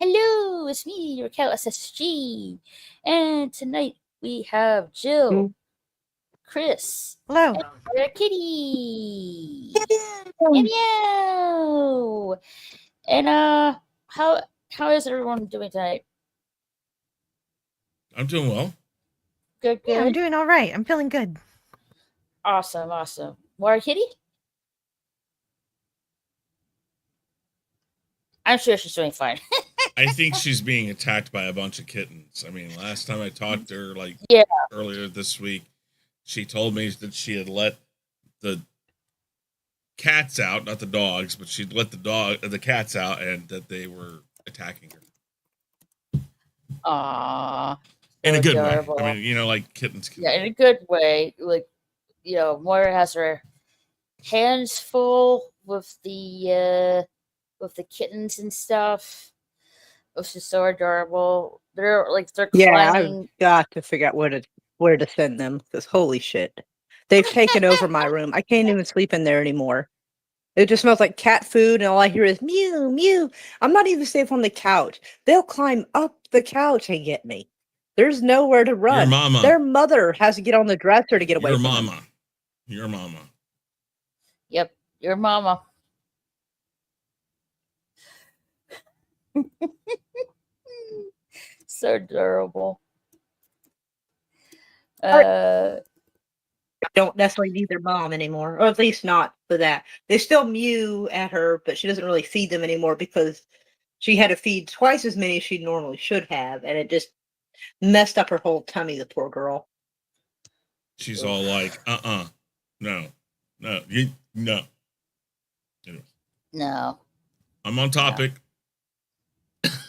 Hello, it's me, your Cal SSG. And tonight we have Jill, Chris, Hello. and our kitty. Meow meow. And how how is everyone doing tonight? I'm doing well. Good, Yeah, I'm good. doing all right. I'm feeling good. Awesome, awesome. More kitty? I'm sure she's doing fine. I think she's being attacked by a bunch of kittens. I mean, last time I talked to her, Yeah. earlier this week, she told me that she had let the cats out, not the dogs, but she'd let the cats out, and that they were attacking her Aww. in So a good adorable. way. I mean, like kittens. Yeah, in a good way. Like, Moira has her hands full with the kittens and stuff, which is so adorable. They're Yeah, I've climbing. got to figure out where to send them because holy shit, they've taken over my room. I can't even sleep in there anymore. It just smells like cat food, and all I hear is mew mew. I'm not even safe on the couch. They'll climb up the couch and get me. There's nowhere to run. Your mama. Their mother has to get on the dresser to get away Your from mama. them. Your mama. Yep, your mama. So adorable. I don't necessarily need their mom anymore, or at least not for that. They still mew at her, but she doesn't really feed them anymore because she had to feed twice as many as she normally should have, and it just messed up her whole tummy, the poor girl. She's all like, no, no, no. Anyway, No. I'm on topic.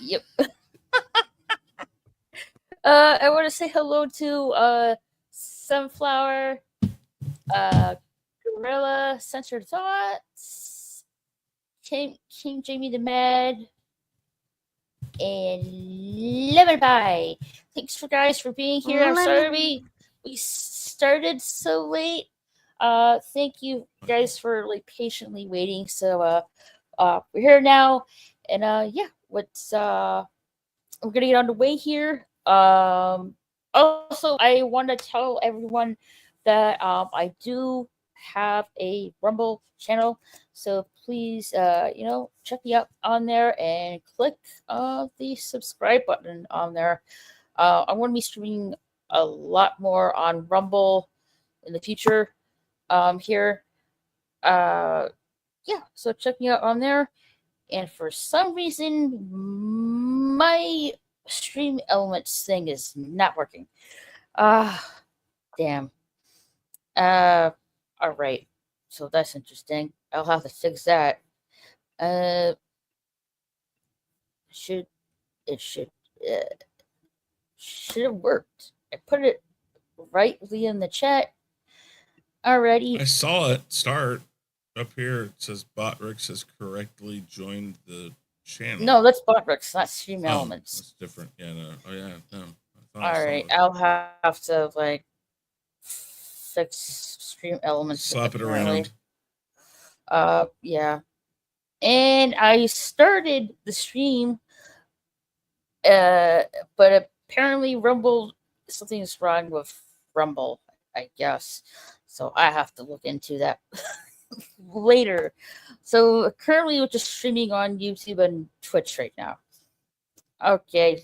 Yep. I want to say hello to Sunflower, Gorilla, Censored Thoughts, King Jamie the Mad, and Lemon Pie. Thanks for guys for being here. I'm sorry we started so late. Thank you guys for patiently waiting. So we're here now, and yeah, we're gonna get on the way here. Also, I want to tell everyone that I do have a Rumble channel, so please, check me out on there and click the subscribe button on there. I'm going to be streaming a lot more on Rumble in the future. Here, yeah, so check me out on there. And for some reason, my stream elements thing is not working. Damn. All right. So that's interesting. I'll have to fix that. Uh, should it uh, should have worked. I put it rightly in the chat already. I saw it start up here. It says Botrix has correctly joined the channel. No, that's Botrix, not stream elements. That's different. Yeah, no. Oh yeah, no. All right, I'll have to fix stream elements. Slap it around. Yeah. And I started the stream, but apparently something is wrong with Rumble, I guess. So I have to look into that later. So currently we're just streaming on YouTube and Twitch right now. Okay.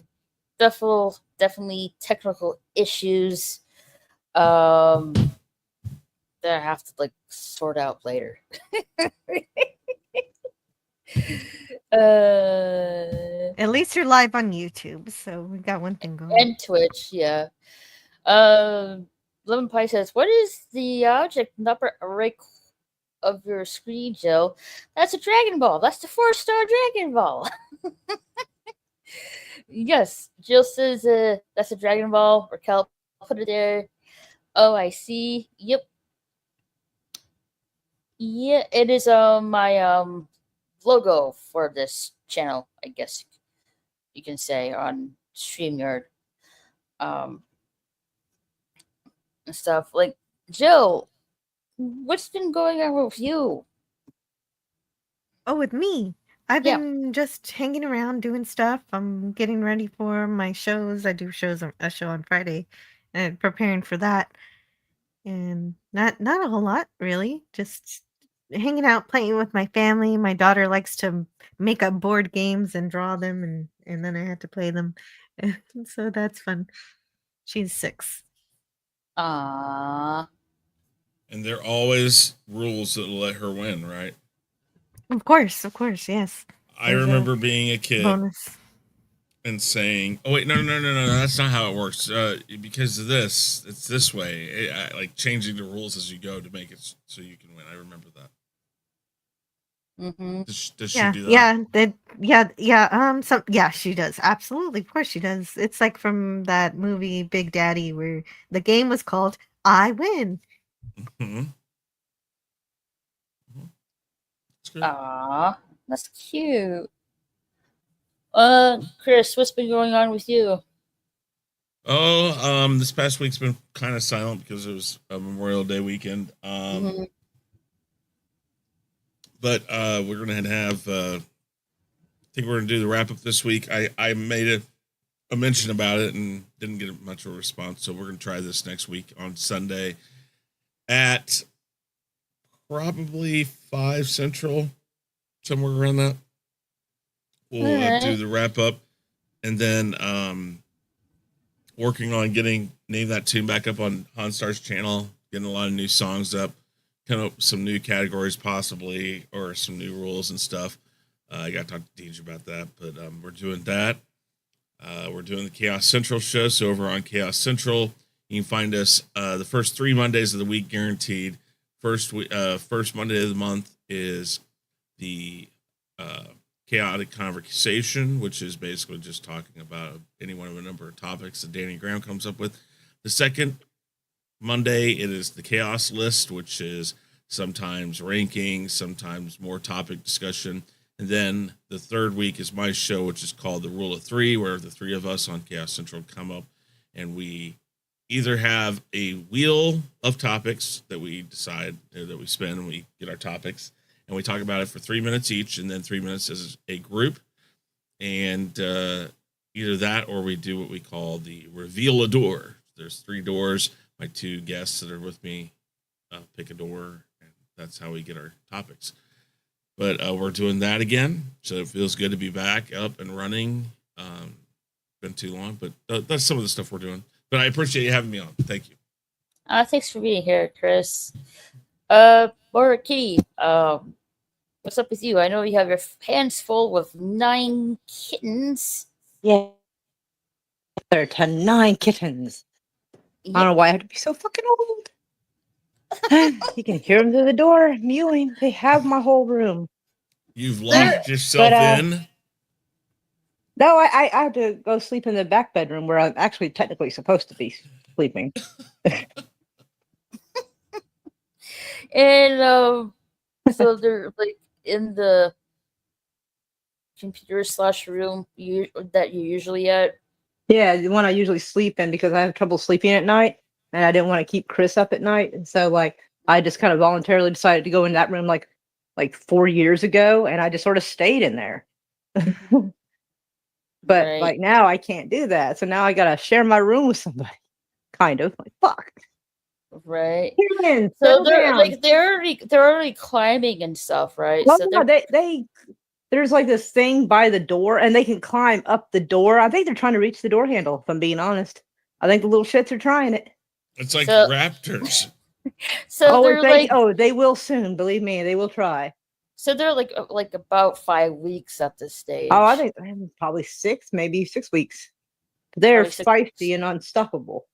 Definitely technical issues. That I have to sort out later. At least you're live on YouTube, so we got one thing going. And Twitch, yeah. Lemon Pie says, "What is the object in the upper right of your screen, Jill?" That's a Dragon Ball. That's the 4-star Dragon Ball. Yes, Jill says, "That's a Dragon Ball." Raquel put it there. Oh, I see. Yep. Yeah, it is my logo for this channel, I guess you can say, on StreamYard. And stuff. Jill, what's been going on with you? Oh, with me? I've Yeah. been just hanging around doing stuff. I'm getting ready for my shows. I do a show on Friday, and preparing for that. And not a whole lot really. Just hanging out, playing with my family. My daughter likes to make up board games and draw them, and then I had to play them. So that's fun. She's 6. Ah. And there are always rules that'll let her win, right? Of course, yes. I There's a remember being a kid bonus. and saying, "Oh wait, no, that's not how it works. Because of this, it's this way." Like changing the rules as you go to make it so you can win. I remember that. Mm-hmm. Does she Yeah, do that? yeah, she does. Absolutely, of course she does. It's like from that movie Big Daddy where the game was called I Win. Mm-hmm. That's good. Ah, that's cute. Chris, what's been going on with you? Oh, this past week's been kind of silent because it was a Memorial Day weekend. Mhm. But we're gonna have. I think we're gonna do the wrap up this week. I made a mention about it and didn't get much of a response, so we're gonna try this next week on Sunday at probably 5 Central, somewhere around that. We'll Alright. do the wrap up, and then working on getting Name That Tune back up on Hanstar's channel, getting a lot of new songs up, kind of some new categories possibly, or some new rules and stuff. I got to talk to DJ about that, but we're doing that. We're doing the Chaos Central show, so over on Chaos Central, you can find us the first 3 Mondays of the week guaranteed. First Monday of the month is the Chaotic Conversation, which is basically just talking about any one of a number of topics that Danny Graham comes up with. The second Monday, it is the Chaos List, which is sometimes rankings, sometimes more topic discussion. And then the third week is my show, which is called The Rule of Three, where the 3 of us on Chaos Central come up and we either have a wheel of topics that we decide that we spin and we get our topics and we talk about it for 3 minutes each, and then 3 minutes as a group. And either that or we do what we call the reveal a door. There's 3 doors. My 2 guests that are with me pick a door, and that's how we get our topics. But we're doing that again, so it feels good to be back up and running. Been too long, but that's some of the stuff we're doing. But I appreciate you having me on. Thank you. Thanks for being here, Chris. Laura Kitty, what's up with you? I know you have your hands full with 9 kittens. Yeah. There to 9 kittens. I don't know why I have to be so fucking old. You can hear them through the door mewing. They have my whole room. You've locked yourself in? No, I have to go sleep in the back bedroom where I'm actually technically supposed to be sleeping. And so they're like in the computer / room that you're usually at. Yeah, the one I usually sleep in because I have trouble sleeping at night, and I didn't want to keep Chris up at night, and so like I just kind of voluntarily decided to go in that room like 4 years ago, and I just sort of stayed in there. But Right. like now I can't do that, so now I gotta share my room with somebody. Kind of like fuck. Right. Humans, So settle they're down. like they're already climbing and stuff, right? Well, So no, they're they there's like this thing by the door, and they can climb up the door. I think they're trying to reach the door handle. If I'm being honest, I think the little shits are trying it. It's like So- raptors. so they're like they will soon. Believe me, they will try. so they're like about 5 weeks at this stage. Oh, I think probably 6, maybe 6 weeks. They're Probably 6 feisty weeks. and unstoppable.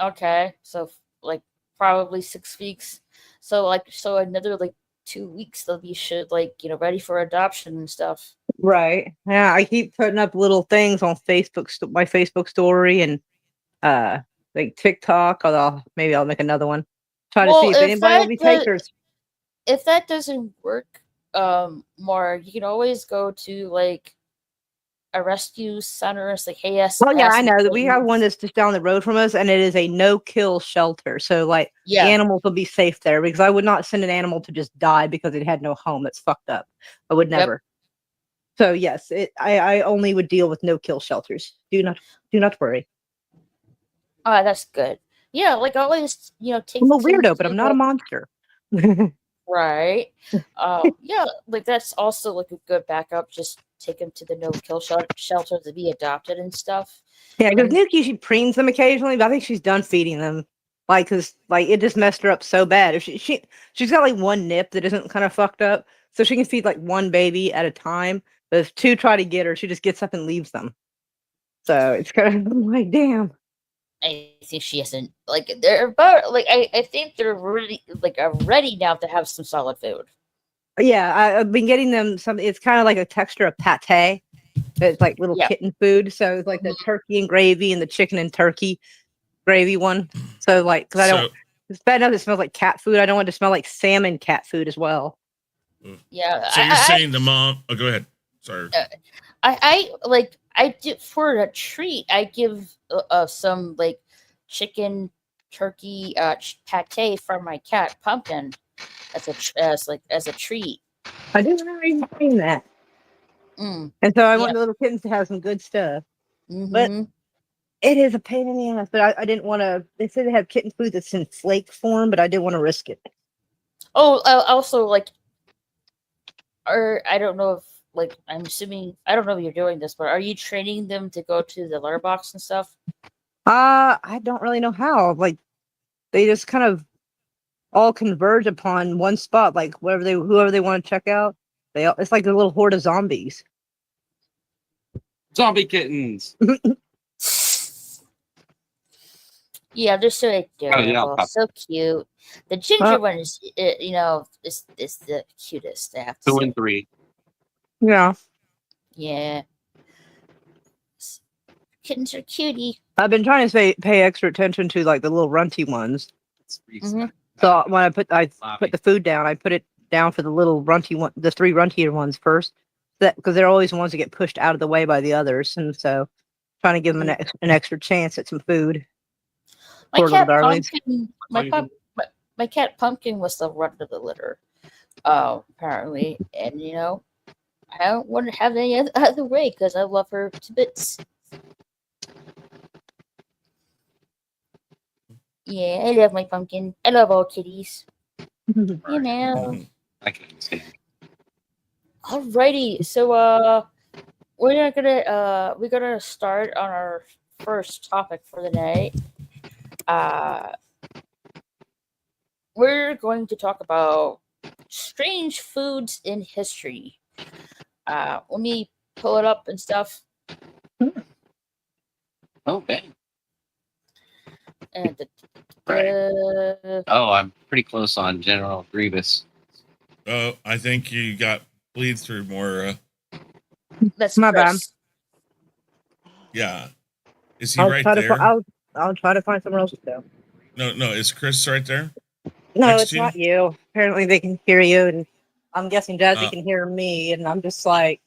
Okay, so like probably 6 weeks. So another 2 weeks they'll be ready for adoption and stuff. Right. Yeah, I keep putting up little things on Facebook, my Facebook story, and like TikTok. Maybe I'll make another one. Try to Well, see if if anybody will that be does- takers. If that doesn't work, more you can always go to a rescue center. It's like, hey, yes. Well, yeah, I know that we have one that's just down the road from us, and it is a no-kill shelter. So, like, Yeah. animals will be safe there because I would not send an animal to just die because it had no home. That's fucked up. I would Yep. never. So yes, I only would deal with no kill shelters. Do not worry. Oh, that's good. Yeah, like always, take I'm a them weirdo, but I'm to not a the monster. right. Yeah, like that's also like a good backup. Just take them to the no kill shelter to be adopted and stuff. Yeah, because And Nuki, she preens them occasionally, but I think she's done feeding them. Like, cause like it just messed her up so bad. If she's got like one nip that isn't kind of fucked up, so she can feed like one baby at a time. But if two try to get her, she just gets up and leaves them. So it's kind of like, damn. I think she hasn't like they're about like I think they're really like are ready now to have some solid food. Yeah, I've been getting them some. It's kind of like a texture of pate. It's like little Yeah. kitten food. So it's like the turkey and gravy and the chicken and turkey gravy one. So like, because I So, don't. It's bad enough it smells like cat food. I don't want it to smell like salmon cat food as well. Yeah. so you're saying the mom? Oh, go ahead. Sorry. I do for a treat. I give some like chicken turkey pate for my cat Pumpkin as a treat. I do remember you saying that. Mm, And so I yeah. want the little kittens to have some good stuff. But Mm-hmm. it is a pain in the ass. But I didn't want to. They say they have kitten food that's in flake form, but I didn't want to risk it. Oh, also like, or I don't know if like I'm assuming I don't know if you're doing this, but are you training them to go to the litter box and stuff? I don't really know how. Like they just kind of all converge upon one spot. Like whoever they want to check out, it's like a little horde of zombies. Zombie kittens. Yeah, they're so adorable, yeah. so cute. The ginger one is, is the cutest. I have to 2 say. and 3. Yeah, Yeah, kittens are cutie. I've been trying to pay extra attention to like the little runty ones. Mhm. So when I put the food down, I put it down for the little runty one, the 3 runtier ones first. That because they're always the ones that get pushed out of the way by the others, and so trying to give them an extra chance at some food. My Poor little cat darlings. Pumpkin, my cat Pumpkin was the run of the litter. Apparently, and I don't want to have any other way because I love her to bits. Yeah, I love my Pumpkin. I love all kitties. I can understand. Alrighty, so we're gonna start on our first topic for the night. We're going to talk about strange foods in history. Let me pull it up and stuff. Okay. And Oh, I'm pretty close on General Grievous. Oh, I think you got bleed through more. that's My bad. Chris. Yeah. Is he right there? I'll try to find somewhere else to go. No. Is Chris right there? No, Next it's to you? not you. Apparently they can hear you, and I'm guessing Jazzy Oh. can hear me, and I'm just like,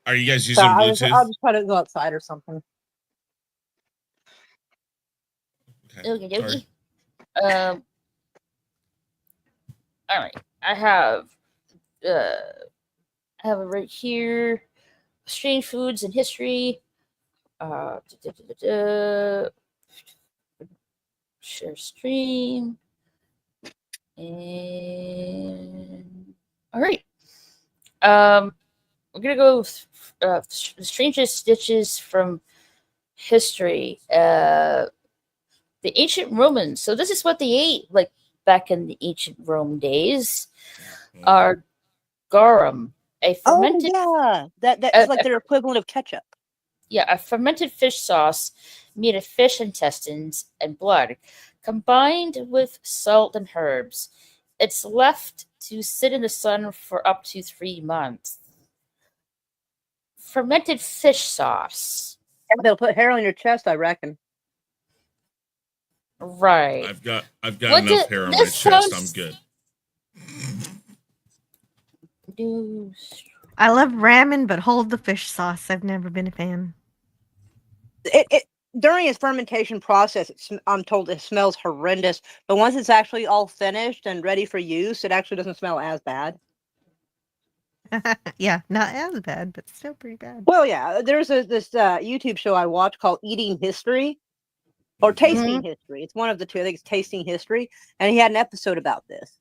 Are you guys so using I'll Bluetooth? just try to go outside or something. Okay. Okie Sorry. dokie. All right. I have it right here. Strange foods in history. Share stream. And all right. We're gonna go with the strangest dishes from history. The ancient Romans. So this is what they ate like back in the ancient Rome days. Are garum, a fermented that's like their equivalent of ketchup. a fermented fish sauce made of fish intestines and blood, combined with salt and herbs. It's left to sit in the sun for up to 3 months. Fermented fish sauce. They'll put hair on your chest, I reckon. Right. I've got What enough hair on my this chest. sounds- I'm good. I love ramen, but hold the fish sauce. I've never been a fan. It during its fermentation process, I'm told it smells horrendous, but once it's actually all finished and ready for use, it actually doesn't smell as bad. Yeah, not as bad, but still pretty bad. Well, yeah, there's this YouTube show I watch called Eating History or Tasting History. It's one of the two. I think it's Tasting History, and he had an episode about this.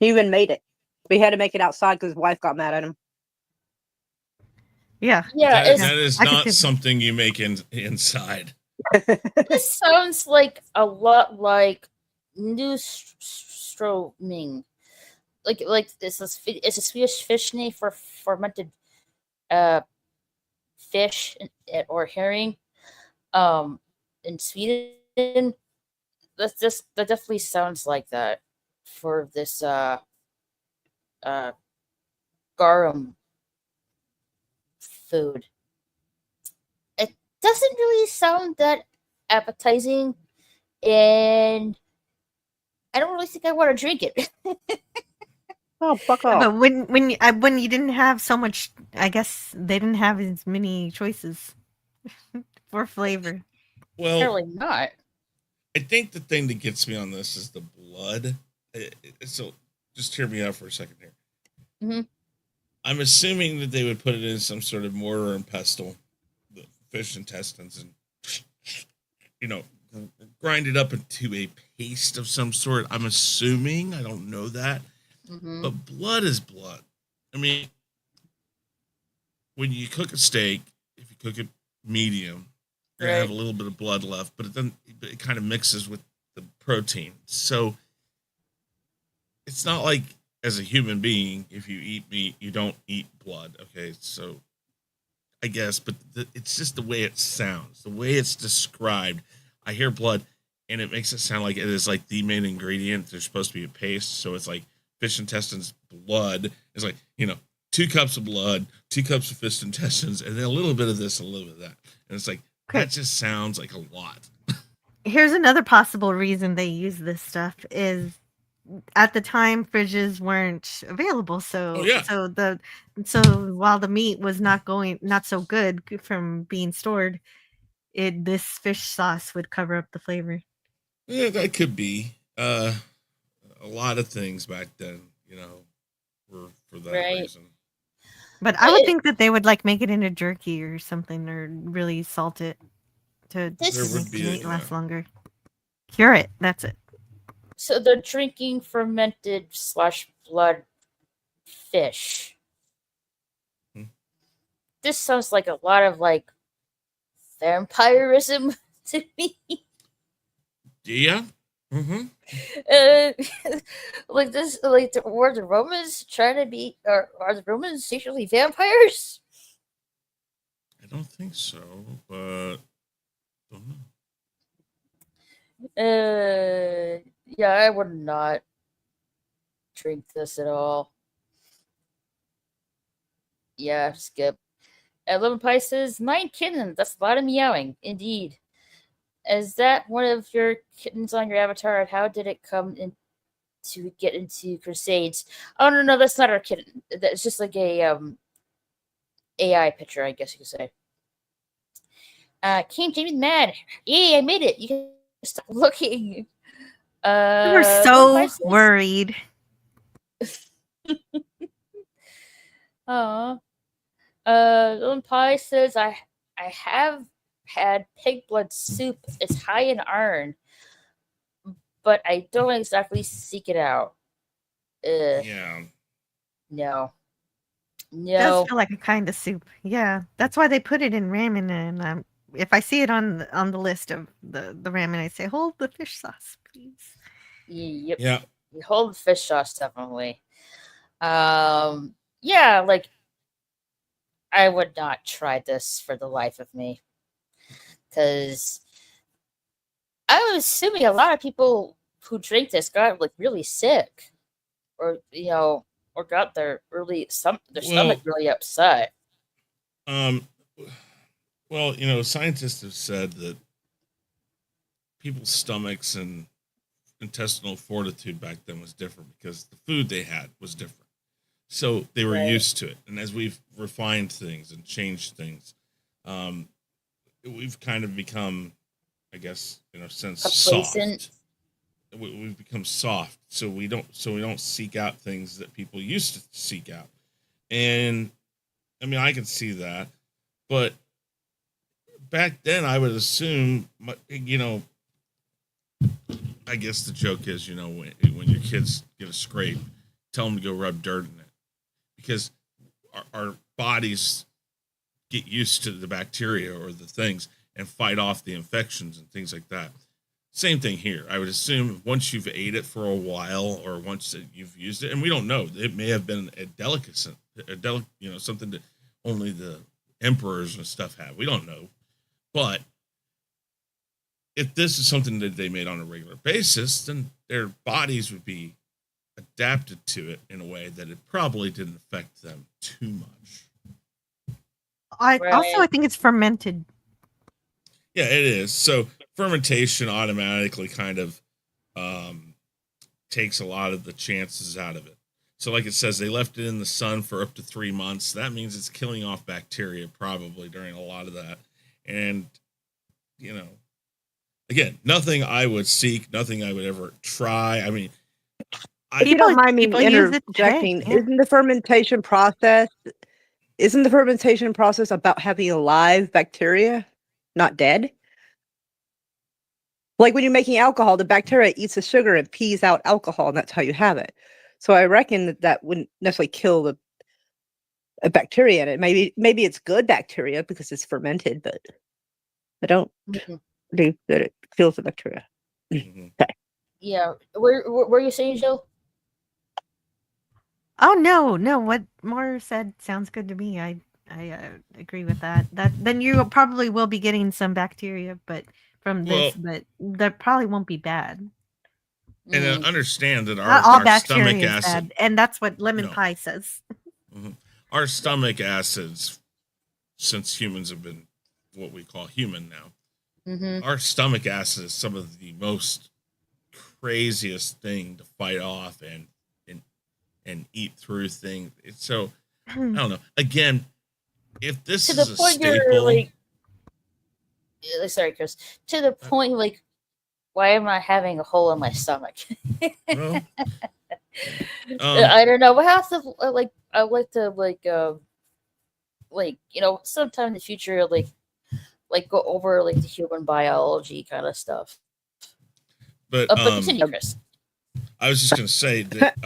He even made it, but he had to make it outside because his wife got mad at him. Yeah. Yeah, That is I could not see that. something you make inside. this sounds like a lot like stroming. Like it's a Swedish fish name for fermented fish or herring in Sweden. That definitely sounds like that for this garum food. It doesn't really sound that appetizing, and I don't really think I want to drink it. Oh, fuck off! But when you didn't have so much, I guess they didn't have as many choices for flavor. Well, Apparently not. I think the thing that gets me on this is the blood. So just hear me out for a second here. Mhm. I'm assuming that they would put it in some sort of mortar and pestle, the fish intestines, and grind it up into a paste of some sort. I'm assuming. I don't know that. Mhm. But blood is blood. I mean, when you cook a steak, if you cook it medium, you're gonna have a little bit of blood left, but it kind of mixes with the protein. So it's not like as a human being, if you eat meat, you don't eat blood. Okay, so I guess, but it's just the way it sounds, the way it's described. I hear blood, and it makes it sound like it is like the main ingredient. There's supposed to be a paste, so it's like fish intestines, blood. It's like 2 cups of blood, 2 cups of fish intestines, and then a little bit of this, a little bit of that, and it's like that just sounds like a lot. Here's another possible reason they use this stuff is at the time fridges weren't available, so while the meat was not so good from being stored, this fish sauce would cover up the flavor. Yeah, that could be. A lot of things back then, were for that reason. But I would think that they would like make it into jerky or something, or really salt it to make the meat last longer. Cure it. That's it. So they're drinking fermented /blood fish. This sounds like a lot of like vampirism to me. Yeah. Mm-hmm. Like this, were the Romans trying to be, or are the Romans secretly vampires? I don't think so, but don't know. Yeah, I would not drink this at all. Yeah, skip. Lemon Pie says, 9 kittens. That's a lot of meowing, indeed. Is that one of your kittens on your avatar? And how did it come in to get into Crusades? Oh no, that's not our kitten. That's just like a AI picture, I guess you could say. King Jamie mad. Yay, I made it. You can stop looking. We're so worried. Lemon Pie says I have had pig blood soup. It's high in iron, but I don't exactly seek it out. Yeah. No. It does feel like a kind of soup. Yeah, that's why they put it in ramen. And if I see it on the list of the ramen, I say, hold the fish sauce, please. Yep. Yeah. You hold the fish sauce, definitely. Yeah, like I would not try this for the life of me. Because I was assuming a lot of people who drink this got like really sick. Or or got their stomach really upset. Well, scientists have said that people's stomachs and intestinal fortitude back then was different because the food they had was different. So they were used to it. And as we've refined things and changed things, we've kind of become, I guess, in a sense, soft. We've become soft, so we don't seek out things that people used to seek out. And I mean, I can see that, but back then I would assume, you know, I guess the joke is, you know, when your kids get a scrape, tell them to go rub dirt in it, because our bodies get used to the bacteria or the things and fight off the infections and things like that. Same thing here. I would assume once you've ate it for a while, or once you've used it, and we don't know, it may have been a delicacy, you know, something that only the emperors and stuff have. We don't know. But if this is something that they made on a regular basis, then their bodies would be adapted to it in a way that it probably didn't affect them too much. I Right. think it's fermented. Yeah, it is. So fermentation automatically kind of takes a lot of the chances out of it. So like it says, they left it in the sun for up to 3 months. That means it's killing off bacteria probably during a lot of that. And, you know, again, nothing I would seek, nothing I would ever try. I mean, If you don't mind me people use it today, interjecting, yeah. isn't the fermentation process about having alive bacteria, not dead? Like when you're making alcohol, the bacteria eats the sugar and pees out alcohol, and that's how you have it. So I reckon that wouldn't necessarily kill a bacteria in it. Maybe it's good bacteria because it's fermented, but I don't Mhm. believe that it kills the bacteria. mhm. Yeah. Were you saying, Joe? Oh no! What Mara said sounds good to me. I agree with that. Then you probably will be getting some bacteria, but from this, Well, but that probably won't be bad. and Mm. understand that Not all our stomach bacteria is acid, bad, and that's what lemon no, pie says. our stomach acids, since humans have been what we call human now, Mm-hmm. our stomach acid is some of the most craziest thing to fight off and eat through thing. So I don't know. Again, if this To is the a point you're staple, like, sorry, Chris. To the point, like, why am I having a hole in my stomach? well, I don't know. What has to like? I would like to like sometime in the future, like go over like the human biology kind of stuff. but But continue, Chris. I was just gonna say that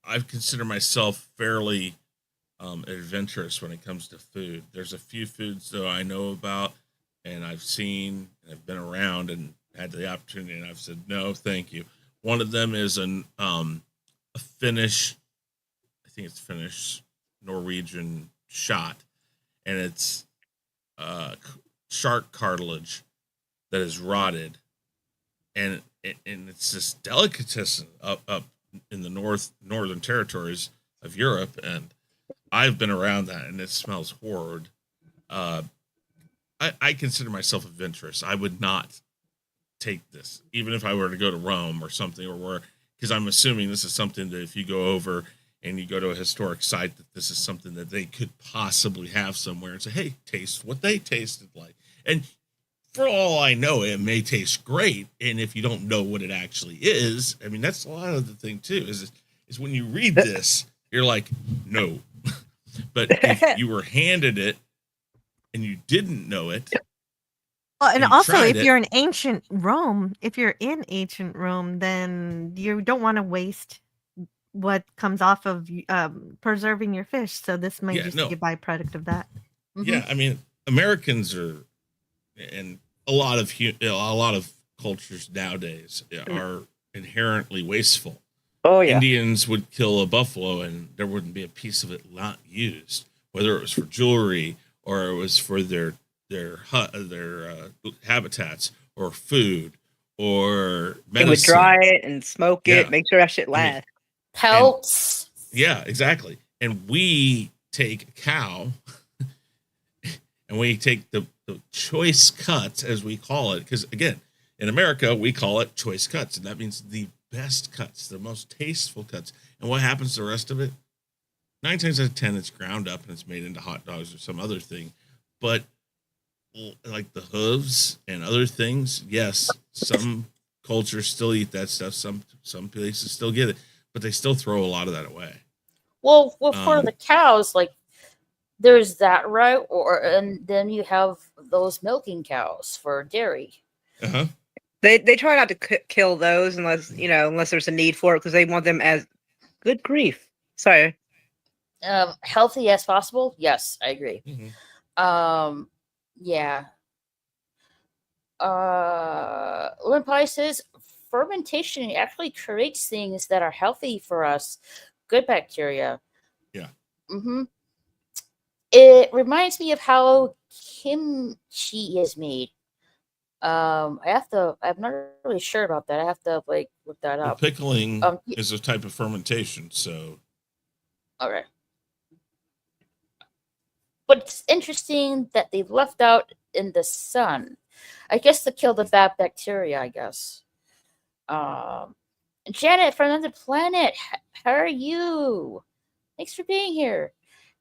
I consider myself fairly adventurous when it comes to food. There's a few foods though I know about and I've seen and I've been around and had the opportunity and I've said no, thank you. One of them is a Finnish, I think it's Finnish Norwegian shot, and it's shark cartilage that is rotted, and it's this delicatessen up in the northern territories of Europe, and I've been around that, and it smells horrid. I consider myself adventurous. I would not take this, even if I were to go to Rome or something, or where, because I'm assuming this is something that if you go over and you go to a historic site, that this is something that they could possibly have somewhere and say, hey, taste what they tasted like. And for all I know, it may taste great. And if you don't know what it actually is, I mean, that's a lot of the thing too, is when you read this, you're like, no. But if you were handed it and you didn't know it, Well, and you also, tried if it, you're in ancient Rome, then you don't want to waste what comes off of preserving your fish. So this might yeah, just be no, a byproduct of that. yeah. I mean, Americans are, and a lot of cultures nowadays are inherently wasteful. Oh yeah. Indians would kill a buffalo and there wouldn't be a piece of it not used, whether it was for jewelry or it was for their habitats or food or They would dry medicine. it and smoke Yeah, it, make sure that shit I mean, lasts. and Pelts. yeah, exactly. And we take a cow and we take the choice cuts, as we call it, because again, in America we call it choice cuts, and that means the best cuts, the most tasteful cuts. And what happens to the rest of it? 9 times out of 10, it's ground up and it's made into hot dogs or some other thing. But like the hooves and other things, yes, some cultures still eat that stuff. Some places still get it, but they still throw a lot of that away. Well, for Um, the cows, like there's that, right? And then you have those milking cows for dairy. uh-huh. They try not to kill those unless there's a need for it because they want them as good grief. Sorry. Healthy as possible. Yes, I agree. Yeah. Lemon Pie says fermentation actually creates things that are healthy for us, good bacteria. Yeah. It reminds me of how kimchi is made. I'm not really sure about that. I have to look that Well, up. pickling is a type of fermentation, so. Okay. But it's interesting that they left out in the sun. I guess to kill the bad bacteria, I guess. Janet from another planet, how are you? Thanks for being here.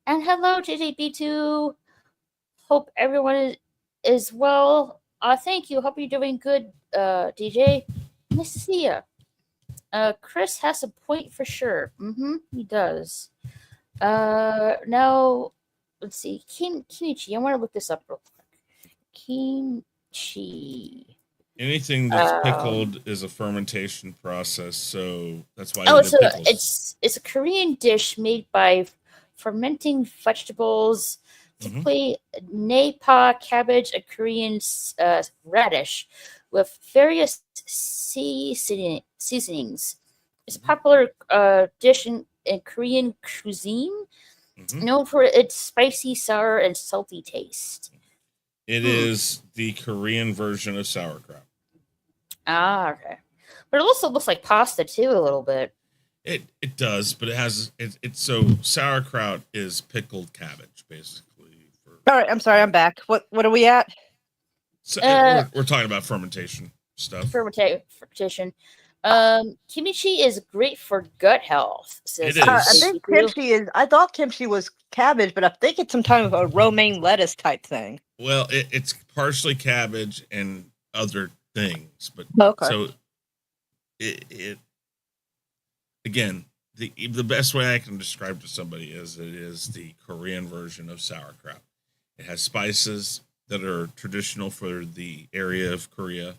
And hello, JJB2. Hope everyone is well. Thank you. Hope you're doing good, DJ. Nice to see you. Chris has a point for sure. He does. Now, let's see. Kimchi. I want to look this up real quick. Kimchi. Anything that's pickled is a fermentation process, so that's why. It's a Korean dish made by fermenting vegetables, typically napa, cabbage, a Korean radish, with various seasonings. It's a popular dish in Korean cuisine, known for its spicy, sour, and salty taste. It is the Korean version of sauerkraut. Okay. But it also looks like pasta too, a little bit. It does, but so sauerkraut is pickled cabbage, basically. All right, I'm sorry, I'm back. What are we at? So we're talking about fermentation stuff. Fermentation. Kimchi is great for gut health. It is. I think kimchi is. I thought kimchi was cabbage, but I think it's some kind of a romaine lettuce type thing. Well, it's partially cabbage and other things, but okay. So it again, the best way I can describe to somebody is it is the Korean version of sauerkraut. It has spices that are traditional for the area of Korea.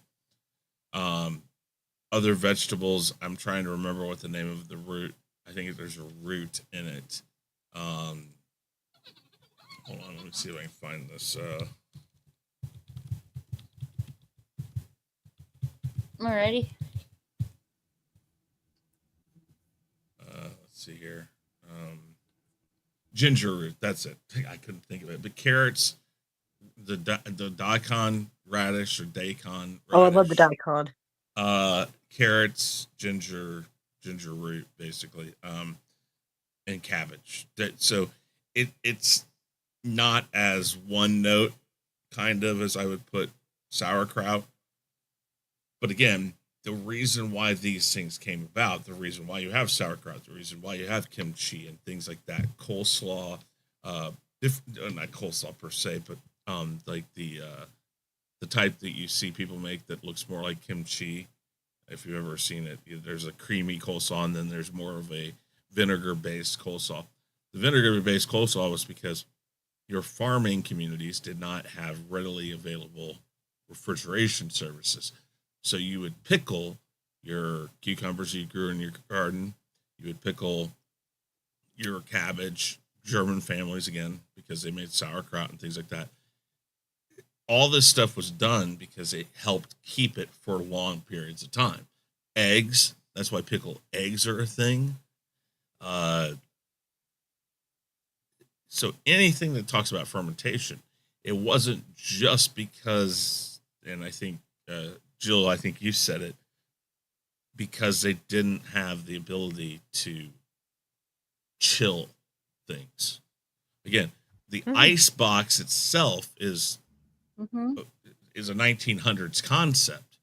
Other vegetables, I'm trying to remember what the name of the root. I think there's a root in it. Hold on, let me see if I can find this. Alrighty. Let's see here. Ginger root. That's it. I couldn't think of it. But carrots, the daikon radish or daikon. Radish, I love the daikon. Carrots, ginger root, basically, and cabbage. So it's not as one note, kind of, as I would put sauerkraut. But again, the reason why these things came about, the reason why you have sauerkraut, the reason why you have kimchi and things like that, coleslaw, not coleslaw per se, but like the type that you see people make that looks more like kimchi. If you've ever seen it, there's a creamy coleslaw, and then there's more of a vinegar-based coleslaw. The vinegar-based coleslaw was because your farming communities did not have readily available refrigeration services. So you would pickle your cucumbers you grew in your garden. You would pickle your cabbage, German families again, because they made sauerkraut and things like that. All this stuff was done because it helped keep it for long periods of time. Eggs, that's why pickled eggs are a thing. So anything that talks about fermentation, it wasn't just because, and I think, Jill, I think you said it, because they didn't have the ability to chill things. Again, the ice box itself is a 1900s concept.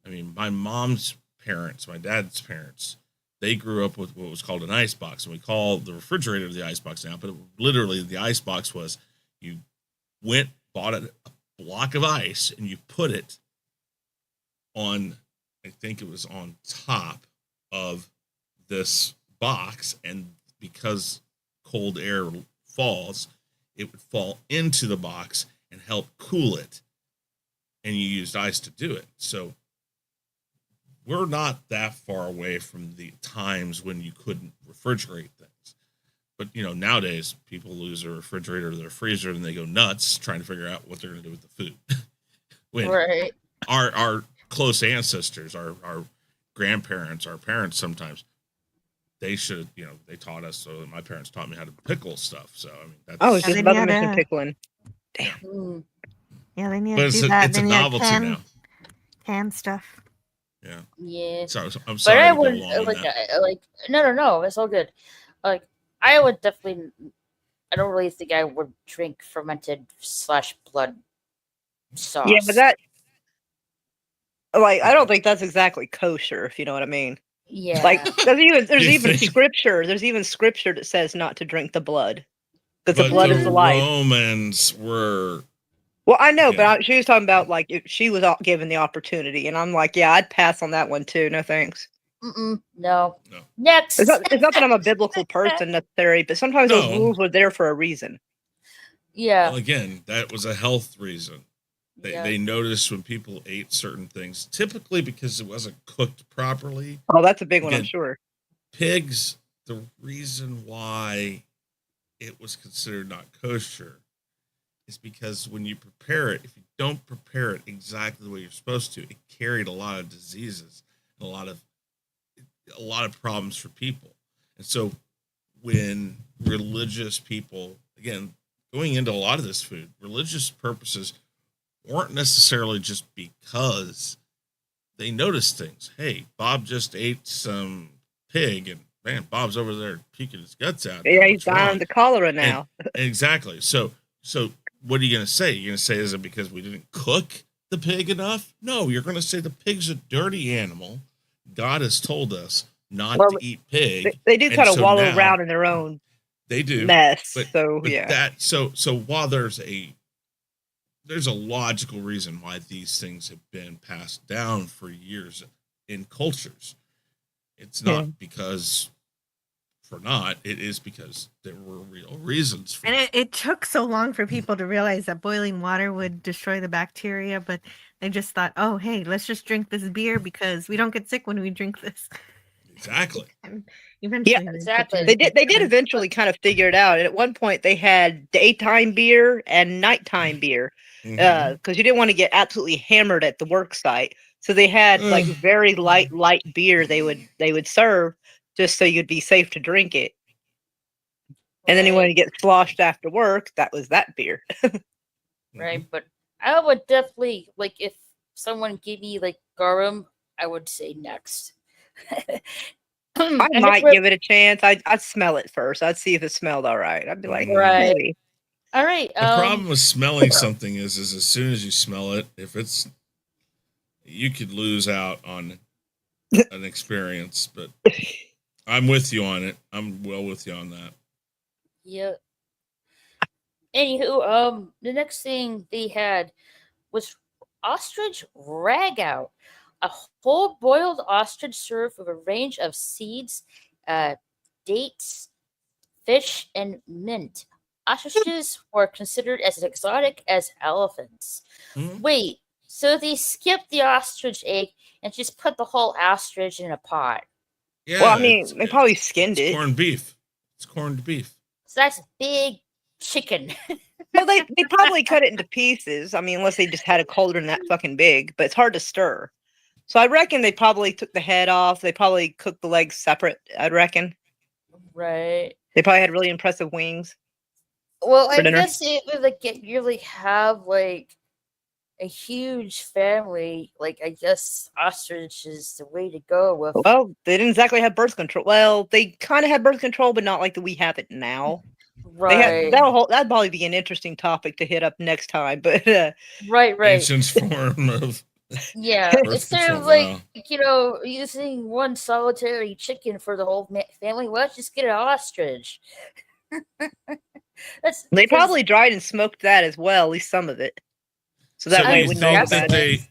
I mean, my mom's parents, my dad's parents, they grew up with what was called an ice box, and we call the refrigerator the ice box now, but literally the ice box was you bought a block of ice, and you put it on, I think it was on top of this box, and because cold air falls, it would fall into the box and help cool it. And you used ice to do it. So we're not that far away from the times when you couldn't refrigerate things. But, nowadays people lose their refrigerator or their freezer and they go nuts trying to figure out what they're going to do with the food. When Right. our close ancestors, our grandparents, our parents, sometimes they should, they taught us. So my parents taught me how to pickle stuff. So, I mean, that's, Oh, it's Yeah, just they about to need mention to- pickling. Mm, Yeah, they need but to it's do a, that. it's They a need to novelty now. can stuff. Yeah. yeah. So I'm But sorry I to go would along on like that. no, it's all good. Like I would definitely. I don't really think I would drink fermented / blood sauce. Yeah, but that, like, I don't think that's exactly kosher, if you know what I mean. Yeah. Like, there's You even think? scripture. There's even scripture that says not to drink the blood because the But blood the is the life. Romans were. Well, I know, Yeah. but she was talking about like if she was given the opportunity, and I'm like, yeah, I'd pass on that one too. No thanks. No. No. Next. It's not that I'm a biblical person necessarily, but sometimes those No. rules were there for a reason. Yeah. Well, again, that was a health reason. They noticed when people ate certain things, typically because it wasn't cooked properly. Oh, that's a big one, I'm Again, sure. Pigs, the reason why it was considered not kosher is because when you prepare it, if you don't prepare it exactly the way you're supposed to, it carried a lot of diseases and a lot of problems for people. And so when religious people, again, going into a lot of this food, religious purposes weren't necessarily just because they noticed things. Hey, Bob just ate some pig and man, Bob's over there puking his guts out. Yeah, he's What's wrong? dying of the cholera now. Exactly. So what are you going to say? You're going to say, is it because we didn't cook the pig enough? No, you're going to say the pig's a dirty animal. God has told us not Well, to eat pig. They do And kind of so wallow now- around in their own They do. mess. But yeah. that so while there's a logical reason why these things have been passed down for years in cultures. It's not because it is because there were real reasons for And it took so long for people to realize that boiling water would destroy the bacteria, but they just thought, oh, hey, let's just drink this beer because we don't get sick when we drink this. Exactly. And eventually, exactly. They did eventually kind of figure it out. And at one point they had daytime beer and nighttime beer. Mhm. Because you didn't want to get absolutely hammered at the work site. So they had like very light beer they would serve just so you'd be safe to drink it. And then when you get sloshed after work, that was that beer. Right, but I would definitely like if someone gave me like garum, I would say next. I might give it a chance. I'd smell it first. I'd see if it smelled all right. I'd be like, Right. maybe. All right. The problem with smelling something is as soon as you smell it, you could lose out on an experience. But I'm with you on it. I'm well with you on that. Yeah. Anywho, the next thing they had was ostrich ragout, a whole boiled ostrich served with a range of seeds, dates, fish, and mint. Ostriches were considered as exotic as elephants. Mhm. Wait, so they skipped the ostrich egg and just put the whole ostrich in a pot? Yeah. Well, I mean, they probably skinned it's it. corned beef. It's corned beef. So that's big chicken. Well, they probably cut it into pieces. I mean, unless they just had a cauldron that fucking big, but it's hard to stir. So I reckon they probably took the head off. They probably cooked the legs separate, I'd reckon. Right. They probably had really impressive wings. Well, I for dinner. guess it would like you really have like a huge family. Like I guess ostrich is the way to go with. Well, they didn't exactly have birth control. Well, they kind of had birth control, but not like that we have it now. They Right. had, that'd probably be an interesting topic to hit up next time. But Right. Ancient form of Yeah. birth Instead of control. like Wow. using one solitary chicken for the whole family, let's just get an ostrich. That's they because- probably dried and smoked that as well, at least some of it. So that So way do it you wouldn't all think go that bad.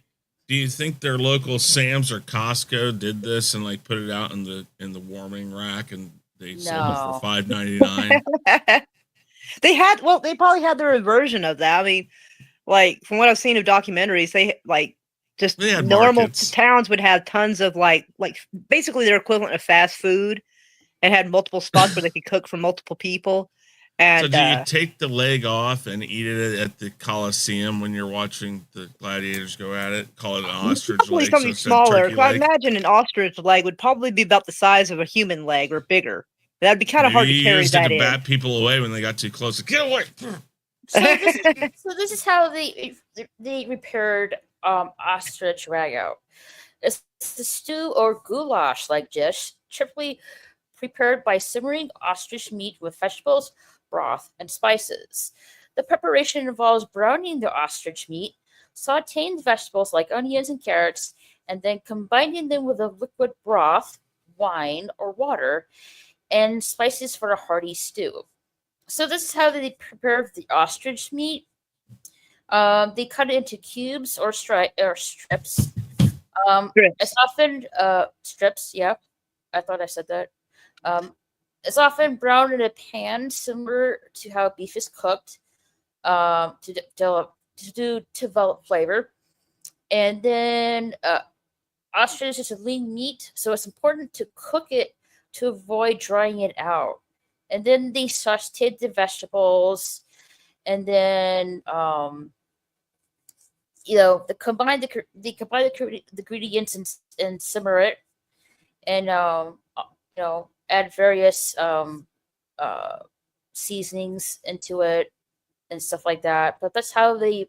do you think their local Sam's or Costco did this and like put it out in the warming rack and They sold it for No. $5.99. They probably had their version of that. I mean, like from what I've seen of documentaries, they like just They had normal markets. towns would have tons of like basically their equivalent of fast food, and had multiple spots where they could cook for multiple people. And So do you take the leg off and eat it at the Coliseum when you're watching the gladiators go at it? Call it an ostrich probably leg, something instead smaller. turkey So I leg. imagine an ostrich leg would probably be about the size of a human leg or bigger. That'd be kind of hard to Maybe carry used it that to in. bat people away when they got too close. Get away! So this is how they repaired ostrich ragout. It's a stew or goulash-like dish, typically prepared by simmering ostrich meat with vegetables, broth, and spices. The preparation involves browning the ostrich meat, sautéing the vegetables like onions and carrots, and then combining them with a liquid broth, wine, or water, and spices for a hearty stew. So this is how they prepare the ostrich meat. They cut it into cubes or strips. It's often strips. Yeah, I thought I said that. It's often browned in a pan, similar to how beef is cooked, to develop flavor. And then ostrich is a lean meat, so it's important to cook it to avoid drying it out. And then they sauteed the vegetables, and then they combine the ingredients and simmer it, and add various seasonings into it and stuff like that. But that's how they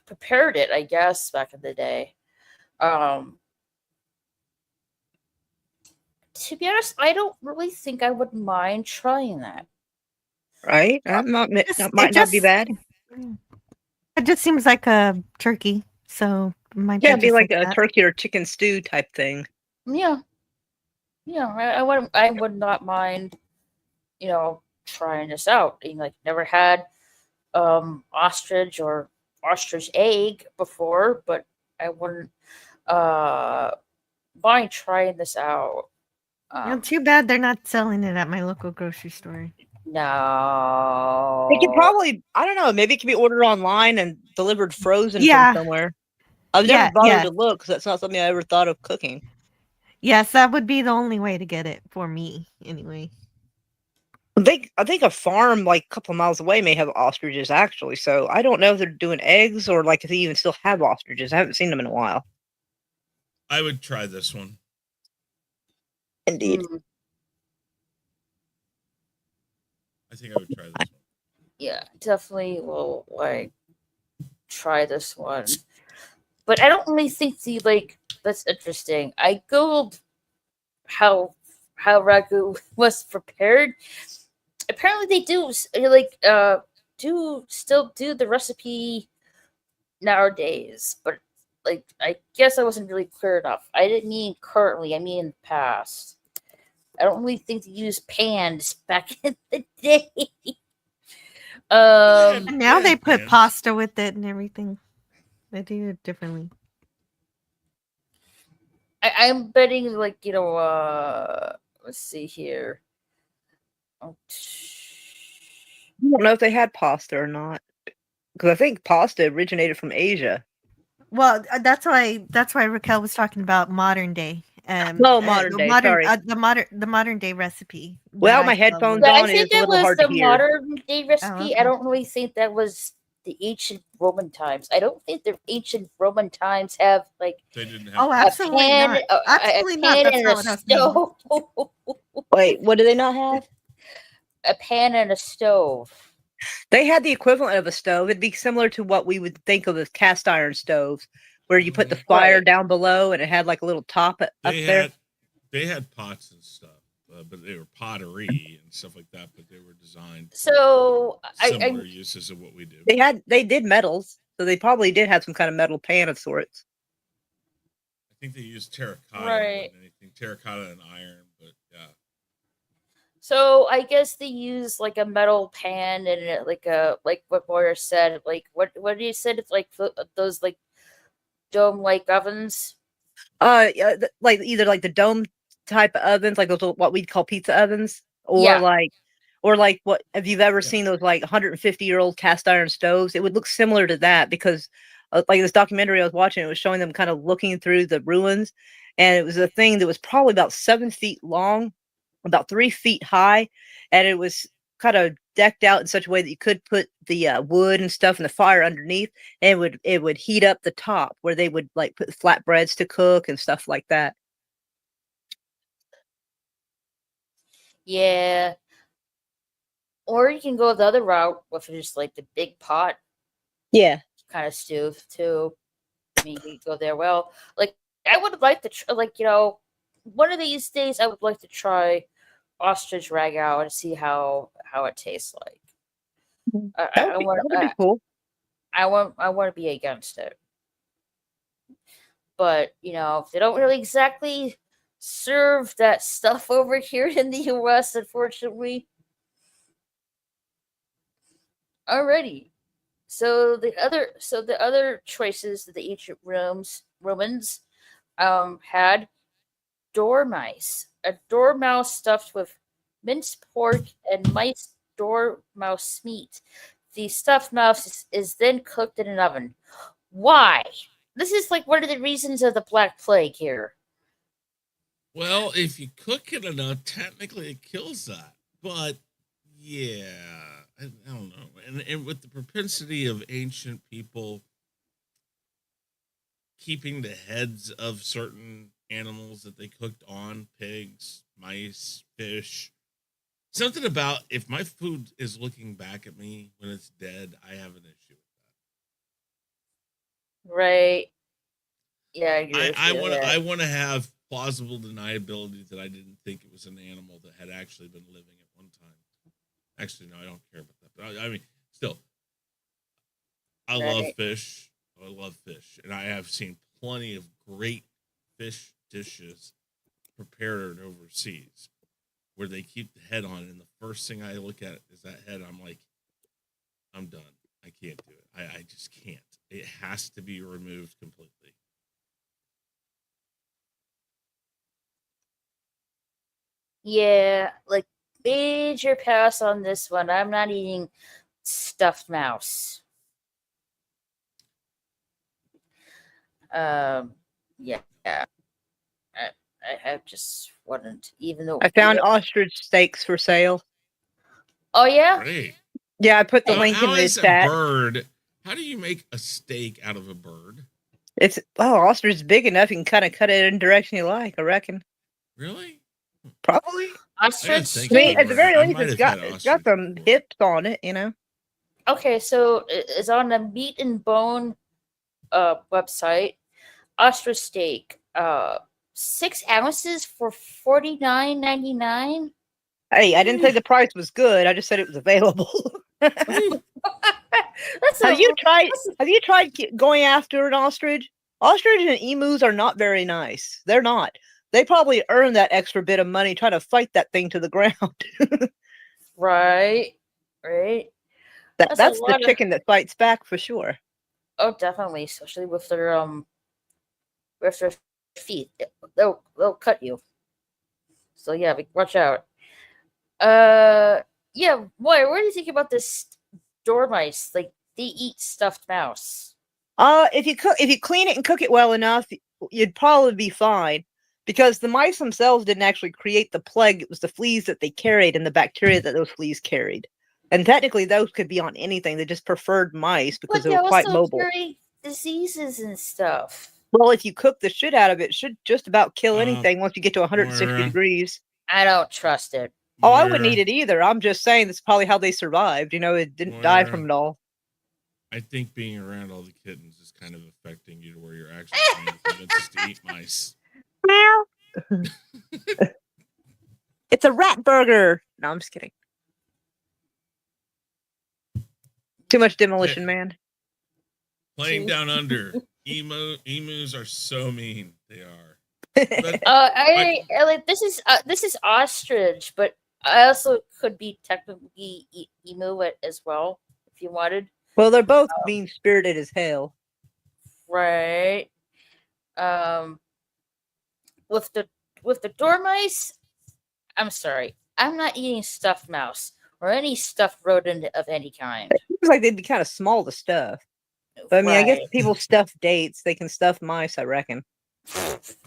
prepared it, I guess, back in the day. To be honest, I don't really think I would mind trying that. Right? That might not be bad. It just seems like a turkey, so it might Yeah, it'd be just like a that. turkey or chicken stew type thing. Yeah, I would not mind, trying this out. Like, never had ostrich or ostrich egg before, but I wouldn't mind trying this out. Too bad they're not selling it at my local grocery store. No. They could probably, I don't know, maybe it could be ordered online and delivered frozen Yeah. from somewhere. I've never bothered to look because that's not something I ever thought of cooking. Yes, that would be the only way to get it for me, anyway. I think a farm like a couple of miles away may have ostriches actually, so I don't know if they're doing eggs or like if they even still have ostriches. I haven't seen them in a while. I would try this one. Indeed. I think I would try this one. Yeah, definitely will try this one. But I don't really think that's interesting. I googled how ragu was prepared. Apparently they do still do the recipe nowadays, but I guess I wasn't really clear enough. I didn't mean currently, I mean in the past. I don't really think they used pans back in the day. And now they put pasta with it and everything. They do it differently. I'm betting let's see here. I don't know if they had pasta or not, because I think pasta originated from Asia. Well, that's why Raquel was talking about modern day. Modern day. Sorry, the modern day recipe. Well, my headphones I on think is a that little was hard the to hear. modern day recipe. Oh, okay. I don't really think that was the ancient Roman times. I don't think the ancient Roman times have They didn't have. Oh, absolutely not. Absolutely not. That's not what I was stove. Wait, what do they not have? A pan and a stove. They had the equivalent of a stove. It'd be similar to what we would think of as cast iron stoves, where you put the fire down below and it had like a little top up there. They had pots and stuff, but they were pottery and stuff like that. But they were designed So similar uses of what we do. They did metals, so they probably did have some kind of metal pan of sorts. I think they used terracotta, Right. anything terracotta and iron, but yeah. So I guess they use like a metal pan and like what Moira said, like what you said, it's like those like dome like ovens. Yeah, like either like the dome type of ovens, like those what we'd call pizza ovens, or Yeah. like what if you've ever seen those like 150-year-old cast iron stoves? It would look similar to that because like this documentary I was watching, it was showing them kind of looking through the ruins, and it was a thing that was probably about 7 feet long, about 3 feet high, and it was kind of decked out in such a way that you could put the wood and stuff in the fire underneath, and it would heat up the top where they would like put flatbreads to cook and stuff like that. Yeah. Or you can go the other route with just like the big pot Yeah. kind of stew too. I mean, you go there. Well, like I would like to one of these days I would like to try ostrich ragout and see how it tastes like. That would be cool. I want to be against it, but they don't really exactly serve that stuff over here in the U.S. Unfortunately. Alrighty. So the other choices that the ancient Romans had dormice, a dormouse stuffed with minced pork and mice dormouse meat. The stuffed mouse is then cooked in an oven. Why? This is like one of the reasons of the Black Plague here. Well, if you cook it enough, technically it kills that. But yeah, I don't know. And with the propensity of ancient people keeping the heads of certain animals that they cooked on, pigs, mice, fish, something about if my food is looking back at me when it's dead, I have an issue with that. Right. Yeah, I agree. I want to have plausible deniability that I didn't think it was an animal that had actually been living at one time. Actually, no, I don't care about that. But I mean, still, I love fish. I love fish, and I have seen plenty of great fish dishes prepared overseas where they keep the head on, and the first thing I look at is that head. I'm like, I'm done. I can't do it. I just can't. It has to be removed completely. Yeah, like major pass on this one. I'm not eating stuffed mouse. Yeah. I just wouldn't, even though I found ostrich steaks for sale. Oh yeah? Great. Yeah, I put the link in How the is a chat. bird? How do you make a steak out of a bird? Ostrich is big enough you can kind of cut it any direction you like, I reckon. Really? Probably. Ostrich I mean, at the very least, it's got some hips on it, Okay, so it's on the Meat and Bone website. Ostrich steak, 6 ounces for $49.99. Hey, I didn't say the price was good. I just said it was available. Have you tried going after an ostrich? Ostrich and emus are not very nice. They're not. They probably earn that extra bit of money trying to fight that thing to the ground. Right. That's the chicken that fights back for sure. Oh, definitely, especially with their feet. They'll cut you. So yeah, watch out. Yeah, boy, what do you think about this dormice? Like, they eat stuffed mouse. If you clean it and cook it well enough, you'd probably be fine. Because the mice themselves didn't actually create the plague. It was the fleas that they carried and the bacteria that those fleas carried. And technically, those could be on anything. They just preferred mice because they were quite mobile. Carry diseases and stuff. Well, if you cook the shit out of it, it should just about kill anything once you get to 160 degrees. I don't trust it. Oh, I wouldn't eat it either. I'm just saying that's probably how they survived. It didn't die from it all. I think being around all the kittens is kind of affecting you to where you're actually trying to convince us to eat mice. Meow. It's a rat burger. No, I'm just kidding. Too much Demolition Man. Playing Down Under. Emus are so mean. They are. But, I like this is ostrich, but I also could be technically emu as well if you wanted. Well, they're both mean spirited as hell. Right. With the with the dormice, I'm sorry, I'm not eating stuffed mouse or any stuffed rodent of any kind. It seems like they'd be kind of small to stuff. But I mean, I guess Right. people stuff dates. They can stuff mice, I reckon.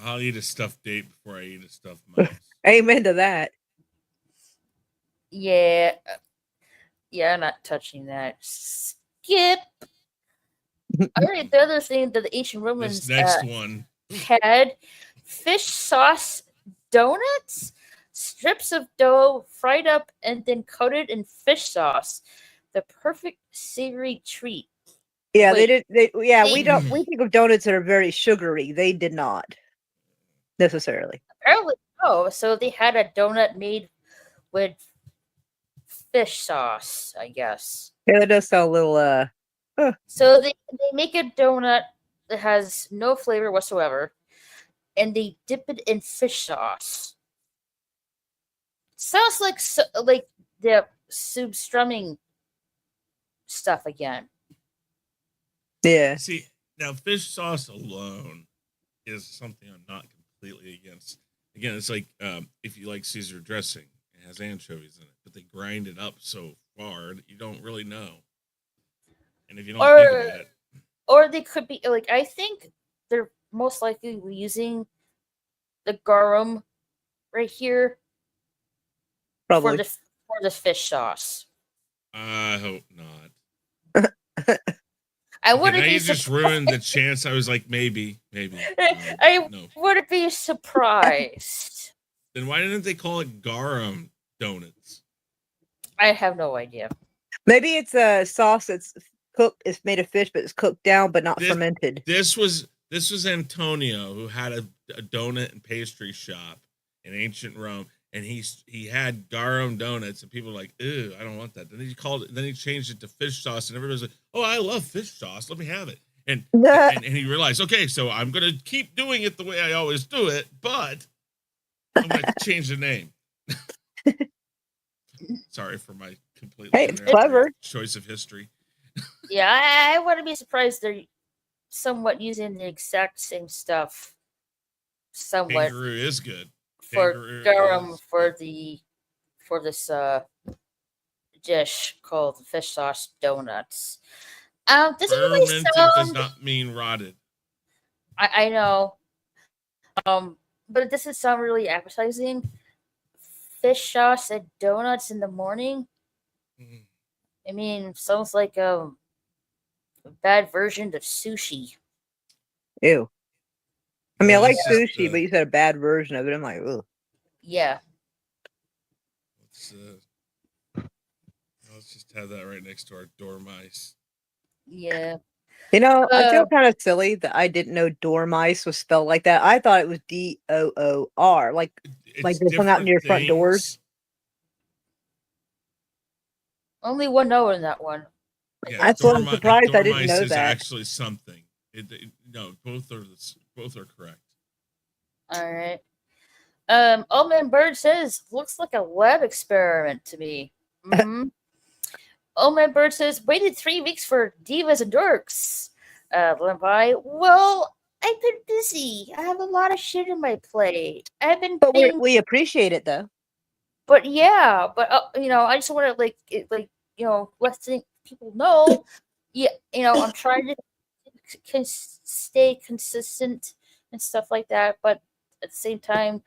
I'll eat a stuffed date before I eat a stuffed mouse. Amen to that. Yeah. Yeah, I'm not touching that. Skip. All right, the other thing that the ancient Romans This next one. had fish sauce donuts, strips of dough fried up and then coated in fish sauce. The perfect savory treat. Yeah, Wait, we think of donuts that are very sugary. They did not necessarily. apparently no. So they had a donut made with fish sauce, I guess. Yeah, that does sound a little So they make a donut that has no flavor whatsoever, and they dip it in fish sauce. Sounds like the substrumming stuff again. yeah. See, now fish sauce alone is something I'm not completely against. Again, it's like if you like Caesar dressing, it has anchovies in it, but they grind it up so far that you don't really know. And if you don't think about it, Or they could be like, I think they're most likely using the garum right here Probably. for the fish sauce. I hope not. I Okay, wouldn't now be you just ruined the chance. I was like, maybe. I No. wouldn't be surprised. Then why didn't they call it garum donuts? I have no idea. Maybe it's a sauce that's cooked. It's made of fish, but it's cooked down, but not This- fermented. This was Antonio, who had a donut and pastry shop in ancient Rome, and he had garum donuts, and people were like, "Ew, I don't want that." Then he changed it to fish sauce, and everybody was like, "Oh, I love fish sauce. Let me have it." And he realized, okay, so I'm gonna keep doing it the way I always do it, but I'm gonna change the name. Sorry for my completely Hey, it's clever. choice of history. Yeah, I wouldn't be surprised they're somewhat using the exact same stuff. Somewhat Kangaroo is good. for Kangaroo garum is for this dish called fish sauce donuts. Doesn't really Fermented sound. does not mean rotted. I know. But it doesn't sound really appetizing. Fish sauce and donuts in the morning. Mhm. I mean, sounds like a bad version of sushi. Ew. I mean, I Yeah, like it's just, sushi, but you said a bad version of it. I'm like, ugh. Yeah. Let's just have that right next to our dormice. Yeah. You know, I feel Uh, kind of silly that I didn't know dormice was spelled like that. I thought it was DOOR, like It's they hung out different near front doors. things. Only one O in that one. Yeah, That's what I'm surprised I didn't dormice know is that. actually something. No, both are correct. All right. Old Man Bird says, looks like a lab experiment to me. Mm-hmm. Old Man Bird says, waited 3 weeks for Divas and Dorks. Lampai, well, I've been busy. I have a lot of shit on my plate. I've been But being, we appreciate it though. but yeah, but I just want to let people know. Yeah, I'm trying to stay consistent and stuff like that, but at the same time,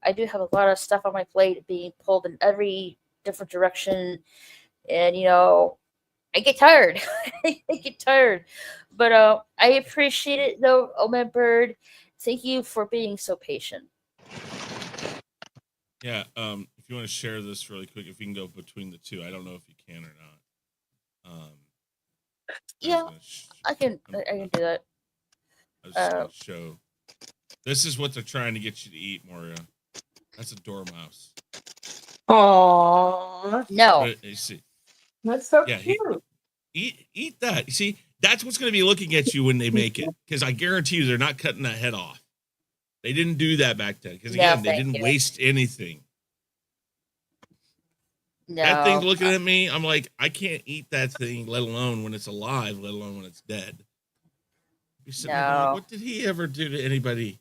I do have a lot of stuff on my plate being pulled in every different direction, and I get tired. I get tired, but I appreciate it though, Oh Man Bird. Thank you for being so patient. Yeah. If you want to share this really quick, if you can go between the two, I don't know if you can or not. Yeah, I can do that. I was just gonna show. This is what they're trying to get you to eat, Moria. That's a dormouse. Aww. No, You see, That's so yeah, cute. eat that. You see, that's what's going to be looking at you when they make it, because I guarantee you they're not cutting that head off. They didn't do that back then, because again, they didn't waste anything. no. That thing's looking at me. I'm like, I can't eat that thing, let alone when it's alive, let alone when it's dead. You're sitting there going, what did he ever do to anybody?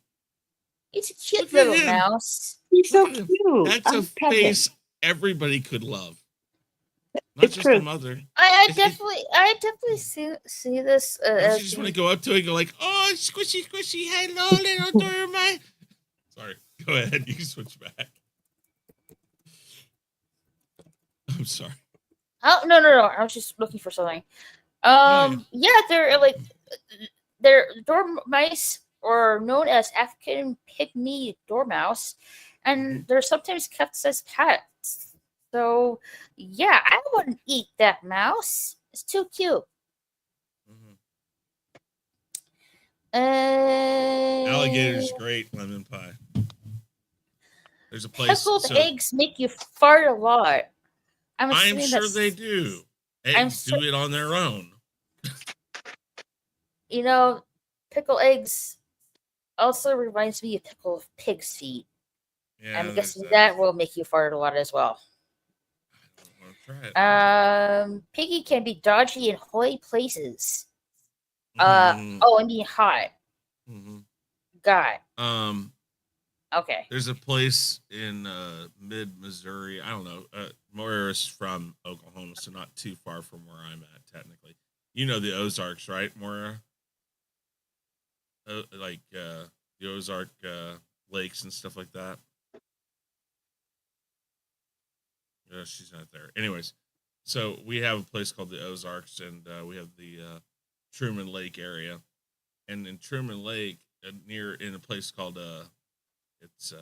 He's a cute Look at little him. mouse. He's so Look at him. cute. That's a I'd pet him. face everybody could love. Not It's just true. the mother. I It- definitely see this Don't you as just want to go up to it and go like, oh, squishy, squishy, hello, little Dorma. Sorry, go ahead. You can switch back. I'm sorry. Oh no! I was just looking for something. yeah. They're dormice, or known as African pygmy dormouse, and they're sometimes kept as pets. So yeah, I wouldn't eat that mouse. It's too cute. Alligator's great lemon pie. There's a place. Pickled eggs make you fart a lot. I'm sure they do. Eggs do it on their own. You know, pickled eggs also reminds me of pickled pig's feet. Yeah, I'm guessing that will make you fart a lot as well. I don't want to try it. Piggy can be dodgy in holy places. Mhm. I mean hot. Mhm. God. Okay. There's a place in mid Missouri. I don't know. Moira's from Oklahoma, so not too far from where I'm at, technically. You know the Ozarks, right, Moira? Like the Ozark lakes and stuff like that. She's not there. Anyways, so we have a place called the Ozarks, and we have the Truman Lake area. And in Truman Lake, in a place called it's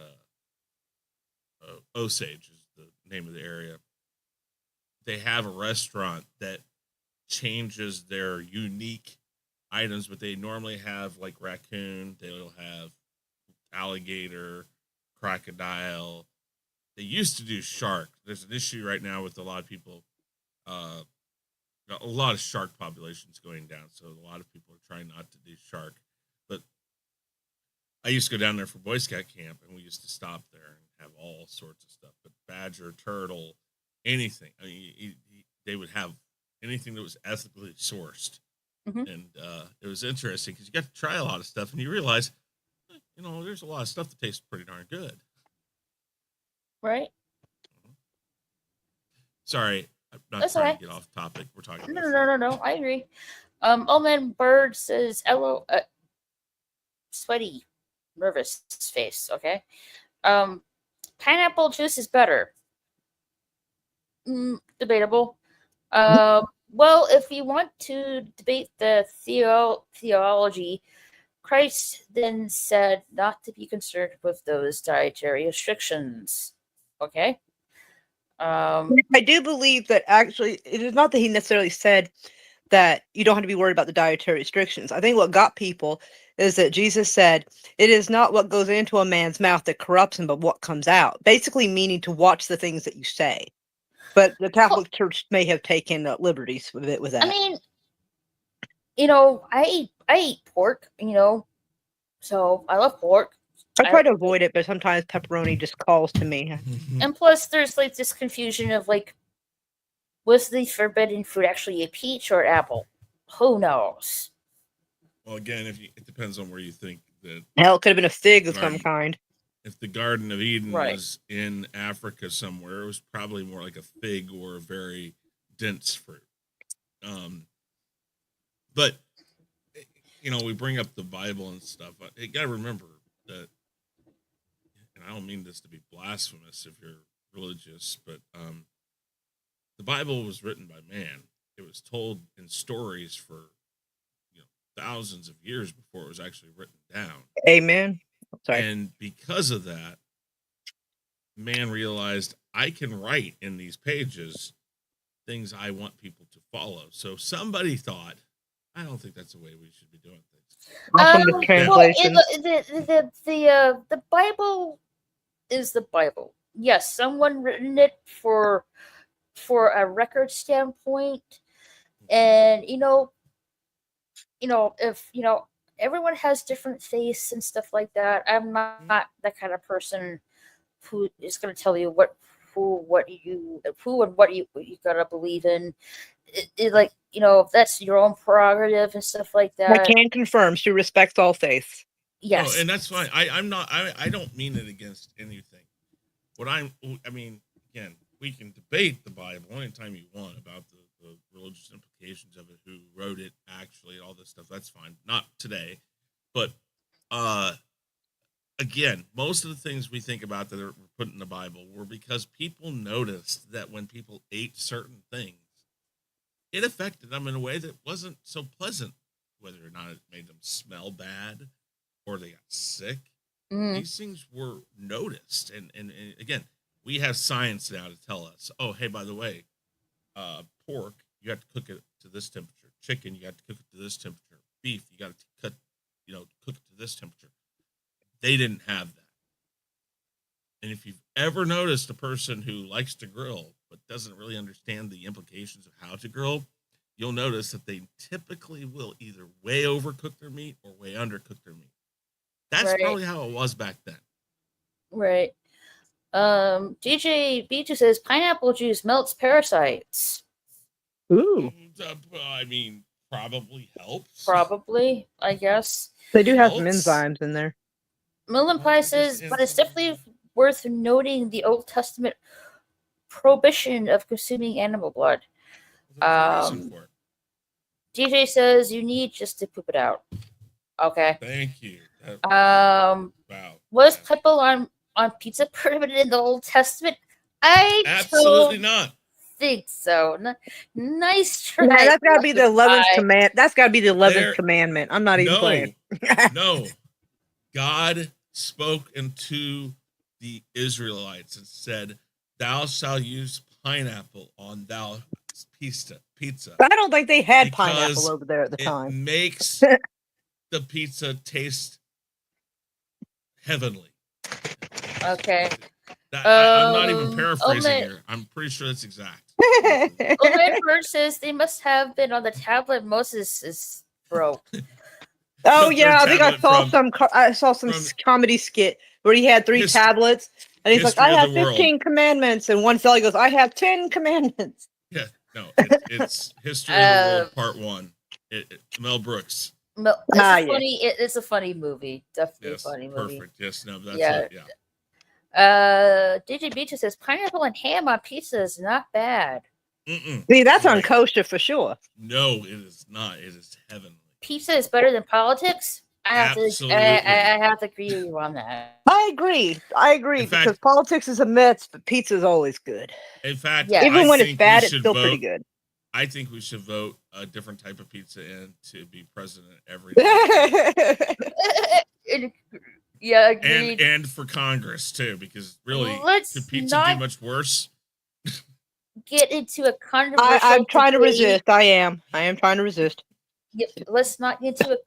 Osage is the name of the area. They have a restaurant that changes their unique items, but they normally have like raccoon, they'll have alligator, crocodile. They used to do shark. There's an issue right now with a lot of people. A lot of shark populations going down, so a lot of people are trying not to do shark. But I used to go down there for Boy Scout camp, and we used to stop there and have all sorts of stuff. But badger, turtle, anything. I mean, they would have anything that was ethically sourced. And it was interesting because you got to try a lot of stuff, and you realize, there's a lot of stuff that tastes pretty darn good. Right? Sorry, I'm not That's trying okay. to get off topic. We're talking No. I agree. Old Man Bird says, hello, sweaty, nervous face, okay? Pineapple juice is better. Debatable. Well, if you want to debate the theology, Christ then said not to be concerned with those dietary restrictions. Okay? I do believe that actually, it is not that he necessarily said that you don't have to be worried about the dietary restrictions. I think what got people is that Jesus said, it is not what goes into a man's mouth that corrupts him, but what comes out. Basically meaning to watch the things that you say. But the Catholic Church may have taken liberties with it with that. I mean, I eat pork, so I love pork. I try to avoid it, but sometimes pepperoni just calls to me. And plus, there's like this confusion of like, was the forbidden fruit actually a peach or an apple? Who knows? Well, again, it depends on where you think that. Hell, it could have been a fig of some kind. If the Garden of Eden was in Africa somewhere, it was probably more like a fig or a very dense fruit. But we bring up the Bible and stuff. You got to remember that, and I don't mean this to be blasphemous if you're religious, but the Bible was written by man. It was told in stories for thousands of years before it was actually written down. Amen. Sorry. And because of that, man realized I can write in these pages things I want people to follow. So somebody thought, I don't think that's the way we should be doing things. The Bible is the Bible. Yes, someone written it for a record standpoint, and if everyone has different faiths and stuff like that. I'm not that kind of person who is going to tell you what you gotta believe in. That's your own prerogative and stuff like that. I can confirm she respects all faiths. Yes. and that's fine. I'm not. I don't mean it against anything. I mean, again, we can debate the Bible anytime you want about the religious implications of it, who wrote it, actually, all this stuff. That's fine. Not today, but again, most of the things we think about that are put in the Bible were because people noticed that when people ate certain things, it affected them in a way that wasn't so pleasant, whether or not it made them smell bad or they got sick. These things were noticed. And again, we have science now to tell us, oh, hey, by the way, pork, you have to cook it to this temperature. Chicken, you got to cook it to this temperature. Beef, you got to cook it to this temperature. They didn't have that. And if you've ever noticed a person who likes to grill but doesn't really understand the implications of how to grill, you'll notice that they typically will either way overcook their meat or way undercook their meat. That's probably how it was back then. Right. DJ B2 says pineapple juice melts parasites. Ooh. I mean, probably helps. Probably, I guess. They do have some enzymes in there. Millen Pie says, but it's definitely worth noting the Old Testament prohibition of consuming animal blood. DJ says you need just to poop it out. Okay. Thank you. Wow. Was pickle on pizza prohibited in the Old Testament? I absolutely not think so. Nice try. Yeah, that's got to be the 11th command. That's got to be the 11th commandment. I'm not even playing. No. God spoke unto the Israelites and said, "Thou shalt use pineapple on thou pizza." But I don't think they had pineapple over there at the time. It makes the pizza taste heavenly. Okay. I'm not even paraphrasing here. I'm pretty sure that's exact. Bird says they must have been on the tablet Moses is broke. Oh yeah, I think I saw some comedy skit where he had 3 tablets, and he's like, "I have 15 commandments," and one fella goes, "I have 10 commandments." Yeah, no, it's History of the World Part 1. Mel Brooks. It's a funny movie. Definitely a funny movie. Perfect. Yes, no, that's it. Yeah. DJ Beach says pineapple and ham on pizza is not bad. See, that's on kosher for sure. No, it is not. It is heavenly. Pizza is better than politics. I have to agree with you on that. I agree because politics is a myth, but pizza is always good. In fact, even when it's bad, it's still pretty good. I think we should vote a different type of pizza in to be president every day. Yeah, agreed. And for Congress too, because really, could pizza do much worse? Get into a controversial. I'm trying to resist. I am trying to resist. Let's not get into a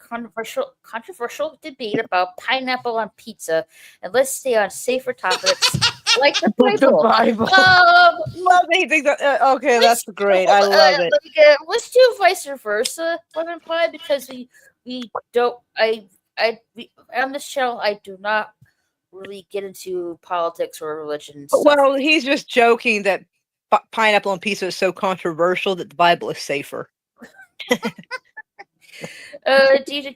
controversial debate about pineapple on pizza, and let's stay on safer topics like the Bible. Okay, that's great. I love it. Let's do vice versa, Lemon Pie, because we don't. On this channel, I do not really get into politics or religion. Well, he's just joking that pineapple on pizza is so controversial that the Bible is safer. DJ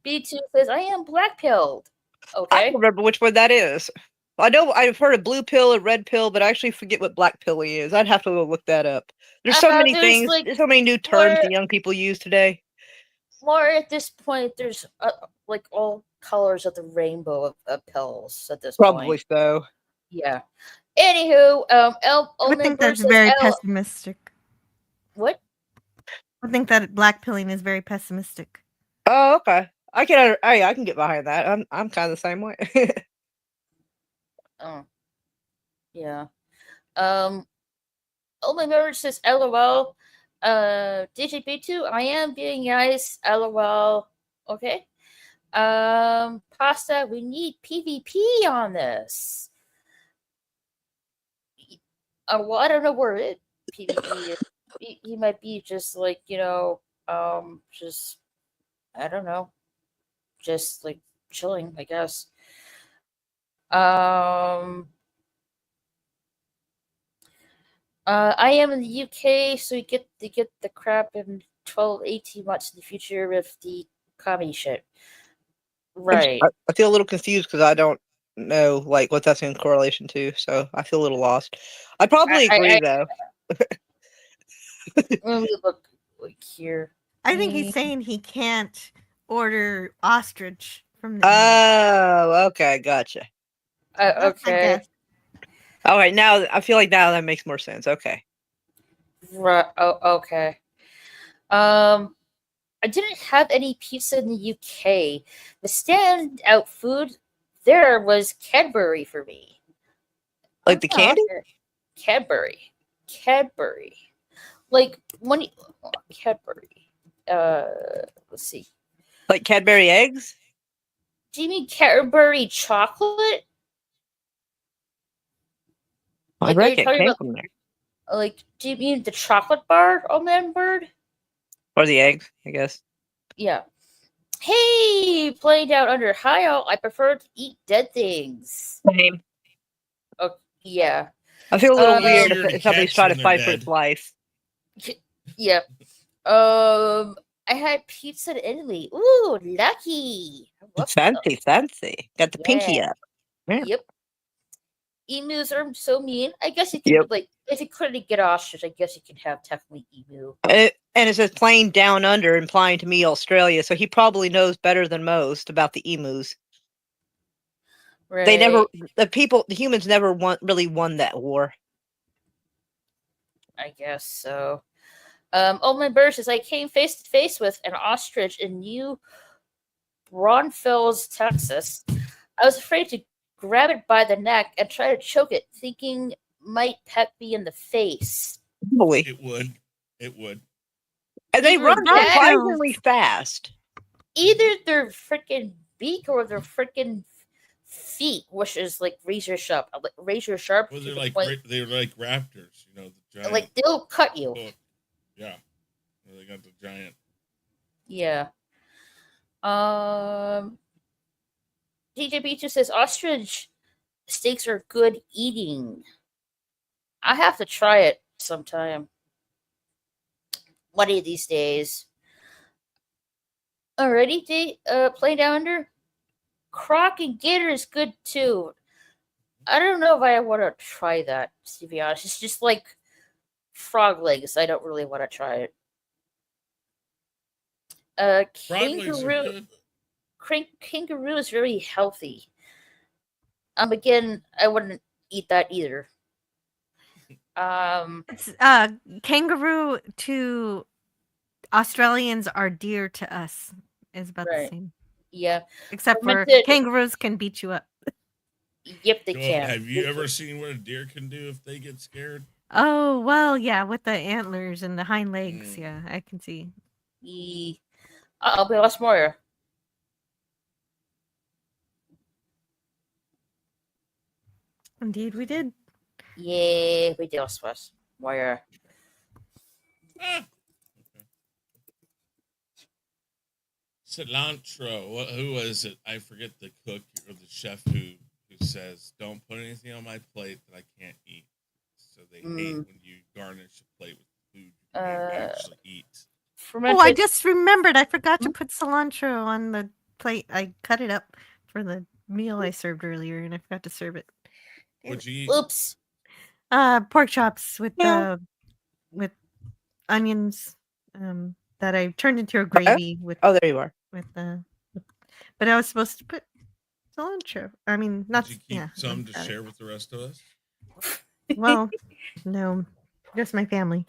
B2 says, I am black pilled. Okay. I don't remember which one that is. I know I've heard of blue pill and red pill, but I actually forget what black pilling is. I'd have to go look that up. There's so many things. There's so many new terms that young people use today. More at this point, there's like all colors of the rainbow of pills at this point. Probably so. Yeah. Anywho, I think that's very pessimistic. What? I think that black pilling is very pessimistic. Oh, okay. I can get behind that. I'm kind of the same way. Oh, yeah. Oh my marriage says LOL. DJ B2, I am being nice. LOL. Okay. Pasta, we need PvP on this. Well, I don't know where PvP is. He might be just like, just, I don't know, just like chilling, I guess. I am in the UK, so we get the crap in 12, 18 months in the future with the comedy shit. Right. I feel a little confused because I don't know like what that's in correlation to, so I feel a little lost. I probably agree though. Let me look like here. I think he's saying he can't order ostrich from the Oh, okay, gotcha. That's my Okay. guess. All right, now I feel like now that makes more sense. Okay. Right. Oh, okay. I didn't have any pizza in the UK. The standout food there was Cadbury for me. Like the candy? Cadbury. Like when Cadbury. Let's see. Like Cadbury eggs? Do you mean Cadbury chocolate? I Like, are you reckon it talking came about from there. like? Do you mean the chocolate bar, oh man bird? Or the eggs, I guess. Yeah. Hey, playing down under. Hi, all. I prefer to eat dead things. Same. Oh, yeah. I feel a little weird Easier to if somebody's catch trying when to they're fight for dead. its life. Yeah. I had pizza in Italy. Ooh, lucky. I love Fancy, fancy. Got the pinky Yeah. up. Yeah. Yep. Emus are so mean. I guess you can Yep. like if you couldn't get ostrich, I guess you can have technically emu. And it says playing down under, implying to me Australia, so he probably knows better than most about the emus. Right. The humans never really won that war. I guess so. Oh my birds, I came face to face with an ostrich in New Braunfels, Texas. I was afraid to grab it by the neck and try to choke it, thinking might peck me in the face. Holy. It would. And they Either run that- surprisingly fast. Either their freaking beak or their freaking feet, which is like razor sharp. Well, to they're the like point- they're like raptors, you know, the giant. like they'll cut you. hook. Yeah, they got the giant. Yeah. TJB2 says ostrich steaks are good eating. I have to try it sometime. One of these days. Alrighty, play down under. Croc and gator is good too. I don't know if I want to try that, to be honest. It's just like frog legs. I don't really want to try it. Frog legs are good. Kangaroo is very healthy. Again, I wouldn't eat that either. It's, kangaroo to Australians are dear to us. Is about the Right. same. Yeah. Except for Fermented- kangaroos can beat you up. Yep, they Well, can. have you ever seen what a deer can do if they get scared? Oh, well, yeah, with the antlers and the hind legs. Mm. Yeah, I can see. Uh-oh, we lost Moira. Indeed, we did. Yeah, we lost Moira. Ah. Okay. Cilantro. Who was it? I forget the cook or the chef who says, "Don't put anything on my plate that I can't eat." So they hate when you garnish a plate with food you can't actually eat. Oh, I just remembered. I forgot to put cilantro on the plate. I cut it up for the meal I served earlier, and I forgot to serve it. What'd you eat? Oops. Pork chops with Yeah. with onions that I turned into a gravy with Oh, there you are. but I was supposed to put cilantro. I mean, not Did you keep some to got it. share with the rest of us? Well, no, just my family.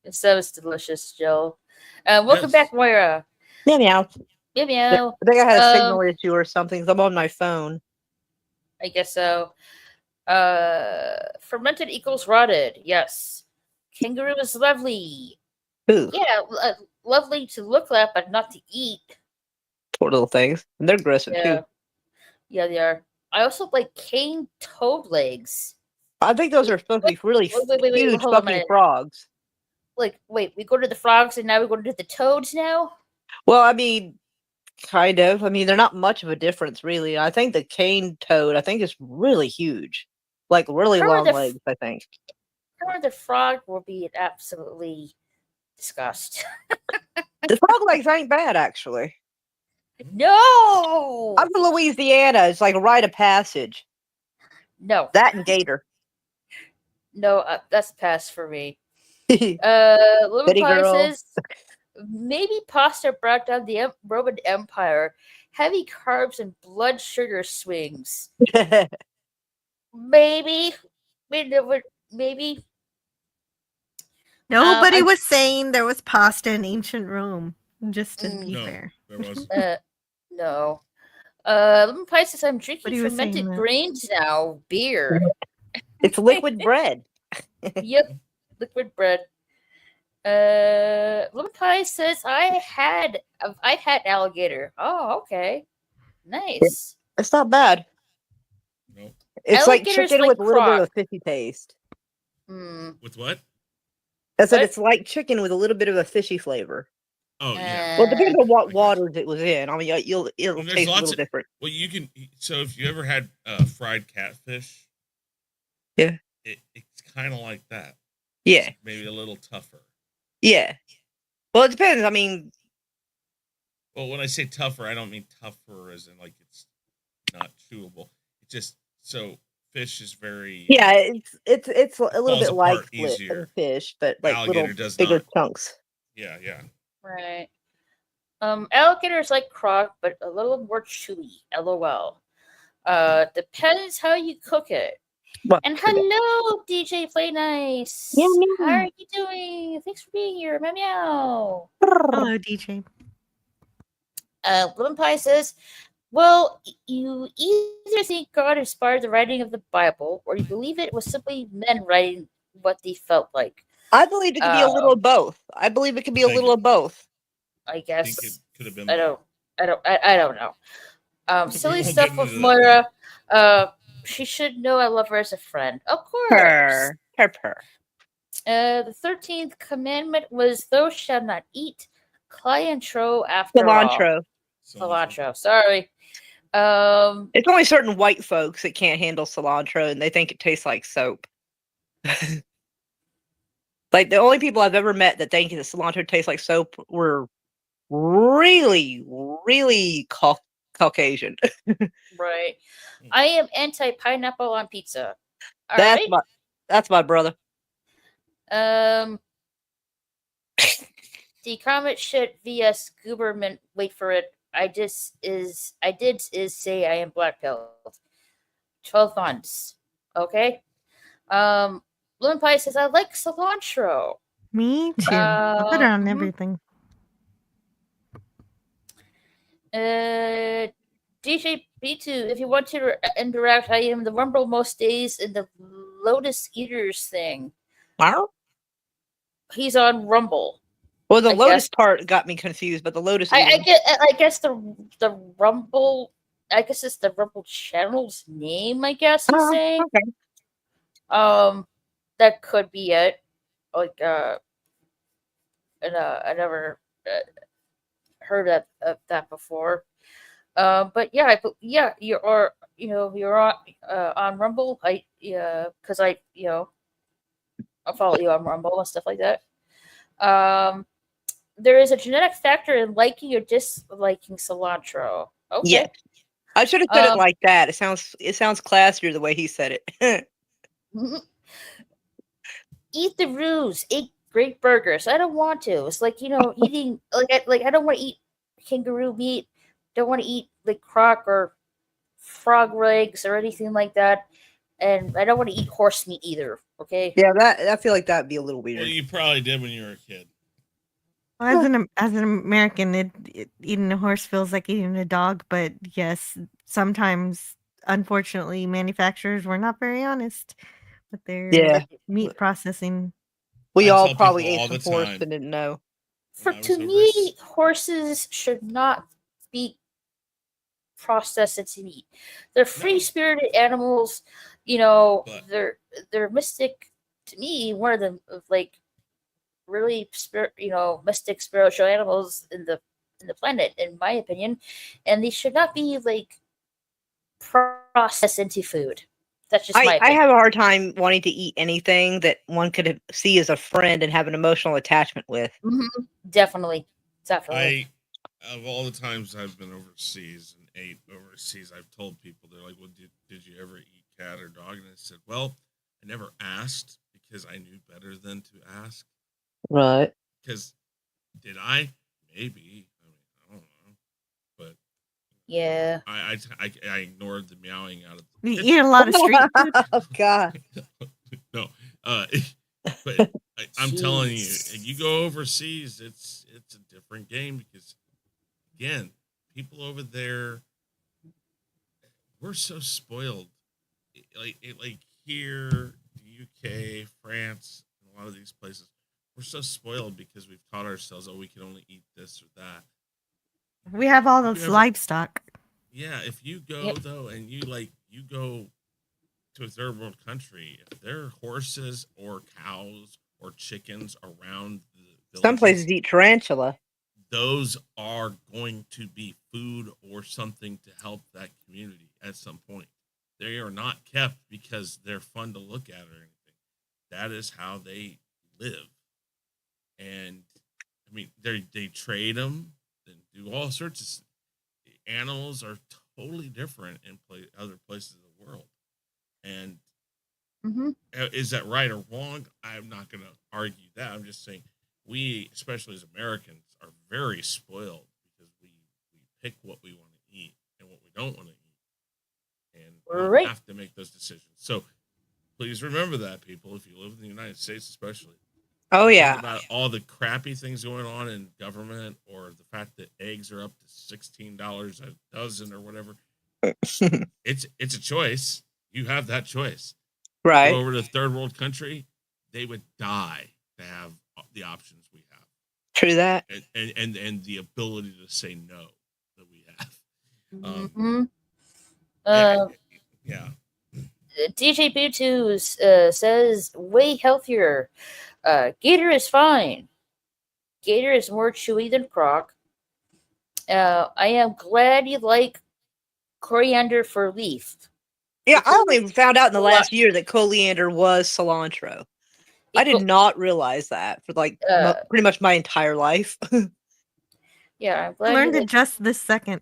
That was delicious, Jill. Welcome Yes. back, Moira. Meow meow. Meow meow. I think I had a signal issue or something. 'Cause I'm on my phone. I guess so. Fermented equals rotted. Yes. Kangaroo is lovely. Ooh, Yeah, lovely to look at, but not to eat. poor little things. And they're aggressive Yeah. too. Yeah, they are. I also like cane toad legs. I think those are supposed to be really Wait, huge hold on a fucking minute. frogs. Like, wait, we go to the frogs and now we go to the toads now? Well, I mean, kind of. I mean, they're not much of a difference, really. I think the cane toad, I think, is really huge. Like, really Remember long the legs, I think. The frog will be absolutely disgust. The frog legs ain't bad, actually. No, I'm from Louisiana. It's like a rite of passage. no, That and gator. no. That's a pass for me. City Lemon Pie girl. says maybe pasta brought down the Roman Empire. Heavy carbs and blood sugar swings. Maybe, maybe. Nobody I- was saying there was pasta in ancient Rome. Just to be No, fair. there was. No. Lemon Pie says I'm drinking he was saying fermented that. grains now. Beer. It's liquid bread. Yep, liquid bread. Lemon Pie says I've had alligator. Oh, okay, nice. It's not bad. No. It's like Alligator's chicken like with a little bit croc. of a fishy taste. Hmm. With what? I said What? it's like chicken with a little bit of a fishy flavor. Oh yeah. Well, it depends on I what got waters it was in. I mean, it'll Well, there's taste a lots little of- different. Well, you can. So if you ever had fried catfish, Yeah. It's kind of like that. Yeah, Maybe a little tougher. yeah. Well, it depends. I mean, Well, when I say tougher, I don't mean tougher as in like it's not chewable. It's just so fish is very yeah, it's a little falls bit like apart split easier. and fish, but like Alligator little does bigger not. chunks. Yeah. Right. Alligator is like croc, but a little more chewy. LOL. Depends how you cook it. What? And hello, DJ Play Nice. Meow, meow. How are you doing? Thanks for being here. Meow meow. Hello, DJ. Lemon Pie says, well, you either think God inspired the writing of the Bible, or you believe it was simply men writing what they felt like. I believe it could be a little of both. I believe it could be a Thank little you. of both. I I think it guess. could have been. I don't know. Silly won't stuff get with into that. Moira. She should know I love her as a friend. Of course. Purr. The 13th commandment was thou shalt not eat cilantro after all. Cilantro. Sorry. It's only certain white folks that can't handle cilantro and they think it tastes like soap. Like the only people I've ever met that think that cilantro tastes like soap were really, really Caucasian. Right. I am anti-pineapple on pizza. All right. That's my brother. The comment shit vs Gooberman. Wait for it. I did say I am black pilled. 12 months. Okay. Lemon Pie says I like cilantro. Me too. I put it on mhm. everything. DJ B2, if you want to interact, I am the Rumble most days in the Lotus Eaters thing. Wow. He's on Rumble. Well, the I Lotus guess. part got me confused, but the Lotus. I guess the Rumble. I guess it's the Rumble channel's name. I guess he's saying. Okay. That could be it. Like and I never heard of that before. But yeah, you're on Rumble. Because I follow you on Rumble and stuff like that. There is a genetic factor in liking or disliking cilantro. Okay. Yeah. I should have said it like that. It sounds classier the way he said it. Eat the roos. Eat great burgers. I don't want to. It's like eating I don't want to eat kangaroo meat. Don't want to eat like croc or frog legs or anything like that. And I don't want to eat horse meat either. Okay. Yeah, I feel like that'd be a little weird. Well, you probably did when you were a kid. Well, as an American, eating a horse feels like eating a dog. But yes, sometimes, unfortunately, manufacturers were not very honest with their meat processing. We I all tell probably people all ate some the horse time. and didn't know. To me, horses should not be processed into meat. They're free-spirited animals. They're mystic. To me, one of the really mystic spiritual animals in the planet, in my opinion, and they should not be processed into food. That's just my opinion. I have a hard time wanting to eat anything that one could see as a friend and have an emotional attachment with. Mm-hmm. Definitely. I of all the times I've been overseas and ate overseas, I've told people, they're like, well, did you ever eat cat or dog? And I said, well, I never asked because I knew better than to ask. Right. Because did I? Maybe. I don't know. But Yeah. I ignored the meowing out of You eat a lot of street food. Oh God. no. But I'm telling you, Jeez. you go overseas, it's a different game because, again, people over there, we're so spoiled. Like here, the UK, France, and a lot of these places, we're so spoiled because we've taught ourselves, oh, we can only eat this or that. We have all You this ever- livestock. Yeah, if you go Yep. though, and you go to a third world country, if there are horses or cows or chickens around the Some places villages, eat tarantula. those are going to be food or something to help that community at some point. They are not kept because they're fun to look at or anything. That is how they live. And I mean, they trade them and do all sorts of animals are totally different in other places of the world. And Mm-hmm. is that right or wrong? I'm not going to argue that. I'm just saying we, especially as Americans, are very spoiled because we pick what we want to eat and what we don't want to eat. And we Right. have to make those decisions. So please remember that, people, if you live in the United States especially. Oh Think yeah. about all the crappy things going on in government, or the fact that eggs are up to $16 a dozen or whatever. It's a choice. You have that choice. Right. Go over to a third world country, they would die to have the options we have, True that. and the ability to say no that we have. Mm-hmm. Yeah. DJ Bluetooth says way healthier. Gator is fine. Gator is more chewy than Croc. I am glad you like coriander for leaf. Yeah, I only found out in the What? last year that coriander was cilantro. I did not realize that for like pretty much my entire life. Yeah, I'm I glad learned you it just this second.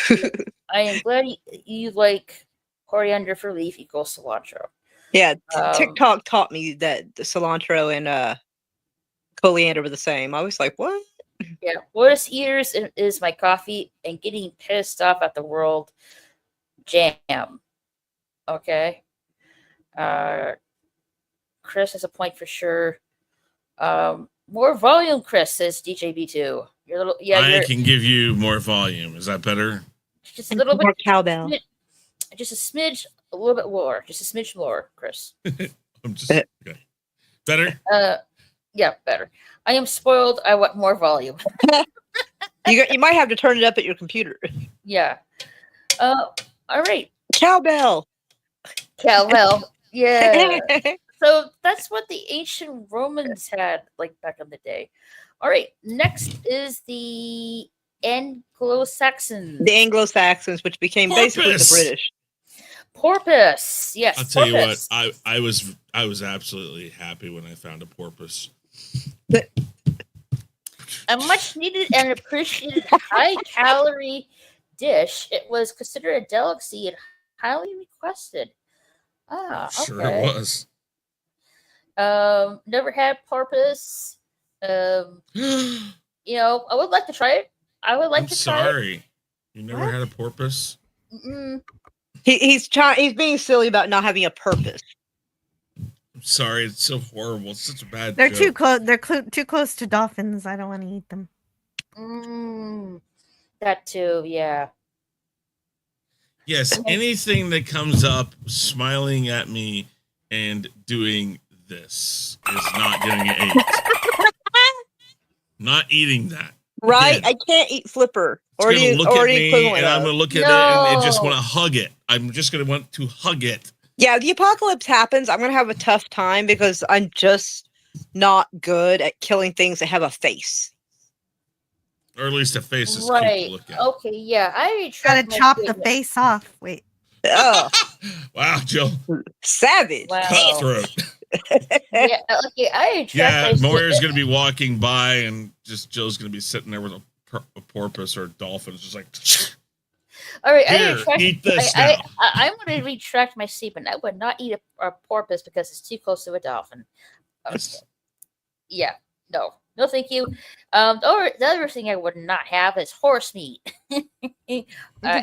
I am glad you like coriander for leaf equals cilantro. Yeah, TikTok taught me that the cilantro and coriander were the same. I was like, what? Yeah, worst eaters is my coffee and getting pissed off at the world. Jam. Okay. Chris has a point for sure. More volume, Chris, says DJB2. You're a little, I can give you more volume. Is that better? Just a little More bit. cowbell. Just a smidge, a little bit more. Just a smidge more, Chris. I'm just okay. Better? Yeah, better. I am spoiled. I want more volume. You might have to turn it up at your computer. Yeah. All right. Cowbell. Cowbell. Yeah. So that's what the ancient Romans had like back in the day. All right. Next is the Anglo-Saxons. The Anglo-Saxons, which became basically the British. Porpoise. Yes. I'll tell porpoise. you what, I was absolutely happy when I found a porpoise. A much needed and appreciated high calorie dish. It was considered a delicacy and highly requested. Ah, okay. Sure it was. Never had porpoise. I would like to try it. I would like I'm to try it. sorry. You never had a porpoise? Mm-mm. He's being silly about not having a purpose. I'm sorry. It's so horrible. It's such a bad They're joke. too close. They're too close to dolphins. I don't want to eat them. That too, yeah. Yes, anything that comes up smiling at me and doing this is not getting an 8. Not eating that. Right? Again, I can't eat flipper. It's Or gonna the look at me, equivalent and I'm of. gonna look at it and just want to hug it. I'm just gonna want to hug it. Yeah, the apocalypse happens. I'm gonna have a tough time because I'm just not good at killing things that have a face. Or at least a face is Right. cute to look at. Okay, yeah. I Gotta tried my chop the statement. face off. Wait. Oh, Wow, Jill. savage. Wow. Cutthroat. Yeah, okay. I tried Yeah, my Moira's statement. gonna be walking by and just Jill's gonna be sitting there with a a porpoise or a dolphin. It's just like, All right, here, eat this now. I'm going to retract my statement. I would not eat a porpoise because it's too close to a dolphin. Okay. Yes. Yeah, no, thank you. Or the other thing I would not have is horse meat. I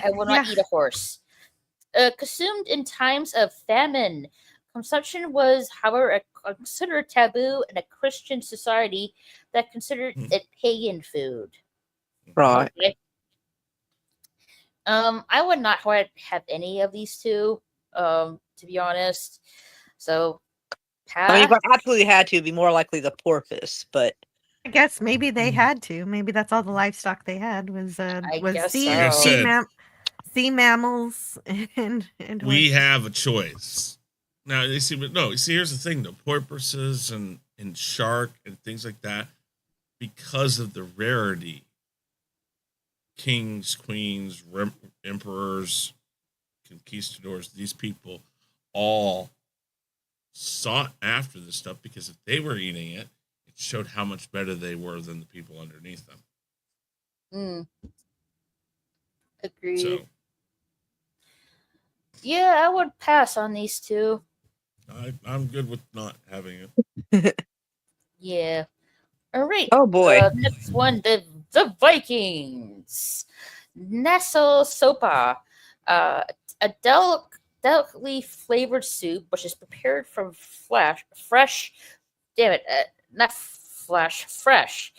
will not eat a horse. Consumed in times of famine. Consumption was, however, considered taboo in a Christian society that considered it pagan food. Right. Okay. I would not have any of these two, to be honest. So, I mean, if I absolutely had to, it'd be more likely the porpoise, but I guess maybe they had to. Maybe that's all the livestock they had was guess sea, Like I so. said, sea mammals and we horses. have a choice. Now, you see, here's the thing, though. Porpoises and shark and things like that, because of the rarity, kings, queens, emperors, conquistadors, these people all sought after this stuff because if they were eating it, it showed how much better they were than the people underneath them. Agreed. So, yeah, I would pass on these two. I'm good with not having it. Yeah. All right. oh boy. Next one, the Vikings. Nestle sopa, a delicately flavored soup which is prepared from fresh. Damn it, not fresh.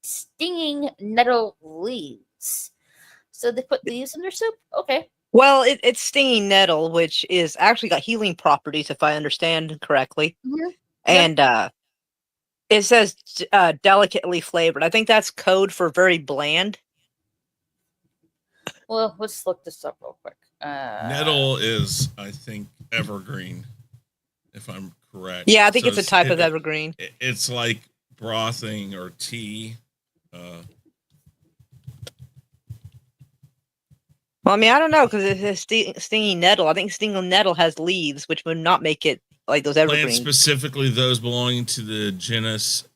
Stinging nettle leaves. So they put leaves in their soup. Okay. Well, it's stinging nettle, which is actually got healing properties, if I understand correctly. Mm-hmm. And it says delicately flavored. I think that's code for very bland. Well, let's look this up real quick. Nettle is, I think, evergreen, if I'm correct. Yeah, I think it's a type of evergreen. It's like brothing or tea. Well, I mean, I don't know, because it says stinging nettle. I think stinging nettle has leaves, which would not make it like those evergreens. Plants, specifically those belonging to the genus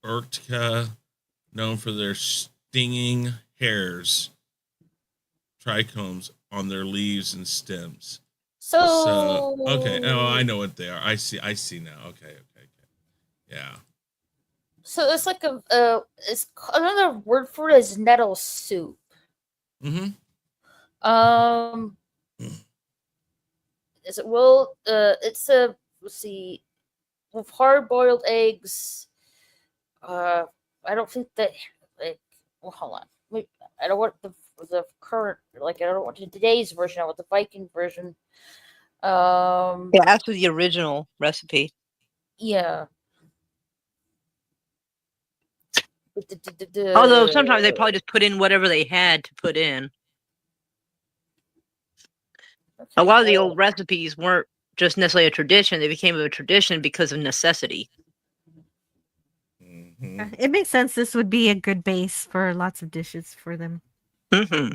Urtica, known for their stinging hairs, trichomes on their leaves and stems. So okay. Oh, I know what they are. I see now. Okay. Yeah. So it's like it's another word for it is nettle soup. Mm-hmm. Is it it's a let's see, with hard boiled eggs. I don't think that hold on. Wait, I don't want the current I don't want today's version. I want the Viking version. Yeah, that's the original recipe. Yeah. Although sometimes they probably just put in whatever they had to put in. Okay. A lot of the old recipes weren't just necessarily a tradition. They became a tradition because of necessity. Mm-hmm. It makes sense. This would be a good base for lots of dishes for them. Mm-hmm.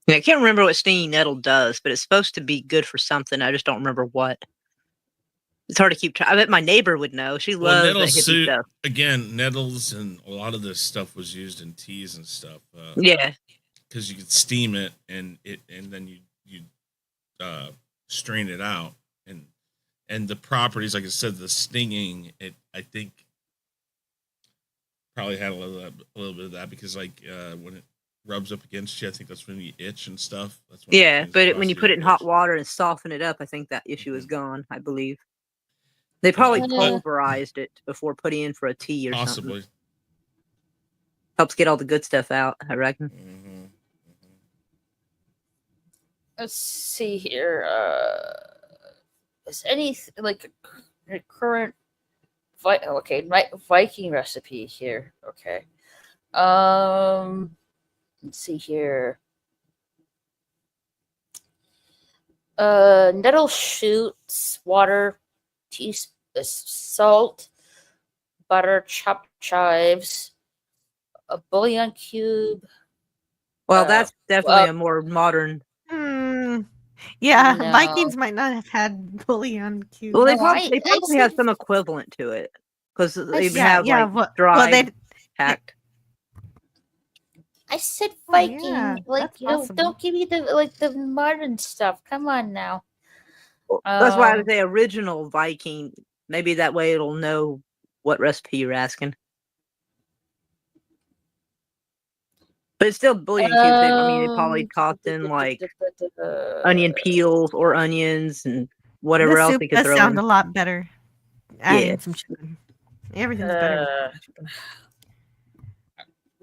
Yeah, I can't remember what stinging nettle does, but it's supposed to be good for something. I just don't remember what. It's hard to keep track. I bet my neighbor would know. She loves nettle that hippie soup, stuff. again, nettles and a lot of this stuff was used in teas and stuff. Yeah, because you could steam it and then you strain it out and the properties, like I said, the stinging. I think probably had a little bit of that because when it rubs up against you, I think that's when you itch and stuff. That's when yeah. But when you put it in hot water and soften it up, I think that issue is gone. I believe they probably pulverized it before putting in for a tea or something. Helps get all the good stuff out, I reckon. Mm-hmm. Let's see here. Is any current Viking recipe here? Okay. Let's see here. Nettle shoots, water, salt, butter, chopped chives, a bouillon cube. Well, that's definitely a more modern. Yeah, No. Vikings might not have had bully on cue. Well, No, they I probably have said some equivalent to it because they said- Yeah, have yeah. like Well, dried, they. hacked. I said Oh, yeah, Viking. Like, that's possible. don't give me the modern stuff. Come on now. That's why I would Um, say original Viking. Maybe that way it'll know what recipe you're asking. But it's still bouillon cubes. I mean, they probably tossed in like onion peels or onions and whatever This else soup they could does throw sound in. a lot better. Yeah. Adding some chicken. Everything's better with Uh, chicken.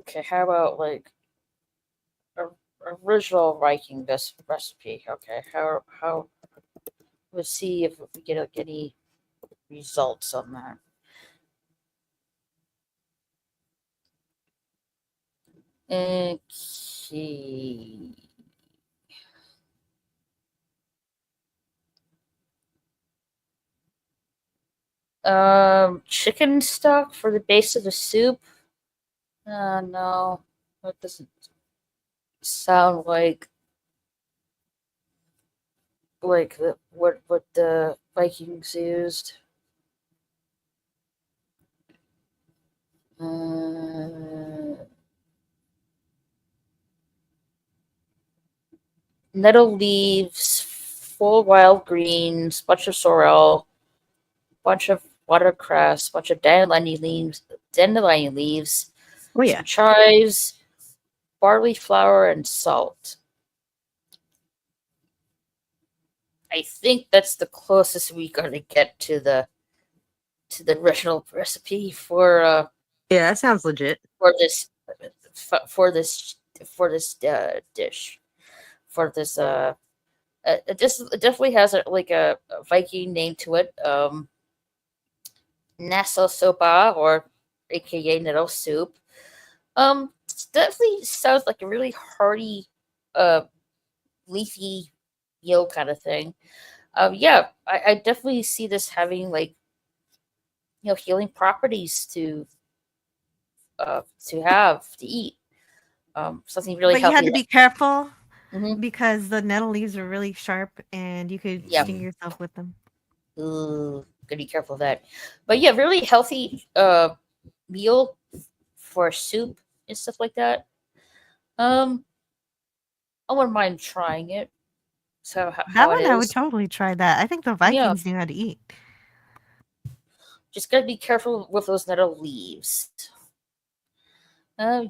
okay, how about like a, original Viking recipe? Okay, how? Let's see if we get like, any results on that. Okay. Chicken stock for the base of the soup. No, that doesn't sound like what the Vikings used. Nettle leaves, full wild greens, bunch of sorrel, bunch of watercress, bunch of dandelion leaves, Oh yeah. some chives, barley flour, and salt. I think that's the closest we're gonna get to the original recipe for Yeah, that sounds legit. this dish for this it definitely has a Viking name to it. Nassau sopa, or AKA nettle soup. It definitely sounds like a really hearty, leafy meal kind of thing. Yeah, I definitely see this having healing properties to have to eat. Something really But you had healthy. to be careful Mhm. because the nettle leaves are really sharp and you could Yeah. sting yourself with them. Ooh, gotta be careful of that. But yeah, really healthy meal for soup and stuff like that. I wouldn't mind trying it. So That how it one, I would is. totally try that. I think the Yeah, Vikings knew how to eat. just gotta be careful with those nettle leaves.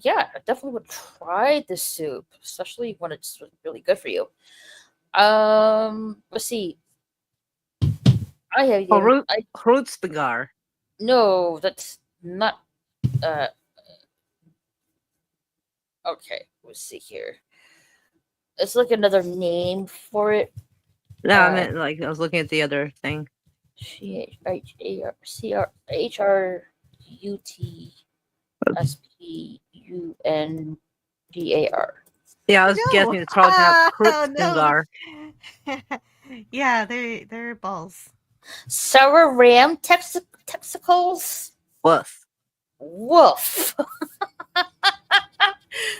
Yeah, I definitely would try the soup, especially when it's really good for you. Let's see. I have Oh, even I Hrutzbegar. no, that's not. Uh, okay, let's see here. It's like another name for it. No, I meant like I was looking at the other thing. CHRUTSPUNGAR. Yeah, I was No. guessing it's probably pronounced No. Hrutzbegar. Yeah, they're balls. Sour ram testicles. Woof. Woof.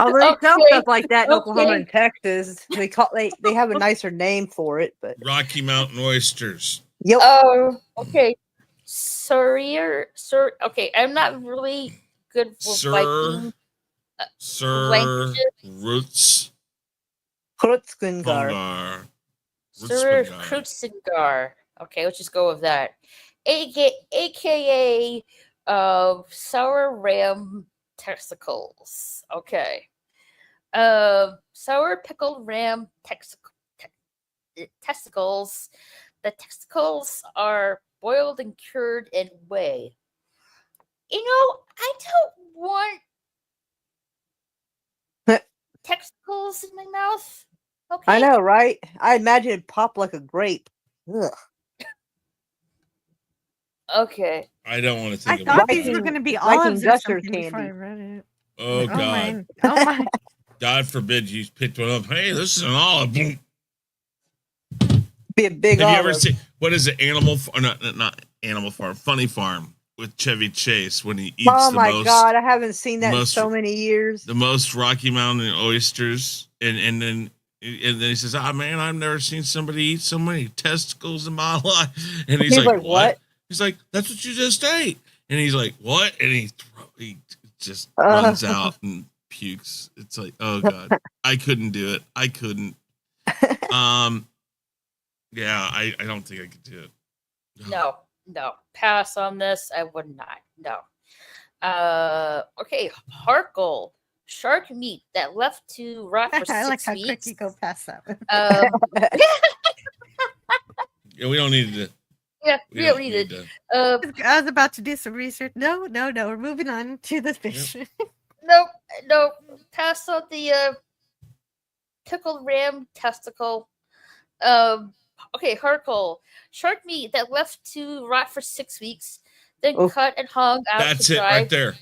Oh, they sell Okay. stuff like that in Oklahoma Okay. and Texas. They have a nicer name for it, but Rocky Mountain oysters. yep. Oh, okay. Okay, I'm not really good with Viking Sir languages. Roots Hrutzbegar. Pungar. Sir Rutzbegar. Krutzinger. Okay, let's just go with that. AKA sour ram testicles. Okay. Sour pickled ram testicles. The testicles are boiled and cured in whey. I don't want testicles in my mouth. Okay. I know, right? I imagine it'd pop like a grape. Ugh. Okay. I don't want to I think thought about these were that. going to be Viking olives or Gushers something before I candy. read it. Oh Oh God. my! Oh my! God forbid you picked one up. Hey, this is an olive. Boom. Be a big Have you olive. ever seen what is it? Not Animal Farm. Funny Farm with Chevy Chase when he eats Oh the my most. God, I haven't seen that in most- so many years. The most Rocky Mountain oysters, and then And then he says, "Ah, man, I've never seen somebody eat so many testicles in my life." And he's He's like, like, "What?" "What?" He's like, "That's what you just ate." And he's like, "What?" And he just runs out and pukes. It's like, oh god, I couldn't do it. I couldn't. Yeah, I don't think I could do it. No. Pass on this. I would not. No. Okay, Harkle. Shark meat that left to rot for I like 6 how quick weeks. you go past that one. Yeah, we don't need to. Yeah, we don't need it. I was about to do some research. No. We're moving on to the fish. No. Pass on the pickled ram testicle. Okay, Harkle. Shark meat that left to rot for 6 weeks, then cut and hung out That's to it dry right there.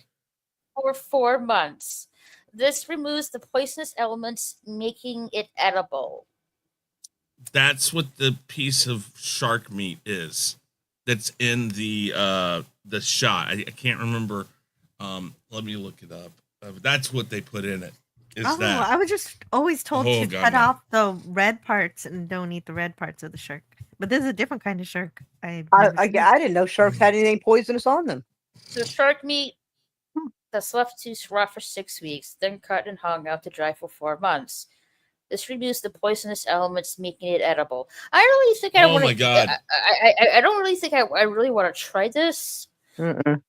for 4 months. This removes the poisonous elements, making it edible. That's what the piece of shark meat is. That's in the shot. I can't remember. Let me look it up. That's what they put in it. I was just always told to cut off the red parts and don't eat the red parts of the shark. But this is a different kind of shark. I didn't know sharks had anything poisonous on them. So shark meat that's left to rot for 6 weeks, then cut and hung out to dry for 4 months. This removes the poisonous elements, making it edible. I don't really think I want to. Oh my god! I don't really think I really want to try this. Mm-mm.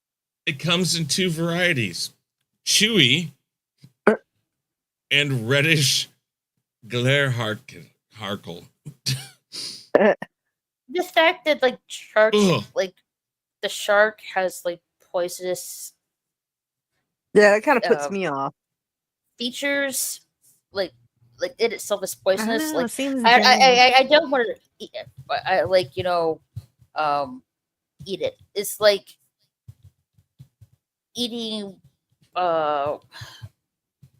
It comes in 2 varieties: chewy and reddish glare harkle. The fact that like sharks, like the shark has like poisonous. Yeah, that kind of puts me off. Features, like it itself is poisonous. I don't know, I don't want to eat it, but I eat it. It's like eating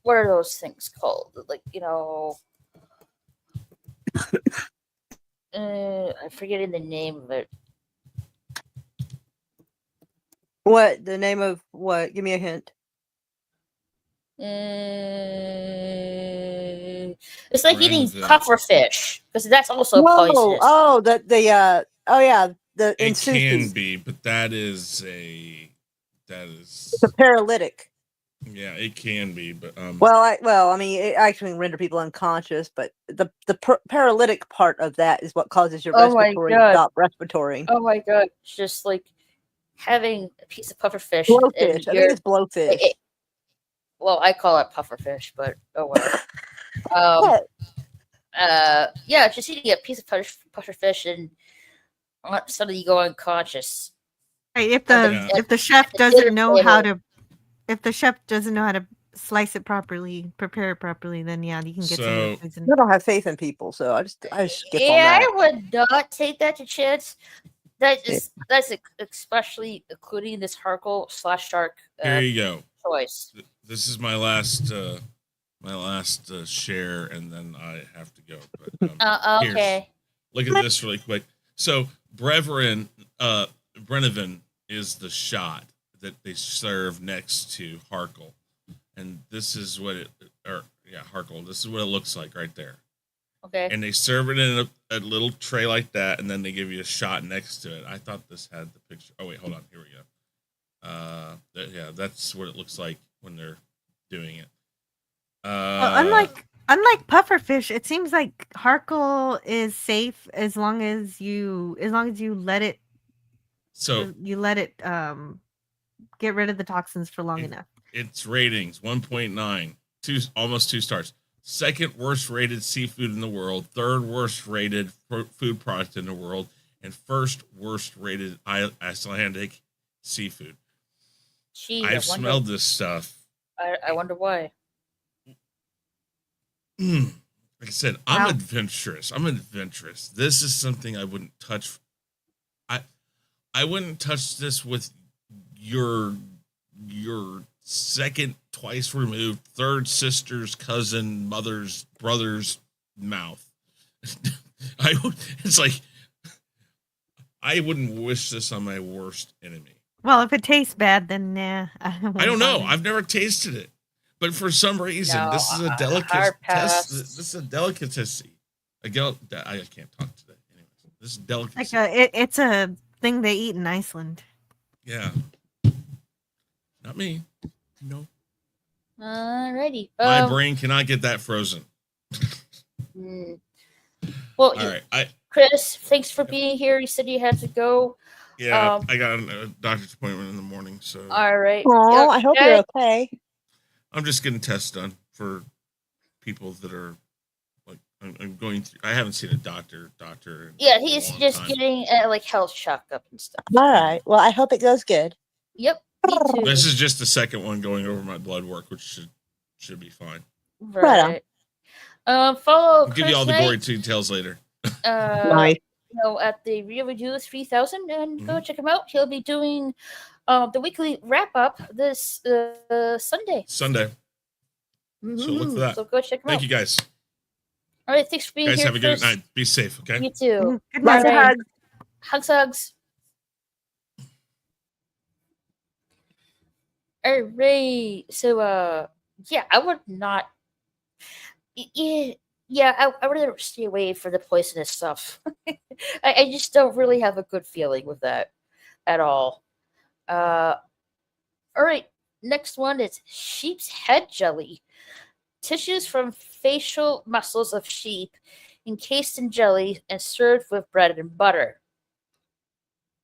what are those things called? Like, I'm forgetting the name of it. What? The name of what? Give me a hint. It's like eating pufferfish, because that's also poisonous. Oh, the it can be, but that is it's a paralytic. Yeah, it can be, but I mean, it actually can render people unconscious, but the paralytic part of that is what causes your respiratory to stop respiratory. Oh my god! It's just like having a piece of pufferfish. Blowfish. I think it's blowfish. Well, I call it pufferfish, but oh well. Just eating a piece of pufferfish and suddenly you go unconscious. Right, if the chef doesn't know how to slice it properly, prepare it properly, then yeah, you can get some poison. I don't have faith in people, so I just skip on that. Yeah, I would not take that to chance. That's especially including this Harkle/shark. Here you go. Choice. This is my last share, and then I have to go. But okay. Look at this really quick. So Brevin is the shot that they serve next to Harkle, and this is what Harkle. This is what it looks like right there. Okay. And they serve it in a little tray like that, and then they give you a shot next to it. I thought this had the picture. Oh wait, hold on. Here we go. That's what it looks like when they're doing it. Unlike pufferfish, it seems like Harkle is safe as long as you let it. So you let it get rid of the toxins for long enough. Its ratings 1.9, almost 2 stars. Second worst rated seafood in the world, third worst rated food product in the world, and first worst rated Icelandic seafood. Gee, I've smelled this stuff. I wonder why. Like I said, I'm adventurous. This is something I wouldn't touch. I wouldn't touch this with your second, twice removed, third sister's cousin, mother's brother's mouth. It's like I wouldn't wish this on my worst enemy. Well, if it tastes bad, then nah. I don't know. I've never tasted it, But for some reason, No, this is a hard delicate pass. This is a delicacy. I can't talk today. Anyways, this is delicacy. It's a thing they eat in Iceland. Yeah. Not me. No. Alrighty. My brain cannot get that frozen. Well, All right. Chris, thanks for being here. You said you had to go. Yeah, I got a doctor's appointment in the morning, so All right. Oh, I hope you're Ed, okay. I'm just getting tests done for people that are like I'm going through. I haven't seen a doctor. Yeah, in a he's long just time. getting like health checkup and stuff. All right. Well, I hope it goes good. Yep, me too. This is just the second one going over my blood work, which should be fine. Right. Follow I'll Chris give you all the Knight, gory details later. Nice. at the Real Review 3000, and go check him out. He'll be doing the weekly wrap up this Sunday. Sunday. So look for that. So go check him out. Thank you guys. All right, thanks for being Guys, here. have a good Chris. night. Be safe, okay? You too. Good Lots night. of hugs. Hugs. All right. So, yeah, I would not. Yeah, I would rather stay away from the poisonous stuff. I just don't really have a good feeling with that at all. All right. Next one is sheep's head jelly. Tissues from facial muscles of sheep encased in jelly and served with bread and butter.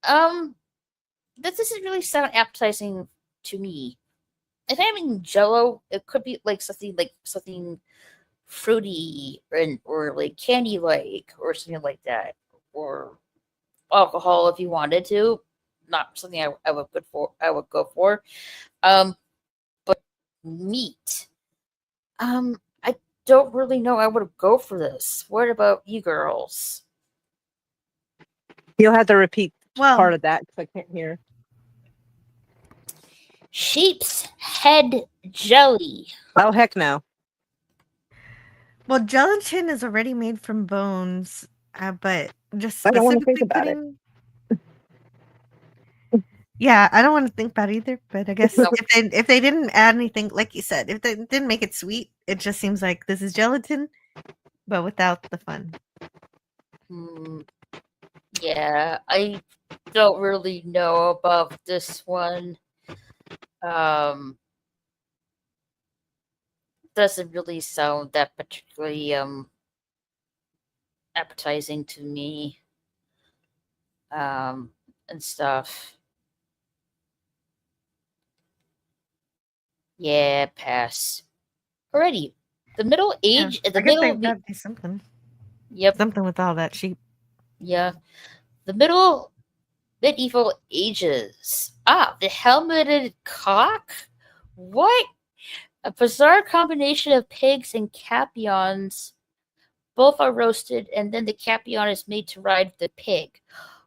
That doesn't really sound appetizing to me. If I'm eating Jello, it could be like something fruity or like candy like or something like that, or alcohol if you wanted to. Not something I would go for. But meat. I don't really know. I would go for this. What about you girls? You'll have to repeat Well, part of that because I can't hear. Sheep's head jelly. Oh, heck no. well, gelatin is already made from bones, but just I don't wanna think specifically about it. putting. Yeah, I don't want to think about it either. But I guess No. if they didn't add anything, like you said, if they didn't make it sweet, it just seems like this is gelatin, but without the fun. Yeah, I don't really know about this one. Doesn't really sound that particularly appetizing to me. And stuff. Yeah, pass. Alrighty. The middle age I the guess middle that'd be something. Yep. Something with all that sheep. Yeah. The medieval ages. The helmeted cock? What? A bizarre combination of pigs and capions. Both are roasted, and then the capion is made to ride the pig,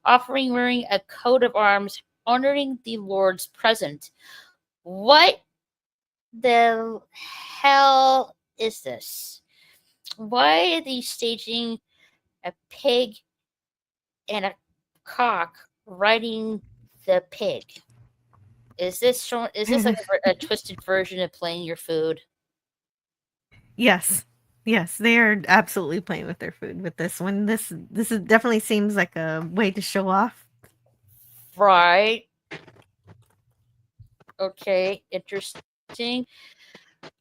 offering wearing a coat of arms, honoring the lords present. What the hell is this? Why are they staging a pig and a cock riding the pig? Is this like a twisted version of playing your food? Yes, they are absolutely playing with their food with this one. This definitely seems like a way to show off. Right. Okay, interesting. Pig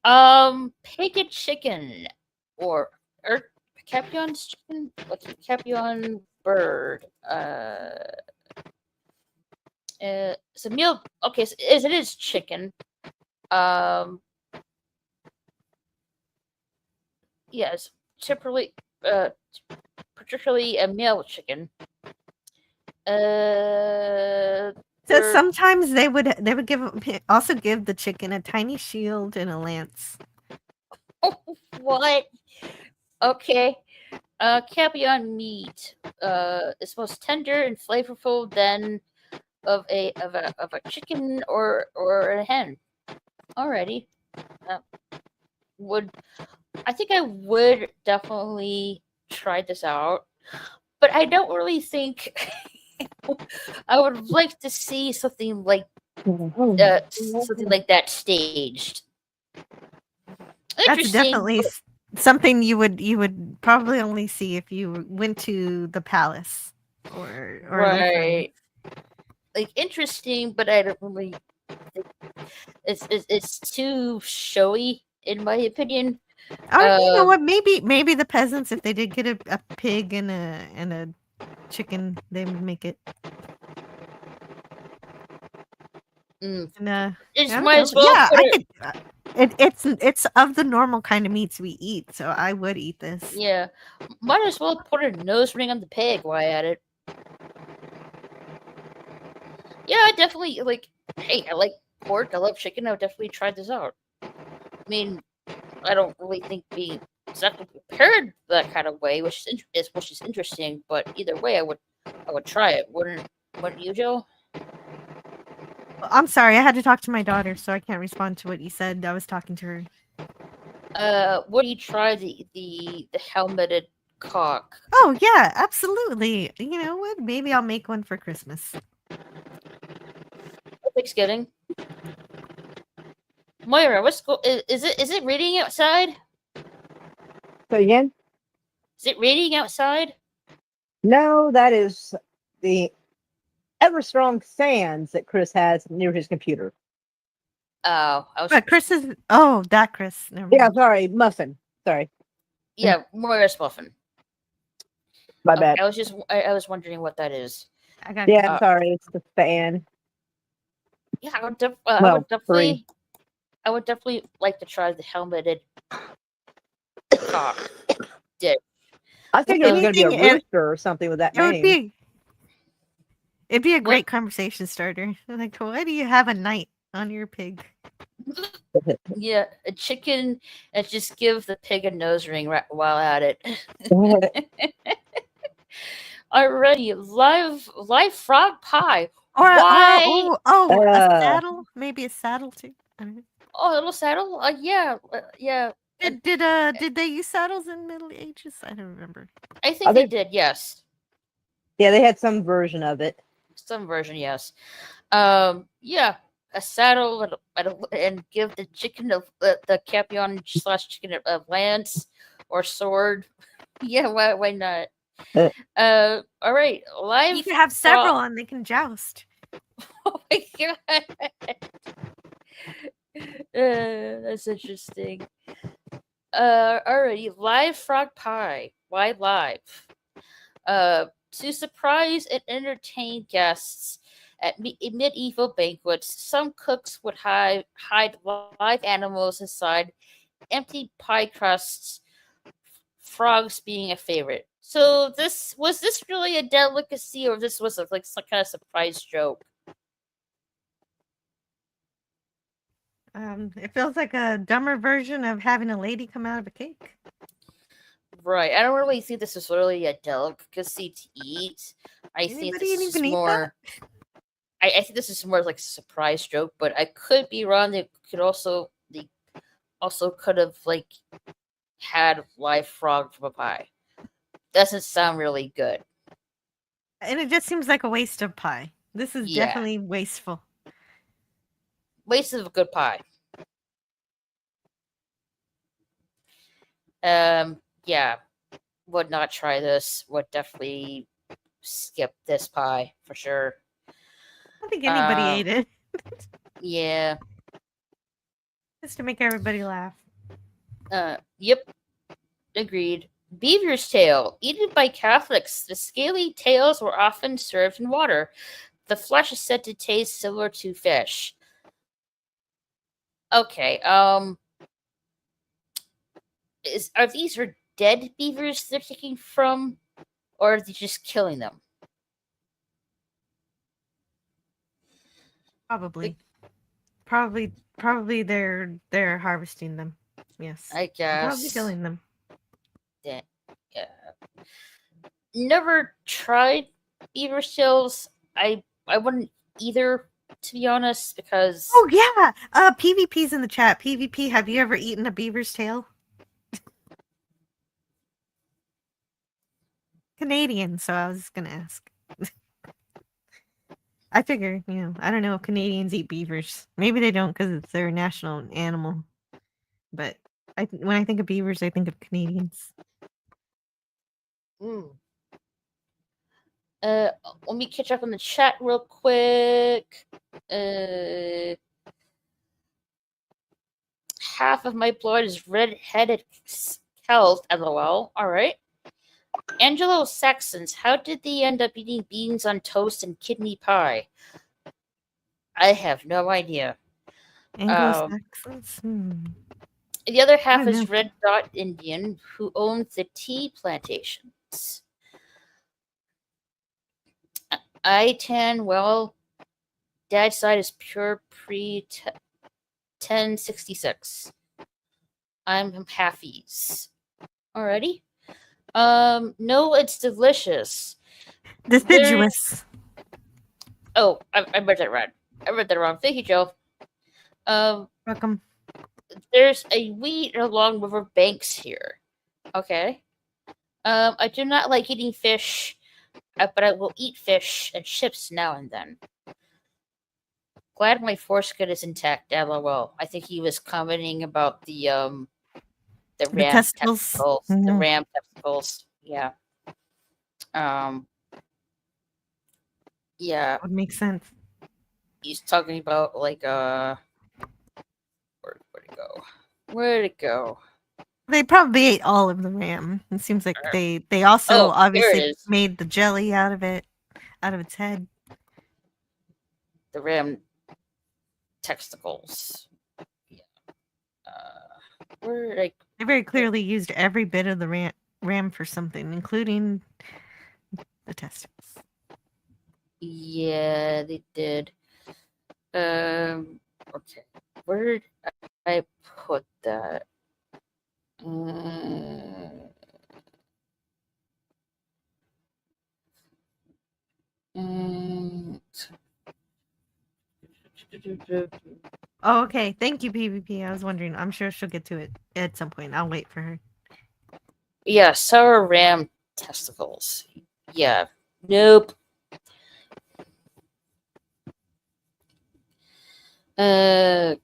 and chicken or Capion's chicken? What's Capion bird? It's a meal. Okay, so it is chicken. Yes, particularly a male chicken. So for- sometimes they would also give the chicken a tiny shield and a lance. What? Okay. Capion meat is most tender and flavorful than of a chicken or a hen. Alrighty. I think I would definitely try this out, but I don't really think I would like to see something like that staged. That's Interesting. definitely something you would probably only see if you went to the palace or their friend. Right. Like interesting, but I don't really. It's too showy, in my opinion. Or you know Um, what? Maybe the peasants, if they did get a pig and a chicken, they would make it. mm, And, it I just don't might know. as well Yeah, put I it. could. It's of the normal kind of meats we eat, so I would eat this. Yeah, might as well put a nose ring on the pig while at it. Yeah, I definitely like. Hey, I like pork. I love chicken. I would definitely try this out. I mean, I don't really think being exactly prepared that kind of way, which is interesting. But either way, I would try it. Wouldn't you, Joe? I'm sorry, I had to talk to my daughter, so I can't respond to what you said. I was talking to her. Would you try the helmeted cock? Oh yeah, absolutely. You know what? Maybe I'll make one for Christmas. Thanksgiving. Moira, what's is it raining outside? So again, Is it raining outside? no, that is the ever strong fans that Chris has near his computer. Oh, I was. But Chris is that Chris. Never Yeah, mind. sorry, muffin. Sorry, Yeah, Moira's muffin. my Okay, bad. I was wondering what that is. I got Yeah, Uh, sorry, it's the fan. Yeah, I would Well, definitely. three. I would definitely like to try the helmeted cock dish. I figured it was going to be a anything, rooster or something with that it would name. be. It'd be a What? great conversation starter. Like, why do you have a knight on your pig? Yeah, a chicken, and just give the pig a nose ring while at it. Alrighty, live frog pie. Or Why? a Uh, saddle? Maybe a saddle too. I don't know. Oh, a little saddle? Yeah. Did they use saddles in Middle Ages? I don't remember. I think they did. Yes, Yeah, they had some version of it. some version. Yes. Yeah, a saddle and give the chicken the capion / chicken a lance or sword. Yeah, why not? All right, live. You can have several and they can joust. Oh my god. That's interesting. Alrighty, live frog pie. Why live? To surprise and entertain guests at medieval banquets, some cooks would hide live animals inside empty pie crusts, frogs being a favorite. So was this really a delicacy, or this was like some kind of surprise joke? It feels like a dumber version of having a lady come out of a cake. Right. I don't really think this is really a delicacy to eat. I think Anybody this is even eat more. I think this is more like a surprise joke, but I could be wrong. They also could have like had live frog from a pie. Doesn't sound really good. And it just seems like a waste of pie. This is Yeah. definitely wasteful. Waste of a good pie. Yeah. Would not try this. Would definitely skip this pie for sure. I don't think anybody ate it. Yeah. Just to make everybody laugh. Yep. Agreed. Beaver's tail. Eaten by Catholics, the scaly tails were often served in water. The flesh is said to taste similar to fish. Okay, are these dead beavers they're taking from, or are they just killing them? Probably they're harvesting them. Yes. I guess. Probably killing them. Yeah. Never tried beaver's tails. I wouldn't either, to be honest, because Oh yeah. PvP's in the chat. PvP, have you ever eaten a beaver's tail? Canadian, so I was gonna ask. I figure, I don't know if Canadians eat beavers. Maybe they don't because it's their national animal. But When I think of beavers, I think of Canadians. Mm. Let me catch up on the chat real quick. Half of my blood is red-headed Celt, lol. Alright. Anglo-Saxons, how did they end up eating beans on toast and kidney pie? I have no idea. Anglo-Saxons? The other I half don't is know. Red Dot Indian, who owns the tea plantations. I-10, well, dad's side is pure pre-1066. I'm halfies. Alrighty. No, it's delicious. Deciduous. Oh, I read that wrong. I read that wrong. Thank you, Joe. Welcome. There's a wheat along river banks here. Okay. I do not like eating fish, but I will eat fish and chips now and then. Glad my foreskin is intact, lol. I think he was commenting about the ram testicles. testicles. The Mhm. ram testicles. Yeah. Yeah. Would make sense. He's talking about like where'd it go? Where'd it go? They probably ate all of the ram. It seems like they also Oh, here it obviously is. made the jelly out of its head. The ram testicles. Yeah. Where like They very clearly used every bit of the ram for something, including the testicles. yeah, they did. Okay. Where did I put that? Oh, okay. Thank you, PvP. I was wondering. I'm sure she'll get to it at some point. I'll wait for her. Yeah, sour ram testicles. Yeah. Nope. Okay.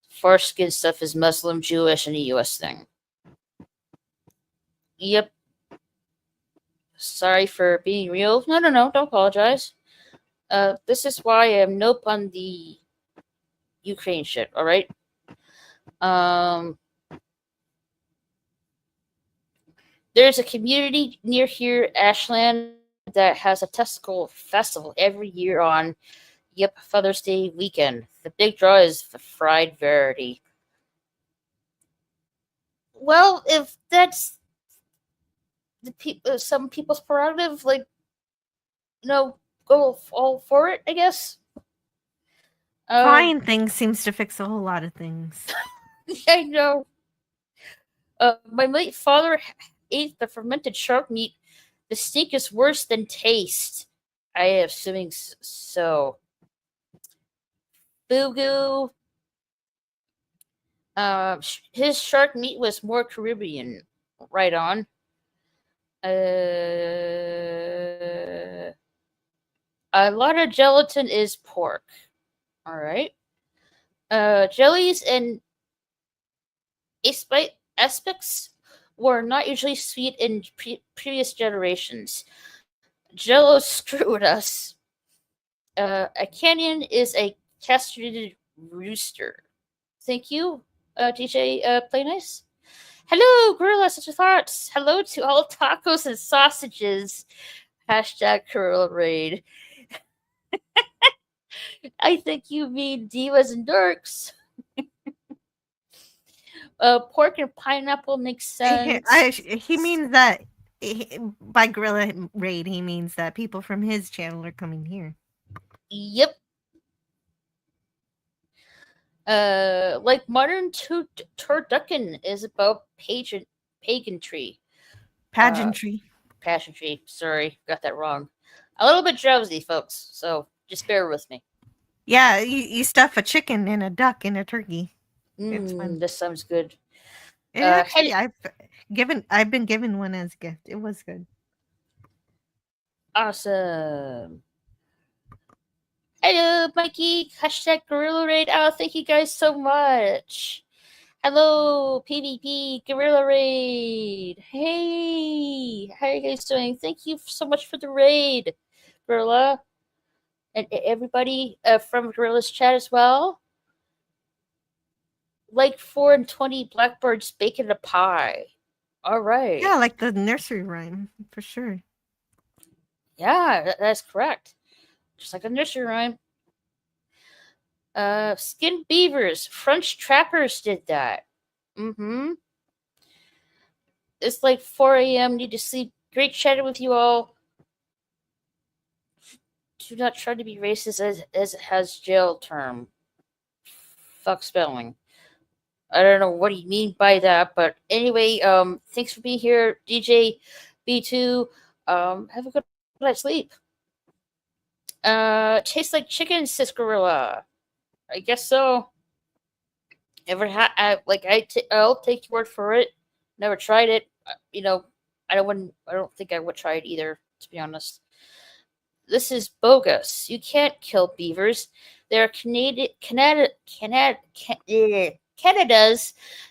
Foreskin stuff is Muslim, Jewish, and a U.S. thing. Yep. Sorry for being real. No. Don't apologize. This is why I'm nope on the Ukraine shit. All right. There's a community near here, Ashland, that has a testicle festival every year on, Father's Day weekend. The big draw is the fried variety. Well, if that's some people's prerogative, go all for it, I guess. Frying things seems to fix a whole lot of things. I know. My late father ate the fermented shark meat. The stink is worse than taste. I am assuming so. Fugu. His shark meat was more Caribbean. Right on. A lot of gelatin is pork. All right. Jellies and aspics were not usually sweet in previous generations. Jello screwed us. A canyon is a castrated rooster. Thank you, DJ Play Nice. Hello, Gorilla, such a thoughts. Hello to all tacos and sausages. Hashtag Gorilla Raid. I think you mean Divas and Dorks. Pork and pineapple makes sense. He means that by Gorilla Raid, he means that people from his channel are coming here. Yep. Like modern turducken is about pageantry. Pageantry. Pageantry. Sorry, got that wrong. A little bit drowsy, folks. So just bear with me. Yeah, you stuff a chicken and a duck and a turkey. It's fun. This sounds good. Actually, I've been given one as a gift. It was good. Awesome. Hello, Mikey. Hashtag Gorilla Raid. Oh, thank you guys so much. Hello, PvP Gorilla Raid. Hey, how are you guys doing? Thank you so much for the raid, Gorilla. And everybody from Gorilla's chat as well. Like 4 and 20 blackbirds baking a pie. All right. Yeah, like the nursery rhyme, for sure. Yeah, that's correct. Just like a nursery rhyme. Skinned beavers. French trappers did that. Mm-hmm. It's like 4 a.m. Need to sleep. Great chatting with you all. Do not try to be racist as it has jail term. Fuck spelling. I don't know what you mean by that, but anyway, thanks for being here, DJ B2. Have a good night's sleep. Tastes like chicken, says Gorilla. I guess so. Ever had I'll take your word for it. Never tried it. You know, I don't think I would try it either, to be honest. This is bogus. You can't kill beavers. They're Canada's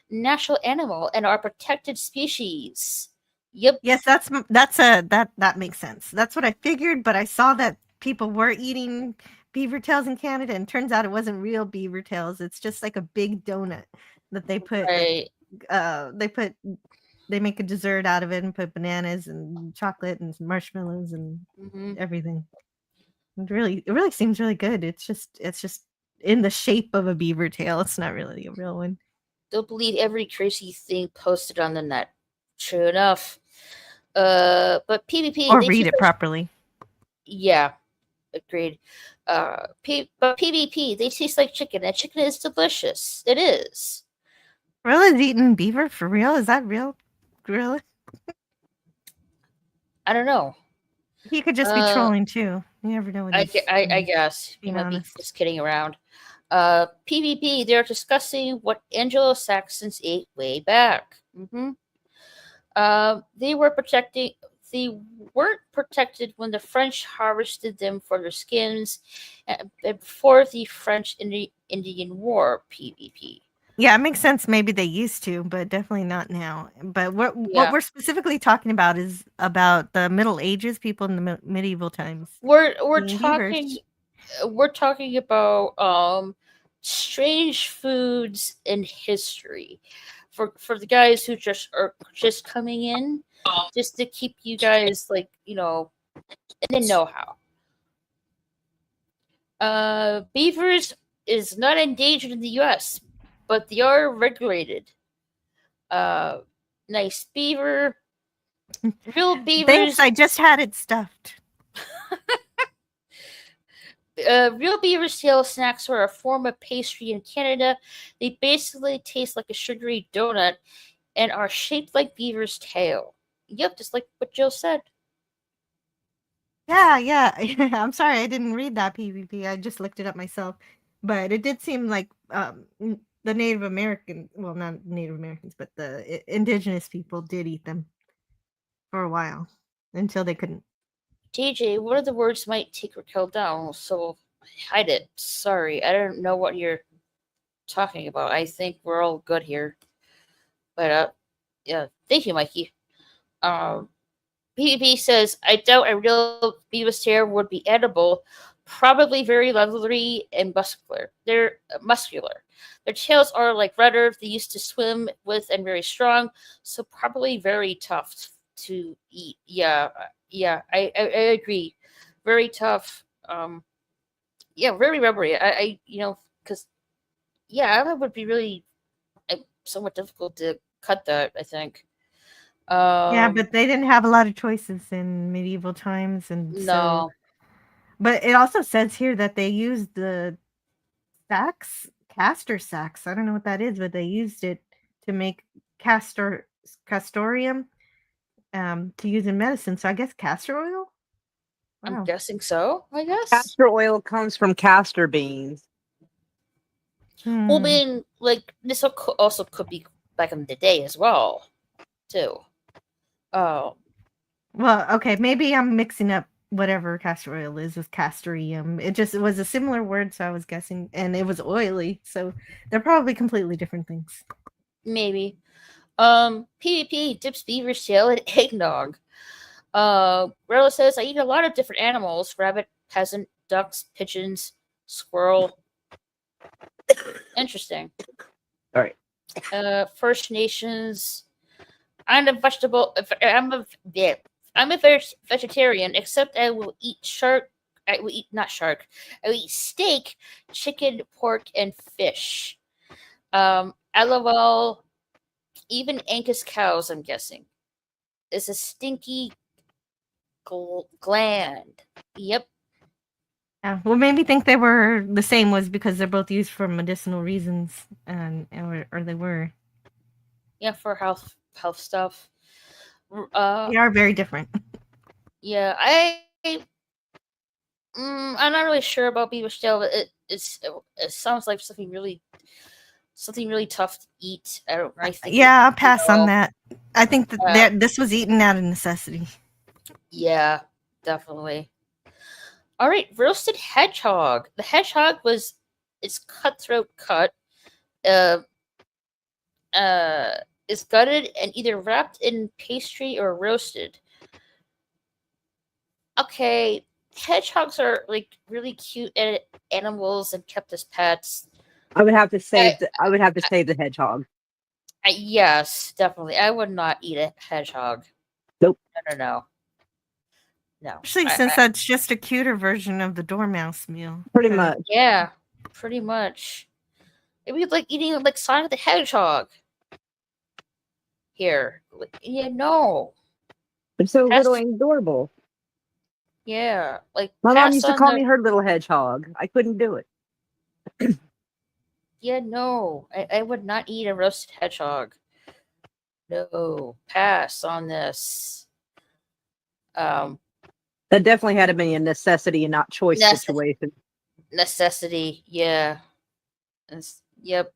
national animal and are protected species. Yep. Yes, that makes sense. That's what I figured, but I saw that people were eating beaver tails in Canada, and turns out it wasn't real beaver tails. It's just like a big donut that they put. Right. They make a dessert out of it and put bananas and chocolate and marshmallows and everything. It really seems really good. It's just in the shape of a beaver tail. It's not really a real one. Don't believe every crazy thing posted on the net. True enough. But PvP, or read it properly. Yeah, agreed. But PvP, they taste like chicken, and chicken is delicious. It is. Gorilla's eating beaver for real? Is that real, Gorilla? I don't know. He could just be trolling too. You never know. I guess he might be just kidding around. PvP, they're discussing what Anglo-Saxons ate way back. They weren't protected when the French harvested them for their skins before the French Indian War. PvP. Yeah, it makes sense. Maybe they used to, but definitely not now. But what we're specifically talking about is about the Middle Ages, people in the medieval times. We're talking about strange foods in history for the guys who are just coming in, just to keep you guys in the know-how. Beavers is not endangered in the U.S., but they are regulated. Nice beaver. Real beavers. Thanks, I just had it stuffed. Real beaver tail snacks are a form of pastry in Canada. They basically taste like a sugary donut and are shaped like beaver's tail. Yep, just like what Joe said. Yeah. I'm sorry, I didn't read that PvP. I just looked it up myself. But it did seem like the Native American, well, not Native Americans, but the indigenous people did eat them for a while until they couldn't. DJ, one of the words might take Raquel down, so hide it. Sorry, I don't know what you're talking about. I think we're all good here. But, yeah, thank you, Mikey. PvP says, I doubt a real beaver's tail would be edible. Probably very leathery and muscular. They're muscular. Their tails are like rudder they used to swim with and very strong, so probably very tough to eat. Yeah, I agree. Very tough. Very rubbery. Because that would be really somewhat difficult to cut that, I think. Yeah, but they didn't have a lot of choices in medieval times, and no. But it also says here that they used the castor sacks. I don't know what that is, but they used it to make castoreum to use in medicine. So I guess castor oil? Wow. I'm guessing so, I guess. Castor oil comes from castor beans. Well, I mean, this also could be back in the day as well, too. Oh. Well, okay, maybe I'm mixing up whatever castor oil is castoreum. It was a similar word, so I was guessing, and it was oily, so they're probably completely different things. Maybe. PvP dips beaver shell and eggnog. Rella says I eat a lot of different animals: rabbit, peasant, ducks, pigeons, squirrel. Interesting. All right. First Nations. I'm a vegetarian, except I will eat shark. I will eat not shark. I will eat steak, chicken, pork, and fish. LOL. Even Angus cows, I'm guessing, is a stinky gland. Yep. Yeah, what made me think they were the same was because they're both used for medicinal reasons, or they were. Yeah, for health stuff. They are very different. Yeah, I'm not really sure about beaver shell. It sounds like something really tough to eat. I think. Yeah, I'll pass on that. I think that this was eaten out of necessity. Yeah, definitely. All right, roasted hedgehog. The hedgehog was its cutthroat cut. Is gutted and either wrapped in pastry or roasted. Okay, hedgehogs are like really cute animals and kept as pets. I would have to save the hedgehog. Yes, definitely. I would not eat a hedgehog. Nope. No. Actually, since that's just a cuter version of the dormouse meal. Pretty much. Yeah, pretty much. It would be like eating like Sonic the Hedgehog. Here. Yeah, no. It's so little and adorable. Yeah, like my mom used to call me her little hedgehog. I couldn't do it. Yeah, no. I would not eat a roasted hedgehog. No. Pass on this. That definitely had to be a necessity and not choice situation. Necessity, yeah. Yep.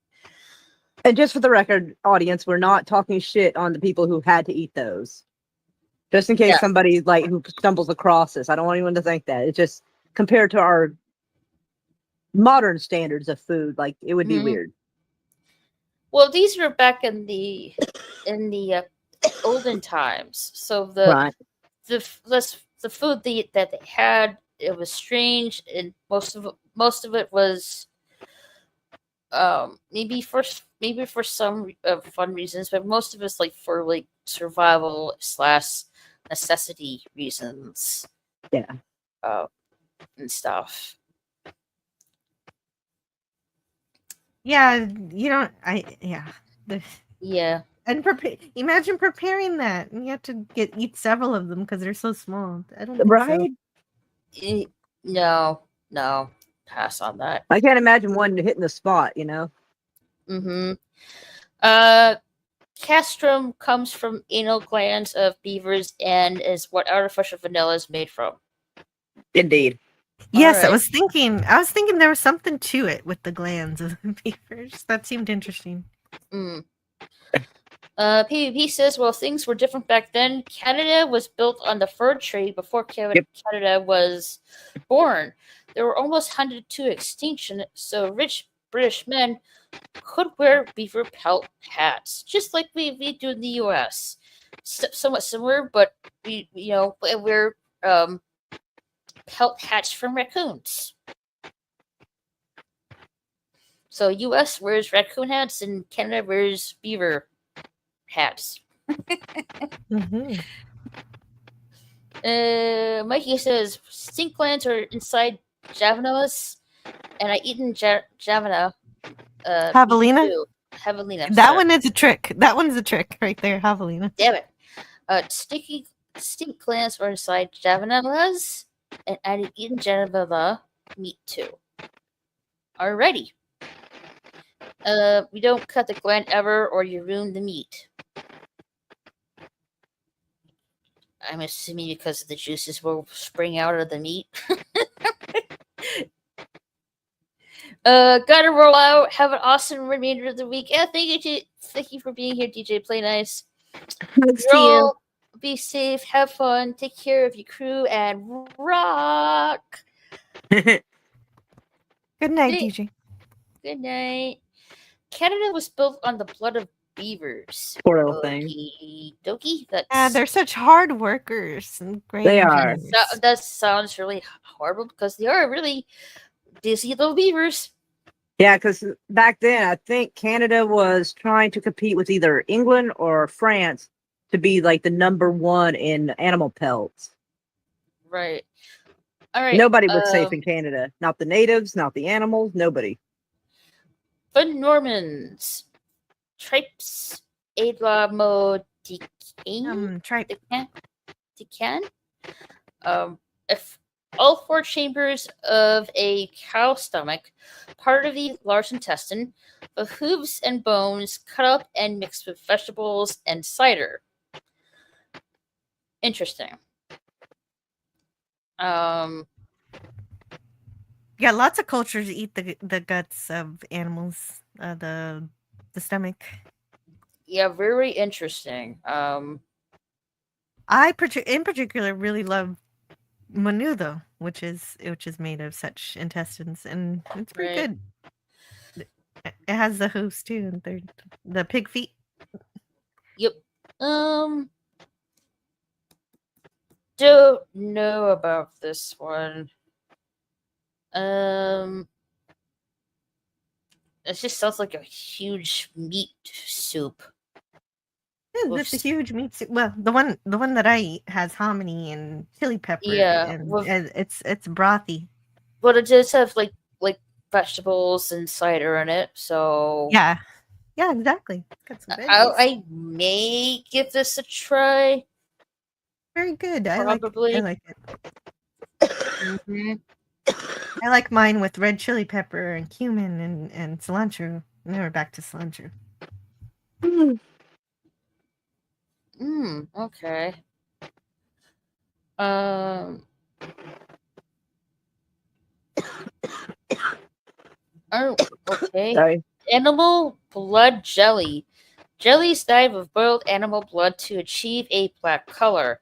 And just for the record, audience, we're not talking shit on the people who had to eat those. Just in case somebody like who stumbles across this. I don't want anyone to think that. It's just compared to our modern standards of food, like it would be weird. Well, these were back in the olden times. So the food that they had, it was strange, and most of it was maybe for some fun reasons, but most of it's like for like survival / necessity reasons. Yeah. And stuff. Yeah, Yeah. And imagine preparing that, and you have to eat several of them because they're so small. I don't think so. No, pass on that. I can't imagine one hitting the spot, you know. Castrum comes from anal glands of beavers and is what artificial vanilla is made from. Indeed. Yes, right. I was thinking there was something to it with the glands of the beavers. That seemed interesting. PvP says, well, things were different back then. Canada was built on the fur trade before Canada was born. They were almost hunted to extinction, so rich British men could wear beaver pelt hats, just like we do in the U.S. Somewhat similar, but we're pelt hats from raccoons. So U.S. wears raccoon hats and Canada wears beaver hats. Mikey says stink glands are inside javelas, and I eaten javela. Javelina. Javelina. That one is a trick. That one's a trick right there, javelina. Damn it. Stink glands are inside javelas, and I'd eaten javela meat too. Alrighty. We don't cut the gland ever, or you ruin the meat. I'm assuming because the juices will spring out of the meat. Gotta roll out. Have an awesome remainder of the week. Yeah, thank you for being here, DJ Play Nice. Thanks to you. Be safe, have fun, take care of your crew, and rock. Good night, Good- DJ. Good night. Canada was built on the blood of beavers. Poor little thing. Okie dokie. That's They're such hard workers and great They are. engineers. that sounds really horrible because they are really dizzy little beavers. Yeah, because back then I think Canada was trying to compete with either England or France to be like the number one in animal pelts. Right. All right. Nobody was safe in Canada. Not the natives, not the animals, nobody. The Normans. Tripes Adlamodicane. Tripe. Decan. If all four chambers of a cow stomach, part of the large intestine, the hooves and bones cut up and mixed with vegetables and cider. Interesting. Yeah, lots of cultures eat the guts of animals, the stomach. Yeah, very interesting. I in particular really love menudo, which is made of such intestines, and it's pretty Right. good. It has the hooves too, and they're the pig feet. Yep. Don't know about this one. It just sounds like a huge meat soup. Yeah, that's a huge meat soup. Well, the one that I eat has hominy and chili pepper. Yeah, and well, it's brothy. But it does have like vegetables and cider in it, so yeah, exactly. Got some I may give this a try. Very good. Probably. I like it. I like mine with red chili pepper and cumin and cilantro. Now we're back to cilantro. Okay. Oh, okay. Sorry. Animal blood jelly. Jellies dive of boiled animal blood to achieve a black color.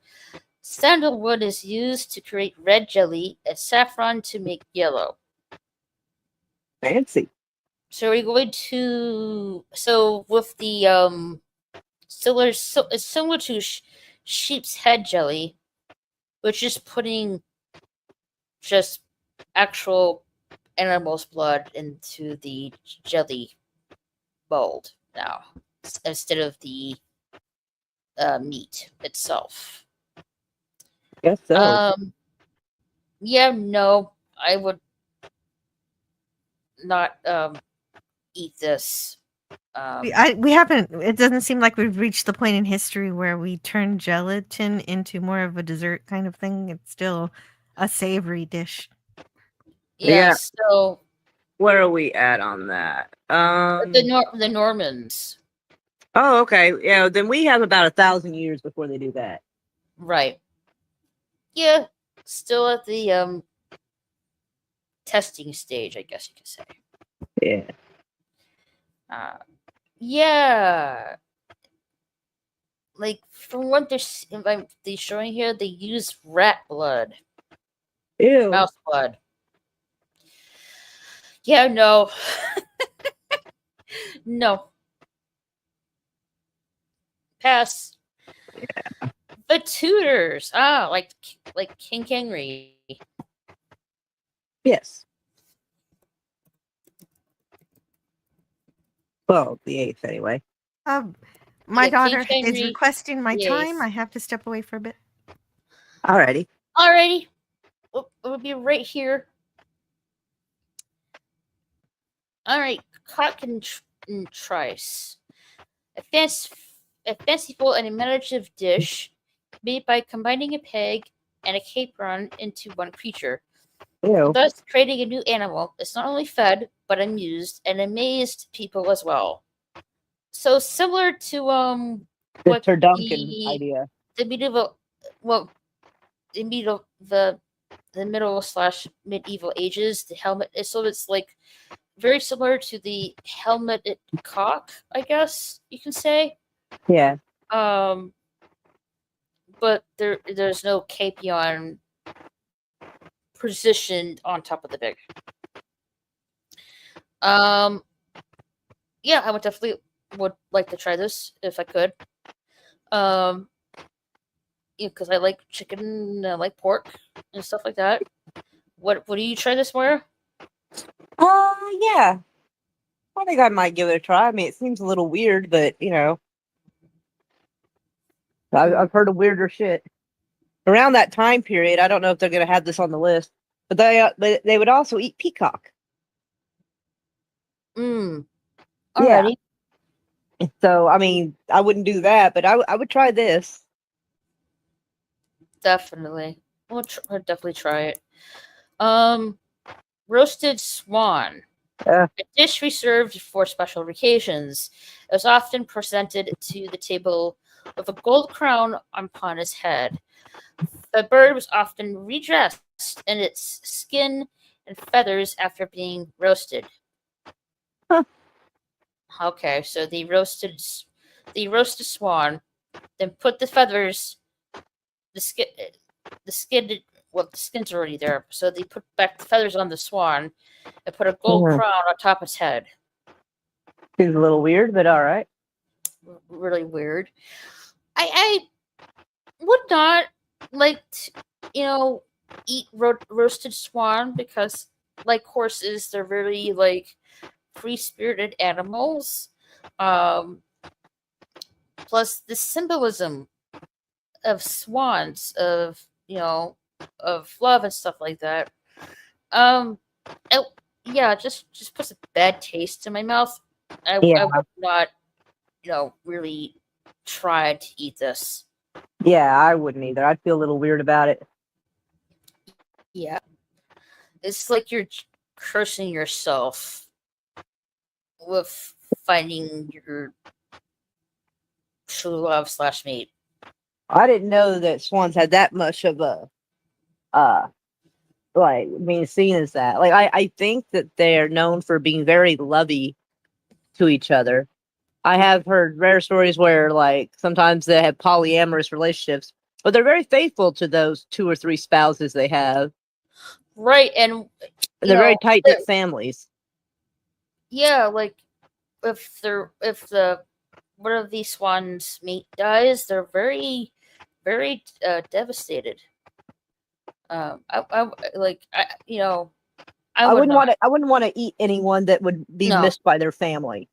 Sandalwood is used to create red jelly and saffron to make yellow. Fancy. So we're going to with the it's similar to sheep's head jelly, which is putting just actual animal's blood into the jelly mold now instead of the meat itself. Guess so. Yeah, no, I would not eat this. We haven't. It doesn't seem like we've reached the point in history where we turn gelatin into more of a dessert kind of thing. It's still a savory dish. Yeah. So where are we at on that? The Normans. Oh, okay. Yeah, then we have about 1,000 years before they do that. Right. Yeah, still at the testing stage, I guess you could say. Yeah. Yeah. Like from what they're showing here, they use rat blood. Ew. Mouse blood. Yeah, no. No. Pass. Yeah. The Tudors. Like King Henry. Yes. Well, the 8th anyway. My daughter is requesting my time. I I have to step away for a bit. Alrighty. We'll be right here. Alright, cock and trice. A fanciful and imaginative dish made by combining a peg and a capron into one creature. Ew. Thus creating a new animal. It's not only fed, but amused and amazed people as well. So similar to what Sir Duncan idea. The medieval middle/medieval ages, the helmet. So it's like very similar to the helmeted cock, I guess you can say. Yeah. but there's no capion positioned on top of the pig. Yeah, I would like to try this if I could. Because I like chicken, I like pork and stuff like that. What do you try this, Moira? Yeah. I think I might give it a try. I mean, it seems a little weird, but I've heard of weirder shit. Around that time period, I don't know if they're going to have this on the list, but they would also eat peacock. Alrighty. Yeah. So, I mean, I wouldn't do that, but I would try this. Definitely. I'll definitely try it. Roasted swan. A dish reserved for special occasions. It was often presented to the table with a gold crown upon his head. The bird was often redressed in its skin and feathers after being roasted. Huh. Okay, so the roasted swan, then put the feathers, the skin. Well, the skin's already there, so they put back the feathers on the swan and put a gold crown on top of its head. Seems a little weird, but all right. Really weird. I would not like to, eat roasted swan because, like horses, they're very free-spirited animals. Plus the symbolism of swans, of love and stuff like that. Just puts a bad taste in my mouth. I would not, really try to eat this. Yeah, I wouldn't either. I'd feel a little weird about it. Yeah. It's like you're cursing yourself with finding your true love / mate. I didn't know that swans had that much of a being seen as that. I think that they're known for being very lovey to each other. I have heard rare stories where sometimes they have polyamorous relationships, but they're very faithful to those 2 or 3 spouses they have. Right, and they're very tight knit families. Yeah, if one of these swans' mate dies, they're very, very devastated. I wouldn't want to eat anyone that would be missed by their family.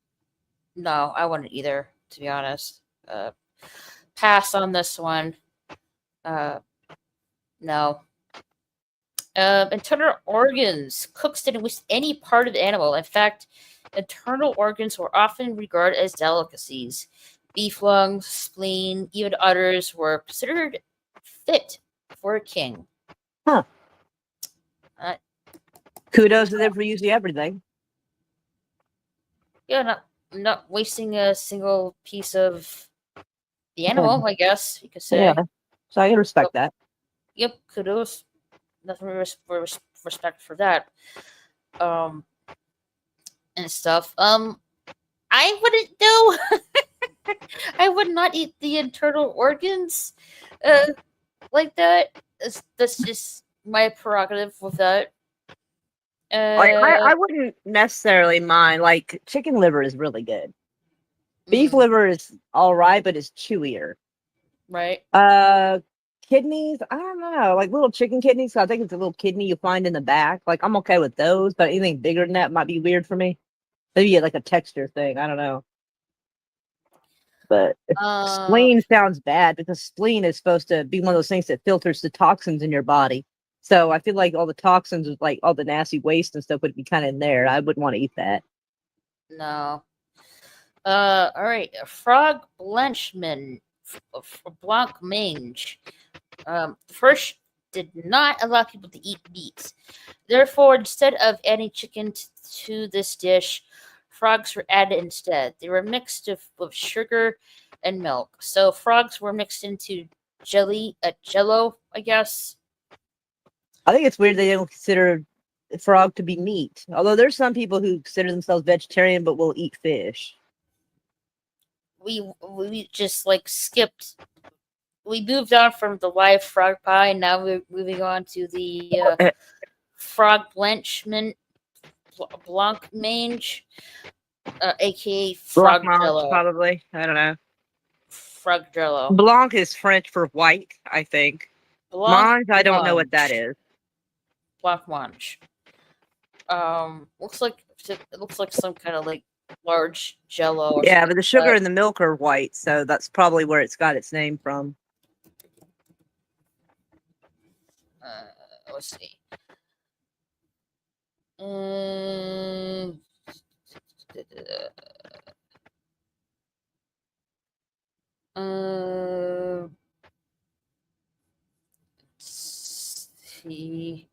No, I wouldn't either, to be honest. Pass on this one. No. Internal organs. Cooks didn't waste any part of the animal. In fact, internal organs were often regarded as delicacies. Beef lungs, spleen, even udders were considered fit for a king. Huh. Kudos to them for using everything. Yeah, not wasting a single piece of the animal, I guess you could say. Yeah, so I can respect that. Yep, kudos. Nothing respect for that. And stuff. I wouldn't do. I would not eat the internal organs, like that. That's just my prerogative with that. I wouldn't necessarily mind. Chicken liver is really good. Beef liver is all right, but it's chewier. Right. Kidneys, I don't know. Little chicken kidneys. So I think it's a little kidney you find in the back. I'm okay with those, but anything bigger than that might be weird for me. Maybe a texture thing. I don't know. But spleen sounds bad because spleen is supposed to be one of those things that filters the toxins in your body. So I feel like all the toxins, all the nasty waste and stuff, would be kind of in there. I wouldn't want to eat that. No. All right. Frog blanchman, blanc mange. First did not allow people to eat meat. Therefore, instead of adding chicken to this dish, frogs were added instead. They were mixed with sugar and milk. So frogs were mixed into jello, I guess. I think it's weird they don't consider frog to be meat. Although there's some people who consider themselves vegetarian but will eat fish. We just skipped we moved on from the live frog pie, and now we're moving on to the frog blanchiment blanc mange, aka frog Blancmange, jello. probably. I don't know. Frog jello. Blanc is French for white, I think. Blanc Mange, I don't know what that mange. is. Blanc mange. Looks like it looks like some kind of like large jello. Or Yeah, something but the like sugar that. and the milk are white, so that's probably where it's got its name from. Let's see. Um, let's see.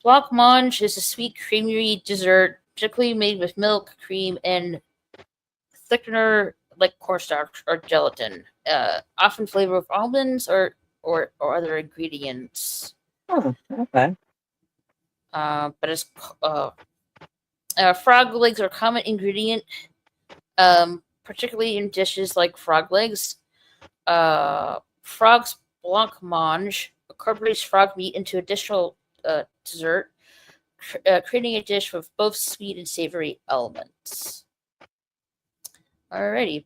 Blancmange is a sweet creamery dessert, typically made with milk, cream, and thickener like cornstarch or gelatin. Often flavored with almonds or other ingredients. Oh, okay. But it's frog legs are a common ingredient, particularly in dishes like frog legs. Frog's blancmange incorporates frog meat into additional dessert, creating a dish with both sweet and savory elements. Alrighty.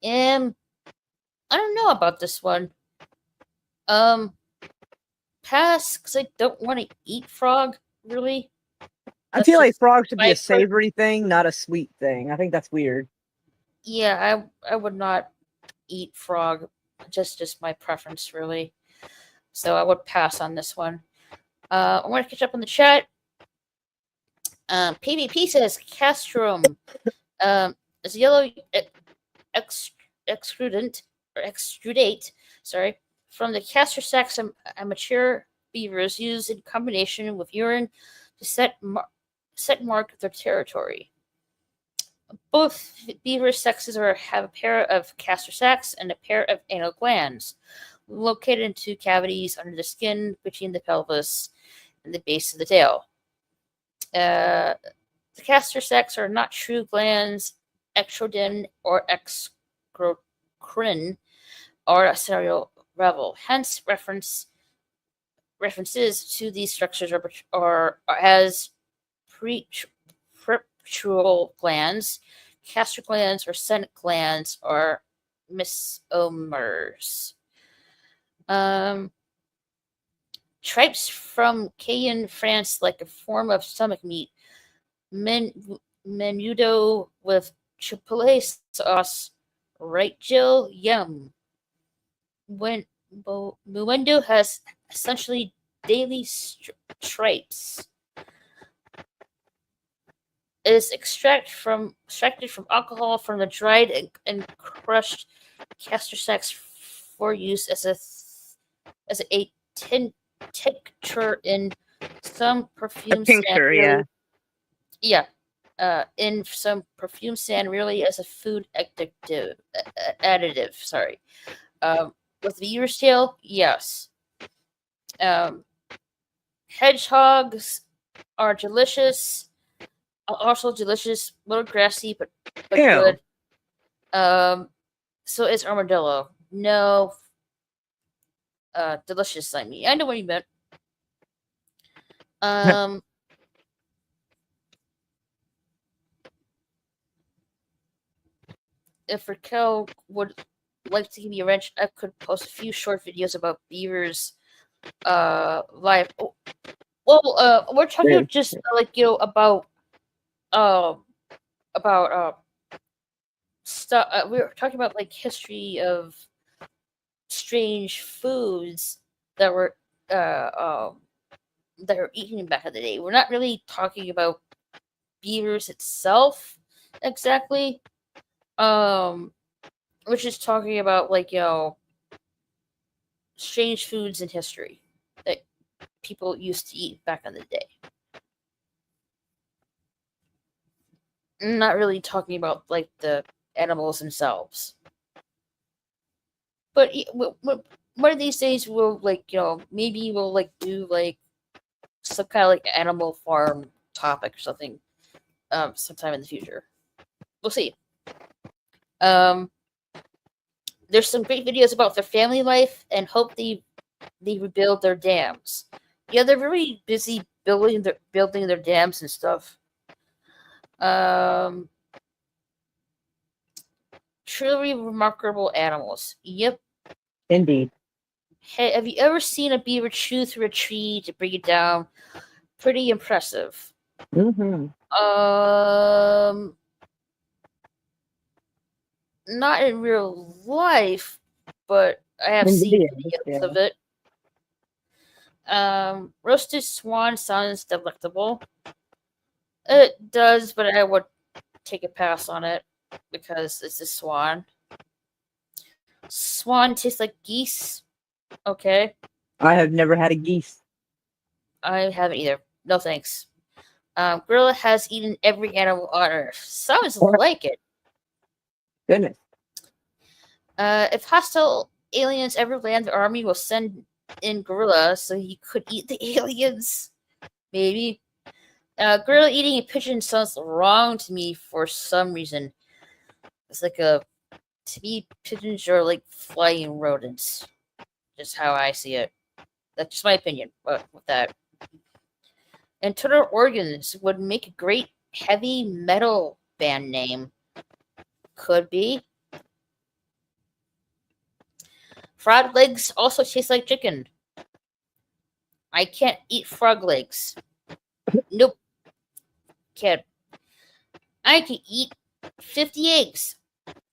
I don't know about this one. Pass, because I don't want to eat frog, really. I feel like frog should be my a savory thing, not a sweet thing. I think that's weird. Yeah, I would not eat frog. Just my preference, really. So I would pass on this one. I want to catch up on the chat. PvP says castrum is yellow extrudate from the castor sacs mature beavers used in combination with urine to set mark their territory. Both beaver sexes have a pair of castor sacs and a pair of anal glands located in two cavities under the skin between the pelvis and the base of the tail. The castor sacs are not true glands. Extrodin or excrocrine are a serial revel. Hence, references to these structures are as preputial glands, castor glands, or senet glands are misomers. Tripes from Cayenne, France, like a form of stomach meat. Menudo with chipotle sauce. Right, Jill? Yum. When Muendo has essentially daily tripes. It is extracted from alcohol from the dried and crushed castor sacs for use as a tincture in some perfume. A tincture, yeah. Yeah. In some perfume sand, really as a food additive. Sorry. With the beaver's tail, yes. Hedgehogs are delicious. Also delicious, a little grassy, but Ew. good. So is armadillo. No. Delicious. I mean, I know what you meant. If Raquel would like to give me a wrench, I could post a few short videos about beavers live. Well, we're talking just like about stuff. We were talking about like history of strange foods that were eaten back in the day. We're not really talking about beavers itself exactly. We're just talking about like strange foods in history that people used to eat back in the day. Not really talking about like the animals themselves. But one of these days we'll maybe we'll like do like some kind of like animal farm topic or something sometime in the future. We'll see. There's some great videos about their family life and hope they rebuild their dams. Yeah, they're very busy building their dams and stuff. Truly remarkable animals. Yep. Indeed. Hey, have you ever seen a beaver chew through a tree to bring it down? Pretty impressive. Mm-hmm. Not in real life, but I have seen videos of it. Roasted swan sounds delectable. It does, but I would take a pass on it because it's a swan. Swan tastes like geese. Okay. I have never had a geese. I haven't either. No thanks. Gorilla has eaten every animal on Earth. Sounds like it. Goodness. If hostile aliens ever land, the army will send in gorilla so he could eat the aliens. Maybe. Gorilla eating a pigeon sounds wrong to me for some reason. It's like to me, pigeons are like flying rodents. Just how I see it. That's just my opinion. But with that. Internal organs would make a great heavy metal band name. Could be. Frog legs also taste like chicken. I can't eat frog legs. Nope. Can't. I can eat 50 eggs.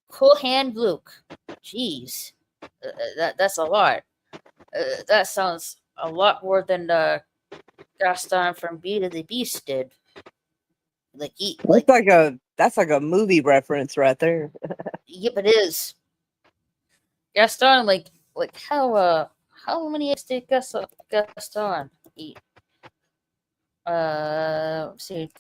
Cool hand Luke. Jeez. That's a lot. That sounds a lot more than Gaston from Beauty and the Beast did. That's like a movie reference right there. Yep, it is. Gaston, like how many eggs did Gaston eat? Let's see.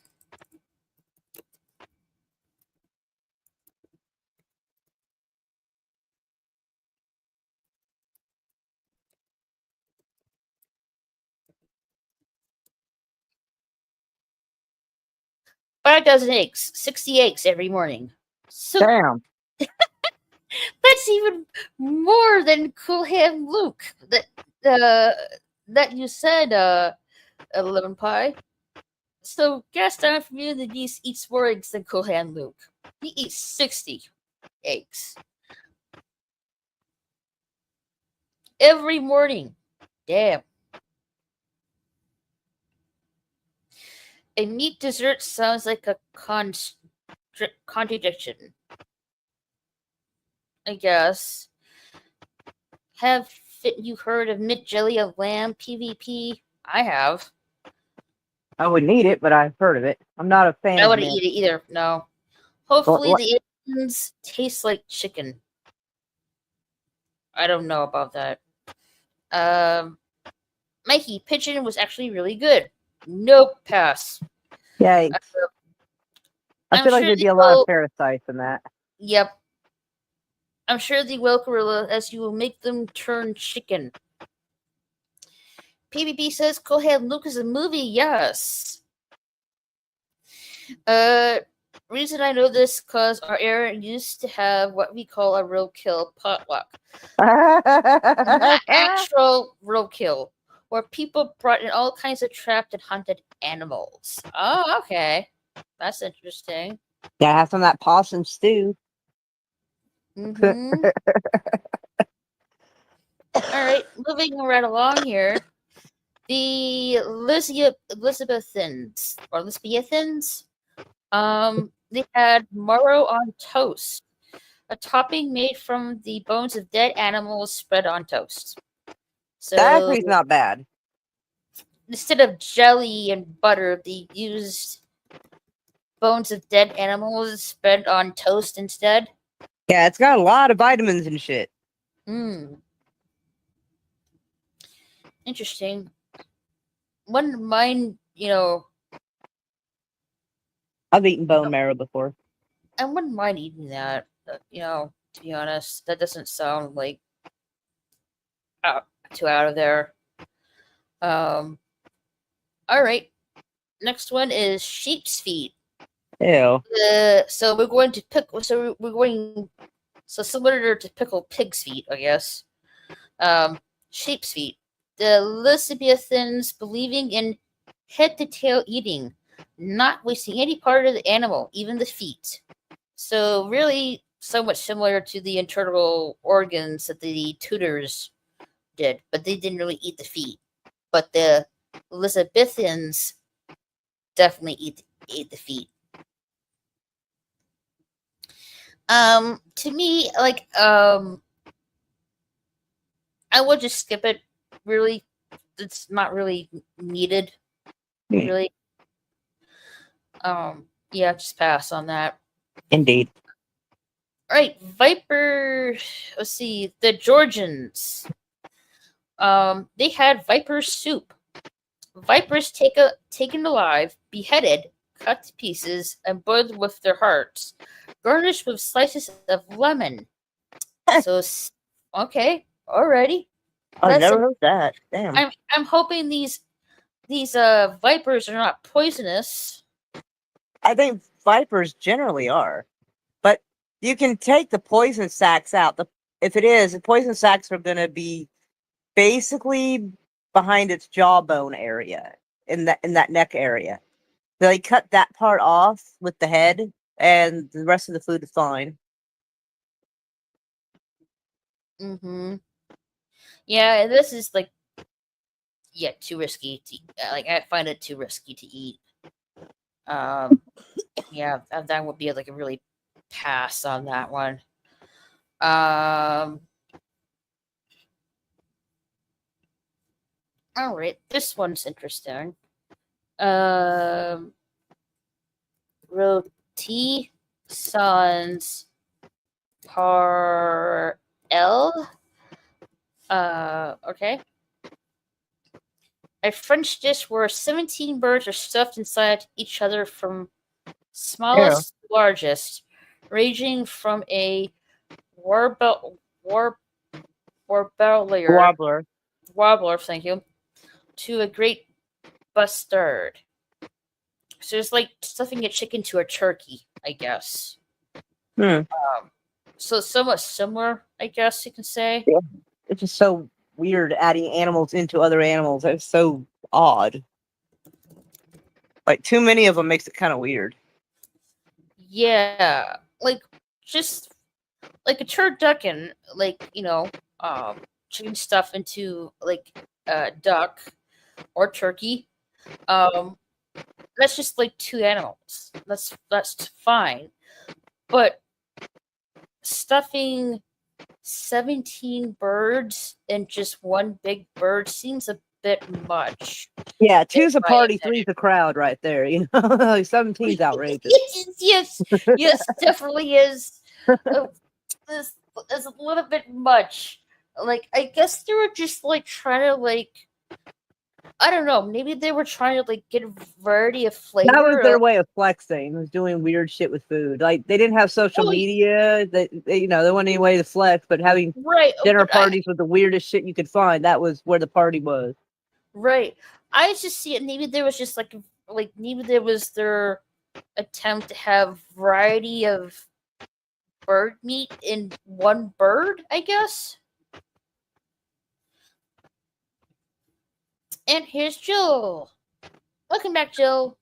Five dozen eggs, 60 eggs every morning. So Damn. that's even more than Cool Hand Luke that you said, Lemon Pie. So Gaston from Beauty and the Beast eats more eggs than Cool Hand Luke. He eats 60 eggs every morning. Damn. A meat dessert sounds like a contradiction. I guess. Have you heard of mint jelly of lamb PvP? I have. I wouldn't eat it, but I've heard of it. I'm not a fan. I wouldn't eat it either. No. Hopefully the aliens taste like chicken. I don't know about that. Mikey, pigeon was actually really good. Nope, pass. Yikes. I feel like there'd be a lot of parasites in that. Yep. I'm sure they will, Gorilla, as you will make them turn chicken. PvP says Cool Hand Luke is a movie. Yes. Reason I know this because our era used to have what we call a roadkill potluck. Not actual roadkill, where people brought in all kinds of trapped and hunted animals. Oh, okay. That's interesting. Yeah, have some of that possum stew. Mm-hmm. All right, moving right along here. The Elizabethans, they had marrow on toast, a topping made from the bones of dead animals spread on toast. So that actually is not bad. Instead of jelly and butter, they used bones of dead animals spread on toast instead. Yeah, it's got a lot of vitamins and shit. Interesting. Wouldn't mind, I've eaten bone marrow before. I wouldn't mind eating that. To be honest, that doesn't sound like too out of there. All right. Next one is sheep's feet. Ew. So we're going to pick. So we're going. So similar to pickle pig's feet, I guess. Sheep's feet. The Elizabethans believing in head to tail eating, not wasting any part of the animal, even the feet. So really, somewhat similar to the internal organs that the Tudors did, but they didn't really eat the feet. But the Elizabethans definitely ate the feet. To me, like, I would just skip it. Really, it's not really needed. Really. Yeah, just pass on that. Indeed. All right, Viper. Let's see, the Georgians. They had viper soup. Vipers taken alive, beheaded, cut to pieces, and boiled with their hearts, garnished with slices of lemon. So, okay, alrighty. I've never heard that. Damn. I'm hoping these vipers are not poisonous. I think vipers generally are, but you can take the poison sacs out. If it is, the poison sacs are going to be basically behind its jawbone area, in that neck area. They cut that part off with the head, and the rest of the food is fine. Mm-hmm. Yeah, this is like, yeah, too risky to like. I find it too risky to eat. Yeah, that would be like a really pass on that one. All right, this one's interesting. Roti sans par L. Okay. A French dish where 17 birds are stuffed inside each other from smallest to largest, ranging from a warbler, thank you, to a great bustard. So it's like stuffing a chicken to a turkey, I guess. So somewhat similar, I guess you can say. Yeah. It's just so weird adding animals into other animals. It's so odd. Like, too many of them makes it kind of weird. Yeah, like just like a turducken, like, chicken stuff into like duck or turkey. That's just like two animals. That's fine. But stuffing 17 birds in just one big bird seems a bit much. Yeah, two's a party, three's a crowd right there. 17's outrageous. yes, definitely is. This is a little bit much. Like, I guess they were just like trying to like, I don't know, maybe they were trying to like get a variety of flavor. That was their way of flexing, was doing weird shit with food. Like, they didn't have social media. They wasn't any way to flex, but having dinner parties with the weirdest shit you could find, that was where the party was. Right. I just see it. Maybe there was just like maybe there was their attempt to have variety of bird meat in one bird, I guess. And here's Jill. Welcome back, Jill.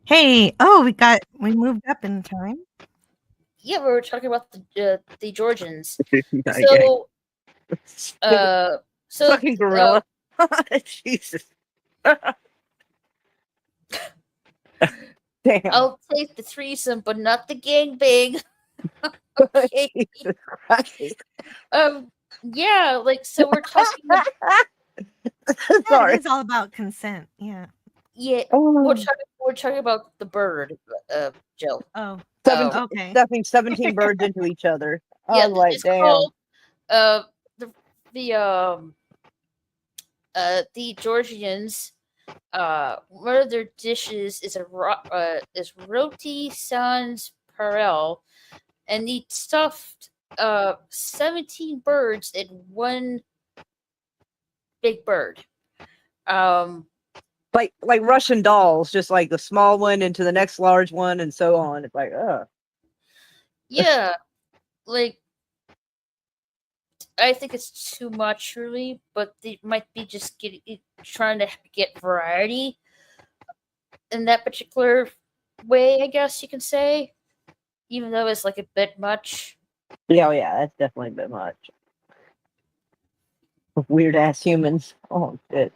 Hey, we moved up in time. Yeah, we were talking about the Georgians. So, fucking gorilla. Jesus. Damn. I'll take the threesome, but not the gangbang. Okay. Jesus Christ. Yeah, like, so we're talking about... Sorry. It's all about consent. Yeah. Yeah, we're talking about the bird, Jill. Oh, okay. Stuffing 17 birds into each other. Yeah, like, it's damn. called the Georgians. One of their dishes is roti sans parel, and they stuffed 17 birds in one big bird. Like Russian dolls, just like the small one into the next large one, and so on. It's like, Yeah, like I think it's too much, really, but they might be just trying to get variety in that particular way, I guess you can say, even though it's like a bit much. yeah, that's definitely a bit much. Weird ass humans. Oh shit.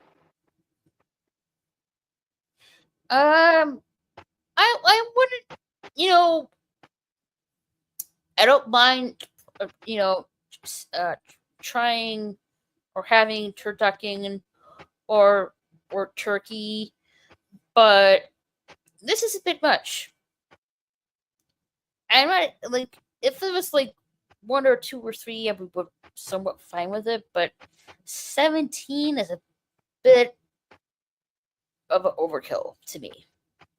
I wouldn't, you know, I don't mind, uh, trying or having turducken or turkey, but this is a bit much. I'm not like if it was like 1 or 2 or 3, I would be somewhat fine with it, but 17 is a bit of an overkill to me.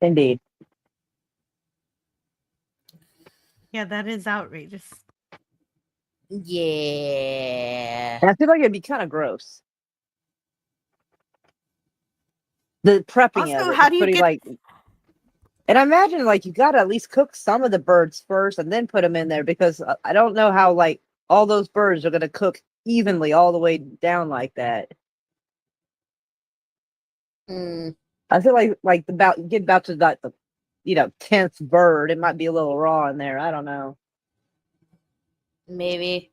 Indeed. Yeah, that is outrageous. Yeah. And I feel like it'd be kind of gross. The prepping Also, of it. how do you putting, get- like, and I imagine like you gotta at least cook some of the birds first and then put them in there, because I don't know how like all those birds are gonna cook evenly all the way down like that. I feel like about to like the 10th bird, it might be a little raw in there. I don't know. Maybe.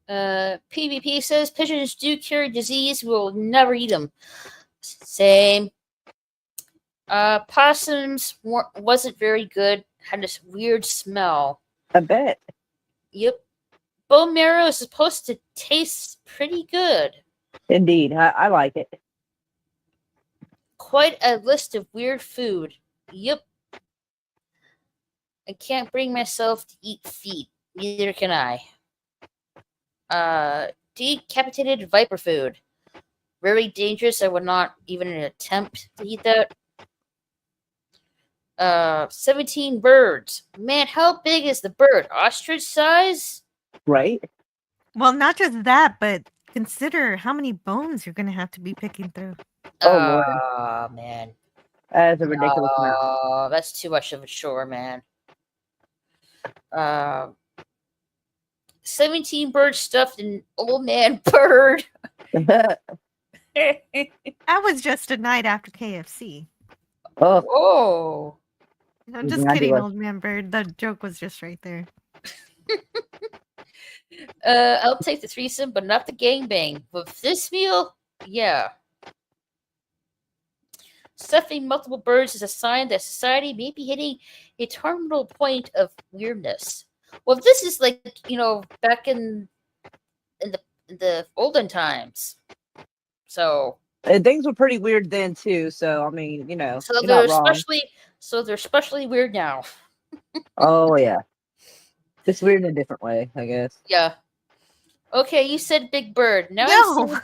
PvP says pigeons do carry disease. We'll never eat them. Same. Possums wasn't very good. Had this weird smell. I bet. Yep. Bone marrow is supposed to taste pretty good. Indeed, I like it. Quite a list of weird food. Yep. I can't bring myself to eat feet. Neither can I. Decapitated viper food. Very dangerous. I would not even attempt to eat that. 17 birds. Man, how big is the bird? Ostrich size? Right? Well, not just that, but consider how many bones you're going to have to be picking through. Oh, Lord. Oh, man. That is a ridiculous amount. Oh, that's too much of a chore, man. 17 birds stuffed in old man bird. That was just a night after KFC. Oh, Whoa. I'm just kidding, old man bird. The joke was just right there. I'll take the threesome, but not the gangbang. With this meal, yeah. Stuffing multiple birds is a sign that society may be hitting a terminal point of weirdness. Well, this is like, back in the olden times. So and things were pretty weird then too. So I mean, so you're they're not wrong. especially weird now. Oh yeah, just weird in a different way, I guess. Yeah. Okay, you said Big Bird. Now No!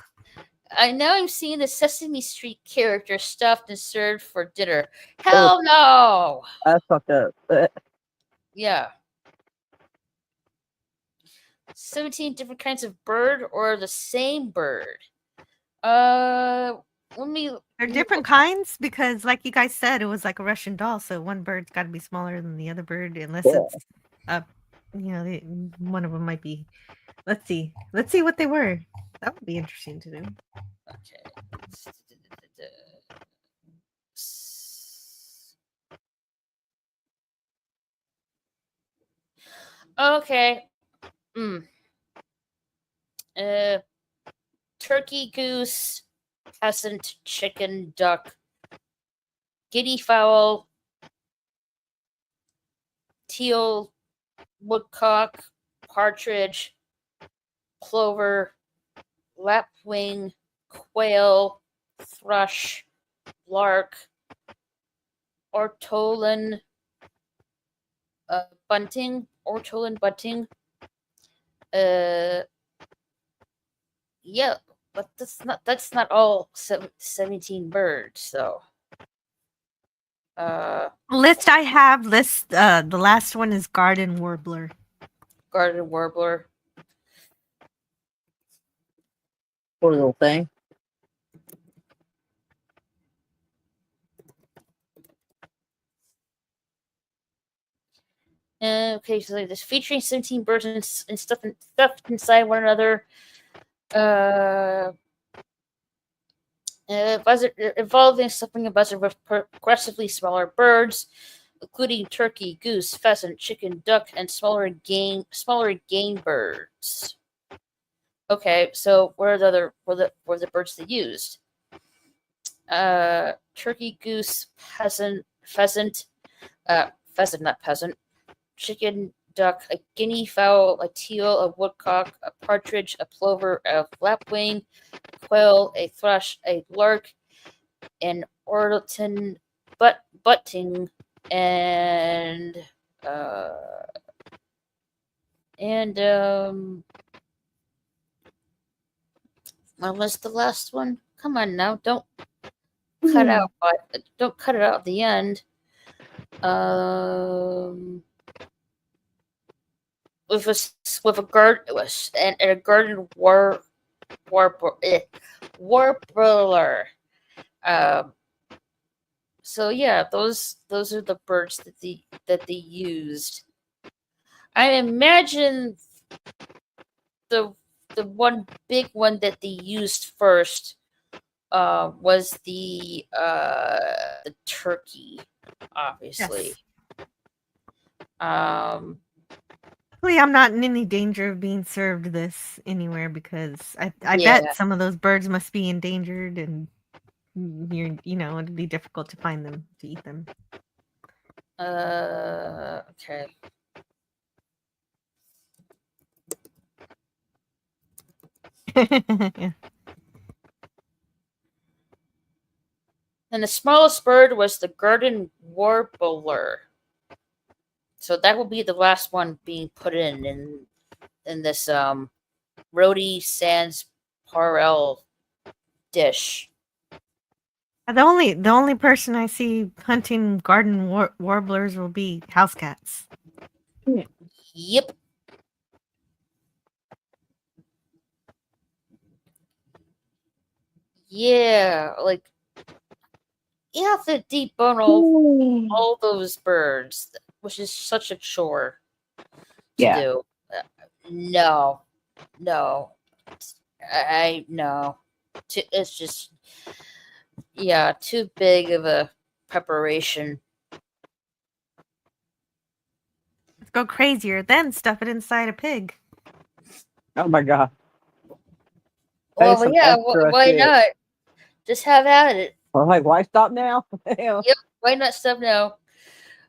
I'm seeing the Sesame Street character stuffed and served for dinner. Hell no! That's fucked up. Yeah. 17 different kinds of bird or the same bird? They're different kinds because, like you guys said, it was like a Russian doll. So one bird's got to be smaller than the other bird, unless it's one of them might be. Let's see what they were. That would be interesting to know. Okay. Okay. Turkey, goose, pheasant, chicken, duck, giddy fowl, teal, woodcock, partridge, plover, lapwing, quail, thrush, lark, ortolan, bunting, yeah, but that's not all 17 birds, so. List I have the last one is garden warbler. Garden warbler. Poor little thing. Okay, so this featuring 17 birds and stuffed inside one another. Buzzard involving stuffing a buzzard with progressively smaller birds, including turkey, goose, pheasant, chicken, duck, and smaller game birds. Okay, so what are the other birds they used? Turkey, goose, pheasant, not peasant, chicken, duck, a guinea fowl, a teal, a woodcock, a partridge, a plover, a lapwing, a quail, a thrush, a lark, an orleton, butting, and what was the last one? Come on now, don't cut out, don't cut it out at the end. With a garden warbler. So yeah, those are the birds that they used. I imagine the one big one that they used first was the turkey, obviously. Yes. Luckily, I'm not in any danger of being served this anywhere because I bet some of those birds must be endangered and it'd be difficult to find them to eat them. Okay. Yeah. And the smallest bird was the garden warbler. So that will be the last one being put in this roti sans parel dish. The only person I see hunting garden warblers will be house cats. Yep. Yeah, like you have to debone all those birds, which is such a chore to do. No. No. It's just too big of a preparation. Let's go crazier, then stuff it inside a pig. Oh my god. Well, yeah, why not? Just have at it. I'm like, why stop now? Yep, why not stop now?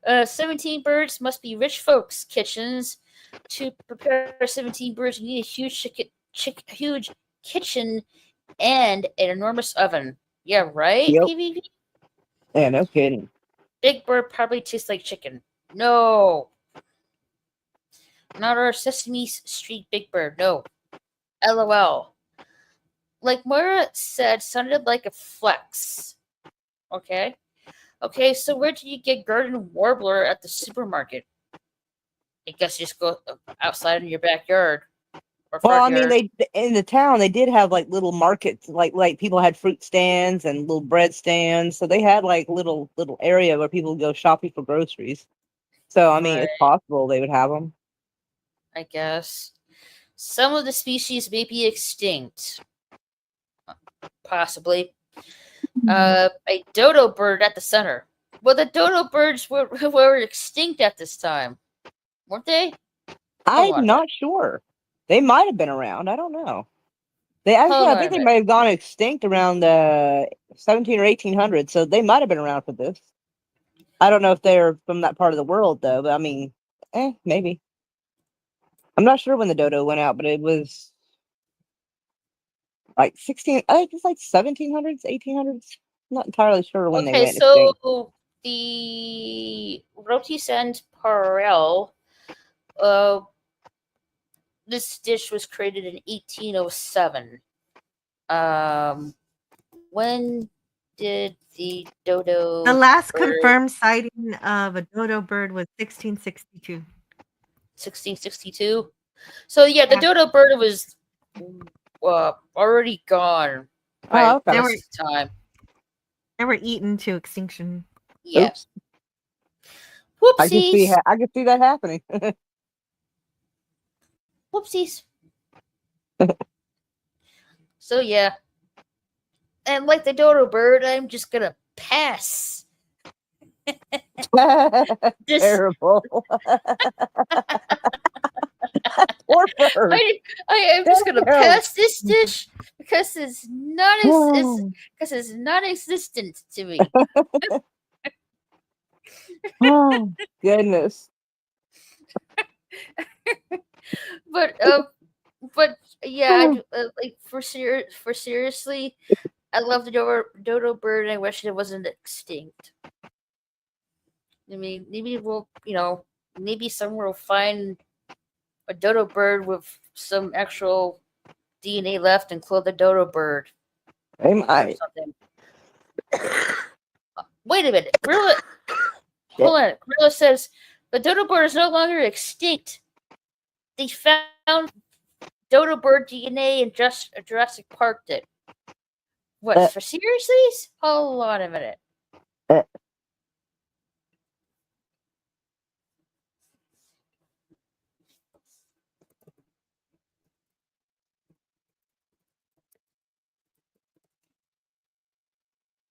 17 birds must be rich folks' kitchens. To prepare 17 birds, you need a huge huge kitchen and an enormous oven. Yeah, right? Yep. PvP? Yeah, no kidding. Big bird probably tastes like chicken. No. Not our Sesame Street Big Bird. No. LOL. Like Moira said, sounded like a flex. Okay. Okay, so where did you get garden warbler at the supermarket? I guess you just go outside in your backyard. Well, I mean, they in the town they did have like little markets, like people had fruit stands and little bread stands, so they had like little area where people would go shopping for groceries. So I mean, it's possible they would have them. I guess some of the species may be extinct, possibly. A dodo bird at the center. Well, the dodo birds were extinct at this time, weren't they? I'm not sure. They might have been around. I don't know. They actually, I think they might have gone extinct around the 17 or 1800s, so they might have been around for this. I don't know if they're from that part of the world, though, but I mean, maybe. I'm not sure when the dodo went out, but it was like 16, I think it's like 1700s, 1800s. I'm not entirely sure when they went extinct. So the roti sans parel, this dish was created in 1807. When did the dodo? The last confirmed sighting of a dodo bird was 1662. 1662. So yeah, the dodo bird was already gone by this time. They were eaten to extinction. Yes. Whoopsies. I can see that happening. Whoopsies. So yeah. And like the dodo bird, I'm just gonna pass. This Terrible. Poor bird. I'm just gonna Damn. pass this dish because it's non-existent to me. Oh, goodness. But yeah, I do, like for seriously, I love the dodo bird, and I wish it wasn't extinct. I mean, maybe we'll, maybe somewhere we'll find a dodo bird with some actual DNA left and clone the dodo bird. They might. Something. Wait a minute, Gorilla. Hold on, Gorilla says the dodo bird is no longer extinct. They found dodo bird DNA in Jurassic Park. Did what? For seriously? Hold on a minute.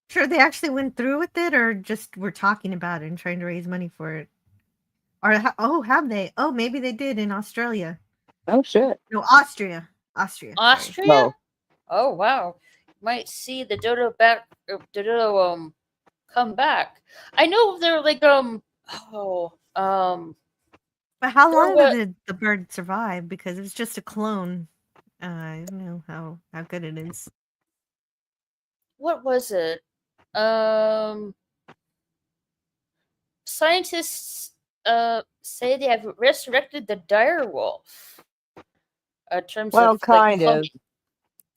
Sure, they actually went through with it, or just were talking about it and trying to raise money for it. Or have they? Oh, maybe they did in Australia. Oh shit. No, Austria. Sorry. Austria? Oh wow. Might see the dodo come back. I know they're like But how long did the bird survive? Because it was just a clone. I don't know how good it is. What was it? Scientists say they have resurrected the dire wolf. Terms well, of kind of.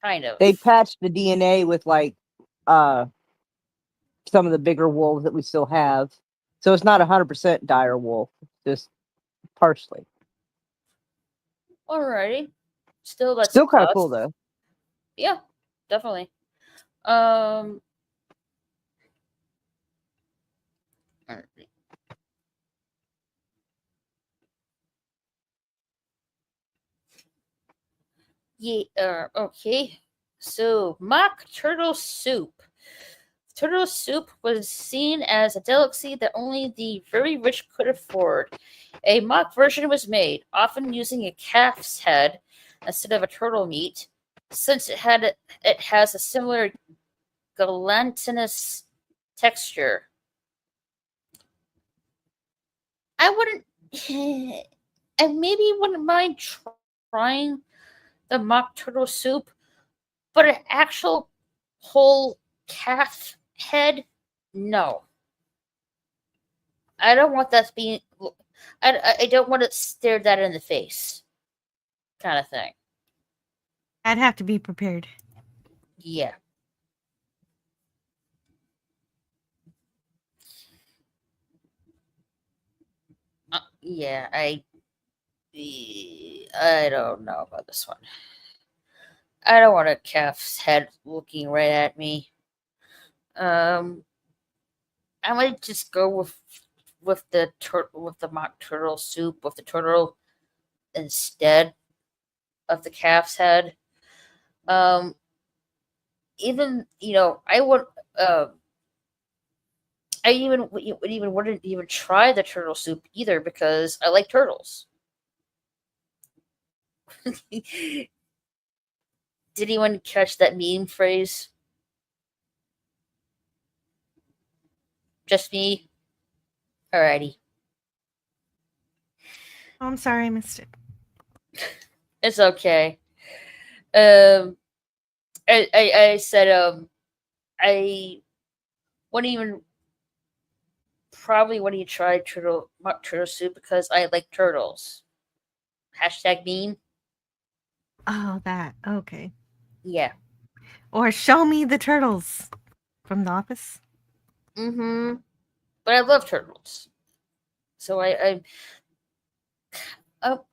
Kind of. They patched the DNA with like some of the bigger wolves that we still have. So it's not 100% dire wolf, just partially. Alrighty. Still kind of cool though. Yeah, definitely. Yeah, okay. So, mock turtle soup. Turtle soup was seen as a delicacy that only the very rich could afford. A mock version was made, often using a calf's head instead of a turtle meat, since it has a similar gelatinous texture. I maybe wouldn't mind trying the mock turtle soup, but an actual whole calf head, no. I don't want that being. I don't want to stare that in the face, kind of thing. I'd have to be prepared. Yeah. Yeah, I don't know about this one. I don't want a calf's head looking right at me. I might just go with the mock turtle soup with the turtle instead of the calf's head. Even I would. I wouldn't even try the turtle soup either because I like turtles. Did anyone catch that meme phrase? Just me? Alrighty. Oh, I'm sorry I missed it. It's okay. I said I probably wouldn't even try mock turtle soup because I like turtles. Hashtag meme. Oh, that. Okay. Yeah. Or show me the turtles from The Office. Mm-hmm. But I love turtles. So I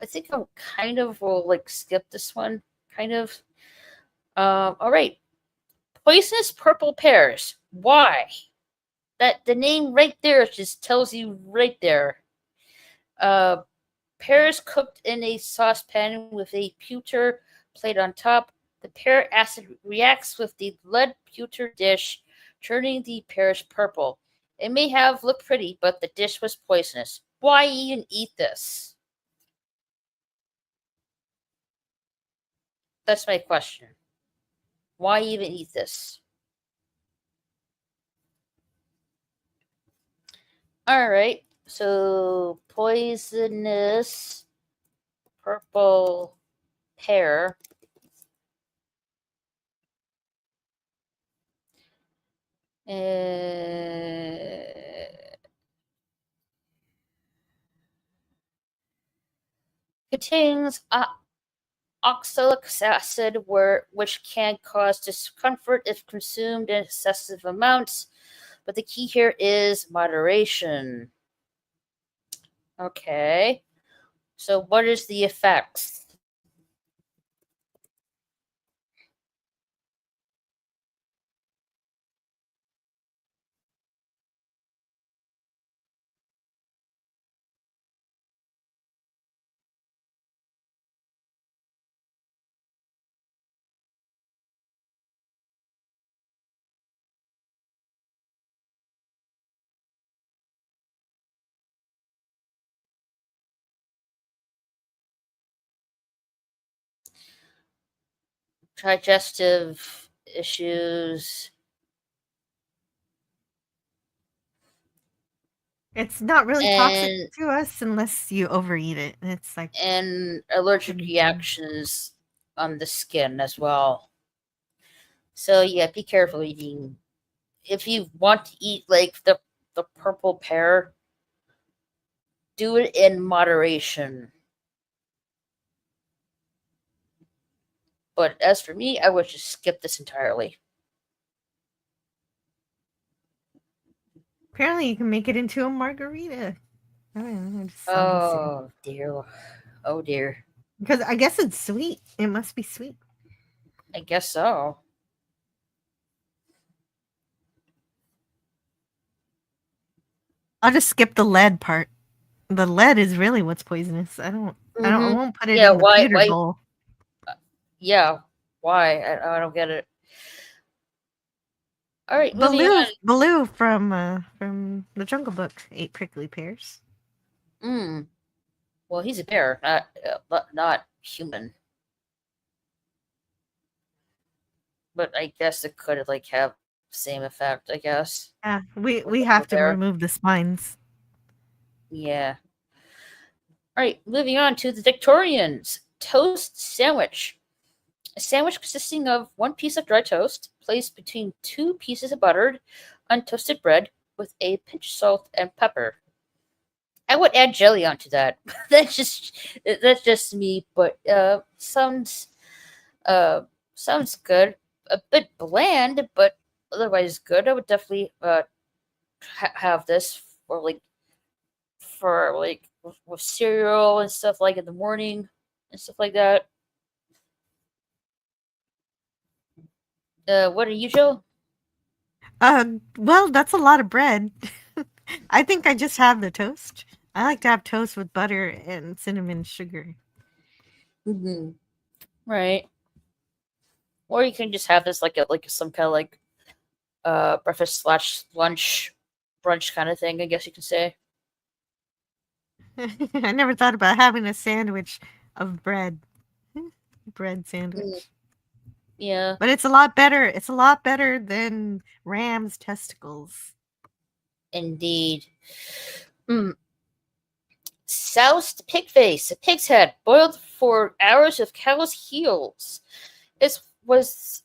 think I kind of will skip this one. Kind of. All right. Poisonous purple pears. Why? that the name right there just tells you right there. Pears cooked in a saucepan with a pewter plate on top. The pear acid reacts with the lead pewter dish, turning the pears purple. It may have looked pretty, but the dish was poisonous. Why even eat this? That's my question. Why even eat this? Alright, so poisonous purple pear. Contains oxalic acid, which can cause discomfort if consumed in excessive amounts. But the key here is moderation. Okay. So what is the effects? Digestive issues. It's not really toxic And to us unless you overeat it. It's like and allergic Mhm. reactions on the skin as well. So yeah, be careful eating. If you want to eat like the purple pear, do it in moderation. But as for me, I would just skip this entirely. apparently you can make it into a margarita. I don't know. It just Oh dear. Oh dear. because I guess it's sweet. It must be sweet. I guess so. I'll just skip the lead part. The lead is really what's poisonous. I won't put it Yeah, in the why? pewter bowl. Yeah, why? I don't get it. All right, moving on. Baloo from the Jungle Book ate prickly pears. Well, he's a bear, not human. But I guess it could like have same effect. I guess. Yeah, we With the have to bear. remove the spines. Yeah. All right, moving on to the Victorians. Toast sandwich. A sandwich consisting of one piece of dry toast placed between two pieces of buttered, untoasted bread with a pinch of salt and pepper. I would add jelly onto that. that's just me, but sounds good. A bit bland, but otherwise good. I would definitely have this for with cereal and stuff like in the morning and stuff like that. What are you, Joe? Well, that's a lot of bread. I think I just have the toast. I like to have toast with butter and cinnamon sugar. Mm-hmm. Right. Or you can just have this like some kind of like breakfast / lunch brunch kind of thing, I guess you could say. I never thought about having a sandwich of bread. Bread sandwich. Yeah. But it's a lot better. It's a lot better than ram's testicles. Indeed. Soused pig face, a pig's head, boiled for hours with cow's heels. It was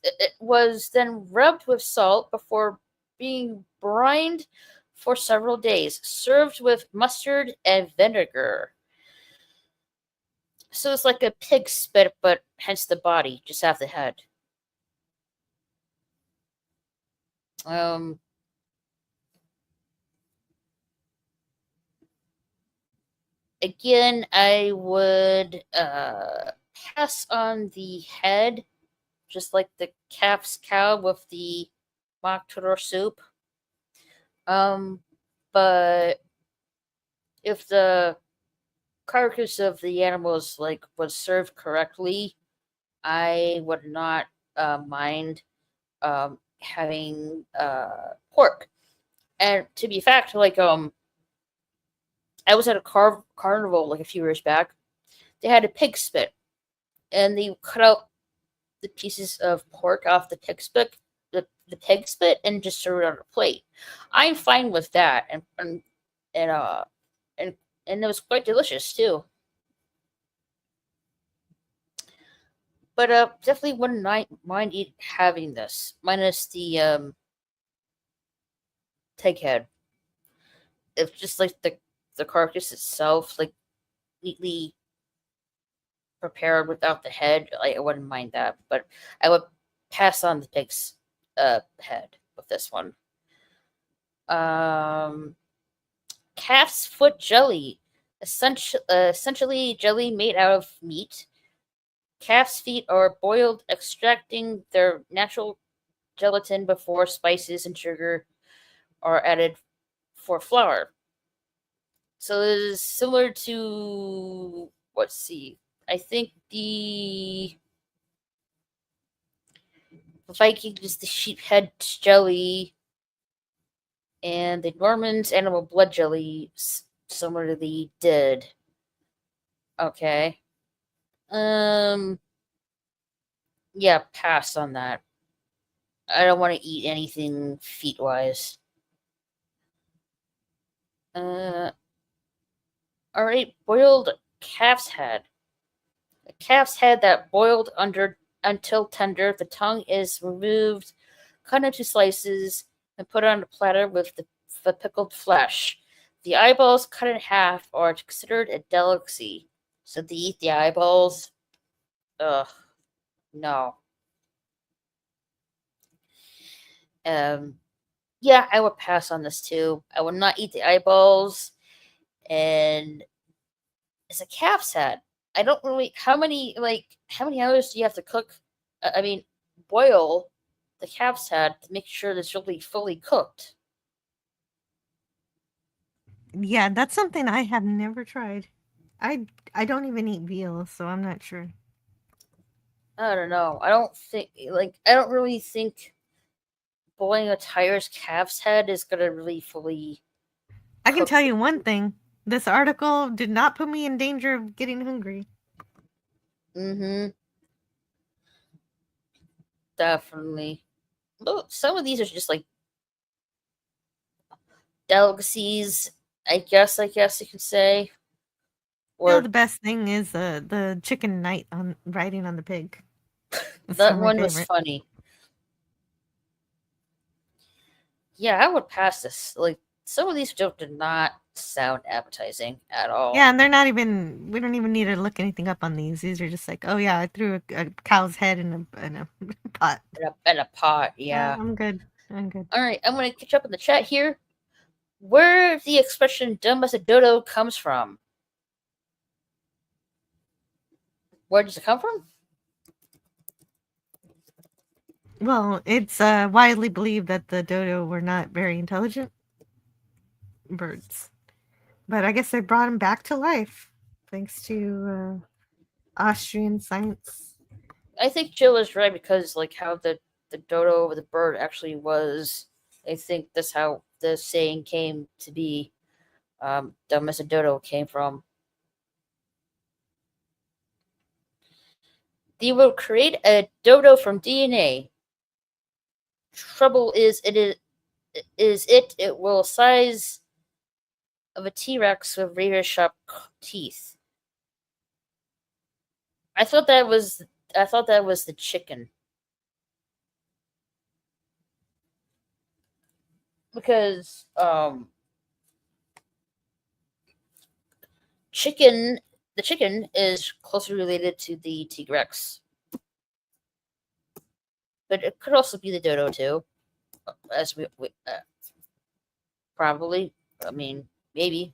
then rubbed with salt before being brined for several days, served with mustard and vinegar. So it's like a pig spit, but hence the body, just half the head. Again, I would pass on the head, just like the calf's cow with the mock turtle soup. But if the carcass of the animals was served correctly, I would not mind having pork. And to be fact, I was at a carnival a few years back. They had a pig spit, and they cut out the pieces of pork off the pig spit, the pig spit, and just serve it on a plate. I'm fine with that, and and it was quite delicious too. But definitely wouldn't mind having this, minus the pig head. If just the carcass itself, neatly prepared without the head, I wouldn't mind that. But I would pass on the pig's head with this one. Calf's foot jelly, essentially jelly made out of meat. Calf's feet are boiled, extracting their natural gelatin before spices and sugar are added for flour. So it is similar to, let's see, I think the Vikings, the sheephead jelly, and the Normans, animal blood jelly, similarly did. Okay. Yeah, pass on that. I don't want to eat anything feet-wise. Alright, boiled calf's head. A calf's head that boiled until tender. The tongue is removed, cut into slices, and put on a platter with the pickled flesh. The eyeballs, cut in half, are considered a delicacy. So they eat the eyeballs? Ugh, no. Yeah, I would pass on this too. I would not eat the eyeballs, and it's a calf's head. I don't really. How many hours do you have to cook? Boil the calf's head to make sure that it's really fully cooked. Yeah, that's something I have never tried. I don't even eat veal, so I'm not sure. I don't know. I don't really think boiling a tiger's calf's head is gonna really fully. I can tell you one thing. This article did not put me in danger of getting hungry. Mm-hmm. Definitely. Well, some of these are just delicacies, I guess you could say. Or the best thing is the chicken knight on riding on the pig. That one was funny. Yeah, I would pass this. Some of these did not sound appetizing at all. Yeah, and they're not even. We don't even need to look anything up on these. These are just oh yeah, I threw a cow's head in a pot. In a pot, yeah. I'm good. All right, I'm gonna catch up in the chat here. Where the expression "dumb as a dodo" comes from? Where does it come from? Well, it's widely believed that the dodo were not very intelligent birds, but I guess they brought them back to life thanks to Austrian science. I think Jill is right because how the dodo, the bird, actually was. I think that's how the saying came to be. Dumb as a dodo came from. They will create a dodo from DNA. Trouble is, it will size of a T-Rex with razor sharp teeth. I thought that was the chicken. Because the chicken is closely related to the T-Rex. But it could also be the dodo too, as we probably. I mean, maybe.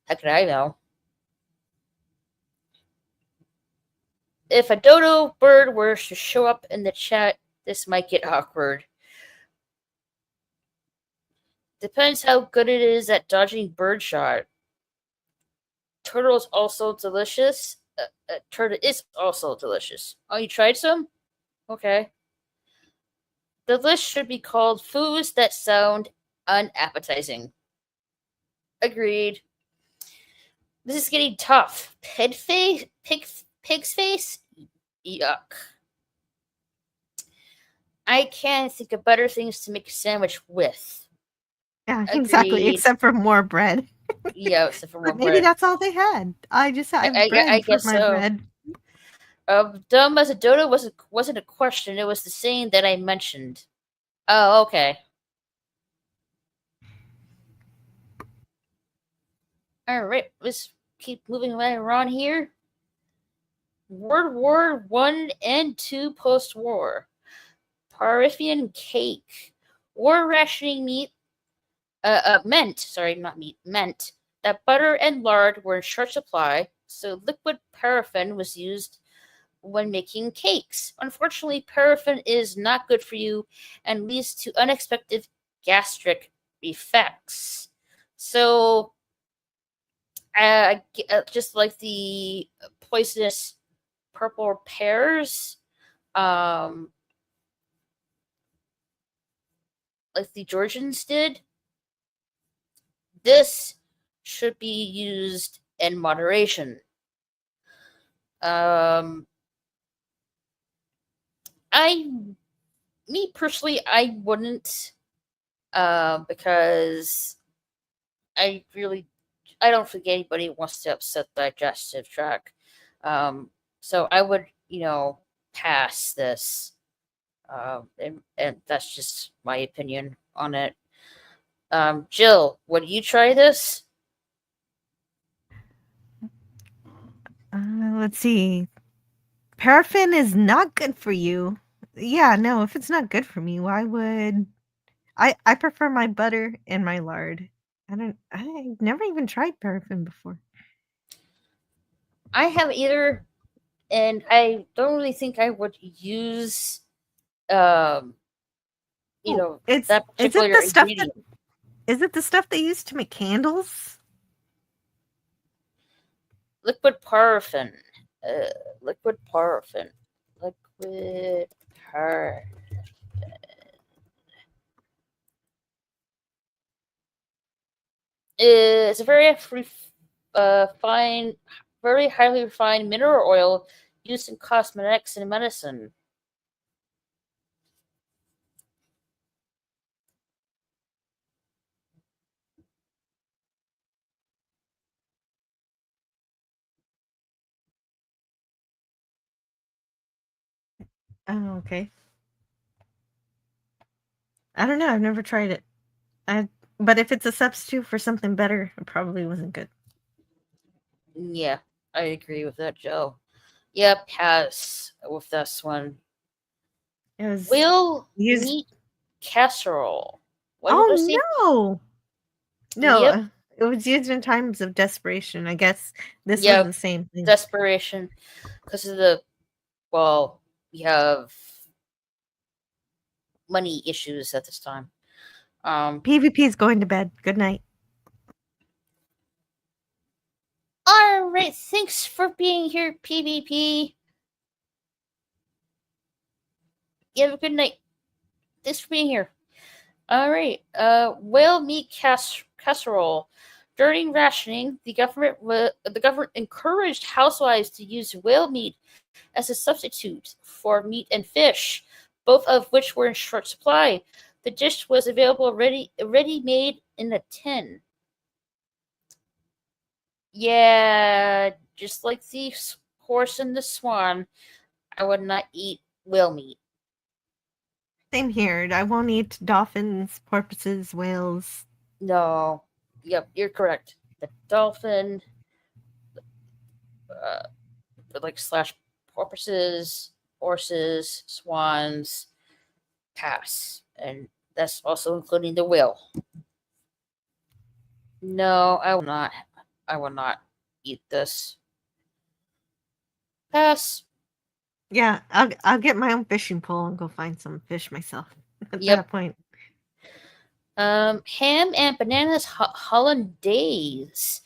How could I know? If a dodo bird were to show up in the chat, this might get awkward. Depends how good it is at dodging birdshot. Turtle is also delicious. Turtle is also delicious. Oh, you tried some? Okay. The list should be called foods that sound unappetizing. Agreed. This is getting tough. Pig's face? Yuck. I can't think of better things to make a sandwich with. Yeah, exactly. Agreed. Except for more bread. Yeah, except for more But maybe bread. that's all they had. I just have bread I for guess my so. bread. Dumb as a dodo wasn't a question. It was the saying that I mentioned. Oh, okay. All right, let's keep moving right around here. World War I and II post-war. Parisian cake. War rationing meant that butter and lard were in short supply, so liquid paraffin was used when making cakes. Unfortunately, paraffin is not good for you and leads to unexpected gastric effects. So, just like the poisonous purple pears, like the Georgians did, this should be used in moderation. Me personally, I wouldn't, because I don't think anybody wants to upset the digestive tract. So I would, pass this. And that's just my opinion on it. Jill, would you try this? Let's see. Paraffin is not good for you. Yeah, no, if it's not good for me, why would I prefer my butter and my lard. I've never even tried paraffin before. I have either, and I don't really think I would use, It's that particular ingredient. Is it the stuff they use to make candles? Liquid paraffin. Liquid paraffin. Liquid paraffin. It's a very very highly refined mineral oil used in cosmetics and medicine. Oh, okay. I don't know. I've never tried it. But if it's a substitute for something better, it probably wasn't good. Yeah, I agree with that, Joe. Yep, pass with this one. Whale meat casserole. No! No, Yep. It was used in times of desperation. I guess this was the same thing. Desperation. Because of we have money issues at this time. PvP is going to bed. Good night. All right, thanks for being here, PvP. You have a good night. Thanks for being here. All right, whale meat casserole. During rationing, the government encouraged housewives to use whale meat as a substitute for meat and fish, both of which were in short supply. The dish was available ready made in a tin. Yeah, just like the horse and the swan, I would not eat whale meat. Same here. I won't eat dolphins, porpoises, whales. No. Yep, you're correct. The dolphin, slash porpoises, horses, swans, pass. And that's also including the whale. No, I will not. I will not eat this. Pass. Yeah, I'll get my own fishing pole and go find some fish myself at that point. Ham and bananas hollandaise.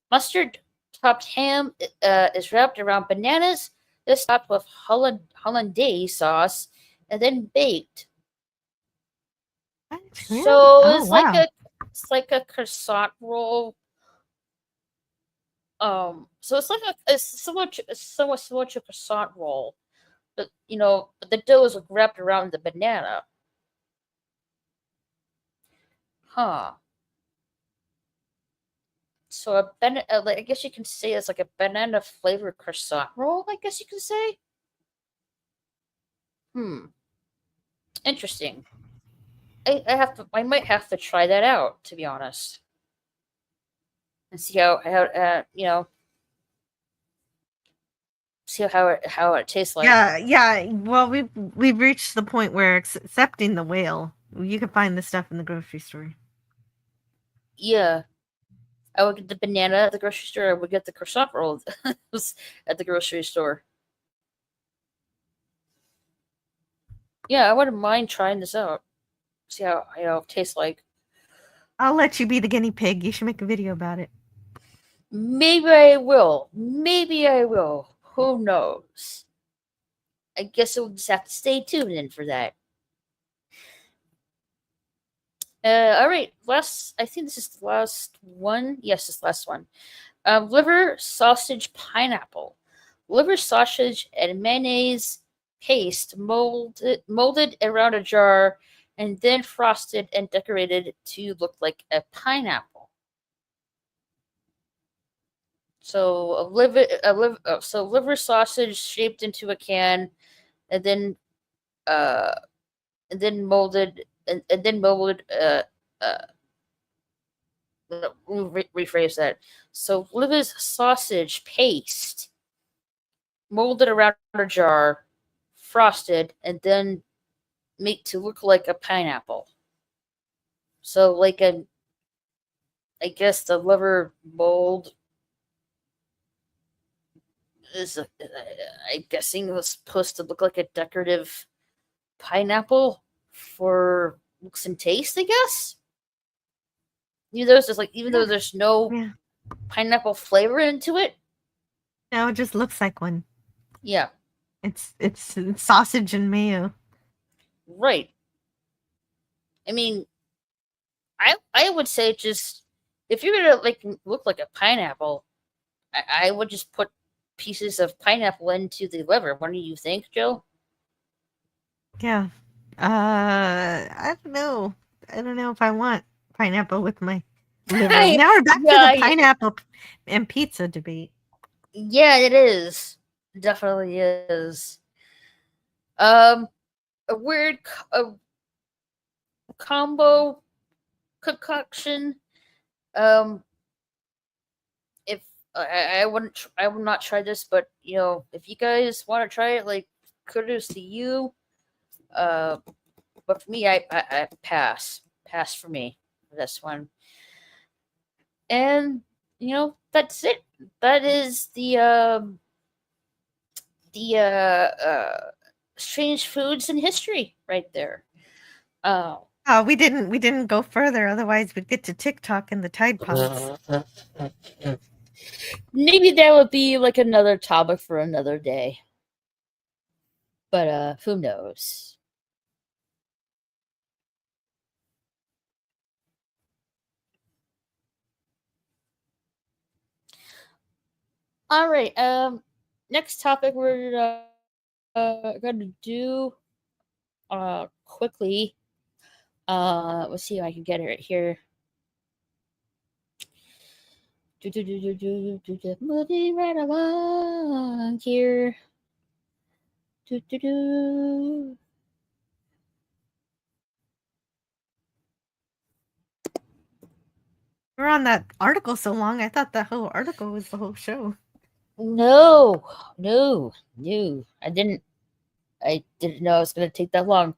Mustard topped ham is wrapped around bananas. This topped with hollandaise sauce and then baked. What? Really? So Oh, wow. it's like a croissant roll. So it's like it's somewhat similar to a croissant roll, but but the dough is wrapped around the banana. Huh. So I guess you can say it's like a banana flavored croissant roll. I guess you can say. Interesting. I might have to try that out, to be honest, and see see how it tastes like. Yeah. Well, we've reached the point where accepting the whale, you can find this stuff in the grocery store. Yeah. I would get the banana at the grocery store. I would get the croissant roll at the grocery store. Yeah, I wouldn't mind trying this out. See how it tastes like. I'll let you be the guinea pig. You should make a video about it. Maybe I will. Maybe I will. Who knows? I guess we'll just have to stay tuned in for that. All right. I think this is the last one. Yes, this last one. Liver, sausage, pineapple. Liver, sausage, and mayonnaise paste molded around a jar and then frosted and decorated to look like a pineapple. So liver sausage shaped into a can, and then molded. Rephrase that. So liver's sausage paste molded around a jar, frosted, and then made to look like a pineapple. So I guess the liver mold is I'm guessing it was supposed to look like a decorative pineapple for looks and taste, I guess. Even though there's no pineapple flavor into it. No, it just looks like one. Yeah. It's sausage and mayo. Right. I mean, I would say just if you're gonna look like a pineapple, I would just put pieces of pineapple into the liver. What do you think, Joe? Yeah. I don't know. I don't know if I want pineapple with my liver. Now we're back to the pineapple and pizza debate. Yeah, it is. Definitely is. A weird combo concoction. If I would not try this, but if you guys want to try it, kudos to you. But for me, I pass for me for this one. And that's it. That is the strange foods in history right there. Oh, we didn't go further. Otherwise, we'd get to TikTok and the Tide Pods. Maybe that would be another topic for another day. But who knows? All right. Next topic we're going to do quickly. Let's see if I can get it here. Moving right along here. We're on that article so long. I thought the whole article was the whole show. No. I didn't know it was going to take that long.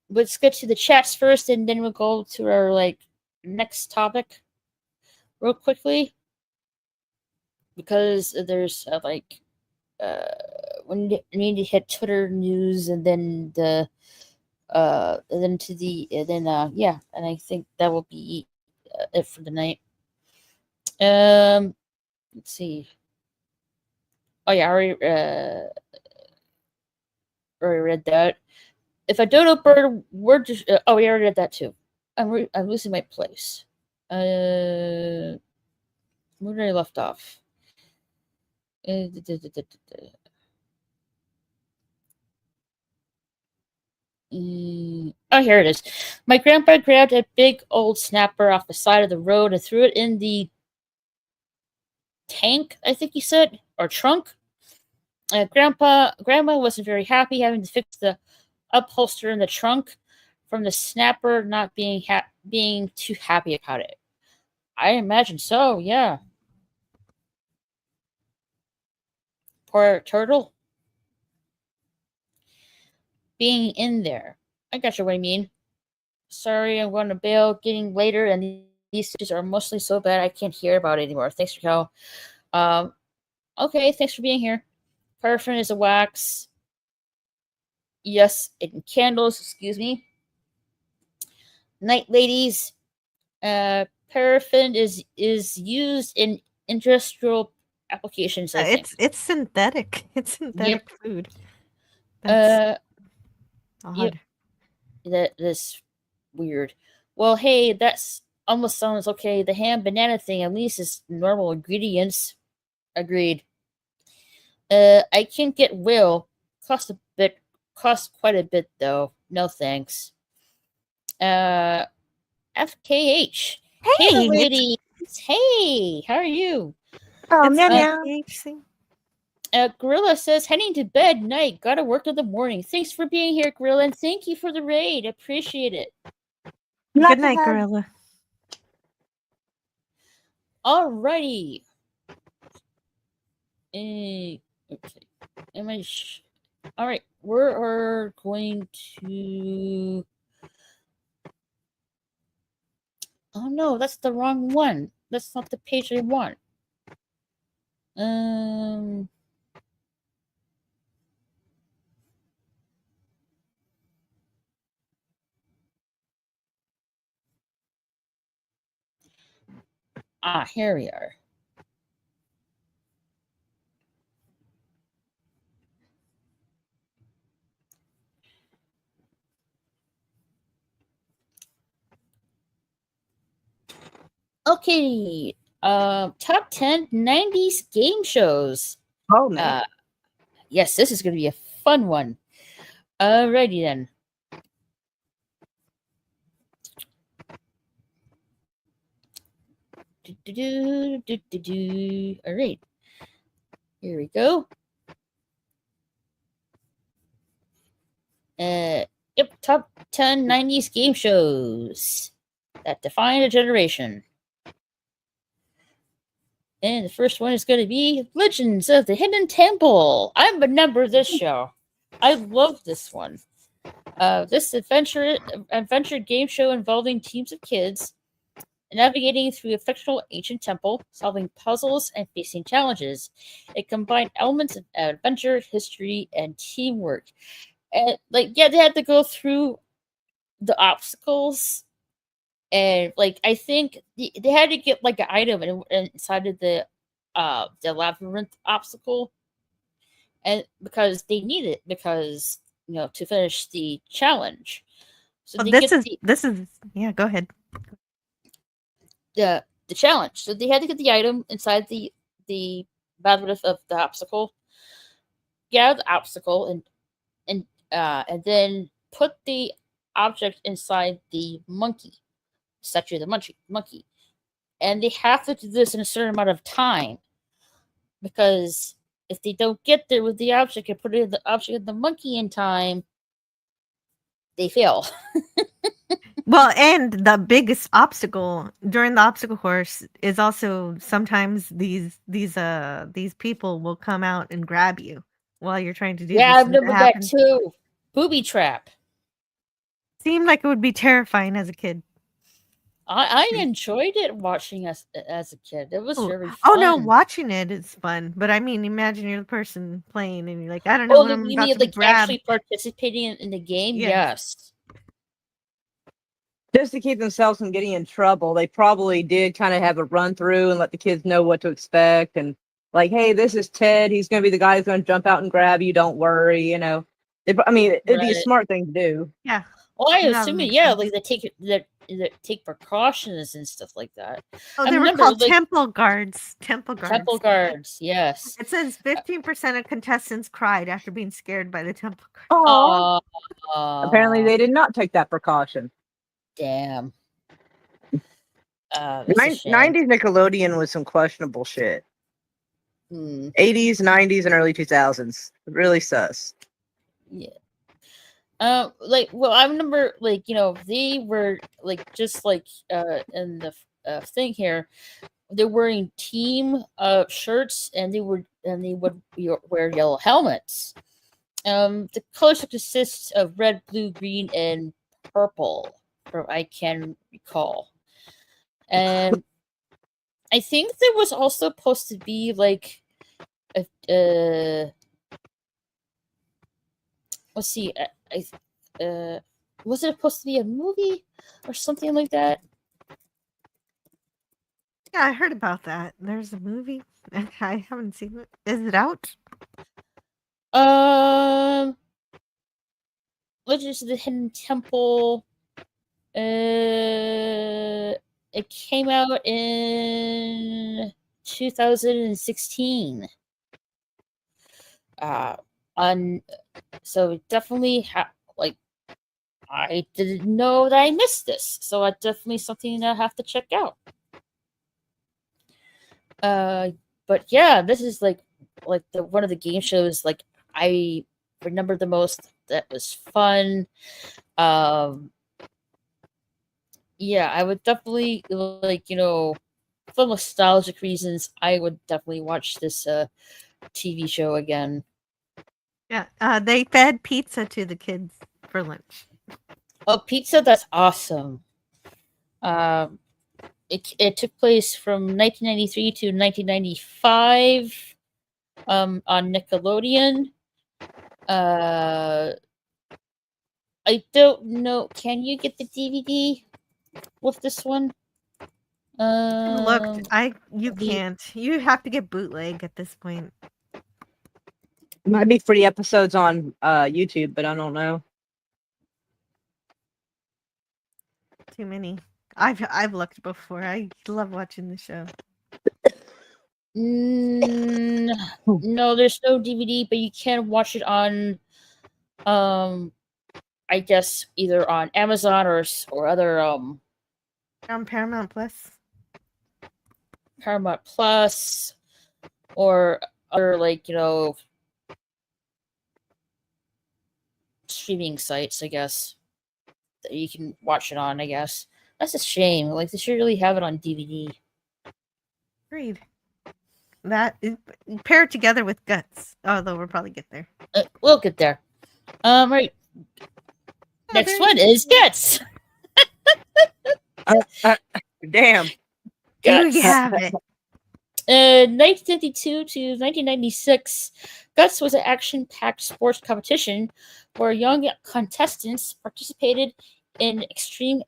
Let's get to the chats first, and then we'll go to our next topic real quickly, because there's when you need to hit Twitter news and then and then to the and then yeah, and I think that will be it for the night. Let's see. Oh yeah, I already read that. If a dodo bird were to oh, we already read that too. I'm losing my place. Where did I left off? Oh, here it is. My grandpa grabbed a big old snapper off the side of the road and threw it in the tank, I think he said, or trunk. Grandma wasn't very happy having to fix the upholster in the trunk from the snapper not being too happy about it. I imagine so, yeah. Poor turtle. Being in there. I got you what I mean. Sorry, I'm going to bail. Getting later, and these stitches are mostly so bad I can't hear about it anymore. Thanks for help. Okay, thanks for being here. Paraffin is a wax. Yes, and candles, excuse me. Night ladies. Paraffin is used in industrial applications, I think. It's synthetic. It's synthetic food. That's odd. Yep. That's weird. Well, hey, that's almost sounds okay. The ham banana thing at least is normal ingredients. Agreed. I can't get Will. Cost quite a bit though. No thanks. FKH. Hey ladies. Hey, how are you? Oh, meow. Gorilla says, heading to bed, night. Gotta work in the morning. Thanks for being here, Gorilla, and thank you for the raid. Appreciate it. Good night, Gorilla. Alrighty. Okay. Am I? All right. We're going to. Oh no, that's the wrong one. That's not the page I want. Here we are. Okay. Top 10 90s game shows. Oh man. Yes, this is going to be a fun one. Alrighty then. All right. Here we go. Yep, top 10 90s game shows that define a generation. And the first one is going to be Legends of the Hidden Temple. I'm a member of this show. I love this one. This adventure game show involving teams of kids navigating through a fictional ancient temple, solving puzzles, and facing challenges. It combined elements of adventure, history, and teamwork. And they had to go through the obstacles, and I think they had to get an item inside of the labyrinth obstacle, and because they need it to finish the challenge. So this is yeah. Go ahead. The challenge. So they had to get the item inside the labyrinth of the obstacle, get out of the obstacle, and then put the object inside the monkey statue of the monkey. And they have to do this in a certain amount of time, because if they don't get there with the object and put it in the object in the monkey in time, they fail. Well, and the biggest obstacle during the obstacle course is also sometimes these people will come out and grab you while you're trying to do. Yeah, I've remember that too. Booby trap. Seemed like it would be terrifying as a kid. I enjoyed it watching as a kid. It was Oh, very oh no, fun. watching it is fun. But I mean, imagine you're the person playing and you're like, I don't know Oh, when I'm you about mean to be like grabbed. actually participating in the game? Yes. Yes. Just to keep themselves from getting in trouble, they probably did kind of have a run through and let the kids know what to expect. And like, hey, this is Ted. He's going to be the guy who's going to jump out and grab you. Don't worry. You know, I mean, it'd be a Right. smart thing to do. Yeah. Oh, I that would assume it. make Yeah, sense. like they take precautions and stuff like that. Oh, I they were remember, called like, temple guards. Temple guards. temple guards. Yes. It says 15% of contestants cried after being scared by the temple guard. Oh, apparently Aw, they did not take that precaution. damn. That's a shame. 90s Nickelodeon was some questionable shit. Hmm. 80s, 90s, and early 2000s. Really sus. Yeah. Like, well, I remember, like, they were like just like in the thing here, they're wearing team shirts, and they would wear yellow helmets. The colors consist of red, blue, green, and purple, from I can recall. And I think there was also supposed to be like a let's see, was it supposed to be a movie or something like that? Yeah, I heard about that. There's a movie. I haven't seen it. Is it out? Legends of the Hidden Temple. It came out in 2016. On so definitely like I didn't know that I missed this, so it's definitely something that I have to check out. But yeah, this is like the one of the game shows like I remember the most. That was fun. Yeah, I would definitely like for nostalgic reasons, I would definitely watch this TV show again. Yeah. They fed pizza to the kids for lunch. Oh, pizza! That's awesome. It took place from 1993 to 1995. On Nickelodeon. I don't know. Can you get the DVD with this one? Looked, you can't. You have to get bootleg at this point. Might be free episodes on YouTube, but I don't know. Too many. I've looked before. I love watching the show. No, there's no DVD, but you can watch it on, I guess either on Amazon or other On Paramount Plus. Paramount Plus, or other streaming sites, I guess, that you can watch it on. I guess that's a shame. Like they should really have it on DVD. Agreed. That is, pair it together with Guts. Although we'll probably get there. We'll get there. Right. Next one is Guts. Damn. There you have it. 1952 to 1996, Guts was an action-packed sports competition where young contestants participated in extreme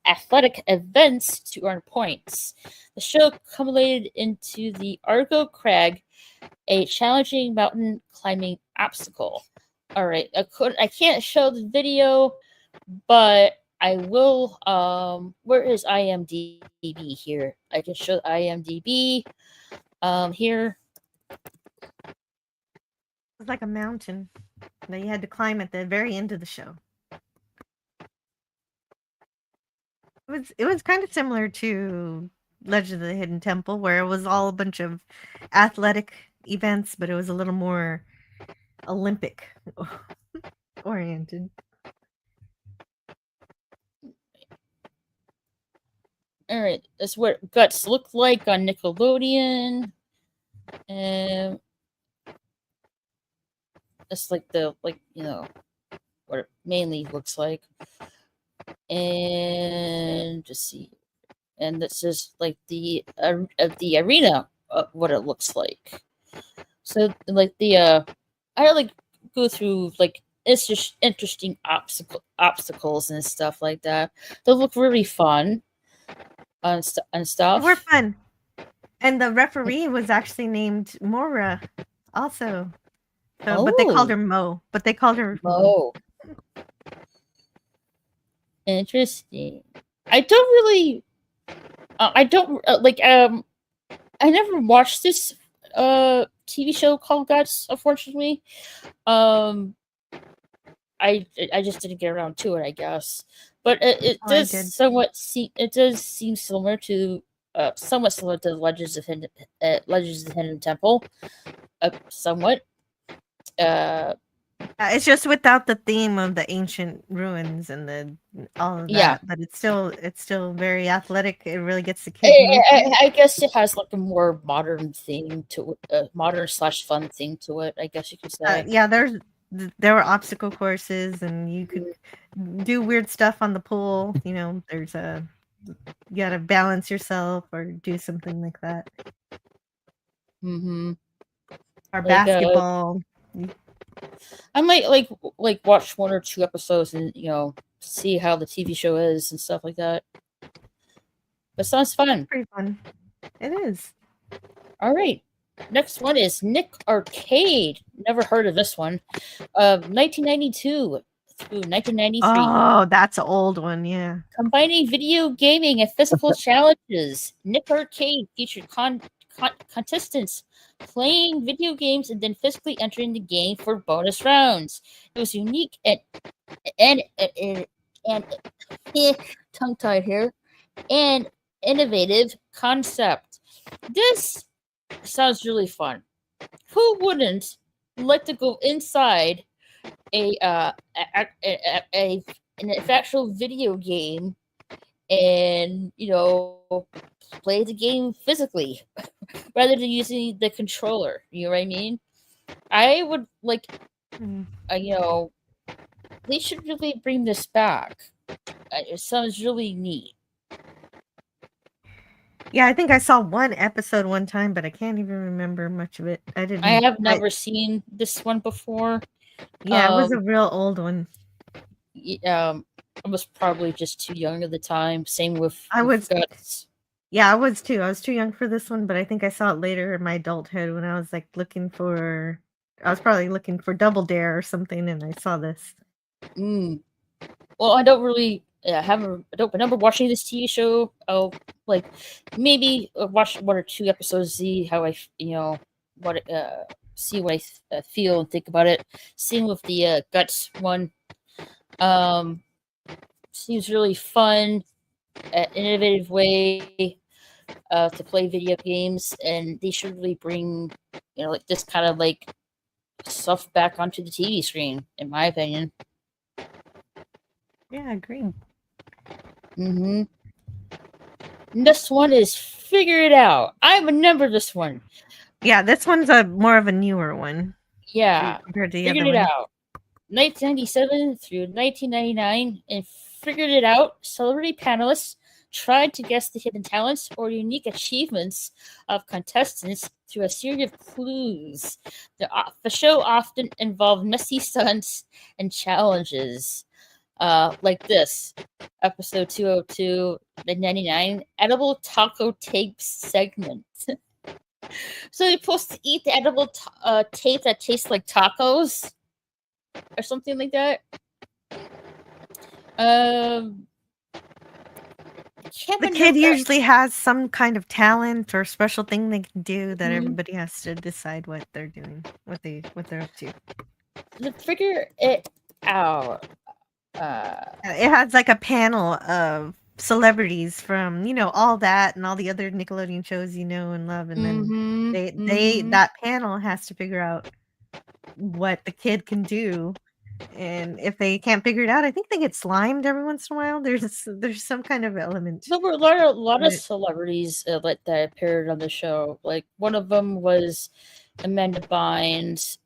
athletic events to earn points. The show culminated into the Argo Crag, a challenging mountain climbing obstacle. All right, I can't show the video, but I will. Where is IMDb here? I can show IMDb. Here. It's like a mountain that you had to climb at the very end of the show. It was kind of similar to Legend of the Hidden Temple, where it was all a bunch of athletic events, but it was a little more Olympic oriented. All right, that's what Guts looked like on Nickelodeon. That's like what it mainly looks like. And just see, and this is like the arena, what it looks like. So like I like go through like it's just interesting obstacles and stuff like that. They look really fun and stuff. We're fun. And the referee was actually named Mora, also. So, but they called her Mo. But they called her Mo. Interesting. I don't really. I don't like. I never watched this TV show called Guts. Unfortunately, I just didn't get around to it. I guess, but it does somewhat seem similar to. Somewhat similar to Legends of Hidden Temple, somewhat. It's just without the theme of the ancient ruins and all of that. Yeah. But it's still very athletic. It really gets the kids. I guess it has like a more modern theme to it, modern / fun theme to it. I guess you could say. Yeah, there were obstacle courses, and you could do weird stuff on the pool. You know, you gotta balance yourself or do something like that. Mm-hmm. Or like, basketball. I might like watch 1 or 2 episodes and see how the TV show is and stuff like that. But sounds fun. It's pretty fun. It is. All right. Next one is Nick Arcade. Never heard of this one. 1992 through 1993. Oh, that's an old one, yeah. Combining video gaming and physical challenges. Nick Arcade featured contestants playing video games and then physically entering the game for bonus rounds. It was unique and tongue-tied here, and innovative concept. This sounds really fun. Who wouldn't like to go inside an actual video game and play the game physically rather than using the controller? You know what I mean? I would like, they should really bring this back. It sounds really neat. Yeah, I think I saw one episode one time, but I can't even remember much of it. I have never seen this one before. Yeah, it was a real old one. I was probably just too young at the time. Same with Guts. Yeah, I was too. I was too young for this one, but I think I saw it later in my adulthood when I was like I was probably looking for Double Dare or something, and I saw this. Well, I don't really I don't remember watching this TV show. I'll like maybe watch 1 or 2 episodes, see how I see what I feel and think about it. Same with the Guts one. Seems really fun, innovative way to play video games, and they should really bring like this kind of like stuff back onto the TV screen, in my opinion. Yeah, I agree. This one is Figure It Out. I remember this one. Yeah, this one's more of a newer one. Yeah, compared to the Figured other It one. Out. 1997 through 1999, and Figured It Out. Celebrity panelists tried to guess the hidden talents or unique achievements of contestants through a series of clues. The show often involved messy stunts and challenges. Like this, episode 202, the 99 edible taco tape segment. So you're supposed to eat the edible tape that tastes like tacos, or something like that. The kid usually has some kind of talent or special thing they can do that everybody has to decide what they're doing, what they're up to. To figure it out. It has like a panel of celebrities from all that and all the other Nickelodeon shows and love, and then that panel has to figure out what the kid can do, and if they can't figure it out, I think they get slimed every once in a while. There's some kind of element. There were a lot of celebrities that appeared on the show. Like one of them was Amanda Bynes.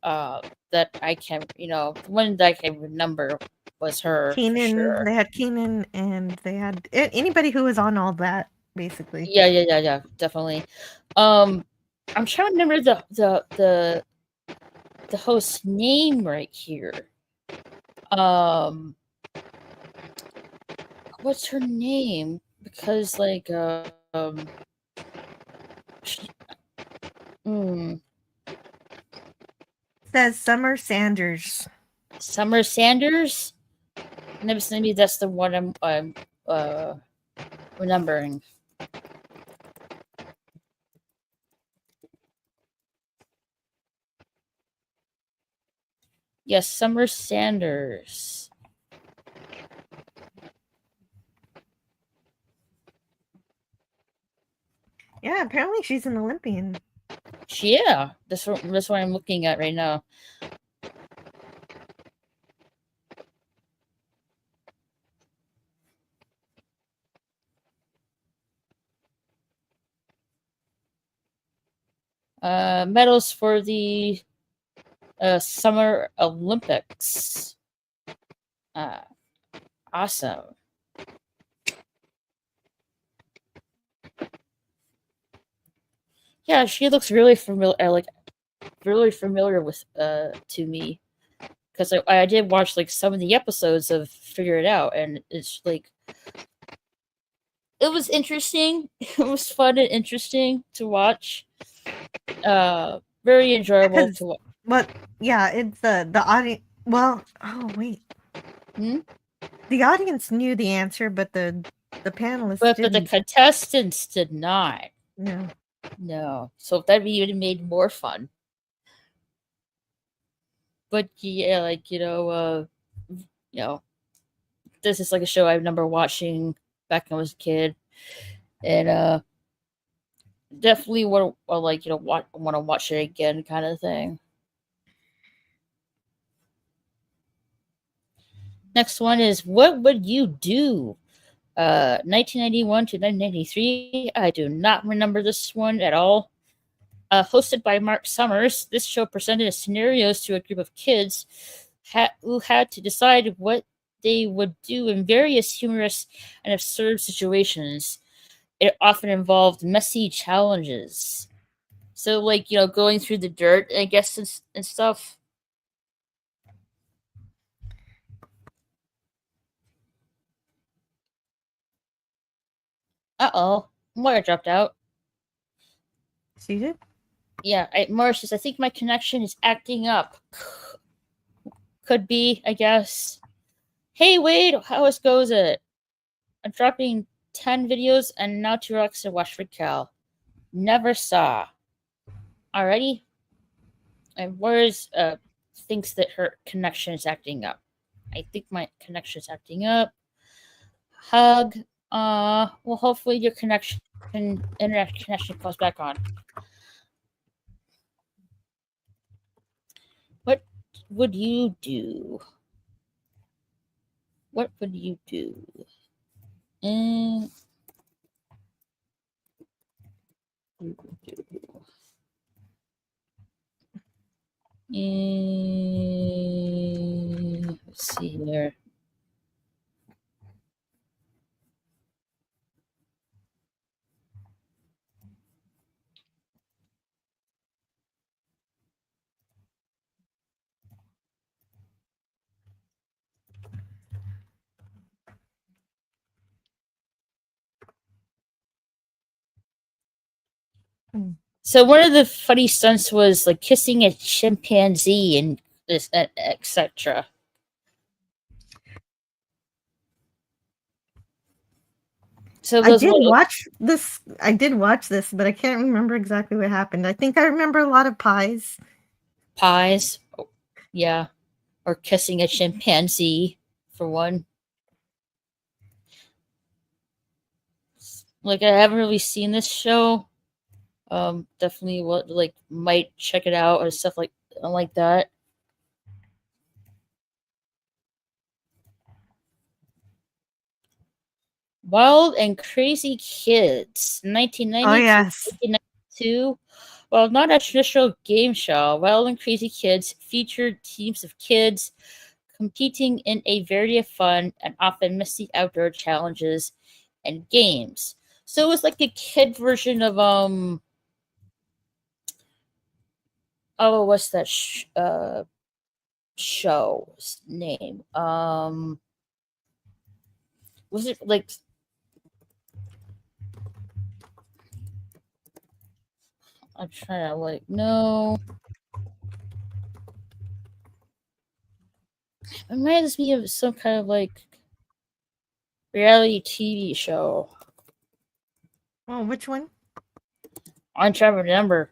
That I can, the one that I can remember was her for Keenan. sure. They had Keenan, and they had anybody who was on all that basically. Yeah, definitely. I'm trying to remember the host's name right here. What's her name? Because like she, Says Summer Sanders. Summer Sanders. Maybe that's the one I'm remembering. Yes, Summer Sanders. Yeah, apparently she's an Olympian. Yeah, that's what I'm looking at right now. Medals for the Summer Olympics. Awesome. Yeah, she looks really familiar. Really familiar with to me, because I did watch like some of the episodes of Figure It Out, and it's like it was interesting. It was fun and interesting to watch. Very enjoyable to watch. But yeah, it's the audience. Well, oh wait, the audience knew the answer, but the panelists but didn't. the contestants did not. No. So that even made more fun. But yeah, like this is like a show I remember watching back when I was a kid, and definitely want to watch it again, kind of thing. Next one is What Would You Do? 1991 to 1993. I do not remember this one at all. Hosted by Mark Summers, this show presented scenarios to a group of kids who had to decide what they would do in various humorous and absurd situations. It often involved messy challenges. So, like, going through the dirt, I guess, and stuff. Uh-oh. Moira dropped out. She did? Yeah, Moira says, I think my connection is acting up. Could be, I guess. Hey, Wade, how goes it? I'm dropping 10 videos and now 2 rocks to watch for Cal. Never saw. Alrighty? And Moira's thinks that her connection is acting up. I think my connection is acting up. Hug. Well, hopefully your internet connection comes back on. What would you do? What would you do? Let's see here. So one of the funny stunts was like kissing a chimpanzee and this, etc. So I did watch this. But I can't remember exactly what happened. I think I remember a lot of pies. Pies, yeah, or kissing a chimpanzee for one. Like, I haven't really seen this show. Definitely might check it out or stuff like that. Wild and Crazy Kids, 1990 Oh yes. 2022. While not a traditional game show, Wild and Crazy Kids featured teams of kids competing in a variety of fun and often messy outdoor challenges and games. So it was like a kid version of what's that show's name? Was it like I'm trying to no. It reminds me of some kind of reality TV show. Oh, which one? I'm trying to remember.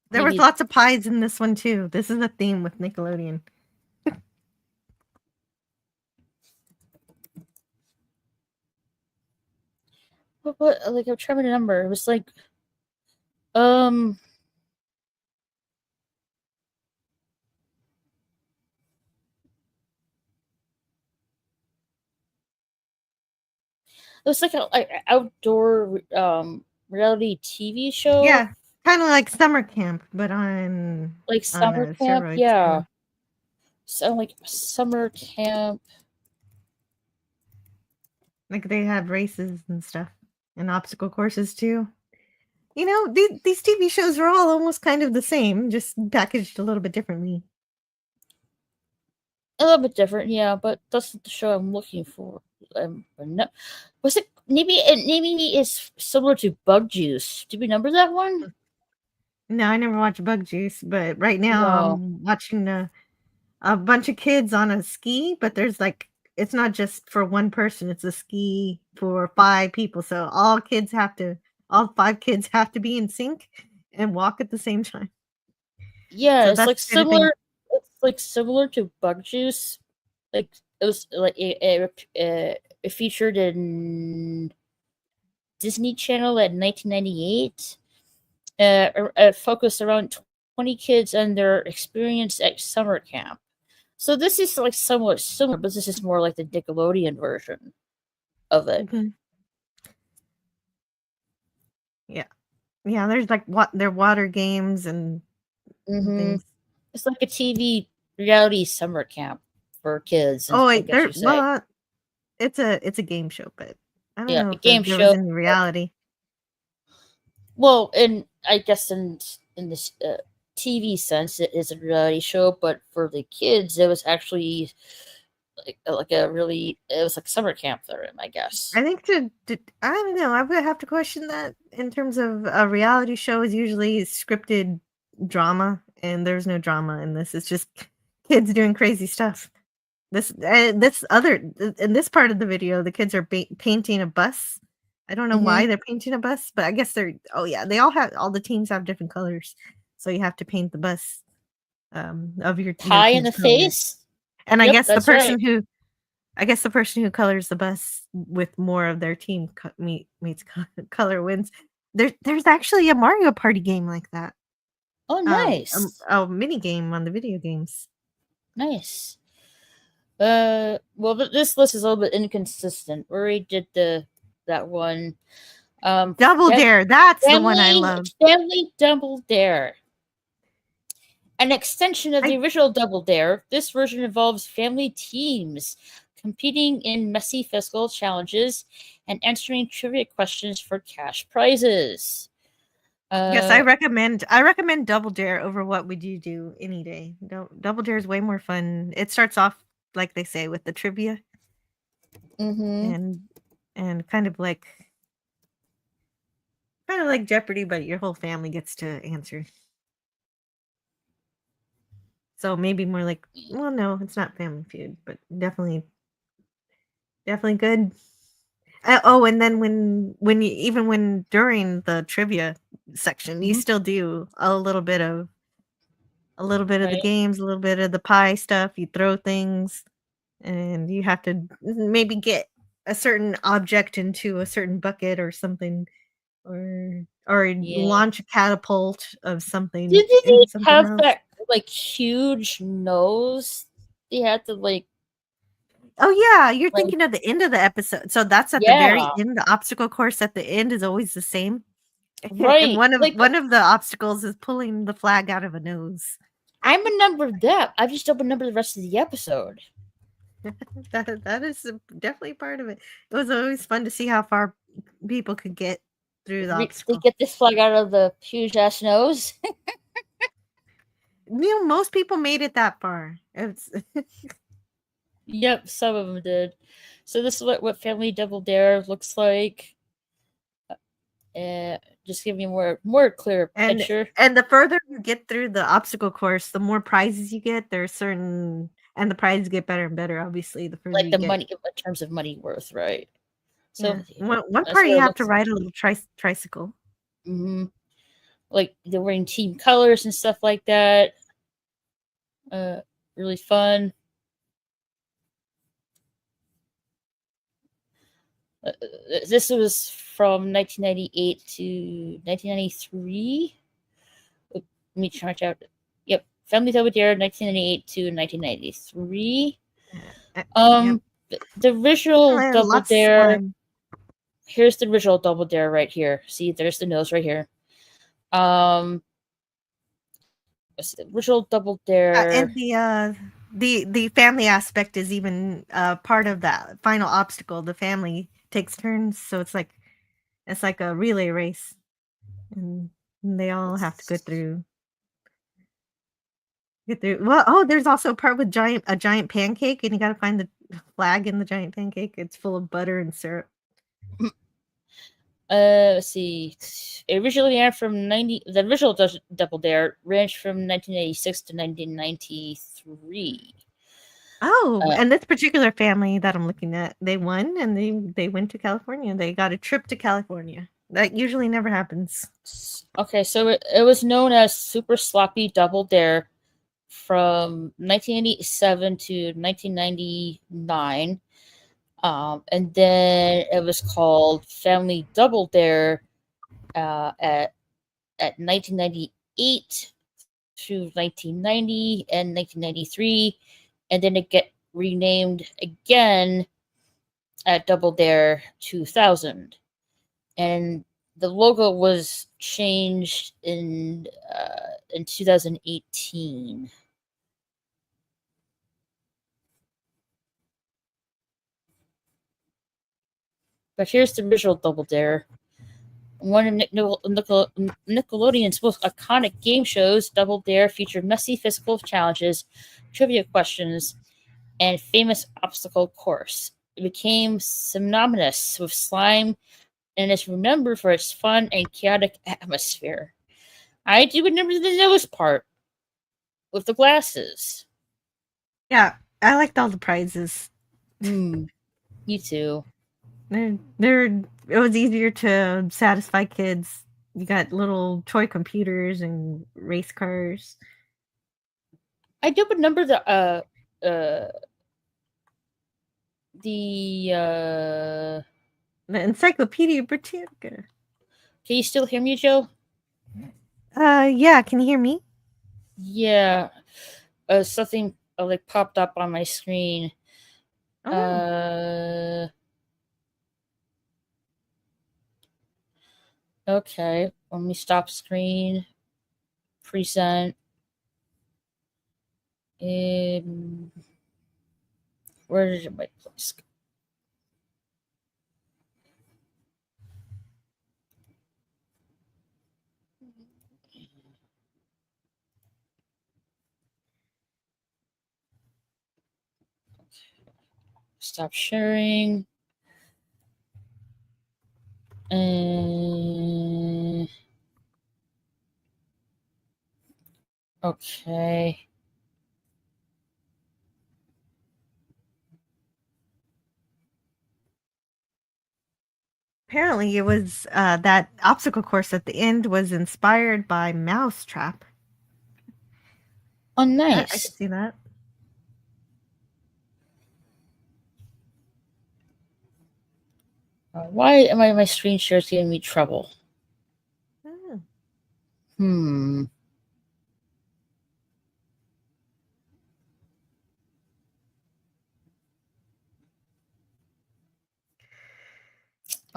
There was Maybe- lots of pies in this one too. This is a theme with Nickelodeon. What I'm trying to remember. It was it was like an outdoor reality TV show. Yeah, kind of like summer camp, but on Summer camp. steroids. Yeah. So summer camp. Like they had races and stuff and obstacle courses too. You know, these TV shows are all almost kind of the same, just packaged a little bit differently. A little bit different, yeah, but that's not the show I'm looking for. No, was it maybe it's similar to Bug Juice? Do we remember that one? No, I never watched Bug Juice, but right now No. I'm watching a bunch of kids on a ski, but there's it's not just for one person, it's a ski for 5 people. So all 5 kids have to be in sync and walk at the same time. Yeah, So it's that's the kind of thing- similar. It's similar to Bug Juice. It was it featured in Disney Channel at 1998. Focused around 20 kids and their experience at summer camp. So this is somewhat similar, but this is more like the Nickelodeon version of it. Mhm. Yeah, there's their water games and things. It's like a TV reality summer camp for kids. Oh I wait, guess you say. it's a game show, but I don't know a if game there show. was any reality. Well, I guess in this TV sense, it is a reality show, but for the kids, it was actually it was like summer camp for them, I guess. I think I don't know. I would have to question that in terms of a reality show is usually scripted drama, and there's no drama in this. It's just kids doing crazy stuff. In this part of the video, the kids are painting a bus. I don't know why they're painting a bus, but I guess all the teams have different colors, so you have to paint the bus of your Pie in team's the colors. face. And I guess the that's person right. the person who colors the bus with more of their team meets color wins. There's actually a Mario Party game like that. Oh, nice. A mini game on the video games. Nice. Well, this list is a little bit inconsistent. We already did that one. Double Dare, that's the one I love. Family Double Dare. An extension of the original Double Dare, this version involves family teams competing in messy physical challenges and answering trivia questions for cash prizes. Yes, I recommend Double Dare over What Would You Do any day. Double Dare is way more fun. It starts off like they say with the trivia, and kind of like Jeopardy, but your whole family gets to answer. So maybe more like, well, no, it's not Family Feud, but definitely good. And then when during the trivia section, you still do a little bit of the games, a little bit of the pie stuff. You throw things, and you have to maybe get a certain object into a certain bucket or something, or launch a catapult of something. Did they have that like huge nose. They had to like Oh yeah, you're Like- thinking of the end of the episode. So that's at the very Yeah. end. The obstacle course at the end is always the same. Right, And one of like- the obstacles is pulling the flag out of a nose. I remember that. I just don't remember the rest of the episode. That is definitely part of it. It was always fun to see how far people could get through the They obstacle. get this flag out of the huge ass nose. Most people made it that far. It's Yep, some of them did. So this is what Family Double Dare looks like. Just give you more clear and picture. and the further you get through the obstacle course, the more prizes you get. There's certain and the prizes get better and better. Obviously, the further Like you the get. money in terms of money worth, right? So Yeah. One that's part what you it have to looks ride a little tricycle. like they're wearing team colors and stuff like that. Really fun. This was from 1998 to 1993. Let me charge out. Yep, Family Double Dare, 1998 to 1993. Yep. The original Yeah, Double lots Dare. fun. Here's the original Double Dare right here. See, there's the nose right here. The original Double Dare. And the family aspect is even part of that final obstacle. The family takes turns, so it's like a relay race, and they all have to go through. Get through. Well, there's also a part with a giant pancake, and you got to find the flag in the giant pancake. It's full of butter and syrup. Let's see. It originally ran from The original Double Dare ranged from 1986 to 1993. Oh, and this particular family that I'm looking at, they won, and they went to California. They got a trip to California. That usually never happens. Okay, so it was known as Super Sloppy Double Dare from 1987 to 1999. And then it was called Family Double Dare at 1998 through 1990 and 1993, and then it get renamed again at Double Dare 2000, and the logo was changed in 2018. But here's the original Double Dare. One of Nickelodeon's most iconic game shows, Double Dare featured messy physical challenges, trivia questions, and famous obstacle course. It became synonymous with slime and is remembered for its fun and chaotic atmosphere. I do remember the nose part with the glasses. Yeah, I liked all the prizes. Me too. It was easier to satisfy kids. You got little toy computers and race cars. I do remember the Encyclopedia Britannica. Can you still hear me, Joe? Yeah, can you hear me? Yeah. Something like popped up on my screen. Oh, no. Okay. Let me stop screen. Present. Where did my place go? Stop sharing. Okay. Apparently, it was that obstacle course at the end was inspired by Mousetrap. Oh, I nice. can see that. Why am my screen shares giving me trouble? Oh.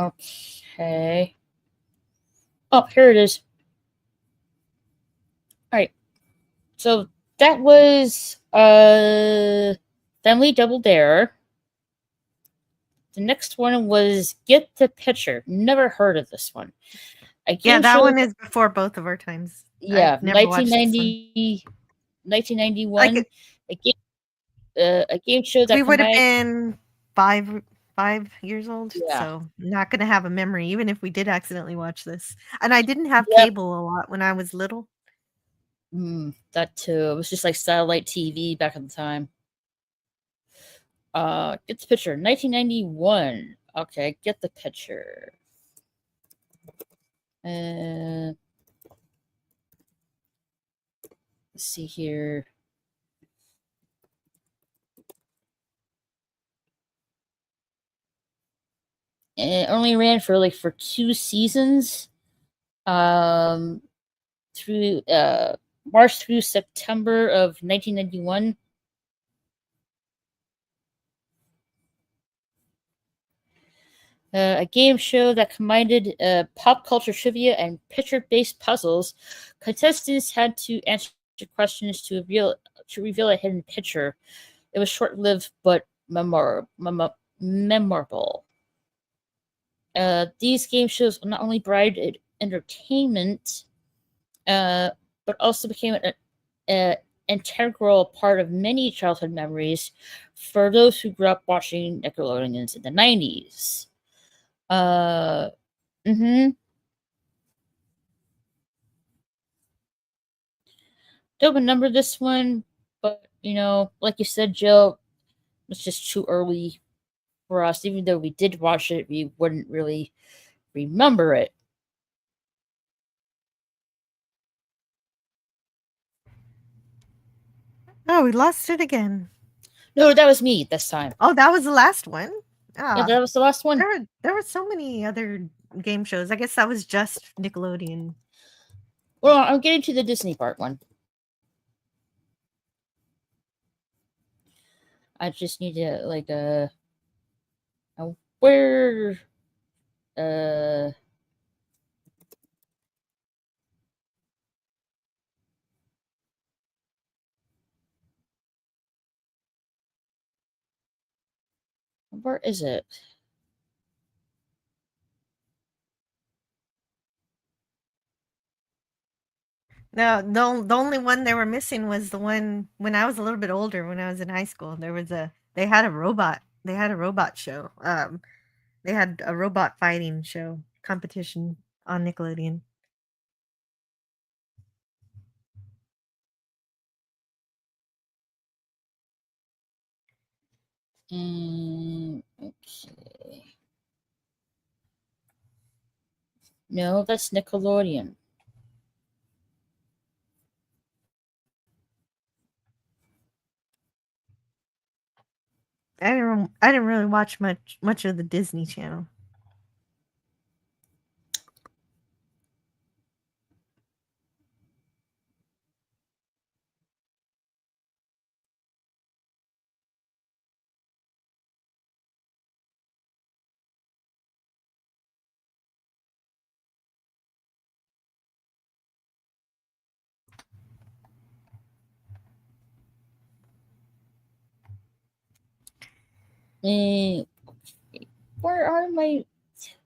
Okay. Oh, here it is. Alright. So that was Family Double Dare. The next one was Get the Picture. Never heard of this one. Yeah, that one is before both of our times. Yeah, I've never watched this one. 1991. A game show that We would have combined. been 5 years old, Yeah. so not gonna have a memory, even if we did accidentally watch this. And I didn't have Yep. cable a lot when I was little. That too. It was just like satellite TV back at the time. Get the picture. 1991. Okay, get the picture. Let's see here. And it only ran for 2 seasons. Through March through September of 1991. A game show that combined pop culture trivia and picture-based puzzles. Contestants had to answer questions to reveal a hidden picture. It was short-lived but memorable. These game shows not only provided entertainment, but also became an integral part of many childhood memories for those who grew up watching Nickelodeons in the 90s. Don't remember this one, but like you said, Jill, it's just too early for us. Even though we did watch it, we wouldn't really remember it. Oh, we lost it again. No, that was me this time. Oh, that was the last one? Yeah, that was the last one. There were so many other game shows. I guess that was just Nickelodeon. Well, I'm getting to the Disney part one. I just need to where where is it? No, the only one they were missing was the one when I was a little bit older, when I was in high school. They had a robot show. They had a robot fighting show competition on Nickelodeon. Okay. No, that's Nickelodeon. I didn't really watch much of the Disney Channel.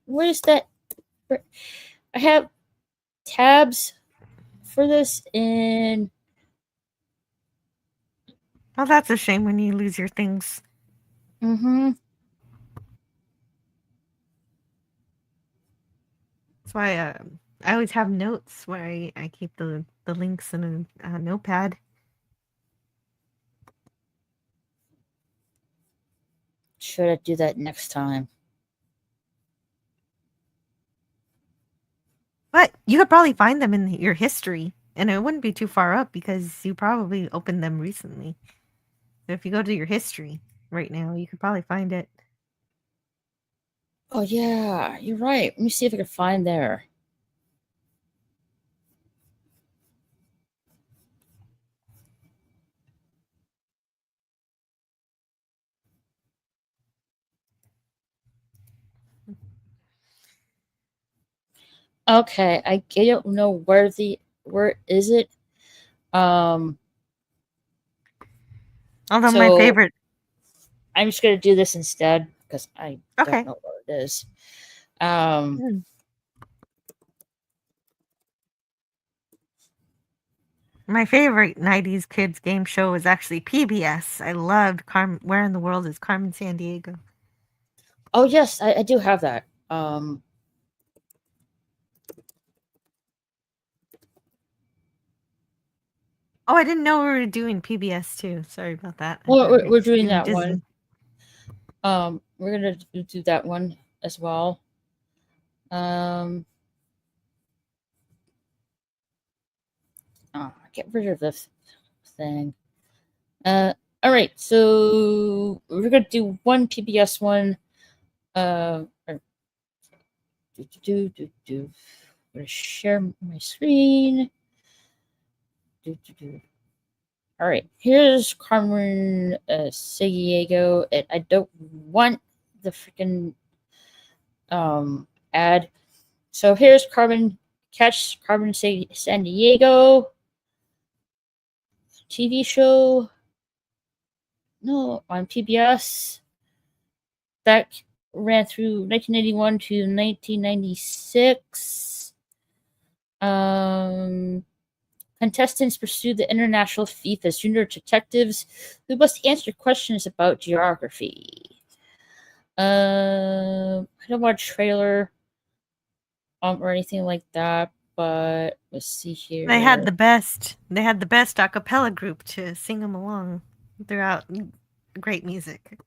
Where's that? I have tabs for this and Oh, that's a shame when you lose your things. That's why I always have notes where I keep the links in a notepad. Should I do that next time? But you could probably find them in your history, and it wouldn't be too far up because you probably opened them recently. So if you go to your history right now, you could probably find it. Oh yeah, you're right. Let me see if I can find there. Okay, I don't know where is it. Although my So favorite. I'm just gonna do this instead because I Okay. don't know where it is. Um, Hmm. My favorite 90s kids game show was actually PBS. I loved Where in the World is Carmen Sandiego? oh yes, I do have that. Oh, I didn't know we were doing PBS too. Sorry about that. I Well, thought we we're doing that Disney. one. We're gonna do that one as well. Get rid of this thing. All right, so we're gonna do one PBS one. I'm gonna share my screen. All right, here's Carmen Sandiego, and I don't want the freaking ad. So here's Carmen Sandiego TV show. No, on PBS. That ran through 1991 to 1996. Contestants pursue the international thief as junior detectives who must answer questions about geography. I don't want a trailer or anything like that, but let's see here. They had the best a cappella group to sing them along throughout. Great music.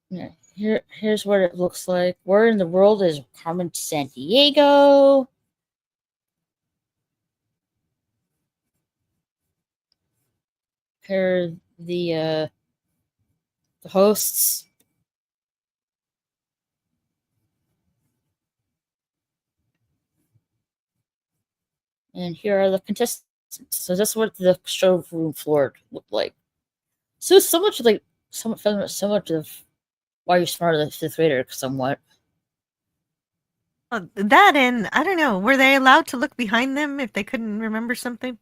Yeah, here's what it looks like. Where in the world is Carmen Sandiego? Here are the hosts. And here are the contestants. So that's what the showroom floor looked like. So it's so much like so much of Why You're Smarter Than Fifth Grader, somewhat. That and I don't know. Were they allowed to look behind them if they couldn't remember something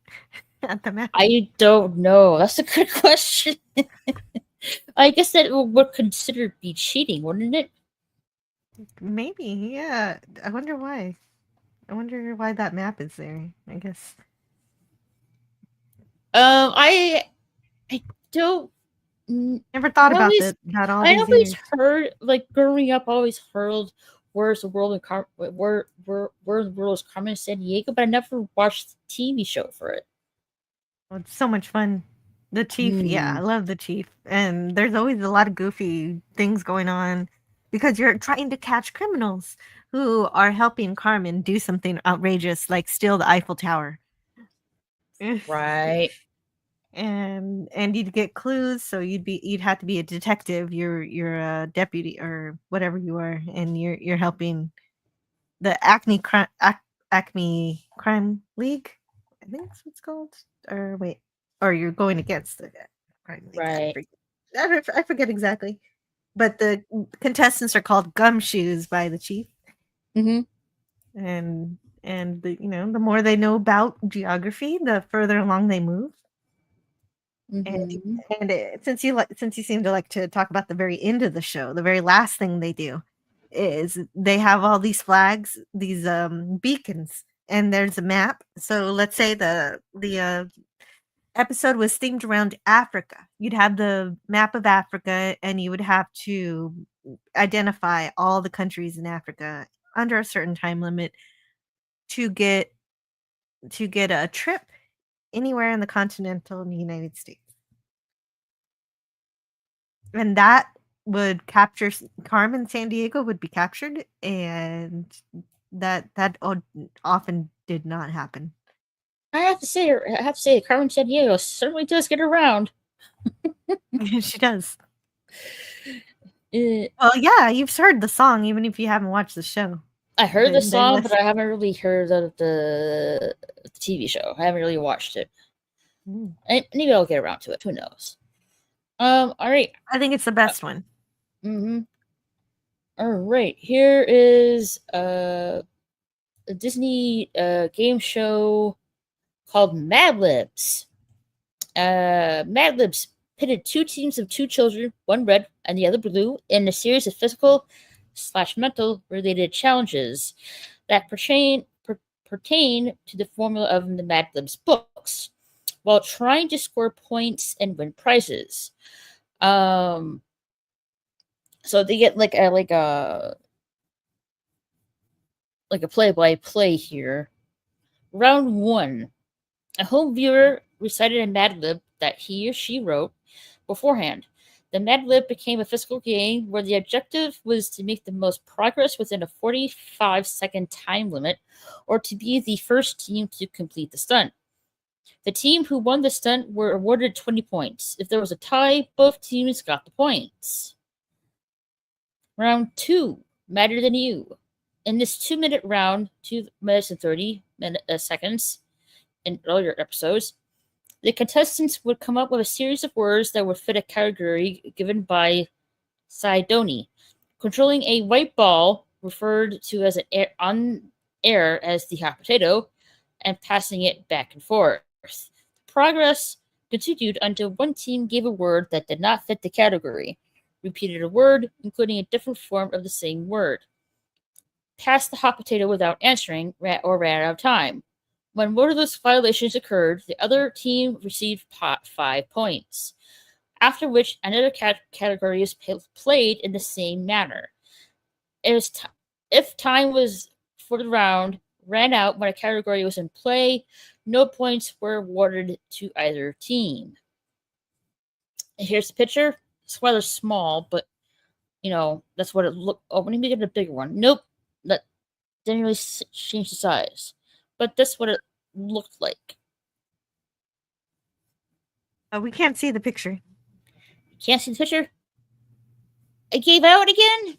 at the map? I don't know. That's a good question. I guess that would consider be cheating, wouldn't it? Maybe, yeah. I wonder why. I wonder why that map is there. I guess. I don't. Never thought about always, that all I these always years. heard, like growing up, always heard where's the world in where the world is Carmen Sandiego, but I never watched the TV show for it. Oh, it's so much fun. The Chief, yeah, I love the Chief. And there's always a lot of goofy things going on because you're trying to catch criminals who are helping Carmen do something outrageous like steal the Eiffel Tower. Right. And you'd get clues, so you'd have to be a detective. You're a deputy or whatever you are, and you're helping the Acme Crime League. I think that's what it's called. Or wait, or you're going against the Crime League. Right. I forget exactly. But the contestants are called Gumshoes by the Chief. Mm-hmm. And the more they know about geography, the further along they move. Mm-hmm. Since you seem to like to talk about the very end of the show, the very last thing they do is they have all these flags, these beacons, and there's a map. So let's say the episode was themed around Africa. You'd have the map of Africa, and you would have to identify all the countries in Africa under a certain time limit to get a trip anywhere in the continental United States. And that would capture Carmen Sandiego would be captured, and that often did not happen. I have to say, Carmen Sandiego certainly does get around. She does. Well, yeah, you've heard the song, even if you haven't watched the show. I heard the song, but I haven't really heard of the TV show. I haven't really watched it. Maybe I'll get around to it. Who knows? All right. I think it's the best one. Mm-hmm. All right, here is a Disney game show called Mad Libs. Mad Libs pitted two teams of two children, one red and the other blue, in a series of physical/mental related challenges that pertain to the formula of the Mad Libs books, while trying to score points and win prizes. So they get like a play-by-play here. Round 1. A home viewer recited a Mad Lib that he or she wrote beforehand. The Mad Lib became a physical game where the objective was to make the most progress within a 45-second time limit, or to be the first team to complete the stunt. The team who won the stunt were awarded 20 points. If there was a tie, both teams got the points. Round 2, Madder Than You. In this 2-minute round, 2 minutes and 30 seconds, in earlier episodes, the contestants would come up with a series of words that would fit a category given by Sidoni, controlling a white ball referred to as on air as the hot potato, and passing it back and forth. Progress continued until one team gave a word that did not fit the category, repeated a word, including a different form of the same word, passed the hot potato without answering, or ran out of time. When one of those violations occurred, the other team received 5 points, after which another category is played in the same manner. If time was for the round ran out when a category was in play, no points were awarded to either team. And here's the picture. It's rather small, but that's what it looked. Oh, let me get a bigger one. Nope, that didn't really change the size, but that's what it looked like. We can't see the picture. Can't see the picture? I gave out again?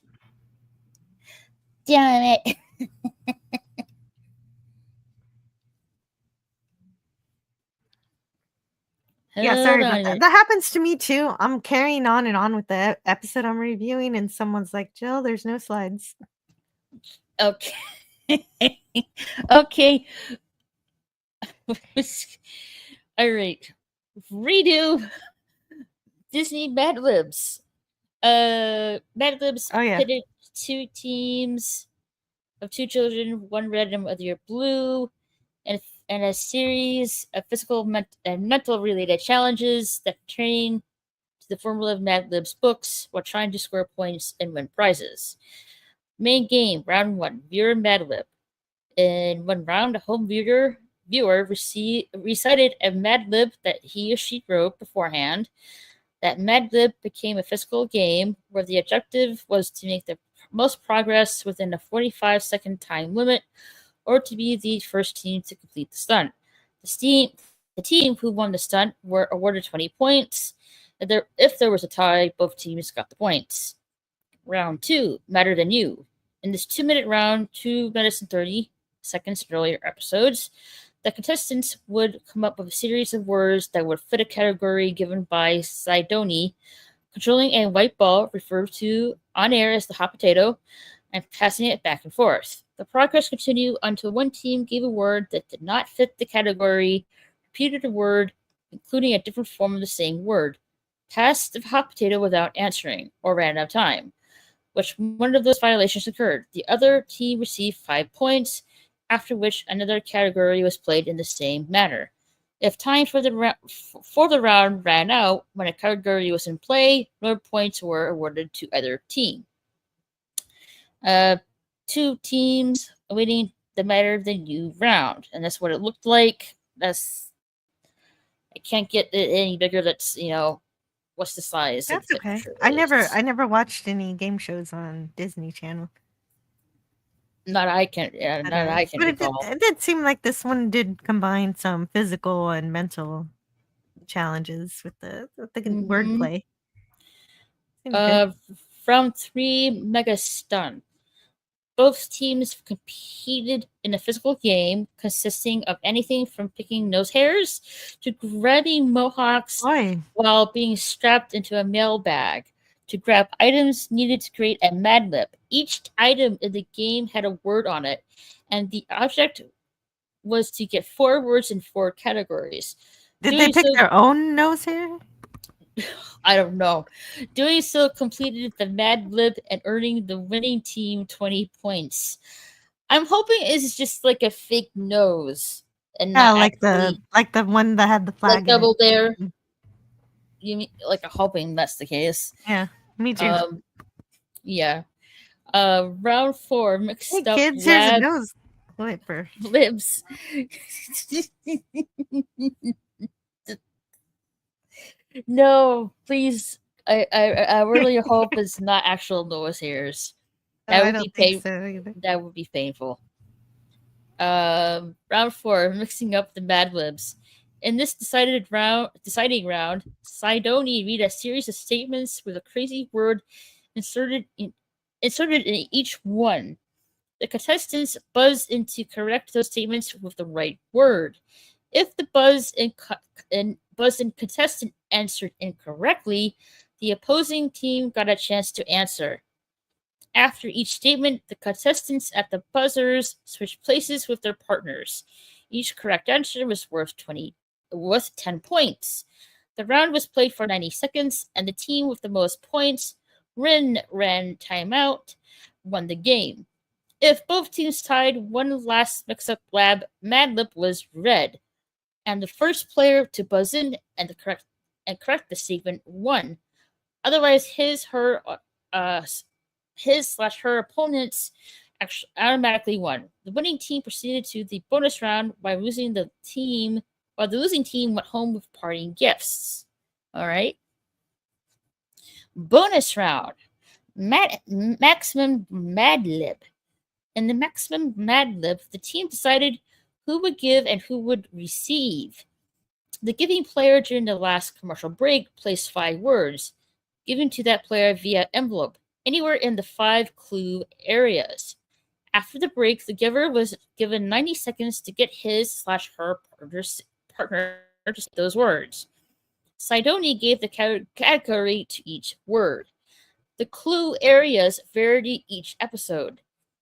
Damn it. Yeah, sorry about that. That happens to me too. I'm carrying on and on with the episode I'm reviewing, and someone's like, Jill, there's no slides. Okay. Okay. All right. Redo Disney Mad Libs. Mad Libs pitted two teams of two children, one red and the other blue, and a series of physical and mental related challenges that pertain to the formula of Mad Libs books while trying to score points and win prizes. Main game, round 1, viewer Mad Lib. In one round, a home viewer recited a Mad Lib that he or she wrote beforehand. That Mad Lib became a physical game where the objective was to make the most progress within a 45-second time limit, or to be the first team to complete the stunt. The team who won the stunt were awarded 20 points. If there was a tie, both teams got the points. Round 2, Madder Than You. In this 2-minute round, 2 minutes and 30 seconds in earlier episodes, the contestants would come up with a series of words that would fit a category given by Sidoni, controlling a white ball referred to on air as the hot potato, and passing it back and forth. The progress continued until one team gave a word that did not fit the category, repeated a word, including a different form of the same word, passed the hot potato without answering, or ran out of time. Which one of those violations occurred? The other team received 5 points, after which another category was played in the same manner. If time for the round ran out when a category was in play, no points were awarded to either team. 2 teams awaiting the Madder Than You round, and that's what it looked like. I can't get it any bigger. That's what's the size? That's okay. I never watched any game shows on Disney Channel. Not I can recall. It did seem like this one did combine some physical and mental challenges with the wordplay. Round 3, Mega Stunt. Both teams competed in a physical game consisting of anything from picking nose hairs to grabbing mohawks while being strapped into a mailbag. to grab items needed to create a Mad Lib. Each item in the game had a word on it, and the object was to get 4 words in 4 categories. Did Doing they pick so, their own nose hair? I don't know. Doing so completed the Mad Lib and earning the winning team 20 points. I'm hoping it's just like a fake nose and Yeah, not actually like the one that had the like flag in double it. dare. You mean like I'm hoping that's the case. Yeah, me too. Yeah. Round 4 Hey mixed up kids, here's a lab nose clipper. libs. No, please. I really hope it's not actual nose hairs. No, That I would don't be think so either. That would be painful. Round 4, mixing up the Mad Libs. In this deciding round, Sidoni read a series of statements with a crazy word inserted in each one. The contestants buzz in to correct those statements with the right word. If the buzz in contestant answered incorrectly, the opposing team got a chance to answer. After each statement, the contestants at the buzzers switched places with their partners. Each correct answer was worth 10 points. The round was played for 90 seconds, and the team with the most points, ran timeout, won the game. If both teams tied, one last mix-up Mad Lib was red, and the first player to buzz in and correct the statement won. Otherwise, his/her opponents automatically won. The winning team proceeded to the bonus round while the losing team went home with parting gifts. All right. Bonus round. Maximum Mad Lib. In the Maximum Mad Lib, the team decided who would give and who would receive. The giving player during the last commercial break placed 5 words, given to that player via envelope, anywhere in the 5 clue areas. After the break, the giver was given 90 seconds to get his/her partner to say those words. Sidoni gave the category to each word. The clue areas varied each episode,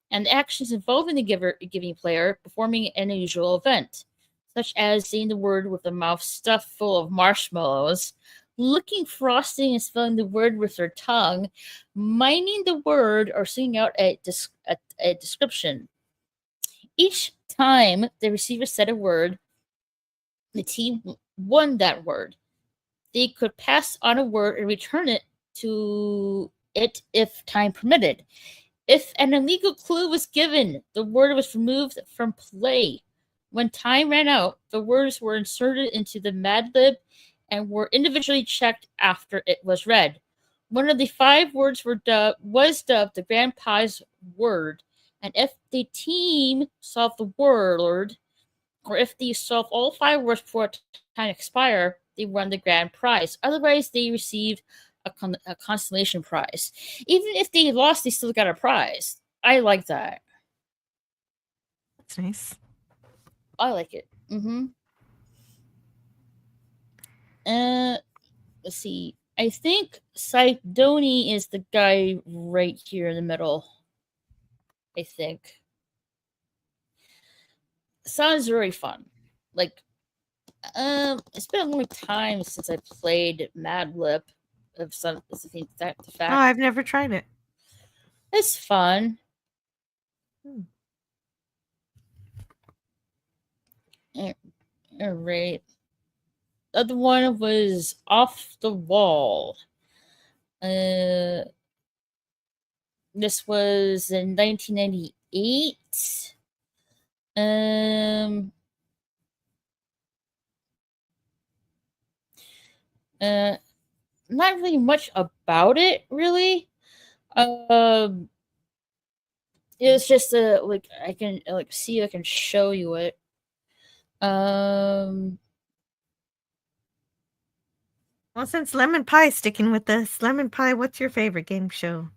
and the actions involving the giving player performing an unusual event, such as saying the word with a mouth stuffed full of marshmallows, licking frosting and spelling the word with their tongue, miming the word, or singing out a description. Each time the receiver said a word, the team won that word. They could pass on a word and return it to it if time permitted. If an illegal clue was given, the word was removed from play. When time ran out, the words were inserted into the Mad Lib and were individually checked after it was read. One of the 5 words was dubbed the grand prize word, and if the team solved the word, or if they solved all 5 words before time expire, they won the grand prize. Otherwise, they received a consolation prize. Even if they lost, they still got a prize. I like that. That's nice. I like it. Let's see. I think Sidoni is the guy right here in the middle. I think. Sounds very fun. Like, it's been a long time since I played Mad Lib. Of some, I think that the fact. Oh, I've never tried it. It's fun. All right. The other one was Off the Wall. This was in 1998. Not really much about it, really. It's just like I can see, I can show you it. Well, since Lemon Pie sticking with us, Lemon Pie, what's your favorite game show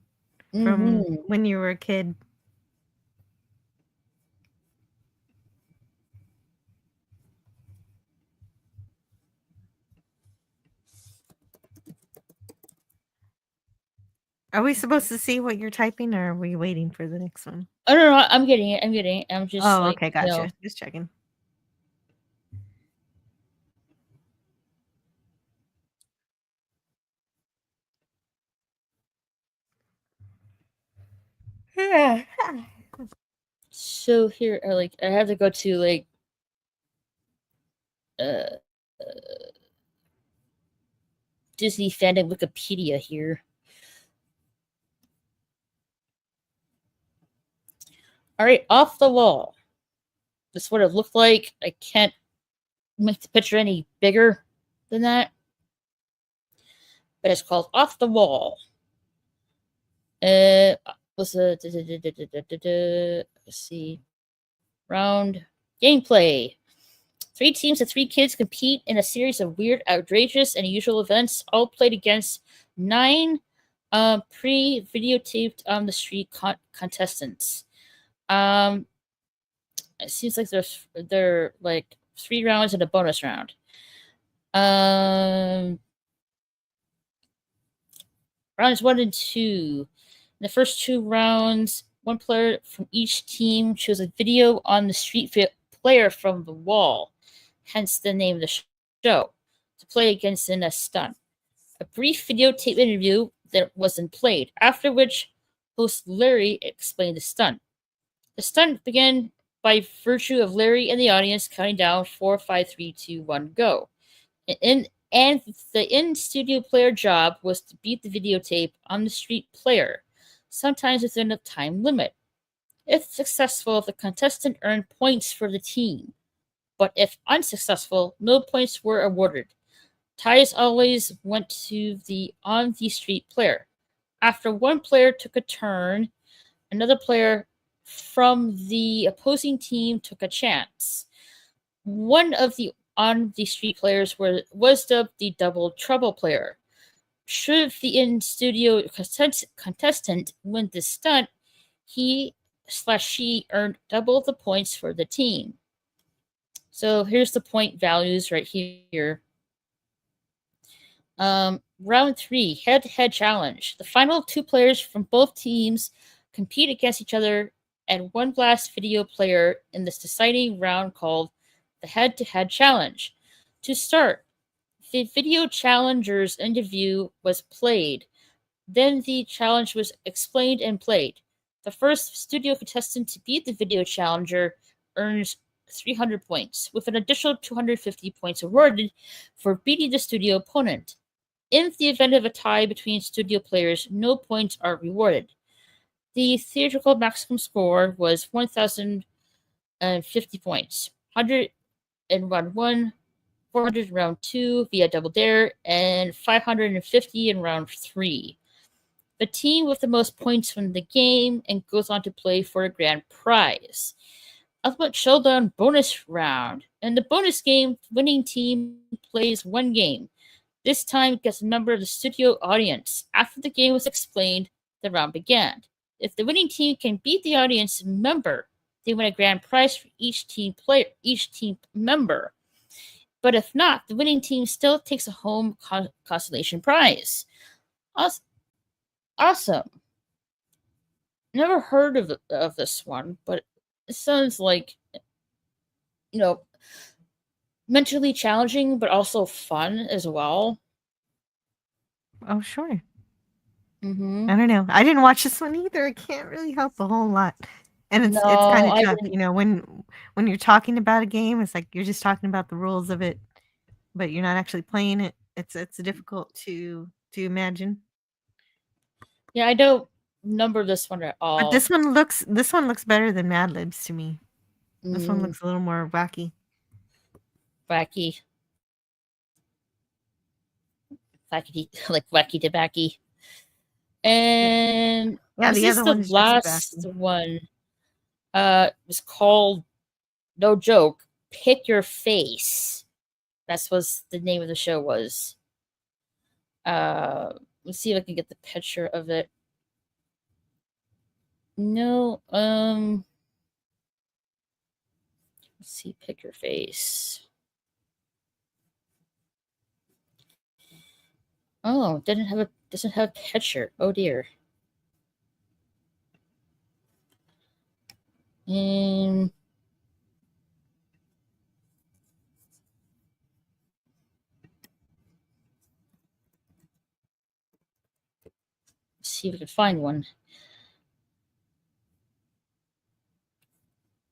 from when you were a kid? Are we supposed to see what you're typing, or are we waiting for the next one? I don't know. I'm getting it. I'm getting it. I'm just Oh, like, okay, gotcha. Just checking. Yeah. So here, like, I have to go to like, uh, Disney fandom Wikipedia here. All right, Off the Wall. This is what it looked like. I can't make the picture any bigger than that, but it's called Off the Wall. Was a let's see, round gameplay. 3 teams of 3 kids compete in a series of weird, outrageous, and unusual events, all played against 9 pre-videotaped on the street contestants. It seems like they're like 3 rounds and a bonus round. Rounds 1 and 2. In the first 2 rounds, one player from each team chose a video on the street player from the wall, hence the name of the show, to play against in a stunt. A brief videotape interview that wasn't played, after which host Larry explained the stunt. The stunt began by virtue of Larry and the audience counting down 4, 5, 3, 2, 1, go. And the in-studio player job was to beat the videotape on the street player, sometimes within a time limit. If successful, the contestant earned points for the team, but if unsuccessful, no points were awarded. Ties always went to the on-the-street player. After one player took a turn, another player from the opposing team took a chance. One of the on-the-street players was dubbed the Double Trouble player. Should the in-studio contestant win this stunt, he/she earned double the points for the team. So here's the point values right here. Round 3, head-to-head challenge. The final 2 players from both teams compete against each other and one last video player in this deciding round called the head-to-head challenge. To start, the video challenger's interview was played. Then the challenge was explained and played. The first studio contestant to beat the video challenger earns 300 points, with an additional 250 points awarded for beating the studio opponent. In the event of a tie between studio players, no points are rewarded. The theatrical maximum score was 1,050 points, 100 in round 1, 400 in round 2 via Double Dare, and 550 in round 3. The team with the most points wins the game and goes on to play for a grand prize. Ultimate Showdown bonus round. In the bonus game, the winning team plays one game. This time gets a member of the studio audience. After the game was explained, the round began. If the winning team can beat the audience member, they win a grand prize for each team member. But if not, the winning team still takes a home consolation prize. Awesome. Never heard of this one, but it sounds like, mentally challenging, but also fun as well. Oh, sure. Mm-hmm. I don't know. I didn't watch this one either. I can't really help a whole lot. And it's kind of tough, when you're talking about a game, it's like you're just talking about the rules of it, but you're not actually playing it. It's difficult to imagine. Yeah, I don't number this one at all. But this one looks better than Mad Libs to me. This one looks a little more wacky. Wacky, like wacky tobacco. And yeah, this is the last one. It's called, no joke, Pick Your Face. That's what the name of the show was. Let's see if I can get the picture of it. No, let's see, Pick Your Face. Oh, doesn't have a picture. Oh dear. And see if we can find one.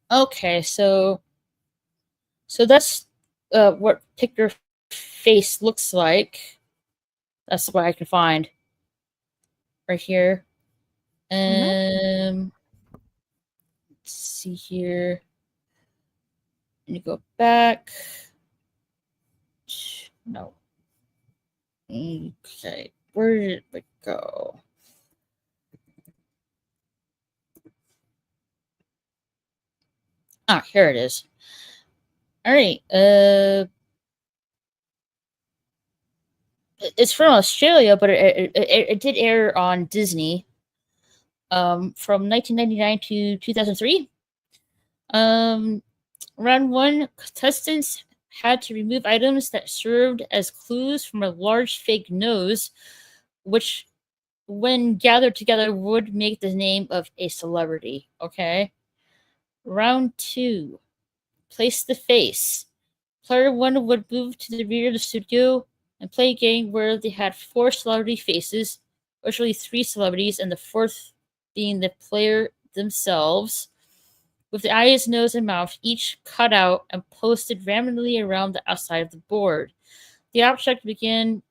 Okay, so that's what picture face looks like. That's what I can find right here. Let's see here. And you go back. No. Okay, where did it go? Ah, here it is. All right. It's from Australia, but it did air on Disney. From 1999 to 2003. Round one, contestants had to remove items that served as clues from a large fake nose, which, when gathered together, would make the name of a celebrity. Okay. Round two, place the face. Player one would move to the rear of the studio and play a game where they had 4 celebrity faces, usually 3 celebrities, and the fourth being the player themselves, with the eyes, nose, and mouth each cut out and posted randomly around the outside of the board. The object began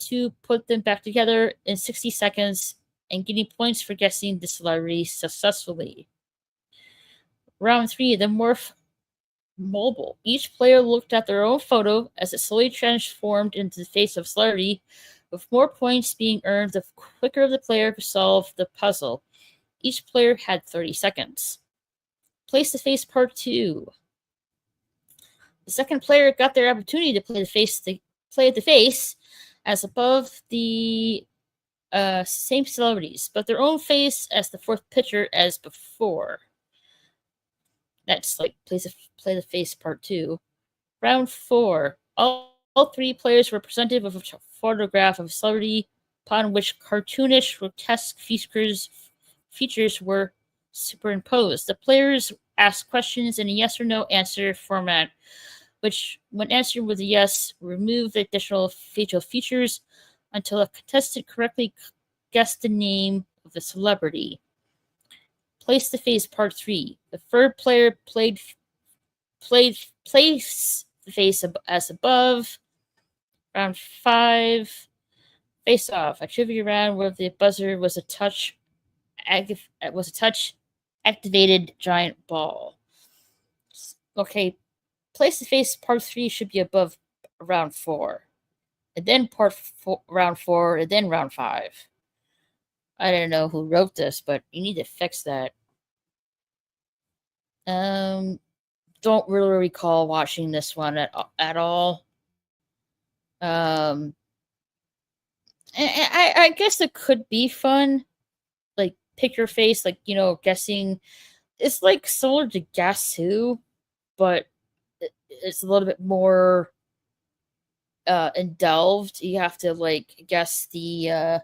to put them back together in 60 seconds and getting points for guessing the celebrity successfully. Round 3, the morph mobile. Each player looked at their own photo as it slowly transformed into the face of celebrity, with more points being earned the quicker the player could solve the puzzle. Each player had 30 seconds. Place the face part 2. The second player got their opportunity to play the face as above the same celebrities, but their own face as the fourth picture as before. That's like play the face part 2. Round 4. All 3 players were presented with a photograph of a celebrity upon which cartoonish, grotesque features were superimposed. The players asked questions in a yes or no answer format, which, when answered with a yes, removed the additional facial features until a contestant correctly guessed the name of the celebrity. Place the face part 3. The third player place the face as above. Round 5. Face off. A trivia round where the buzzer was a touch activated giant ball. Okay, place the face part 3 should be above round 4. And then round 4, and then round 5. I don't know who wrote this, but you need to fix that. Don't really recall watching this one at all. I guess it could be fun, like pick your face, like guessing. It's like similar to Guess Who, but it's a little bit more indelved. You have to like guess the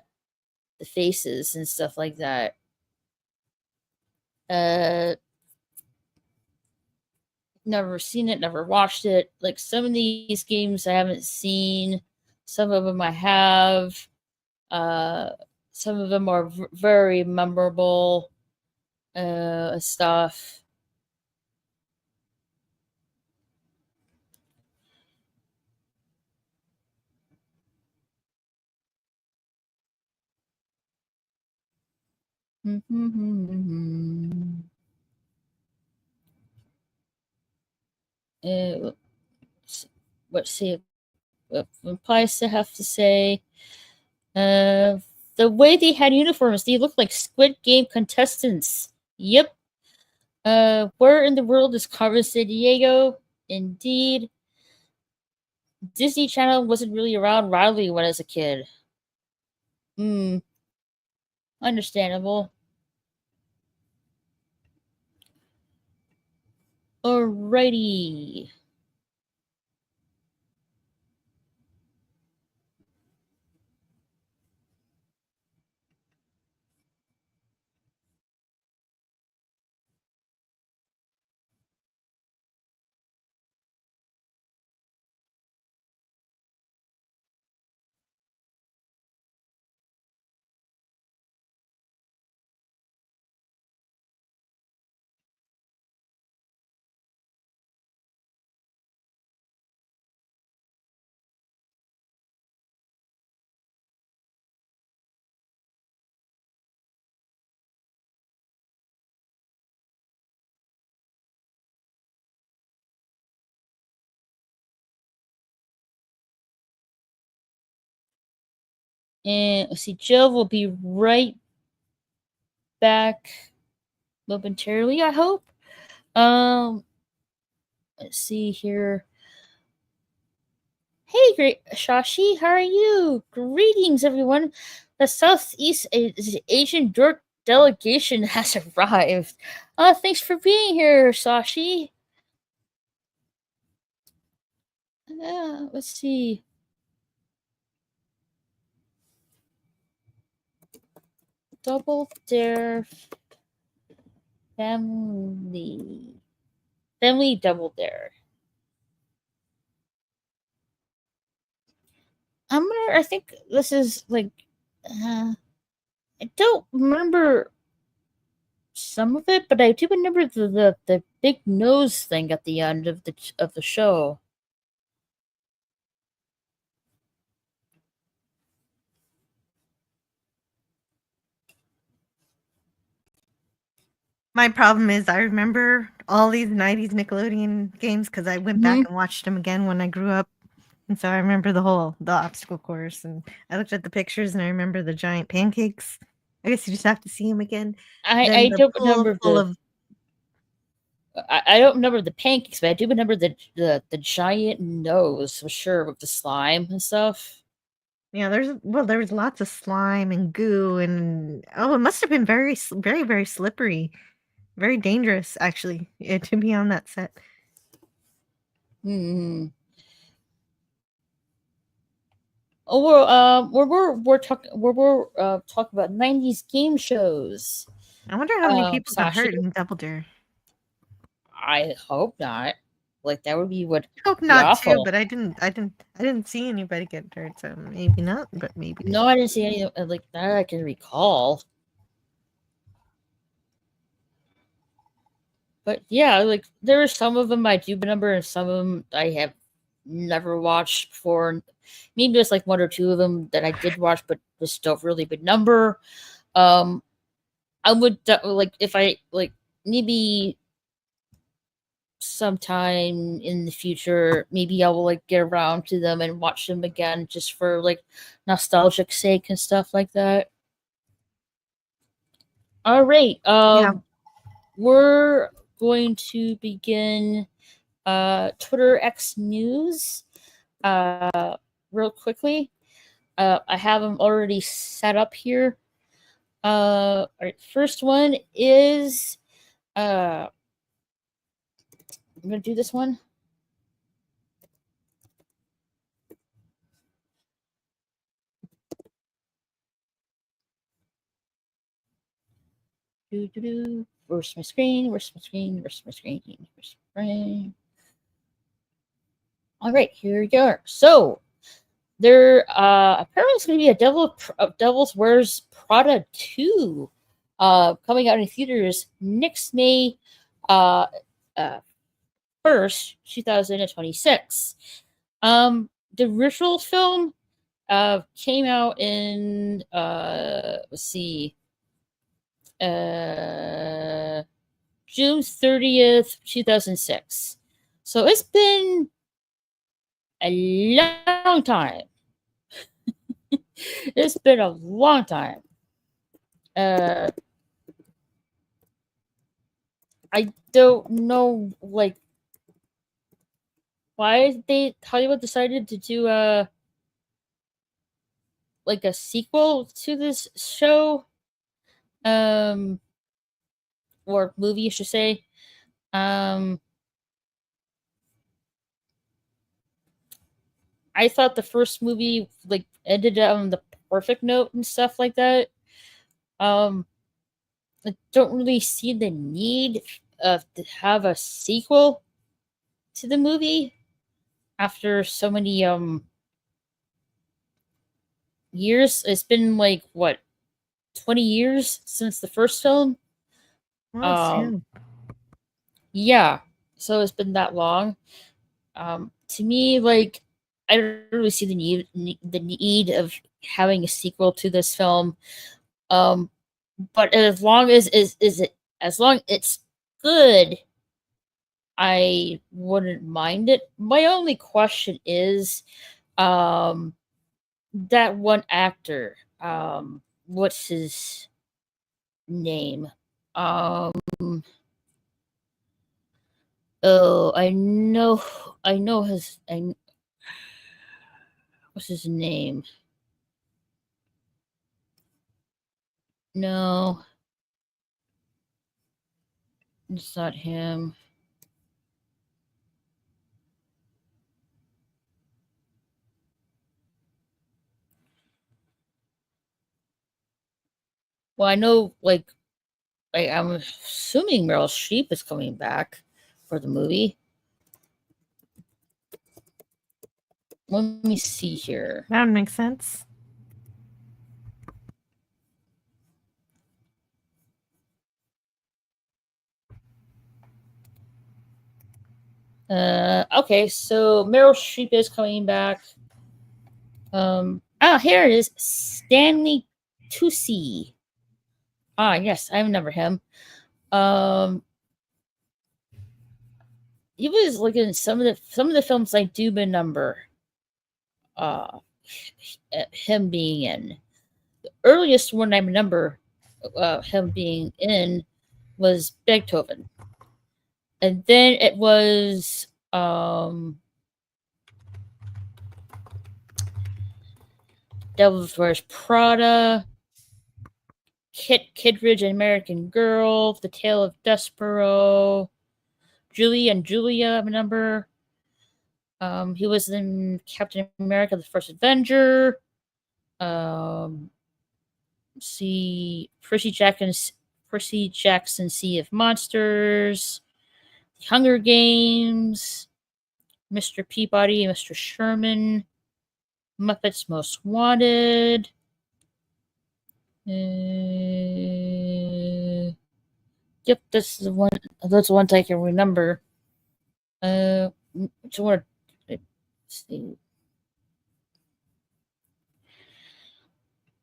faces and stuff like that. Never seen it, never watched it. Like some of these games I haven't seen, some of them I have. Some of them are very memorable stuff. Let's see what implies to have to say. The way they had uniforms, they looked like Squid Game contestants. Yep. Where in the world is Carmen San Diego? Indeed. Disney Channel wasn't really around widely when I was a kid. Understandable. Alrighty. And let's see, Jill will be right back momentarily, I hope. Let's see here. Hey, great Shashi, how are you? Greetings, everyone. The Southeast Asian Dork delegation has arrived. Thanks for being here, Shashi. Let's see. Double Dare Family Double Dare. I think this is like, I don't remember some of it, but I do remember the big nose thing at the end of the show. My problem is I remember all these 90s Nickelodeon games because I went back and watched them again when I grew up. And so I remember the obstacle course, and I looked at the pictures and I remember the giant pancakes. I guess you just have to see them again. I don't remember I don't remember the pancakes, but I do remember the giant nose for sure with the slime and stuff. Yeah, there was lots of slime and goo, and it must have been very, very, very slippery, very dangerous actually, to be on that set. Hmm. Oh, we're talking about 90s game shows. I wonder how many people got hurt in Double Dare. I hope not. Like that would be what. I hope not too, but I didn't see anybody get hurt, so maybe not, but maybe. No, I didn't see any like that I can recall. But yeah, like there are some of them I do remember, and some of them I have never watched before. Maybe there's like one or two of them that I did watch, but just don't really remember. I would like if I like maybe sometime in the future, maybe I will like get around to them and watch them again just for like nostalgic sake and stuff like that. All right. We're going to begin Twitter X news real quickly. I have them already set up here. All right, first one is I'm gonna do this one. Where's my screen? All right, here we go. So there apparently is going to be a Devil's Wears Prada 2 coming out in theaters next May 1st, 2026. The original film came out in let's see, June 30th, 2006. So it's been a long time. It's been a long time. I don't know, like, why Hollywood decided to do like a sequel to this show, or movie, I should say. I thought the first movie like ended on the perfect note and stuff like that. I don't really see the need to have a sequel to the movie after so many years. It's been like what, 20 years since the first film. Yeah, so it's been that long. To me, like, I don't really see the need of having a sequel to this film. But as long as it's good, I wouldn't mind it. My only question is, that one actor. What's his name? Oh, I know his. What's his name? No, it's not him. Well, I know, I'm assuming Meryl Streep is coming back for the movie. Let me see here. That would make sense. Okay, so Meryl Streep is coming back. Here it is. Stanley Tucci. Yes, I remember him. He was like in some of the films I do remember. Him being in. The earliest one I remember him being in was Beethoven. And then it was Devil Wears Prada, Kidridge and American Girl, The Tale of Despero, Julie and Julia, I remember. He was in Captain America: The First Avenger. See Percy Jackson, Sea of Monsters, The Hunger Games, Mr. Peabody, Mr. Sherman, Muppets Most Wanted. Yep, this is the one. Those ones I can remember. So what?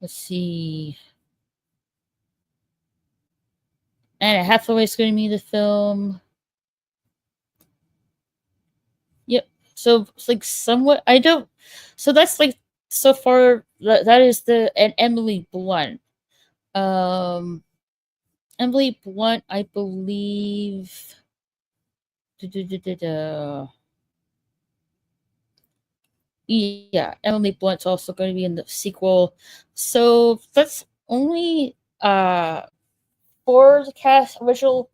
Let's see. Anna Hathaway's going to be the film. Yep. So it's like somewhat. I don't. So that's like so far. That is and Emily Blunt. Emily Blunt, I believe. Yeah, Emily Blunt's also going to be in the sequel. So that's only 4 original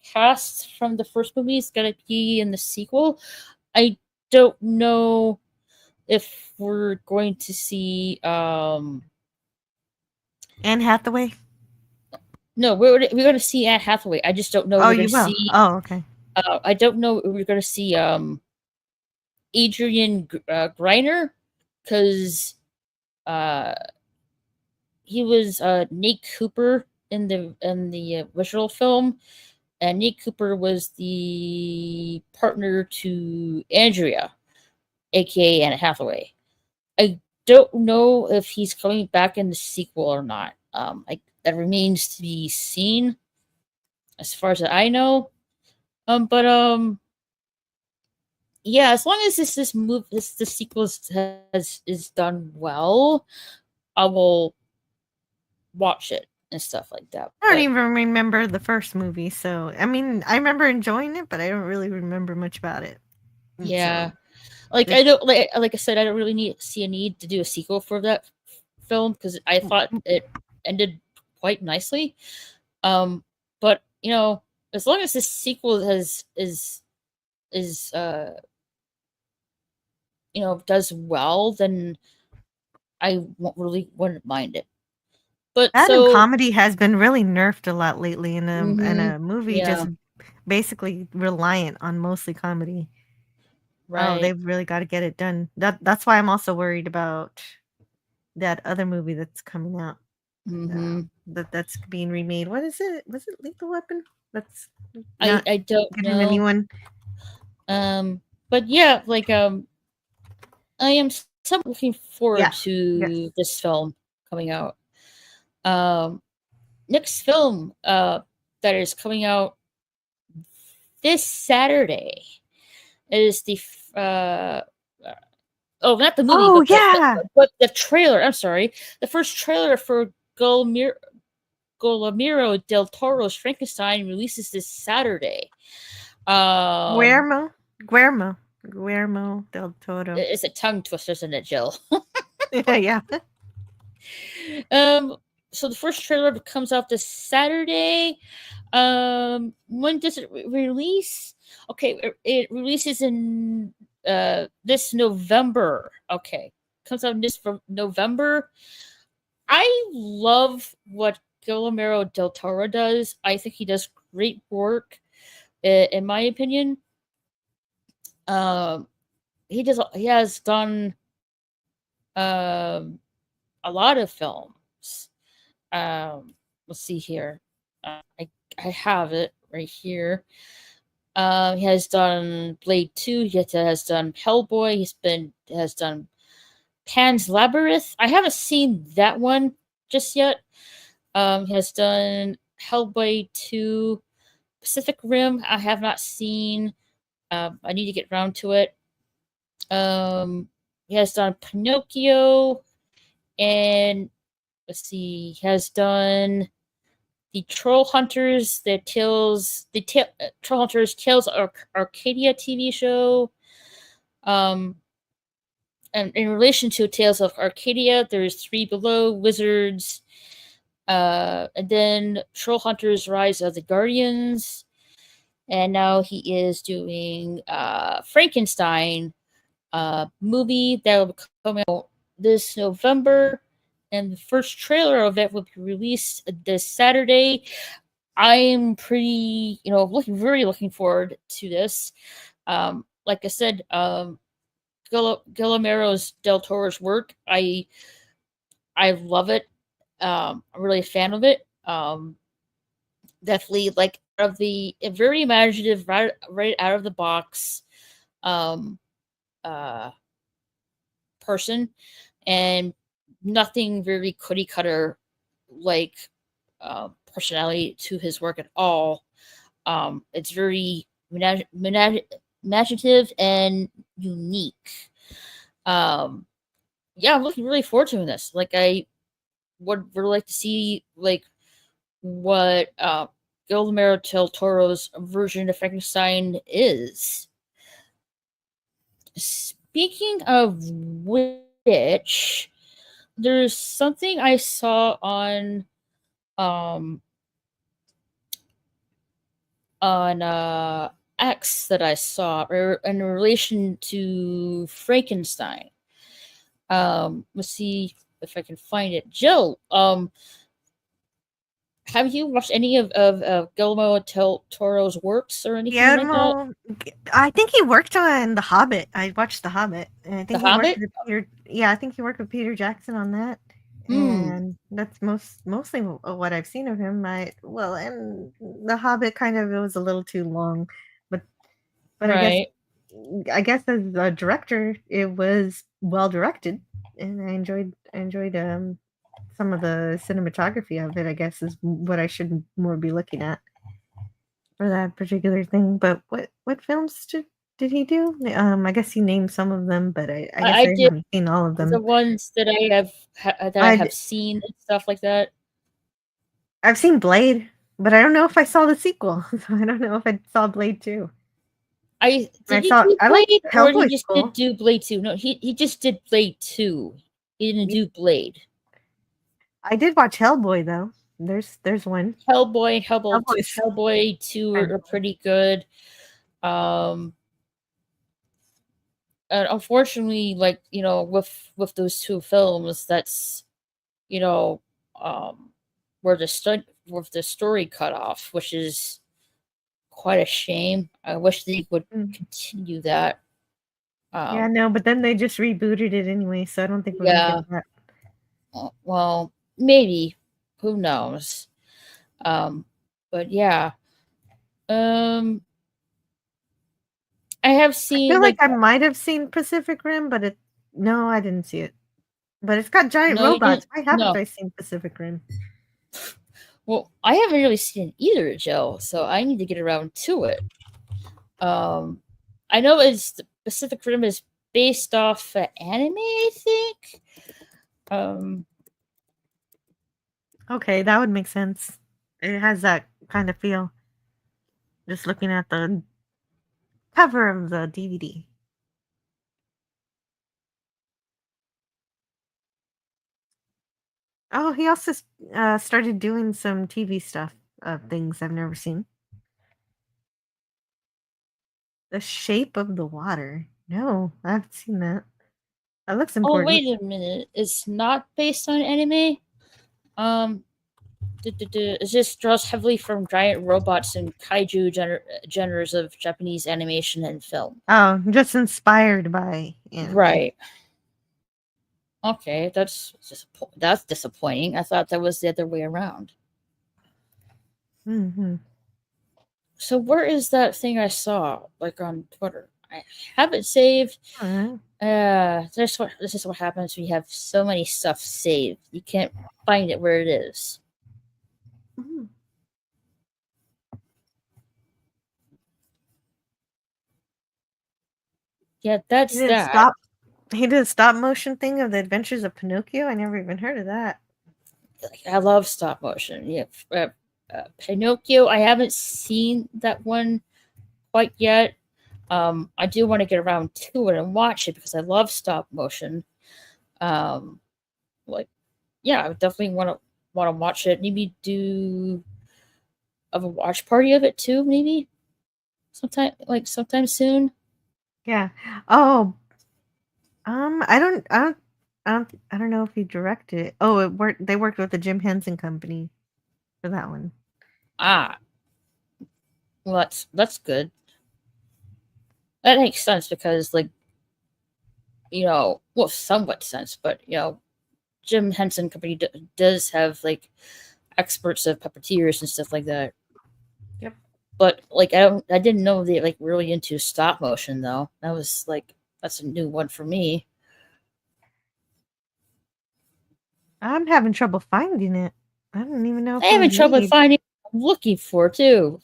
casts from the first movie is going to be in the sequel. I don't know if we're going to see Anne Hathaway. No, we're going to see Anne Hathaway. I just don't know. Oh, you will. Okay. I don't know if we're going to see Adrian Griner, because he was Nate Cooper in the original film, and Nate Cooper was the partner to Andrea, aka Anne Hathaway. I don't know if he's coming back in the sequel or not. That remains to be seen, as far as I know. Yeah, as long as the sequel is done well, I will watch it and stuff like that. I don't even remember the first movie, so I mean, I remember enjoying it, but I don't really remember much about it. Yeah, so, I don't like I said, I don't really see a need to do a sequel for that film, because I thought it ended quite nicely. But as long as the sequel does well, then I wouldn't mind it. But comedy has been really nerfed a lot lately in a movie, just basically reliant on mostly comedy. Right. Oh, they've really got to get it done. That's why I'm also worried about that other movie that's coming out. That's being remade. What is it? Was it Lethal Weapon? That's I don't know anyone. But yeah, I am so looking forward to this film coming out. Next film that is coming out this Saturday is the Oh, not the movie, Oh, but yeah. but the trailer. I'm sorry, the first trailer for Guillermo del Toro's Frankenstein releases this Saturday. Guillermo del Toro. It's a tongue twister, isn't it, Jill? Yeah. So the first trailer comes out this Saturday. When does it release? Okay, it releases in this November. Okay, comes out this November. I love what Guillermo del Toro does. I think he does great work, in my opinion. He has done a lot of films. Let's see here. I have it right here. He has done Blade 2. He has done Hellboy. Has done Pan's Labyrinth. I haven't seen that one just yet. He has done Hellboy 2. Pacific Rim, I have not seen. I need to get around to it. He has done Pinocchio, and let's see, he has done the Troll Hunters, Troll Hunters Tales of Arcadia TV show. And in relation to Tales of Arcadia, there's Three Below, Wizards, and then Troll Hunters Rise of the Guardians. And now he is doing Frankenstein movie that will be coming out this November. And the first trailer of it will be released this Saturday. I am very looking forward to this. Like I said, Guillermo del Toro's work, I love it. I'm really a fan of it. Definitely of the very imaginative, right out of the box person, and nothing very cookie cutter personality to his work at all. It's very imaginative and unique. I'm looking really forward to this. I would really like to see what Guillermo del Toro's version of Frankenstein is. Speaking of which, there's something I saw on X that I saw in relation to Frankenstein. Let's see if I can find it. Jill, have you watched any of Guillermo del Toro's works or anything like that? I think he worked on The Hobbit. I watched The Hobbit, and I think Hobbit? I think he worked with Peter Jackson on that. And that's mostly what I've seen of him. And The Hobbit it was a little too long, but right. I guess as a director, it was well directed, and I enjoyed some of the cinematography of it. I guess is what I should more be looking at for that particular thing. But what films did he do? I guess he named some of them, but I guess I haven't seen all of them. The ones that I have seen and stuff like that. I've seen Blade, but I don't know if I saw the sequel. So I don't know if I saw Blade 2. Did he just did do Blade 2? No, he just did Blade 2. He didn't do Blade. I did watch Hellboy though. There's one. Hellboy 2 are pretty good. And unfortunately, with those two films, that's where the story cut off, which is quite a shame. I wish they would continue that. But then they just rebooted it anyway, so I don't think we're gonna get that. Well, maybe. Who knows? But yeah. I have seen. I feel like I might have seen Pacific Rim, but no, I didn't see it. But it's got giant robots. Why haven't I seen Pacific Rim? Well, I haven't really seen it either, Joe. So I need to get around to it. I know the Pacific Rim is based off anime, I think. Okay, that would make sense. It has that kind of feel. Just looking at the cover of the DVD. Oh, he also started doing some TV stuff of things I've never seen. The Shape of the Water. No, I haven't seen that. That looks Oh, important. wait a minute. It's not based on anime? It just draws heavily from giant robots and kaiju genres of Japanese animation and film. Oh, just inspired by anime. Right. Okay, that's disappointing. I thought that was the other way around. Mm-hmm. So where is that thing I saw, like on Twitter? I have it saved. Alright. This is what happens when you have so many stuff saved. You can't find it where it is. Mm. Yeah, that's He did that. He did a stop motion thing of the Adventures of Pinocchio. I never even heard of that. I love stop motion. Yeah, Pinocchio. I haven't seen that one quite yet. I do want to get around to it and watch it because I love stop motion. Like, yeah, I would definitely want to watch it. Maybe do a watch party of it too. Maybe sometime soon. Yeah. Oh. I don't know if he directed it. Oh, they worked with the Jim Henson Company for that one. Ah, well, that's good. That makes sense because, like, well, somewhat sense, but Jim Henson Company does have like experts of puppeteers and stuff like that. Yep. But like, I didn't know they like really into stop motion though. That's a new one for me. I'm having trouble finding it. I don't even know if I it having was trouble made. finding what I'm looking for too.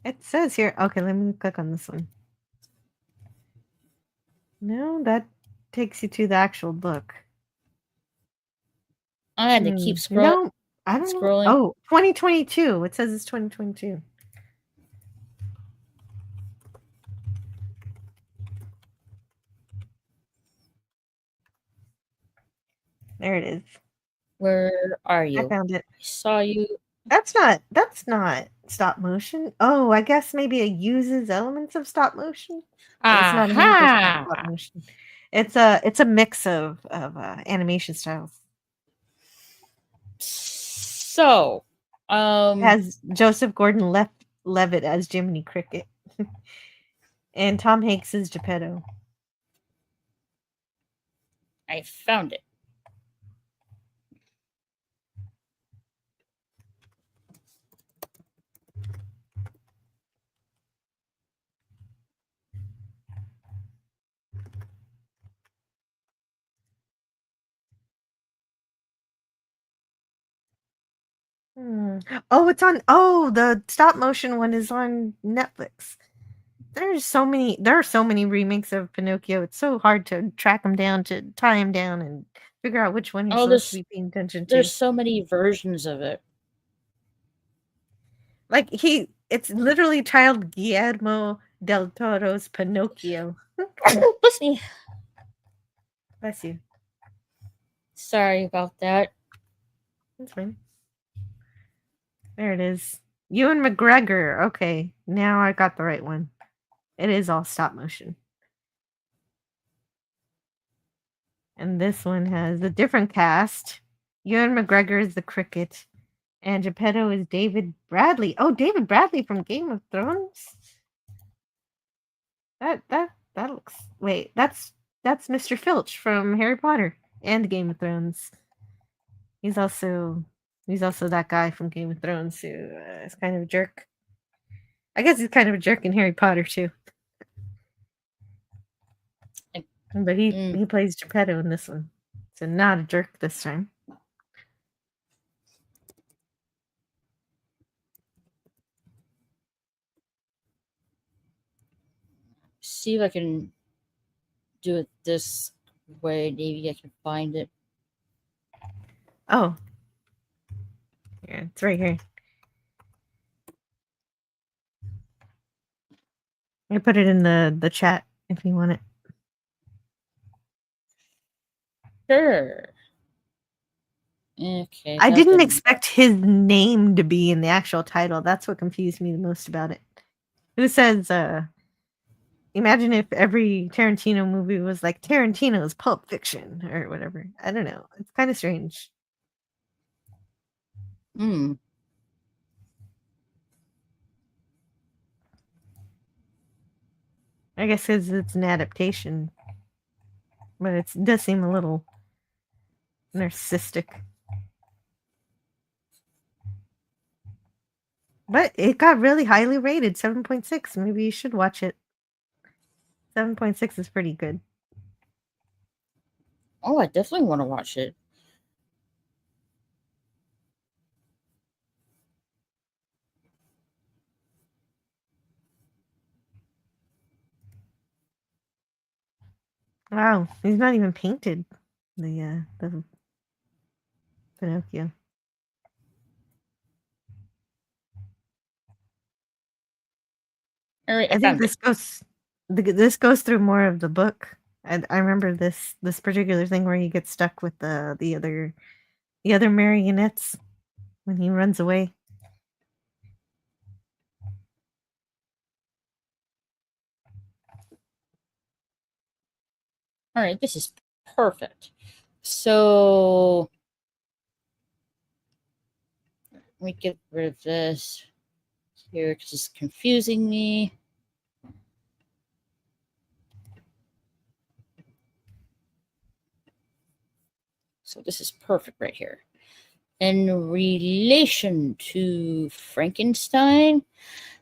It says here. Okay, let me click on this one. No, that takes you to the actual book. I had to keep scrolling. No, I don't know. Scrolling. Oh, 2022. It says it's 2022. There it is. Where are you? I found it. I saw you. That's not stop motion. Oh, I guess maybe it uses elements of stop motion. But it's not 100% stop motion. It's a mix of animation styles. So, It has Joseph Gordon-Levitt as Jiminy Cricket, and Tom Hanks as Geppetto. I found it. Oh, it's on. Oh, the stop motion one is on Netflix. There are so many remakes of Pinocchio. It's so hard to track them down, to tie them down, and figure out which one you're supposed to be paying attention to. There's so many versions of it. Like it's literally child Guillermo del Toro's Pinocchio. Bless me. Bless you. Sorry about that. That's fine. There it is. Ewan McGregor. Okay, now I got the right one. It is all stop motion. And this one has a different cast. Ewan McGregor is the cricket, and Geppetto is David Bradley. Oh, David Bradley from Game of Thrones. That looks. Wait, that's Mr. Filch from Harry Potter and Game of Thrones. He's also that guy from Game of Thrones who is kind of a jerk. I guess he's kind of a jerk in Harry Potter too. But he plays Geppetto in this one, so not a jerk this time. See if I can do it this way. Maybe I can find it. Oh. Yeah, it's right here. I put it in the chat if you want it. Sure. Okay. I didn't expect his name to be in the actual title. That's what confused me the most about it. It says, imagine if every Tarantino movie was like Tarantino's Pulp Fiction or whatever. I don't know. It's kind of strange. Hmm. I guess because it's an adaptation. But it does seem a little narcissistic. But it got really highly rated, 7.6. Maybe you should watch it. 7.6 is pretty good. Oh, I definitely want to watch it. Wow, he's not even painted. The Pinocchio. All right, I think this goes through more of the book. I remember this particular thing where he gets stuck with the other marionettes when he runs away. All right, this is perfect. So let me get rid of this here because it's confusing me. So this is perfect right here. In relation to Frankenstein,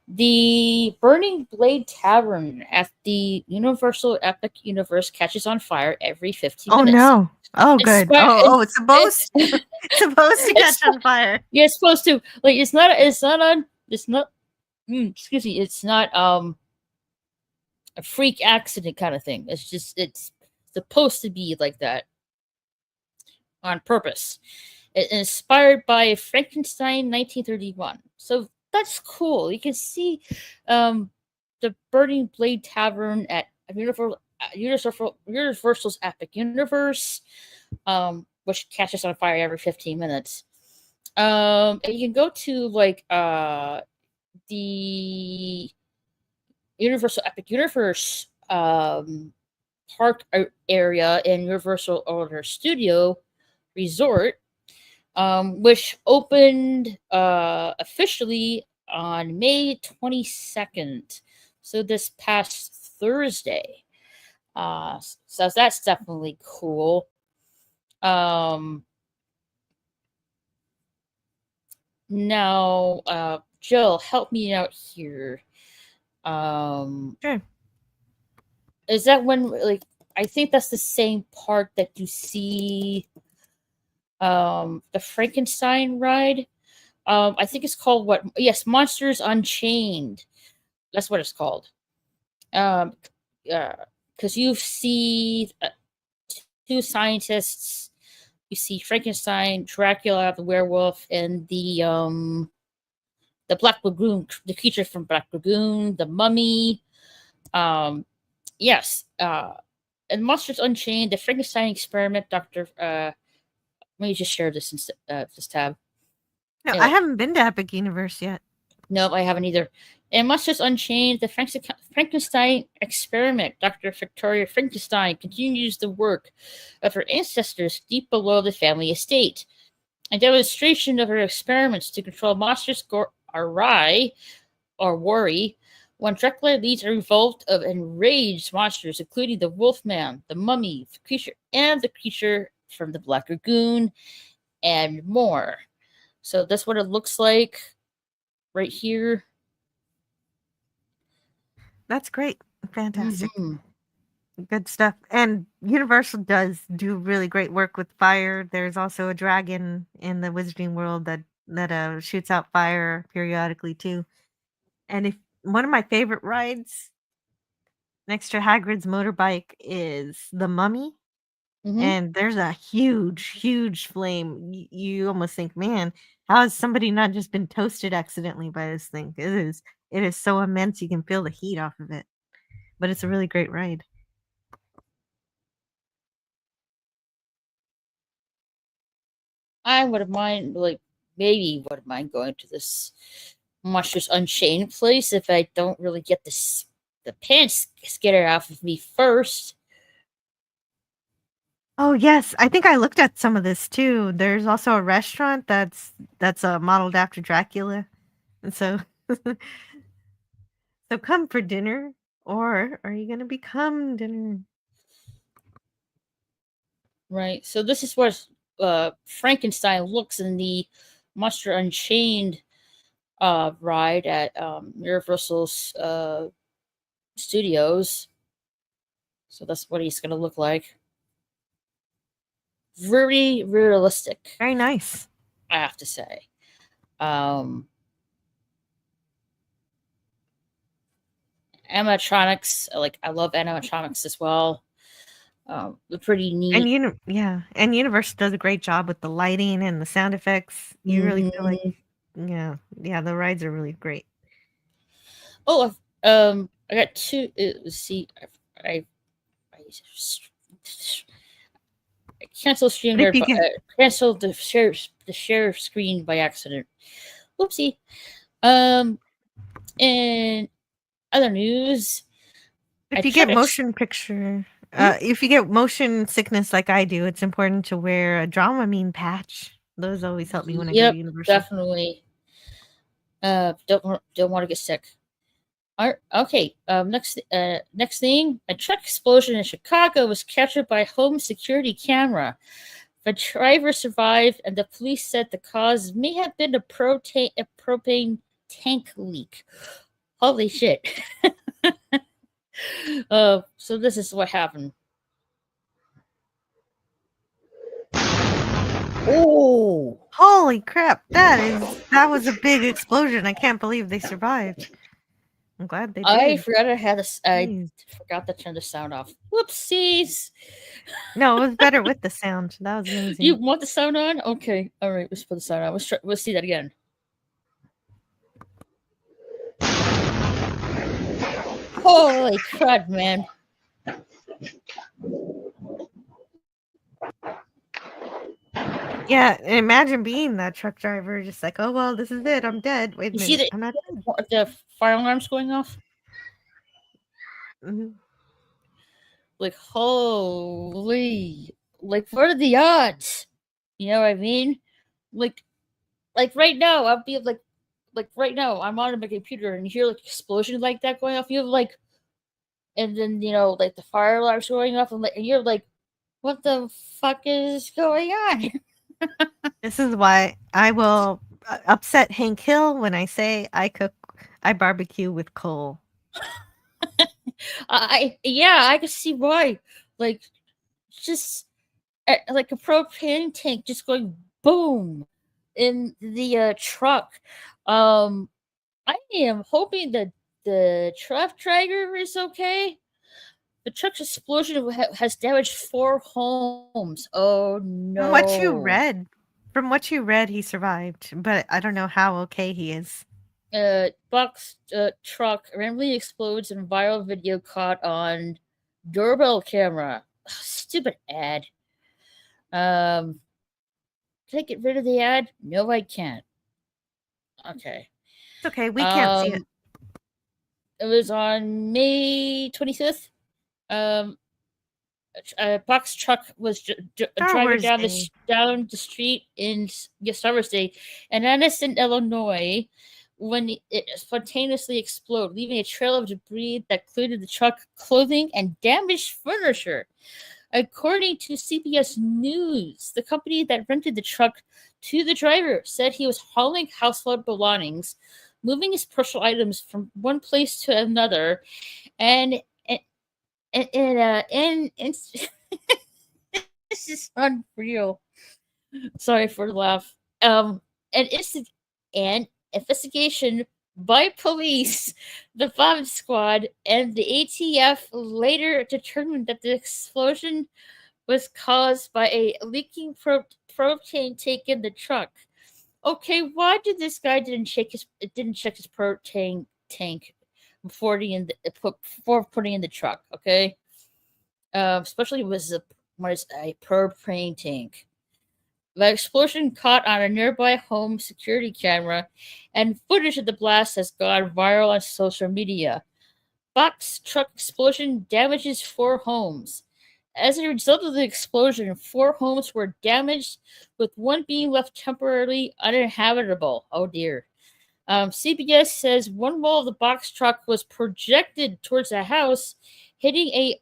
the Burning Blade Tavern at the Universal Epic Universe catches on fire every 15 Oh minutes. no! Oh good. It's supposed to catch on fire. Yeah, it's supposed to. Like it's not excuse me, it's not a freak accident kind of thing. It's supposed to be like that on purpose. Inspired by Frankenstein 1931. So that's cool. You can see the Burning Blade Tavern at Universal's Epic Universe, which catches on fire every 15 minutes. And you can go to like the Universal Epic Universe park area in Universal Order Studio Resort, which opened officially on May 22nd. So this past Thursday. So that's definitely cool. Now, Jill, help me out here. Sure. Is that when, like, I think that's the same part that you see the Frankenstein ride. I think it's called what? Yes, Monsters Unchained. That's what it's called. Because you see two scientists. You see Frankenstein, Dracula, the werewolf, and the Black Lagoon, the creature from Black Lagoon, the mummy. Yes. And Monsters Unchained, the Frankenstein experiment, Doctor. Let me just share this this tab. No, Anyway. I haven't been to Epic Universe yet. No, I haven't either. And Monsters Unchained, the Frankenstein experiment. Dr. Victoria Frankenstein continues the work of her ancestors deep below the family estate. A demonstration of her experiments to control monsters go awry or worry when Dracula leads a revolt of enraged monsters, including the Wolfman, the Mummy, the creature from the Black Lagoon, and more. So that's what it looks like right here. That's great. Fantastic. Mm-hmm. Good stuff. And Universal does do really great work with fire. There's also a dragon in the Wizarding World that shoots out fire periodically too. And if one of my favorite rides next to Hagrid's motorbike is the mummy. Mhm. And there's a huge flame. You almost think, man, how has somebody not just been toasted accidentally by this thing? It is so immense you can feel the heat off of it. But it's a really great ride. I wouldn't mind, maybe wouldn't mind going to this Monsters Unchained place if I don't really get the pants scared off of me first. Oh yes, I think I looked at some of this too. There's also a restaurant that's modeled after Dracula, and so so come for dinner, or are you gonna become dinner? Right. So this is what Frankenstein looks in the Monster Unchained ride at Universal's studios. So that's what he's going to look like. Very realistic, Very nice. I have to say. Animatronics, I love animatronics as well. They're pretty neat. And Universal does a great job with the lighting and the sound effects. You really feel like, yeah, the rides are really great. Oh, I got two. Let's see, I canceled stream there, but canceled the share screen by accident. Whoopsie. And other news. If you get motion sickness like I do, it's important to wear a Dramamine patch. Those always help me when I go to Universal. Definitely. Don't want to get sick. Okay. Next thing, a truck explosion in Chicago was captured by home security camera. The driver survived, and the police said the cause may have been a propane tank leak. Holy shit! So this is what happened. Oh, holy crap! That was a big explosion. I can't believe they survived. I'm glad they did. I forgot I forgot to turn the sound off. Whoopsies! No, it was better with the sound. That was amazing. You want the sound on? Okay, all right. Let's put the sound on. Let's see that again. Holy crud, man! Yeah, imagine being that truck driver, just like, oh well, this is it. I'm dead. Wait a minute, I'm not dead. The fire alarm's going off. Mm-hmm. Holy! What are the odds? You know what I mean? Like right now, I'll be like right now, I'm on my computer and you hear explosion like that going off. You have and then the fire alarm's going off, and you're like, what the fuck is going on? This is why I will upset Hank Hill when I say I barbecue with coal. I can see why. Just a propane tank just going boom in the truck. I am hoping that the truck driver is okay. The truck's explosion has damaged 4 homes. Oh no! From what you read, he survived, but I don't know how okay he is. Box truck randomly explodes in viral video caught on doorbell camera. Ugh, stupid ad. Can I get rid of the ad? No, I can't. Okay. It's okay. We can't see it. It was on May 25th. A box truck was driving down the street in Star Wars Day in Anniston, Illinois, when it spontaneously exploded, leaving a trail of debris that included the truck, clothing, and damaged furniture. According to CBS News, the company that rented the truck to the driver said he was hauling household belongings, moving his personal items from one place to another, and this is unreal. Sorry for the laugh. An investigation by police. The bomb squad and the ATF later determined that the explosion was caused by a leaking propane tank in the truck. Okay, why did this guy didn't check his propane tank before putting in the truck? Okay, especially when it's a propane tank. The explosion caught on a nearby home security camera, and footage of the blast has gone viral on social media. Box truck explosion damages 4 homes. As a result of the explosion, 4 homes were damaged, with one being left temporarily uninhabitable. Oh dear. CBS says one wall of the box truck was projected towards the house, hitting a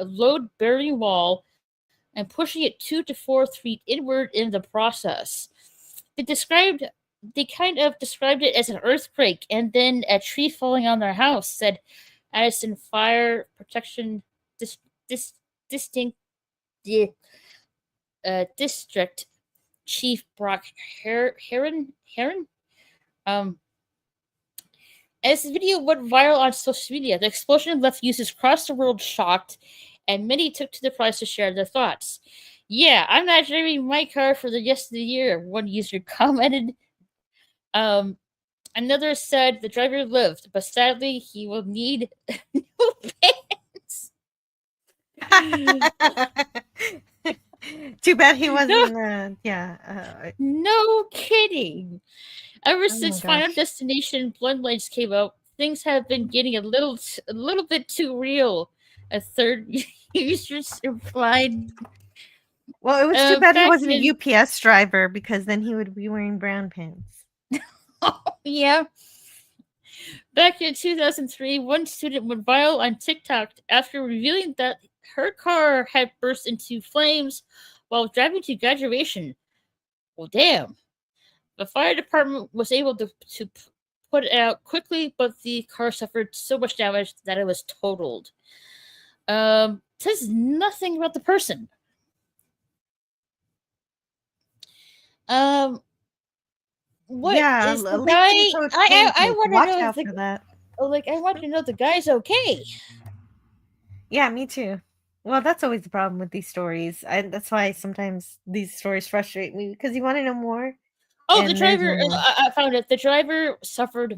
load-bearing wall and pushing it 2 to 4 feet inward in the process. They kind of described it as an earthquake and then a tree falling on their house, said Addison Fire Protection District Chief Brock Heron. As the video went viral on social media, the explosion left users across the world shocked, and many took to the prize to share their thoughts. Yeah, I'm not driving my car for the rest of the year, one user commented. Another said the driver lived, but sadly he will need new pants. Too bad he wasn't. No kidding. Ever Oh since my Final gosh. Destination Bloodlines came out, things have been getting a little bit too real. A third user replied. Well, it was too bad he back wasn't in- a UPS driver, because then he would be wearing brown pants. Yeah. Back in 2003, one student went viral on TikTok after revealing that her car had burst into flames while driving to graduation. Well, damn. The fire department was able to put it out quickly, but the car suffered so much damage that it was totaled. Says nothing about the person. What Yeah, is the leaking guy? propane I tank. want Watch to know out if for that. I want to know the guy's okay. Yeah, me too. Well, that's always the problem with these stories. That's why sometimes these stories frustrate me, because you want to know more. Oh, the and there's driver! no more. I found it. The driver suffered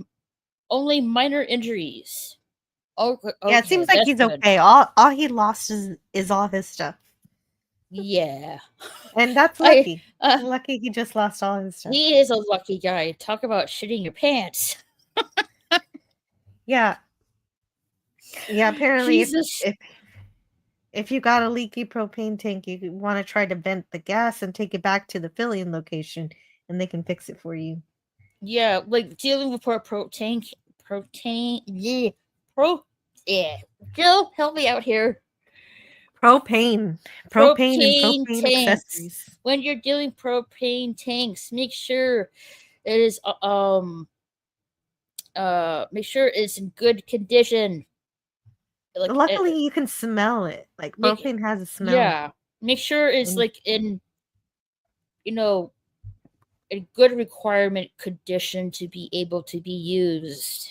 only minor injuries. Okay, Yeah, it seems like that's he's good. okay. All he lost is all his stuff, Yeah, and that's lucky. Lucky he just lost all his stuff. He is a lucky guy. Talk about shitting your pants. Yeah. Yeah, apparently Jesus. if you got a leaky propane tank, you want to try to vent the gas and take it back to the filling location, and they can fix it for you. Yeah, like dealing with protein. Yeah, Jill, help me out here. Propane and propane tanks. accessories. When you're dealing propane tanks, make sure it is make sure it's in good condition. Like, luckily you can smell it. Like propane has a smell. Yeah, make sure it's like in a good requirement condition to be able to be used.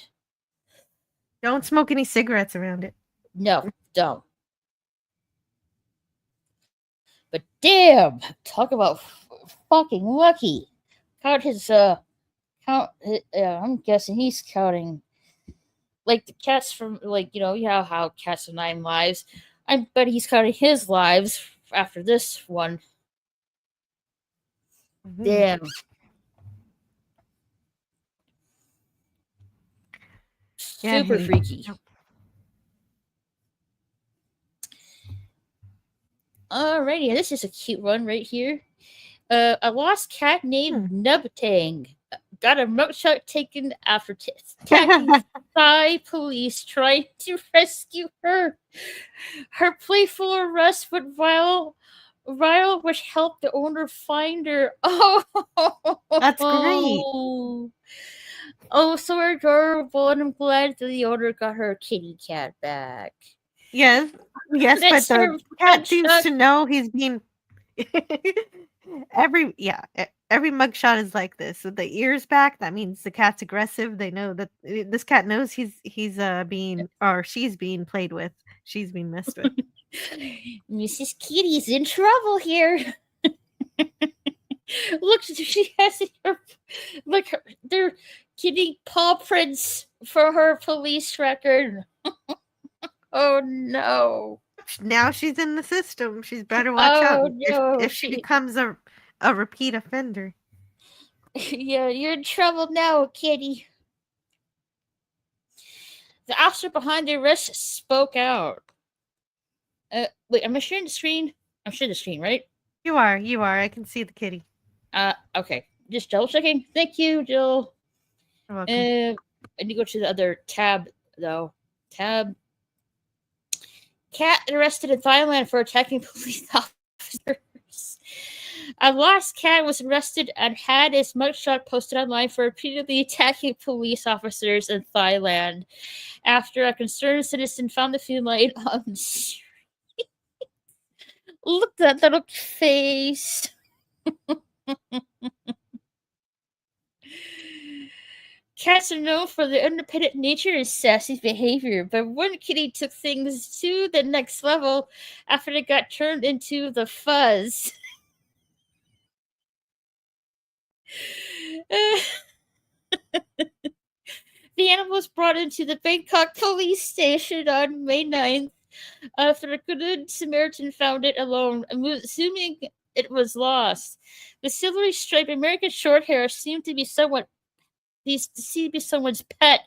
Don't smoke any cigarettes around it. No, don't. But damn, talk about fucking lucky. Count his I'm guessing he's counting like the cats from how cats have 9 lives. I bet he's counting his lives after this one. Mm-hmm. Damn. Super freaky. Alrighty, this is a cute one right here. A lost cat named Nubtang got a mugshot taken after attacking Thai police trying to rescue her. Her playful arrest went viral, which helped the owner find her. Oh, that's great. Oh, so adorable, and I'm glad that the owner got her kitty cat back. Yes, but the cat seems to know he's being Every mugshot is like this. With the ears back, that means the cat's aggressive. They know that this cat knows he's being or she's being played with. She's being messed with. Mrs. Kitty's in trouble here. Look, she has her, look, they're getting paw prints for her police record. Oh no. Now she's in the system. She's better watch out No, if she becomes a repeat offender. Yeah, you're in trouble now, Kitty. The officer behind the arrest spoke out. Wait, am I sharing the screen? I'm sharing the screen, right? You are. I can see the kitty. Okay. Just double checking. Thank you, Jill. You're welcome. I need to go to the other tab, though. Tab. Cat arrested in Thailand for attacking police officers. A lost cat was arrested and had his mugshot posted online for repeatedly attacking police officers in Thailand after a concerned citizen found the feline on the street. Look at that little face. Cats are known for their independent nature and sassy behavior, but one kitty took things to the next level after it got turned into the fuzz. The animal was brought into the Bangkok police station on May 9th after a good Samaritan found it alone, assuming it was lost. The silvery striped American Shorthair seemed to be someone's pet,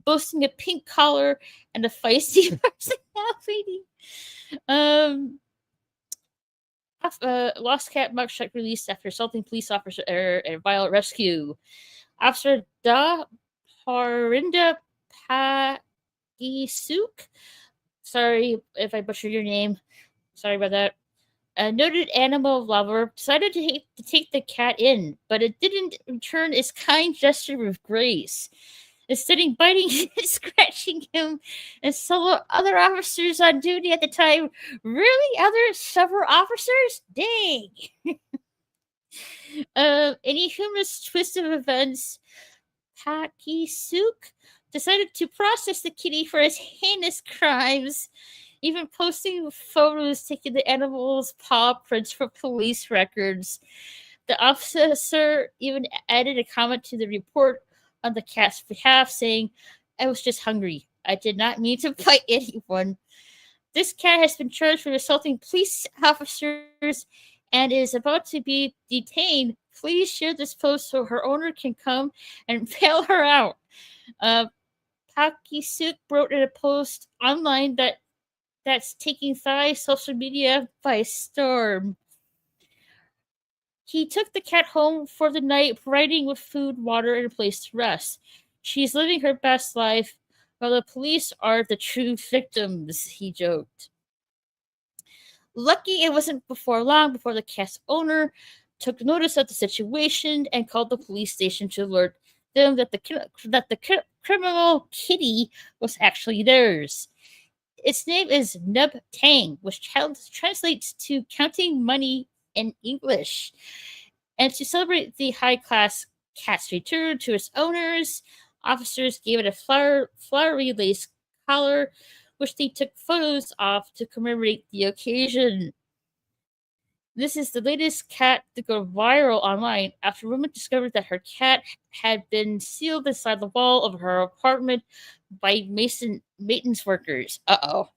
boasting a pink collar and a feisty personality. Lost cat mugshot released after assaulting police officer and violent rescue. Officer Da Harinda Pagisuk. Sorry if I butchered your name. Sorry about that. A noted animal lover decided to take the cat in, but it didn't return its kind gesture with grace. Instead of biting and scratching him and several other officers on duty at the time. Really? Several officers? Dang. In a humorous twist of events, Pakisuk decided to process the kitty for his heinous crimes, even posting photos taking the animal's paw prints for police records. The officer even added a comment to the report on the cat's behalf, saying, "I was just hungry. I did not mean to bite anyone." This cat has been charged with assaulting police officers and is about to be detained. Please share this post so her owner can come and bail her out. Pakisuk wrote in a post online that's taking Thai social media by storm. He took the cat home for the night, providing with food, water, and a place to rest. She's living her best life, while the police are the true victims, he joked. Lucky it wasn't long before the cat's owner took notice of the situation and called the police station to alert them that the criminal kitty was actually theirs. Its name is Nub Tang, which translates to counting money in English. And to celebrate the high-class cat's return to its owners, officers gave it a flowery lace collar, which they took photos of to commemorate the occasion. This is the latest cat to go viral online after a woman discovered that her cat had been sealed inside the wall of her apartment by maintenance workers. Uh-oh.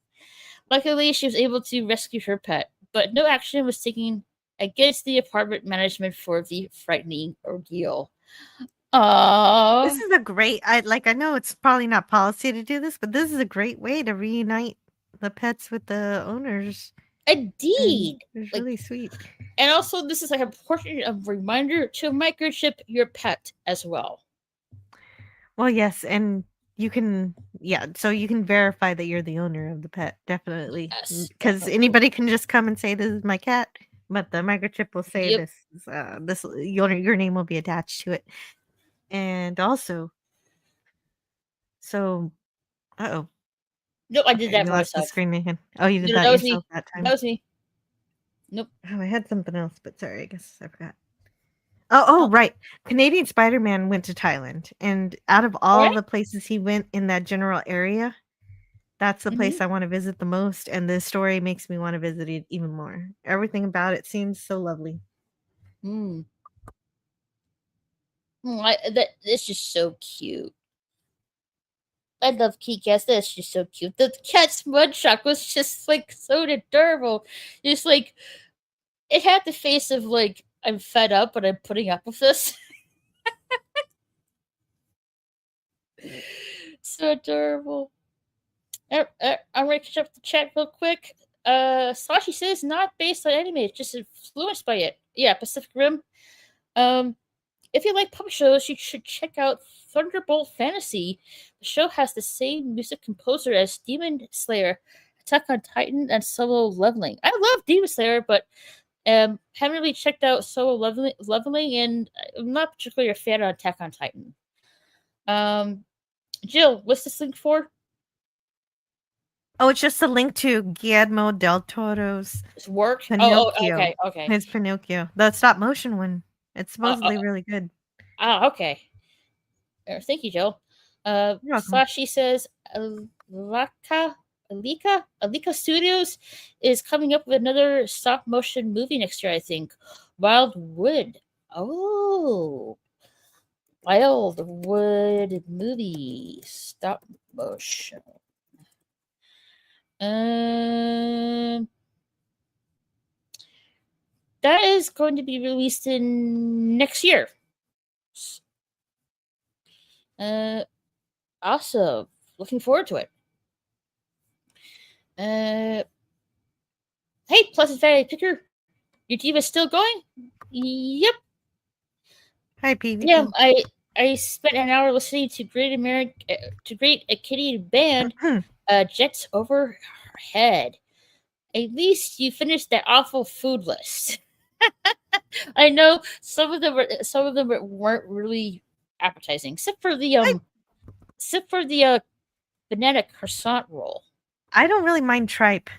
Luckily, she was able to rescue her pet, but no action was taken against the apartment management for the frightening ordeal. This is a great. I know it's probably not policy to do this, but this is a great way to reunite the pets with the owners. Indeed, it's really sweet. And also, this is like a reminder to microchip your pet as well. Well, yes, and you can, so you can verify that you're the owner of the pet, definitely. Because anybody can just come and say, "This is my cat," but the microchip will say this your name will be attached to it. And also, so, No, I did that myself. The screen again. Oh, you did that yourself that time. That was me. Nope. Oh, I had something else, but sorry, I guess I forgot. Oh, right. Canadian Spider-Man went to Thailand, and out of all Alright. the places he went in that general area, that's the place I want to visit the most, and the story makes me want to visit it even more. Everything about it seems so lovely. It's just so cute. I love Kick-Ass. That's just so cute. The cat's mudshot was just like so adorable. Just like it had the face of like I'm fed up, but I'm putting up with this. So adorable. I'm gonna catch up the chat real quick. Sashi says not based on anime, it's just influenced by it. Yeah, Pacific Rim. If you like puppet shows, you should check out Thunderbolt Fantasy. The show has the same music composer as Demon Slayer, Attack on Titan, and Solo Leveling. I love Demon Slayer, but haven't really checked out Solo Leveling, and I'm not particularly a fan of Attack on Titan. Jill, what's this link for? Oh, it's just a link to Guillermo del Toro's It's work. Pinocchio. Okay. His Pinocchio, the stop motion one. It's supposedly really good. Okay. Thank you, Jill. You're welcome. Sashi says Alika Studios is coming up with another stop motion movie next year, I think. Wildwood. Oh. Wildwood movie. Stop motion. That is going to be released in next year. Awesome. Looking forward to it. Hey, Pleasant Valley Picker. Your team is still going? Yep. Hi, PvP. Yeah, I spent an hour listening to Great Acadian Band, Jets Overhead. At least you finished that awful food list. I know some of them weren't really appetizing, except for the banana croissant roll. I don't really mind tripe.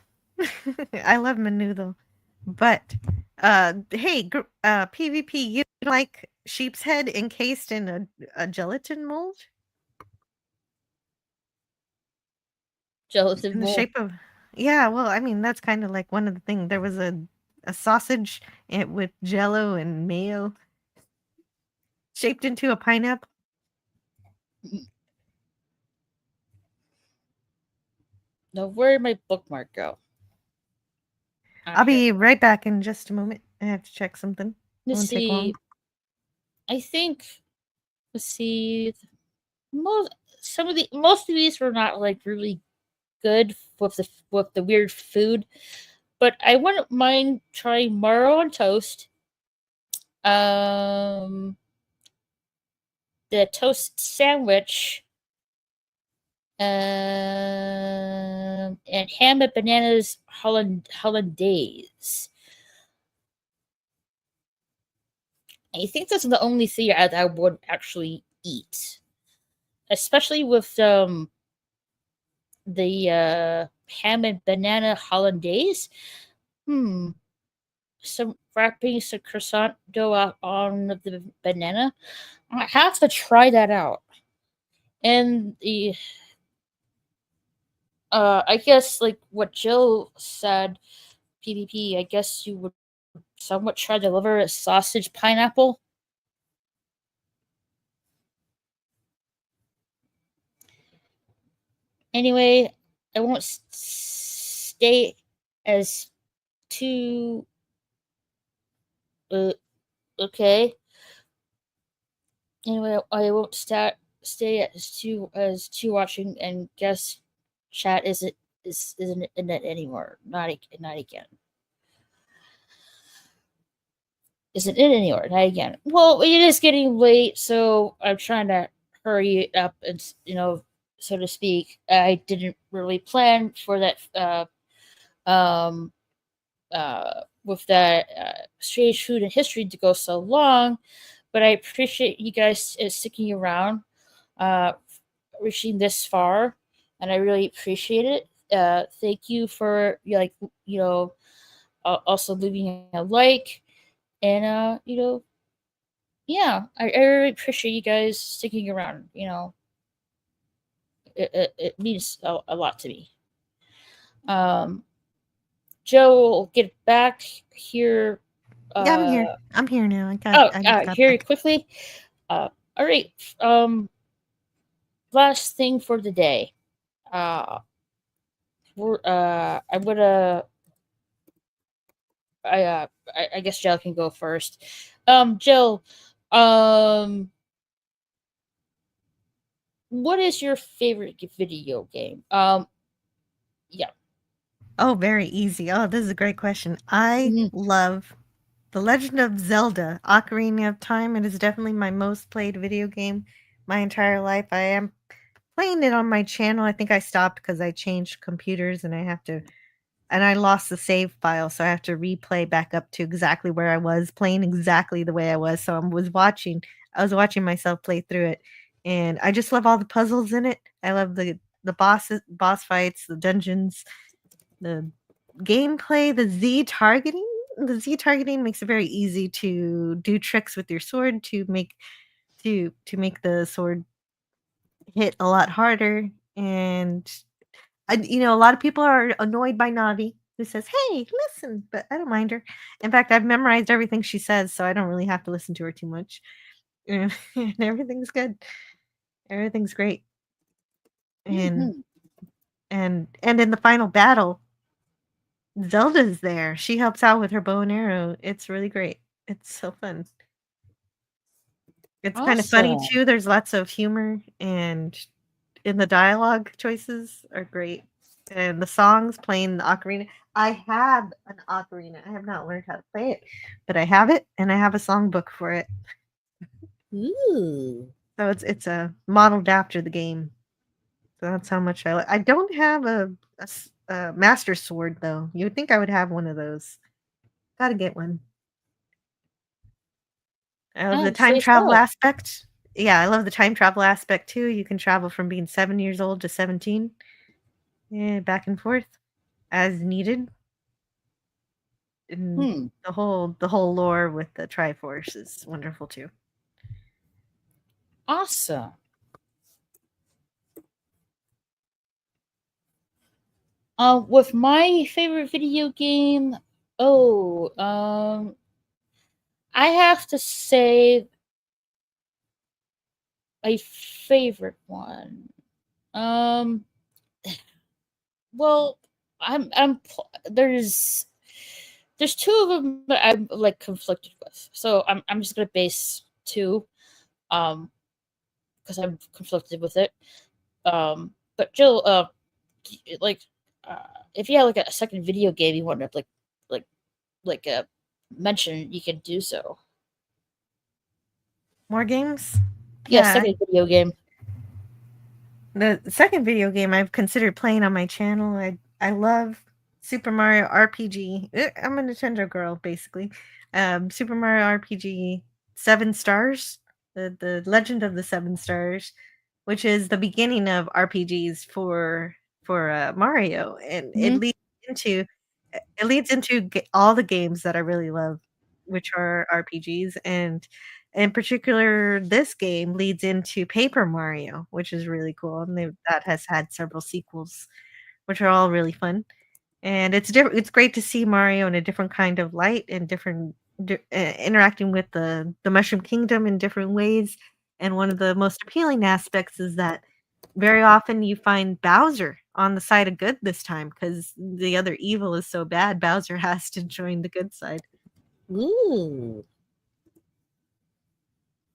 I love menudo. But hey, PvP, you like sheep's head encased in a gelatin mold? Gelatin In the mold. shape of Yeah, well, I mean, that's kind of like one of the things. There was a sausage with jello and mayo shaped into a pineapple. Now, where did my bookmark go? I'll be right back in just a moment. I have to check something. Let's Won't take see. long. I think. Let's see. Most of these were not like really good with the weird food, but I wouldn't mind trying marrow on toast. The toast sandwich. And ham and bananas hollandaise. I think those are the only three I would actually eat, especially with the ham and banana hollandaise. Some wrapping some croissant dough on the banana. I have to try that out. And the I guess like what Jill said, PvP, I guess you would somewhat try to deliver a sausage pineapple. Anyway, I won't stay as too okay. Anyway, I won't stay as too watching, and guess chat isn't in it anymore. Not again. Isn't it anymore? Not again. Well, it is getting late, so I'm trying to hurry it up, and so to speak. I didn't really plan for that. With that strange food and history to go so long, but I appreciate you guys sticking around, reaching this far, and I really appreciate it. Thank you for also leaving a like, and yeah, I really appreciate you guys sticking around. It means a lot to me. Joe will get back here. Yeah, I'm here. I'm here now. I just got Very back. quickly. All right. Last thing for the day. I'm gonna. I guess Jill can go first. Jill, what is your favorite video game? Yeah. Oh, very easy. Oh, this is a great question. I Mhm. love The Legend of Zelda: Ocarina of Time. It is definitely my most played video game my entire life. I am playing it on my channel. I think I stopped because I changed computers and I lost the save file, so I have to replay back up to exactly where I was playing exactly the way I was. So I was watching myself play through it, and I just love all the puzzles in it. I love the boss fights, the dungeons, the gameplay, the Z targeting. The Z targeting makes it very easy to do tricks with your sword to make the sword hit a lot harder. And a lot of people are annoyed by Navi, who says, "Hey, listen," but I don't mind her. In fact, I've memorized everything she says, so I don't really have to listen to her too much. And everything's good. Everything's great. And Mhm. and in the final battle, Zelda's there. She helps out with her bow and arrow. It's really great. It's so fun. It's kind of funny Awesome. too. There's lots of humor, and in the dialogue choices are great. And the songs playing the ocarina. I have an ocarina. I have not learned how to play it, but I have it and I have a songbook for it. Ooh. So it's a modeled after the game. So that's how much I like. I don't have a master sword though. You would think I would have one of those. Got to get one. I love the time Say travel so. aspect. Yeah, I love the time travel aspect too. You can travel from being 7 years old to 17. Yeah, back and forth as needed. And Hmm. the whole lore with the Triforce is wonderful too. Awesome. With my favorite video game, I have to say a favorite one. Um, well, there's two of them that I'm like conflicted with, so I'm just gonna base two, because I'm conflicted with it. But Jill, like, if you had like a second video game you want to like mention, you can do so. More games? Yeah, Yeah, second video game. the second video game I've considered playing on my channel. I love Super Mario RPG. I'm a Nintendo girl, basically. Super Mario RPG 7 Stars, the Legend of the 7 Stars, which is the beginning of RPGs for Mario, and Mhm. into it leads into all the games that I really love, which are RPGs, and in particular, this game leads into Paper Mario, which is really cool, and that has had several sequels, which are all really fun. And it's great to see Mario in a different kind of light and interacting with the Mushroom Kingdom in different ways. And one of the most appealing aspects is that very often you find Bowser on the side of good this time because the other evil is so bad. Bowser has to join the good side. Ooh.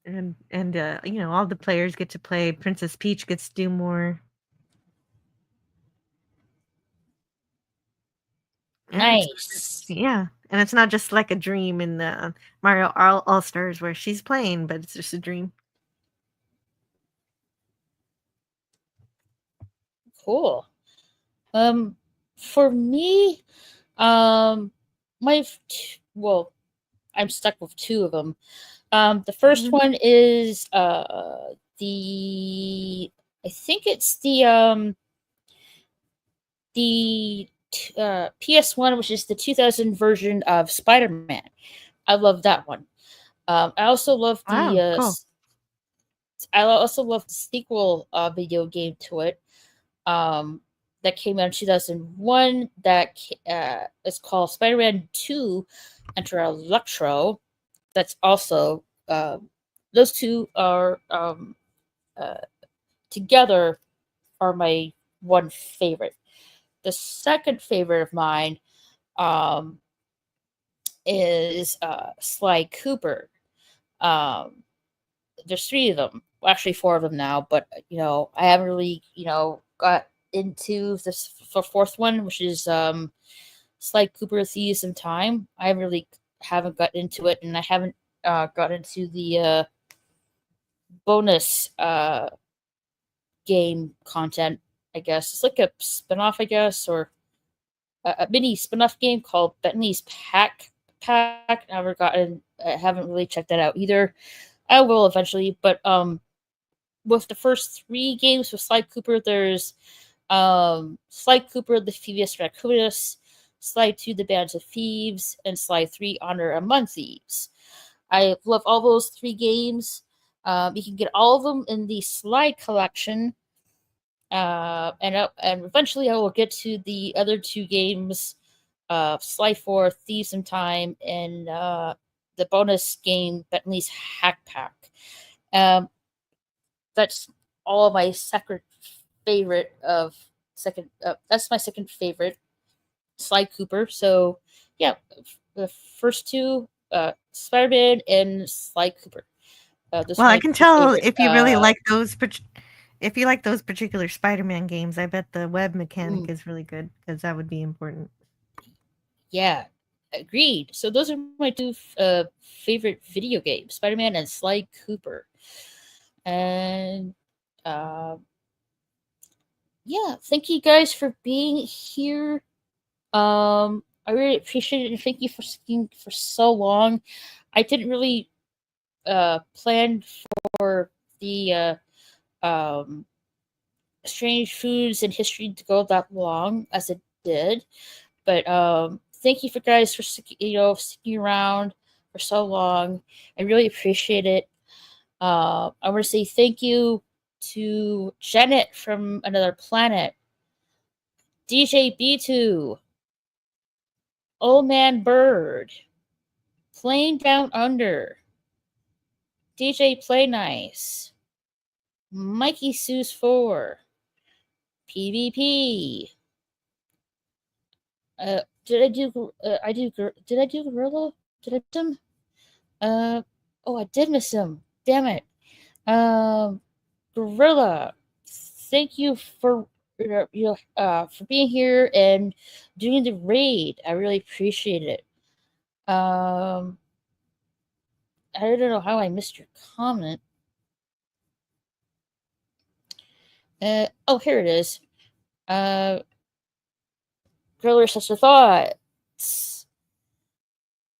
And all the players get to play. Princess Peach gets to do more. Yeah, Nice. and it's not just like a dream in the Mario All Stars where she's playing, but it's just a dream. Cool. For me, um, well, I'm stuck with two of them. The first Mhm. one is the I think it's the PS1, which is the 2000 version of Spider-Man. I love that one. I also love the Wow, cool. I also love the sequel video game to it. That came out in 2001. That is called Spider-Man 2: Enter Electro. That's also those two are together are my one favorite. The second favorite of mine um, is Sly Cooper. Um, there's three of them, well, actually four of them now, but I haven't really got into this fourth one, which is Sly Cooper Thieves in Time. I really haven't got into it, and I haven't got into the bonus game content. I guess it's like a spin-off, I guess, or a mini spin-off game called Bentley's Pack. I haven't really checked that out either. I will eventually, but with the first three games with Sly Cooper, there's Sly Cooper, the Thievius Raccoonus, Sly 2, the Bands of Thieves, and Sly 3, Honor Among Thieves. I love all those three games. You can get all of them in the Sly collection. And eventually I will get to the other two games, Sly 4, Thieves in Time, and the bonus game, Bentley's Hack Pack. That's all my second favorite of second. That's my second favorite, Sly Cooper. So yeah, the first two, Spider-Man and Sly Cooper. Well, I can tell favorite, if you really like those. If you like those particular Spider-Man games, I bet the web mechanic is really good because that would be important. Yeah, agreed. So those are my two favorite video games, Spider-Man and Sly Cooper. And yeah, thank you guys for being here. I really appreciate it, and thank you for speaking for so long. I didn't really plan for the strange foods and history to go that long as it did, but thank you for guys for sticking around for so long. I really appreciate it. I want to say thank you to Janet from Another Planet, DJ B2, Old Man Bird, Plane Down Under, DJ Play Nice, Mikey Sue's 4, PvP. Did I do? Did I do Gorilla? Did I miss him? Oh, I did miss him. Damn it. Gorilla. Thank you for for being here and doing the raid. I really appreciate it. I don't know how I missed your comment. Oh, here it is. Griller such a thought.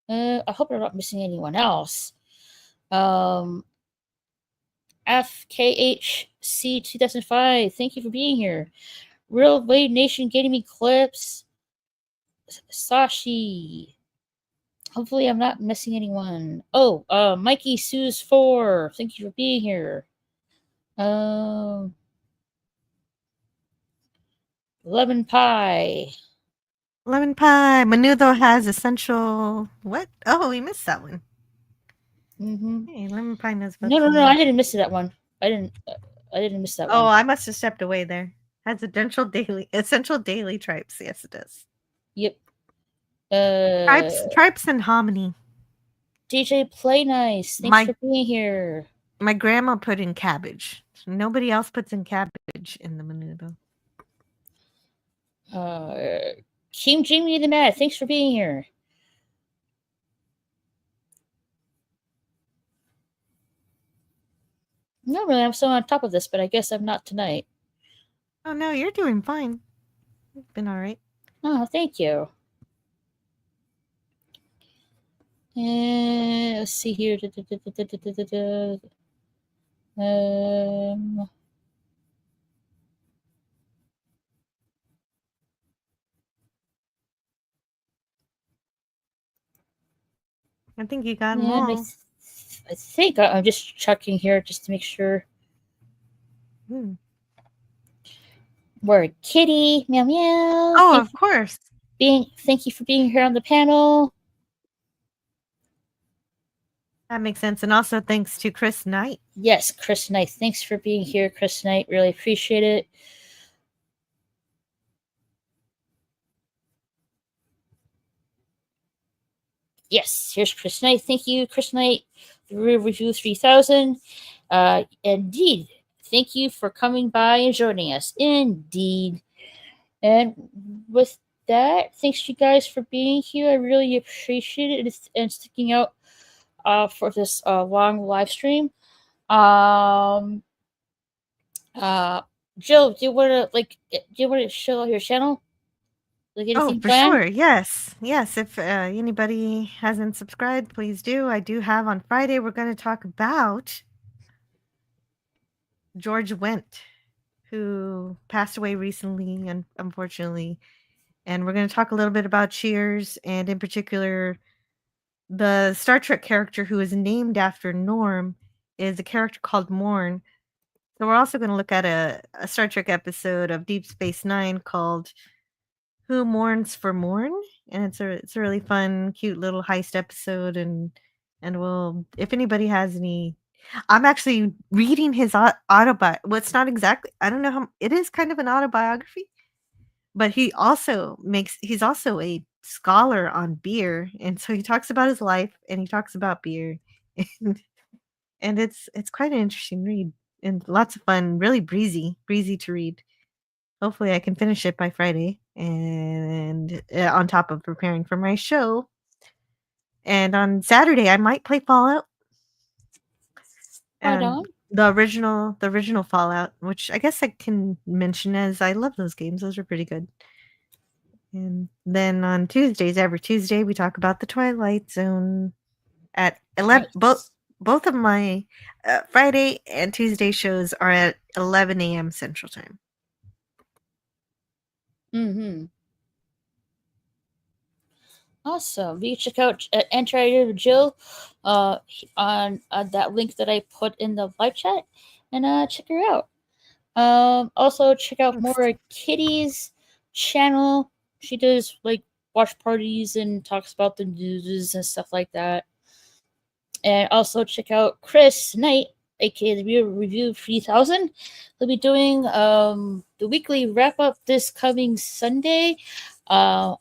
I hope I'm not missing anyone else. FKHC 2005, thank you for being here. Real Wade Nation getting me clips. Sashi. Hopefully I'm not missing anyone. Oh, Mikey Sue's 4, thank you for being here. Lemon Pie. Lemon Pie. Menudo has essential. What? Oh, we missed that one. Mm-hmm. Hey, Lemon Pie knows about No, I didn't miss that one. I didn't miss that one. Oh, I must have stepped away there. Has essential daily tripes. Yes, it does. Yep. Tripes and hominy. DJ Play Nice, thanks for being here. My grandma put in cabbage. Nobody else puts in cabbage in the menudo. Team Jamie the Mad, thanks for being here. Normally I'm so on top of this, but I guess I'm not tonight. Oh no, you're doing fine. You've been all right. Oh, thank you. Let's see here. I think you got them And all. I think I'm just checking here just to make sure. Hmm. Word Kitty, meow meow. Oh, of course. Thank you for being here on the panel. That makes sense. And also thanks to Chris Knight. Yes, Chris Knight. Thanks for being here, Chris Knight. Really appreciate it. Yes, here's Chris Knight. Thank you, Chris Knight. Review 3000. Indeed. Thank you for coming by and joining us. Indeed. And with that, thanks you guys for being here. I really appreciate it and sticking out for this long live stream. Jill, do you want to show your channel? Like anything For planned? sure. Yes. Yes. If anybody hasn't subscribed, please do. I do have on Friday, we're going to talk about George Wendt, who passed away recently, and unfortunately. And we're going to talk a little bit about Cheers, and in particular, the Star Trek character who is named after Norm is a character called Morn. So we're also going to look at a Star Trek episode of Deep Space Nine called Who Mourns for Morn, and it's a really fun, cute little heist episode. And we'll, if anybody has any, I'm actually reading his autobiography. Well, it's not exactly. I don't know how it is. Kind of an autobiography, but he's also a scholar on beer, and so he talks about his life and he talks about beer, and it's quite an interesting read and lots of fun, really breezy to read. Hopefully I can finish it by Friday, and on top of preparing for my show. And on Saturday I might play Fallout. Right And on. the original Fallout, which I guess I can mention as I love those games. Those are pretty good. And then on Tuesdays, every Tuesday, we talk about the Twilight Zone at 11. Nice. Both of my Friday and Tuesday shows are at 11 a.m. Central Time. Mm-hmm. Awesome. You check out Enter with Jill on that link that I put in the live chat, and check her out. Also check out more Kitty's channel. She does like watch parties and talks about the news and stuff like that. And also check out Chris Knight, aka the Review 3000. He'll be doing the weekly wrap up this coming Sunday. I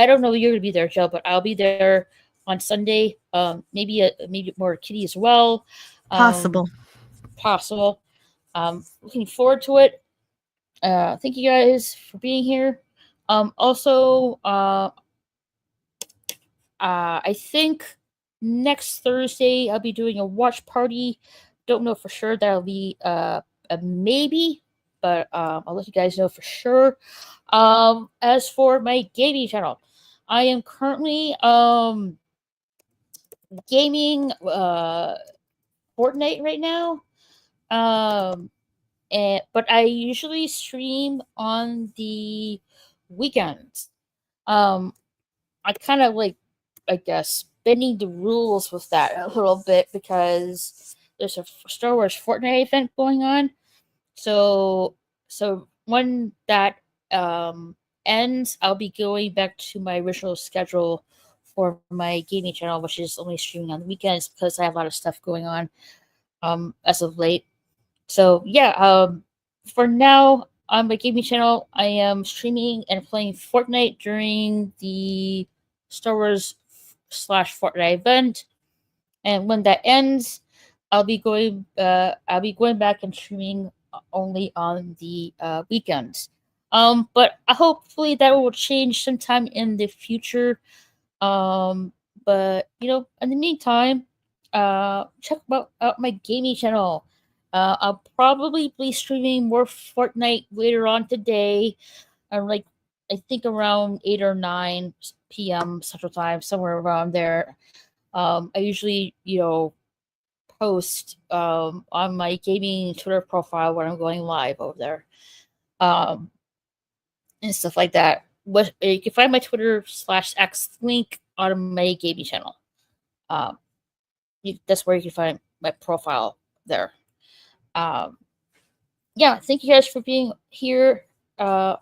don't know if you're gonna be there, Joe, but I'll be there on Sunday. Maybe more Kitty as well. Possible. Looking forward to it. Thank you guys for being here. Also, I think next Thursday I'll be doing a watch party. Don't know for sure. That'll be a maybe, but I'll let you guys know for sure. As for my gaming channel, I am currently gaming Fortnite right now. But I usually stream on the weekends. I kind of like, I guess, bending the rules with that a little bit because there's a Star Wars Fortnite event going on. So when that ends, I'll be going back to my original schedule for my gaming channel, which is only streaming on the weekends because I have a lot of stuff going on as of late. So yeah, for now on my gaming channel, I am streaming and playing Fortnite during the Star Wars / Fortnite event, and when that ends, I'll be going back and streaming only on the weekends. But hopefully that will change sometime in the future. But in the meantime, check out my gaming channel. I'll probably be streaming more Fortnite later on today, like I think around 8 or 9 p.m. Central Time, somewhere around there. I usually, post on my gaming Twitter profile when I'm going live over there, and stuff like that. You can find my Twitter /X link on my gaming channel. That's where you can find my profile there. Yeah, thank you guys for being here. I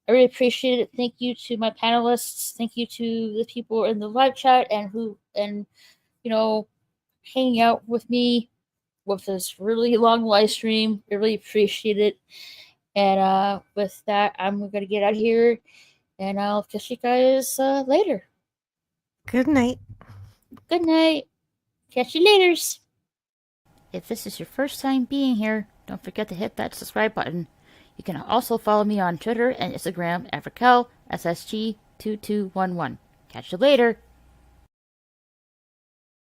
really appreciate it. Thank you to my panelists. Thank you to the people in the live chat and hanging out with me with this really long live stream. I really appreciate it. And with that, I'm gonna get out of here, and I'll catch you guys later. Good night. Good night. Catch you later. If this is your first time being here, don't forget to hit that subscribe button. You can also follow me on Twitter and Instagram at RaquelSSG2211. Catch you later.